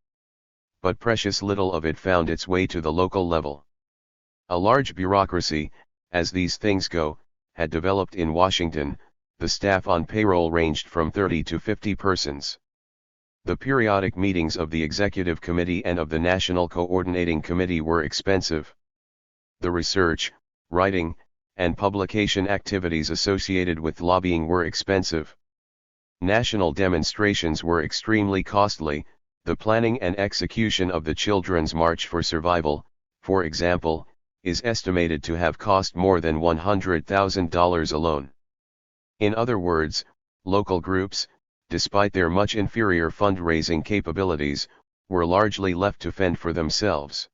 But precious little of it found its way to the local level. A large bureaucracy, as these things go, had developed in Washington. The staff on payroll ranged from 30 to 50 persons. The periodic meetings of the Executive Committee and of the National Coordinating Committee were expensive. The research, writing, and publication activities associated with lobbying were expensive. National demonstrations were extremely costly. The planning and execution of the Children's March for Survival, for example, is estimated to have cost more than $100,000 alone. In other words, local groups, despite their much inferior fundraising capabilities, were largely left to fend for themselves.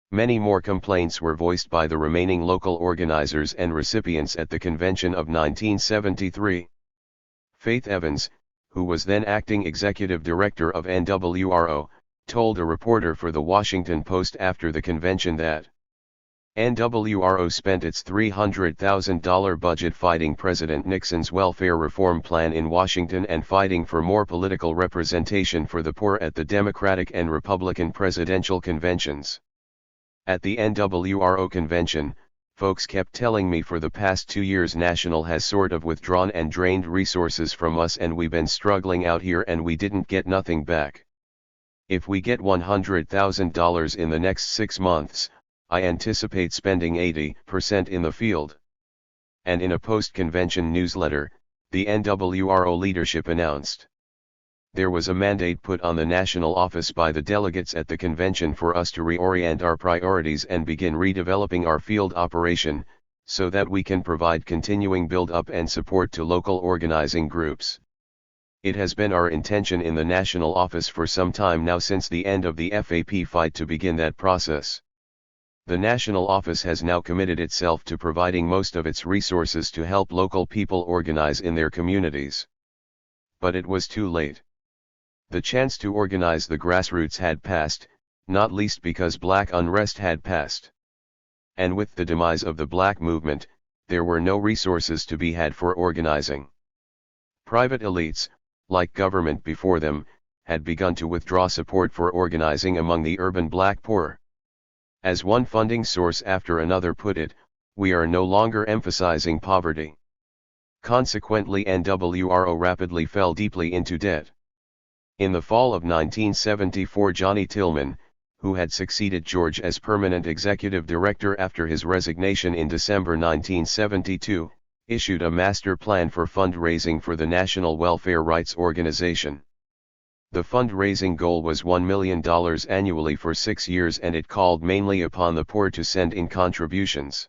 Many more complaints were voiced by the remaining local organizers and recipients at the convention of 1973. Faith Evans, who was then acting executive director of NWRO, told a reporter for the Washington Post after the convention that NWRO spent its $300,000 budget fighting President Nixon's welfare reform plan in Washington and fighting for more political representation for the poor at the Democratic and Republican presidential conventions. At the NWRO convention, folks kept telling me for the past 2 years National has sort of withdrawn and drained resources from us and we've been struggling out here and we didn't get nothing back. If we get $100,000 in the next 6 months, I anticipate spending 80% in the field. And in a post-convention newsletter, the NWRO leadership announced there was a mandate put on the national office by the delegates at the convention for us to reorient our priorities and begin redeveloping our field operation, so that we can provide continuing build-up and support to local organizing groups. It has been our intention in the national office for some time now since the end of the FAP fight to begin that process. The national office has now committed itself to providing most of its resources to help local people organize in their communities. But it was too late. The chance to organize the grassroots had passed, not least because black unrest had passed. And with the demise of the black movement, there were no resources to be had for organizing. Private elites, like government before them, had begun to withdraw support for organizing among the urban black poor. As one funding source after another put it, we are no longer emphasizing poverty. Consequently, NWRO rapidly fell deeply into debt. In the fall of 1974, Johnny Tillman, who had succeeded George as permanent executive director after his resignation in December 1972, issued a master plan for fundraising for the National Welfare Rights Organization. The fundraising goal was $1 million annually for 6 years and it called mainly upon the poor to send in contributions.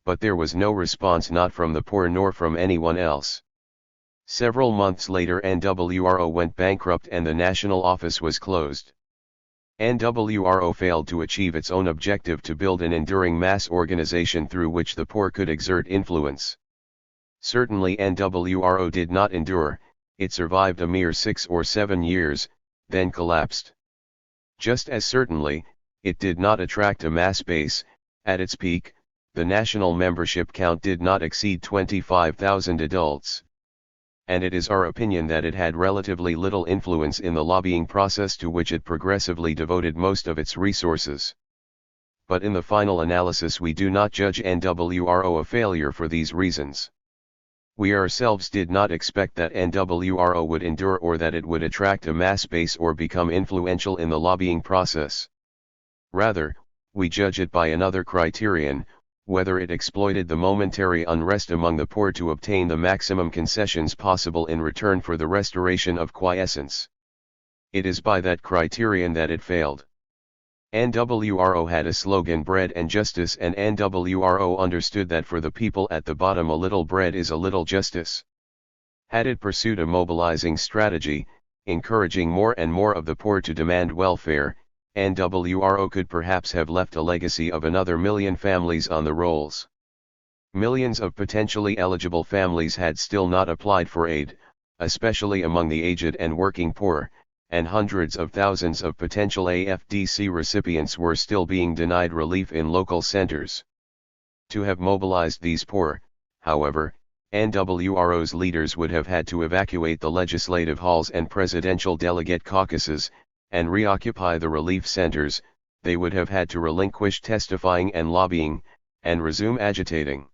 But there was no response, not from the poor nor from anyone else. Several months later NWRO went bankrupt and the national office was closed. NWRO failed to achieve its own objective to build an enduring mass organization through which the poor could exert influence. Certainly NWRO did not endure, it survived a mere 6 or 7 years, then collapsed. Just as certainly, it did not attract a mass base. At its peak, the national membership count did not exceed 25,000 adults. And it is our opinion that it had relatively little influence in the lobbying process to which it progressively devoted most of its resources. But in the final analysis we do not judge NWRO a failure for these reasons. We ourselves did not expect that NWRO would endure or that it would attract a mass base or become influential in the lobbying process. Rather, we judge it by another criterion, whether it exploited the momentary unrest among the poor to obtain the maximum concessions possible in return for the restoration of quiescence. It is by that criterion that it failed. NWRO had a slogan, bread and justice, and NWRO understood that for the people at the bottom a little bread is a little justice. Had it pursued a mobilizing strategy, encouraging more and more of the poor to demand welfare, NWRO could perhaps have left a legacy of another million families on the rolls. Millions of potentially eligible families had still not applied for aid, especially among the aged and working poor, and hundreds of thousands of potential AFDC recipients were still being denied relief in local centers. To have mobilized these poor, however, NWRO's leaders would have had to evacuate the legislative halls and presidential delegate caucuses, and reoccupy the relief centers. They would have had to relinquish testifying and lobbying, and resume agitating.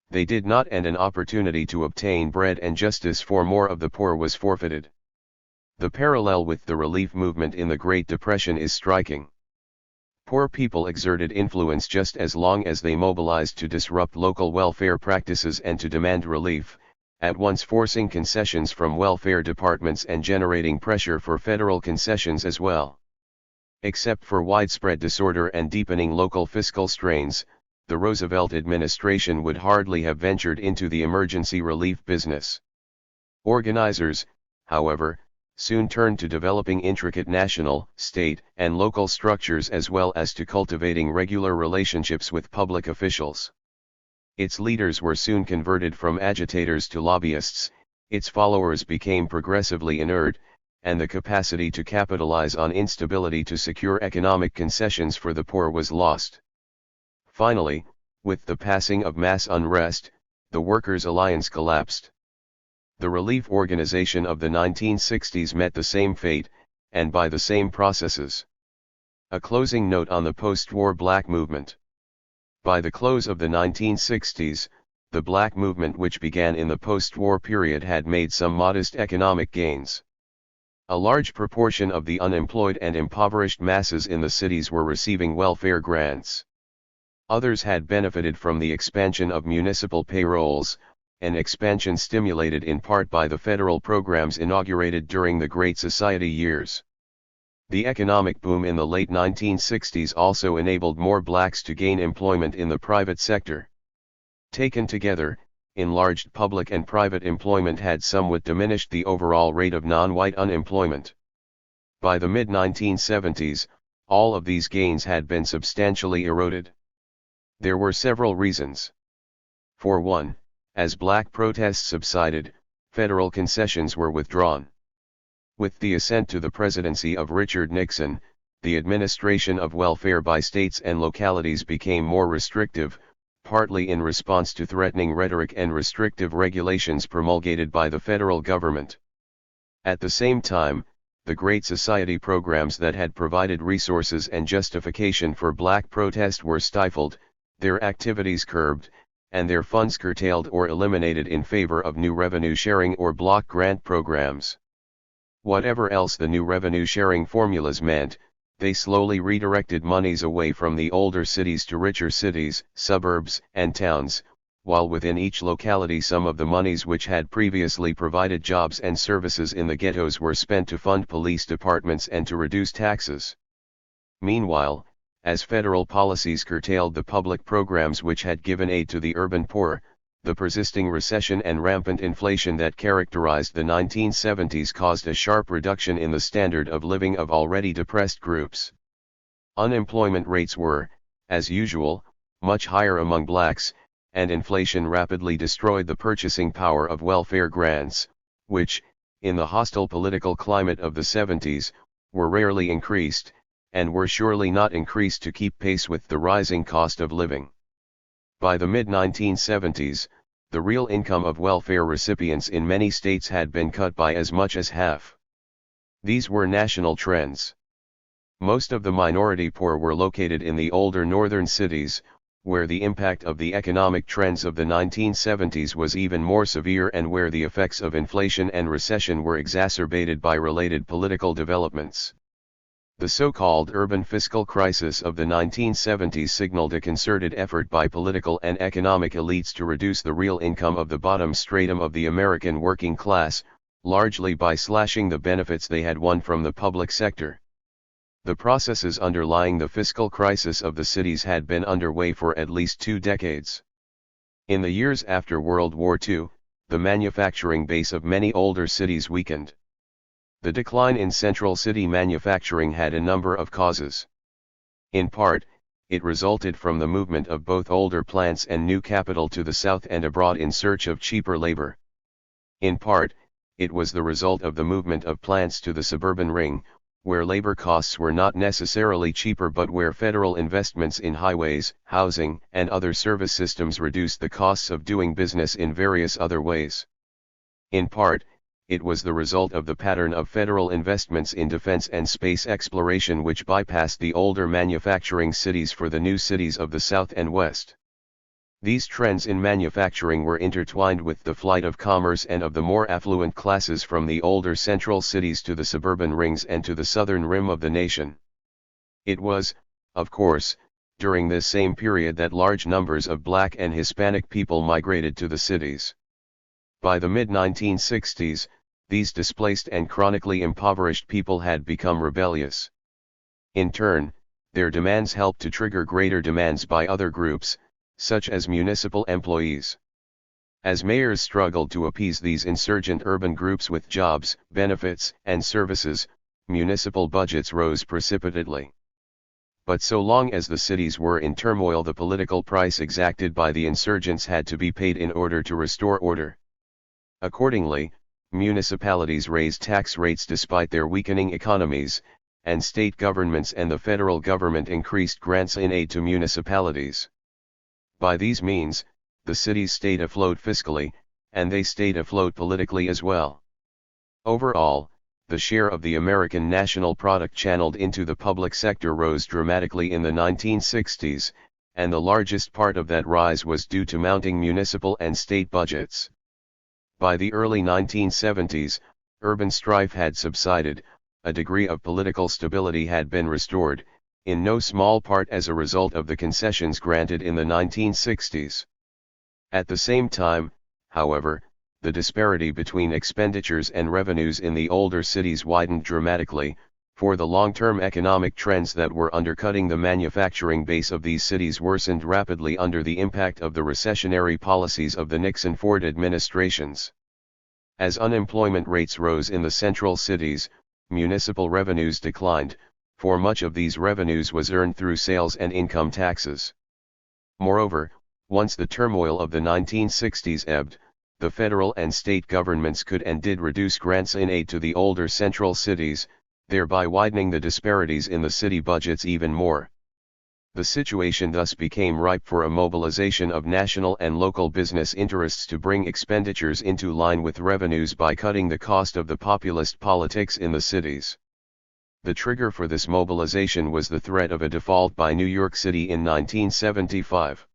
They did not, and an opportunity to obtain bread and justice for more of the poor was forfeited. The parallel with the relief movement in the Great Depression is striking. Poor people exerted influence just as long as they mobilized to disrupt local welfare practices and to demand relief, at once forcing concessions from welfare departments and generating pressure for federal concessions as well. Except for widespread disorder and deepening local fiscal strains, the Roosevelt administration would hardly have ventured into the emergency relief business. Organizers, however, soon turned to developing intricate national, state, and local structures as well as to cultivating regular relationships with public officials. Its leaders were soon converted from agitators to lobbyists, its followers became progressively inert, and the capacity to capitalize on instability to secure economic concessions for the poor was lost. Finally, with the passing of mass unrest, the Workers' Alliance collapsed. The relief organization of the 1960s met the same fate, and by the same processes. A closing note on the post-war Black movement. By the close of the 1960s, the Black movement, which began in the post-war period, had made some modest economic gains. A large proportion of the unemployed and impoverished masses in the cities were receiving welfare grants. Others had benefited from the expansion of municipal payrolls, an expansion stimulated in part by the federal programs inaugurated during the Great Society years. The economic boom in the late 1960s also enabled more blacks to gain employment in the private sector. Taken together, enlarged public and private employment had somewhat diminished the overall rate of non-white unemployment. By the mid-1970s, all of these gains had been substantially eroded. There were several reasons. For one, as black protests subsided, federal concessions were withdrawn. With the ascent to the presidency of Richard Nixon, the administration of welfare by states and localities became more restrictive, partly in response to threatening rhetoric and restrictive regulations promulgated by the federal government. At the same time, the Great Society programs that had provided resources and justification for black protest were stifled, their activities curbed, and their funds curtailed or eliminated in favor of new revenue-sharing or block grant programs. Whatever else the new revenue-sharing formulas meant, they slowly redirected monies away from the older cities to richer cities, suburbs, and towns, while within each locality some of the monies which had previously provided jobs and services in the ghettos were spent to fund police departments and to reduce taxes. Meanwhile, as federal policies curtailed the public programs which had given aid to the urban poor, the persisting recession and rampant inflation that characterized the 1970s caused a sharp reduction in the standard of living of already depressed groups. Unemployment rates were, as usual, much higher among blacks, and inflation rapidly destroyed the purchasing power of welfare grants, which, in the hostile political climate of the 70s, were rarely increased, and were surely not increased to keep pace with the rising cost of living. By the mid-1970s, the real income of welfare recipients in many states had been cut by as much as half. These were national trends. Most of the minority poor were located in the older northern cities, where the impact of the economic trends of the 1970s was even more severe and where the effects of inflation and recession were exacerbated by related political developments. The so-called urban fiscal crisis of the 1970s signaled a concerted effort by political and economic elites to reduce the real income of the bottom stratum of the American working class, largely by slashing the benefits they had won from the public sector. The processes underlying the fiscal crisis of the cities had been underway for at least 2 decades. In the years after World War II, the manufacturing base of many older cities weakened. The decline in central city manufacturing had a number of causes. In part, it resulted from the movement of both older plants and new capital to the south and abroad in search of cheaper labor. In part, it was the result of the movement of plants to the suburban ring, where labor costs were not necessarily cheaper but where federal investments in highways, housing, and other service systems reduced the costs of doing business in various other ways. In part, it was the result of the pattern of federal investments in defense and space exploration which bypassed the older manufacturing cities for the new cities of the South and West. These trends in manufacturing were intertwined with the flight of commerce and of the more affluent classes from the older central cities to the suburban rings and to the southern rim of the nation. It was, of course, during this same period that large numbers of Black and Hispanic people migrated to the cities. By the mid-1960s, these displaced and chronically impoverished people had become rebellious. In turn, their demands helped to trigger greater demands by other groups, such as municipal employees. As mayors struggled to appease these insurgent urban groups with jobs, benefits, and services, municipal budgets rose precipitately. But so long as the cities were in turmoil, the political price exacted by the insurgents had to be paid in order to restore order. Accordingly, municipalities raised tax rates despite their weakening economies, and state governments and the federal government increased grants in aid to municipalities. By these means, the cities stayed afloat fiscally, and they stayed afloat politically as well. Overall, the share of the American national product channeled into the public sector rose dramatically in the 1960s, and the largest part of that rise was due to mounting municipal and state budgets. By the early 1970s, urban strife had subsided, a degree of political stability had been restored, in no small part as a result of the concessions granted in the 1960s. At the same time, however, the disparity between expenditures and revenues in the older cities widened dramatically, for the long-term economic trends that were undercutting the manufacturing base of these cities worsened rapidly under the impact of the recessionary policies of the Nixon-Ford administrations. As unemployment rates rose in the central cities, municipal revenues declined, for much of these revenues was earned through sales and income taxes. Moreover, once the turmoil of the 1960s ebbed, the federal and state governments could and did reduce grants in aid to the older central cities, thereby widening the disparities in the city budgets even more. The situation thus became ripe for a mobilization of national and local business interests to bring expenditures into line with revenues by cutting the cost of the populist politics in the cities. The trigger for this mobilization was the threat of a default by New York City in 1975.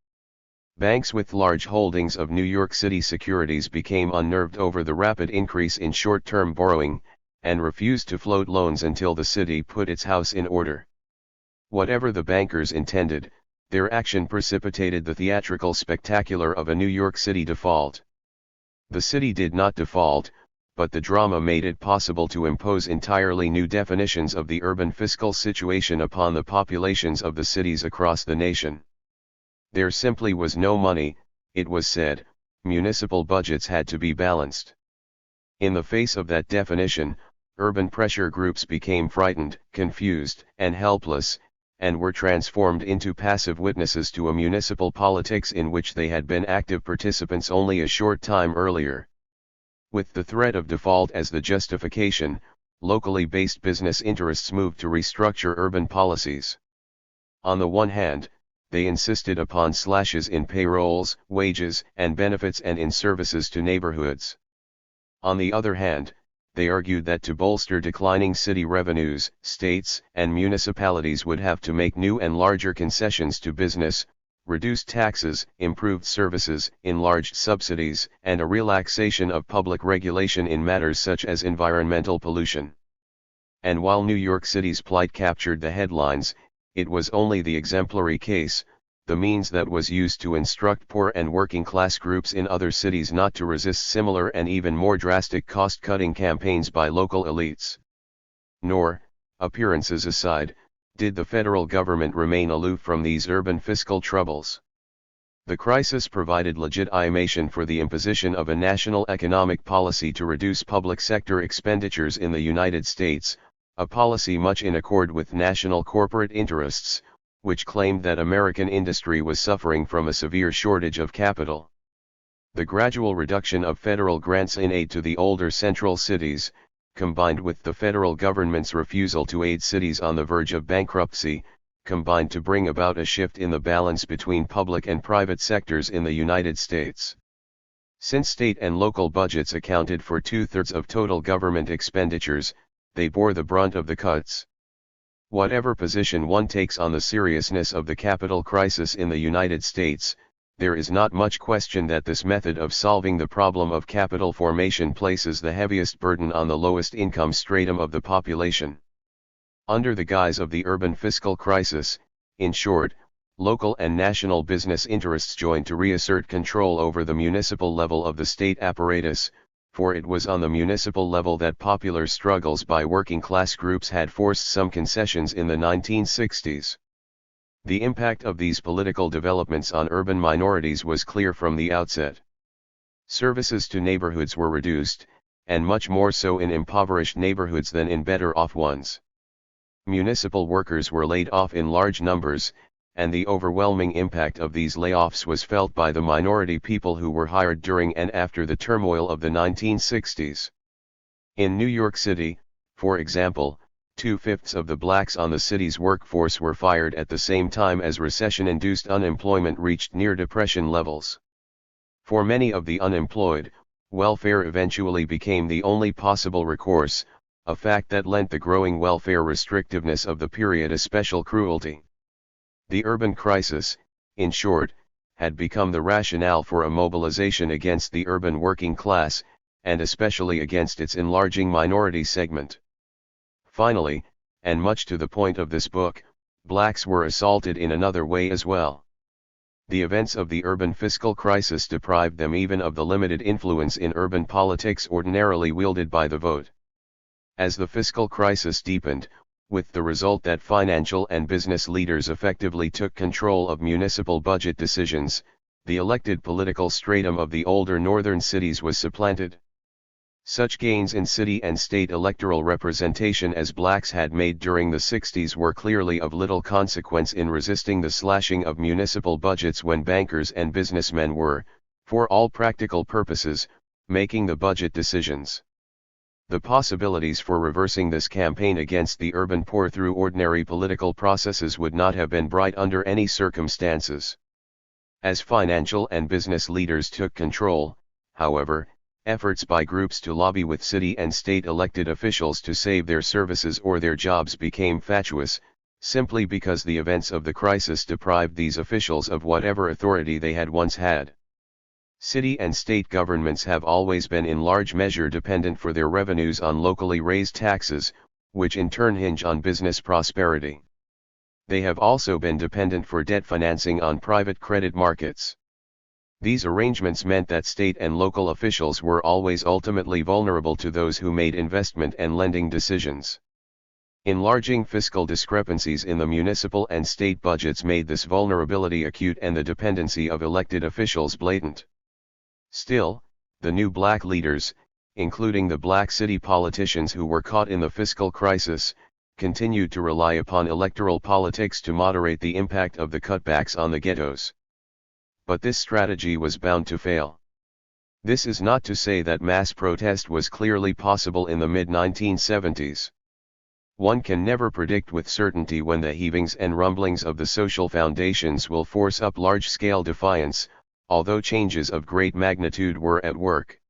Banks with large holdings of New York City securities became unnerved over the rapid increase in short-term borrowing, and refused to float loans until the city put its house in order. Whatever the bankers intended, their action precipitated the theatrical spectacular of a New York City default. The city did not default, but the drama made it possible to impose entirely new definitions of the urban fiscal situation upon the populations of the cities across the nation. There simply was no money, it was said, municipal budgets had to be balanced. In the face of that definition, urban pressure groups became frightened, confused, and helpless, and were transformed into passive witnesses to a municipal politics in which they had been active participants only a short time earlier. With the threat of default as the justification, locally based business interests moved to restructure urban policies. On the one hand, they insisted upon slashes in payrolls, wages, and benefits and in services to neighborhoods. On the other hand, they argued that to bolster declining city revenues, states and municipalities would have to make new and larger concessions to business, reduced taxes, improved services, enlarged subsidies, and a relaxation of public regulation in matters such as environmental pollution. And while New York City's plight captured the headlines, it was only the exemplary case, the means that was used to instruct poor and working class groups in other cities not to resist similar and even more drastic cost-cutting campaigns by local elites. Nor, appearances aside, did the federal government remain aloof from these urban fiscal troubles. The crisis provided legitimation for the imposition of a national economic policy to reduce public sector expenditures in the United States, a policy much in accord with national corporate interests, which claimed that American industry was suffering from a severe shortage of capital. The gradual reduction of federal grants in aid to the older central cities, combined with the federal government's refusal to aid cities on the verge of bankruptcy, combined to bring about a shift in the balance between public and private sectors in the United States. Since state and local budgets accounted for 2/3 of total government expenditures, they bore the brunt of the cuts. Whatever position one takes on the seriousness of the capital crisis in the United States, there is not much question that this method of solving the problem of capital formation places the heaviest burden on the lowest income stratum of the population. Under the guise of the urban fiscal crisis, in short, local and national business interests joined to reassert control over the municipal level of the state apparatus, for it was on the municipal level that popular struggles by working class groups had forced some concessions in the 1960s. The impact of these political developments on urban minorities was clear from the outset. Services to neighborhoods were reduced, and much more so in impoverished neighborhoods than in better-off ones. Municipal workers were laid off in large numbers, and the overwhelming impact of these layoffs was felt by the minority people who were hired during and after the turmoil of the 1960s. In New York City, for example, 2/5 of the blacks on the city's workforce were fired at the same time as recession-induced unemployment reached near depression levels. For many of the unemployed, welfare eventually became the only possible recourse, a fact that lent the growing welfare restrictiveness of the period a special cruelty. The urban crisis, in short, had become the rationale for a mobilization against the urban working class, and especially against its enlarging minority segment. Finally, and much to the point of this book, blacks were assaulted in another way as well. The events of the urban fiscal crisis deprived them even of the limited influence in urban politics ordinarily wielded by the vote. As the fiscal crisis deepened, with the result that financial and business leaders effectively took control of municipal budget decisions, the elected political stratum of the older northern cities was supplanted. Such gains in city and state electoral representation as blacks had made during the 60s were clearly of little consequence in resisting the slashing of municipal budgets when bankers and businessmen were, for all practical purposes, making the budget decisions. The possibilities for reversing this campaign against the urban poor through ordinary political processes would not have been bright under any circumstances. As financial and business leaders took control, however, efforts by groups to lobby with city and state elected officials to save their services or their jobs became fatuous, simply because the events of the crisis deprived these officials of whatever authority they had once had. City and state governments have always been in large measure dependent for their revenues on locally raised taxes, which in turn hinge on business prosperity. They have also been dependent for debt financing on private credit markets. These arrangements meant that state and local officials were always ultimately vulnerable to those who made investment and lending decisions. Enlarging fiscal discrepancies in the municipal and state budgets made this vulnerability acute and the dependency of elected officials blatant. Still, the new black leaders, including the black city politicians who were caught in the fiscal crisis, continued to rely upon electoral politics to moderate the impact of the cutbacks on the ghettos. But this strategy was bound to fail. This is not to say that mass protest was clearly possible in the mid-1970s. One can never predict with certainty when the heavings and rumblings of the social foundations will force up large-scale defiance, although changes of great magnitude were at work.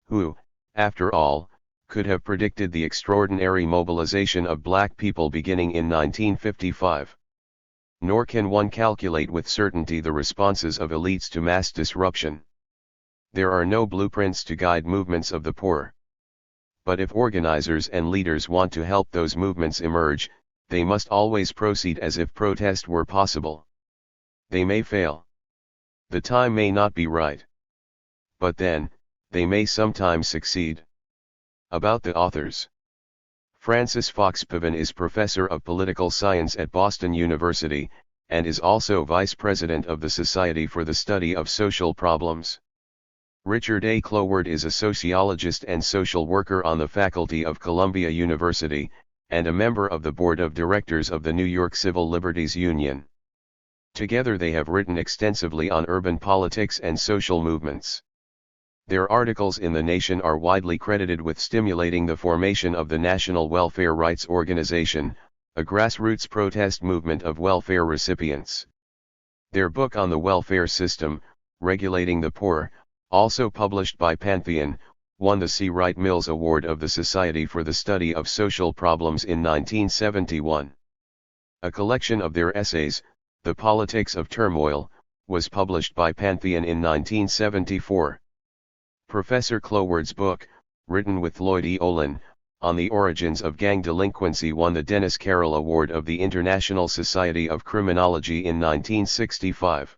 Who, after all, could have predicted the extraordinary mobilization of black people beginning in 1955? Nor can one calculate with certainty the responses of elites to mass disruption. There are no blueprints to guide movements of the poor. But if organizers and leaders want to help those movements emerge, they must always proceed as if protest were possible. They may fail. The time may not be right. But then, they may sometimes succeed. About the authors. Francis Fox Piven is Professor of Political Science at Boston University, and is also Vice President of the Society for the Study of Social Problems. Richard A. Cloward is a sociologist and social worker on the faculty of Columbia University, and a member of the Board of Directors of the New York Civil Liberties Union. Together they have written extensively on urban politics and social movements. Their articles in The Nation are widely credited with stimulating the formation of the National Welfare Rights Organization, a grassroots protest movement of welfare recipients. Their book on the welfare system, Regulating the Poor, also published by Pantheon, won the C. Wright Mills Award of the Society for the Study of Social Problems in 1971. A collection of their essays, The Politics of Turmoil, was published by Pantheon in 1974. Professor Cloward's book, written with Lloyd E. Olin, on the origins of gang delinquency won the Dennis Carroll Award of the International Society of Criminology in 1965.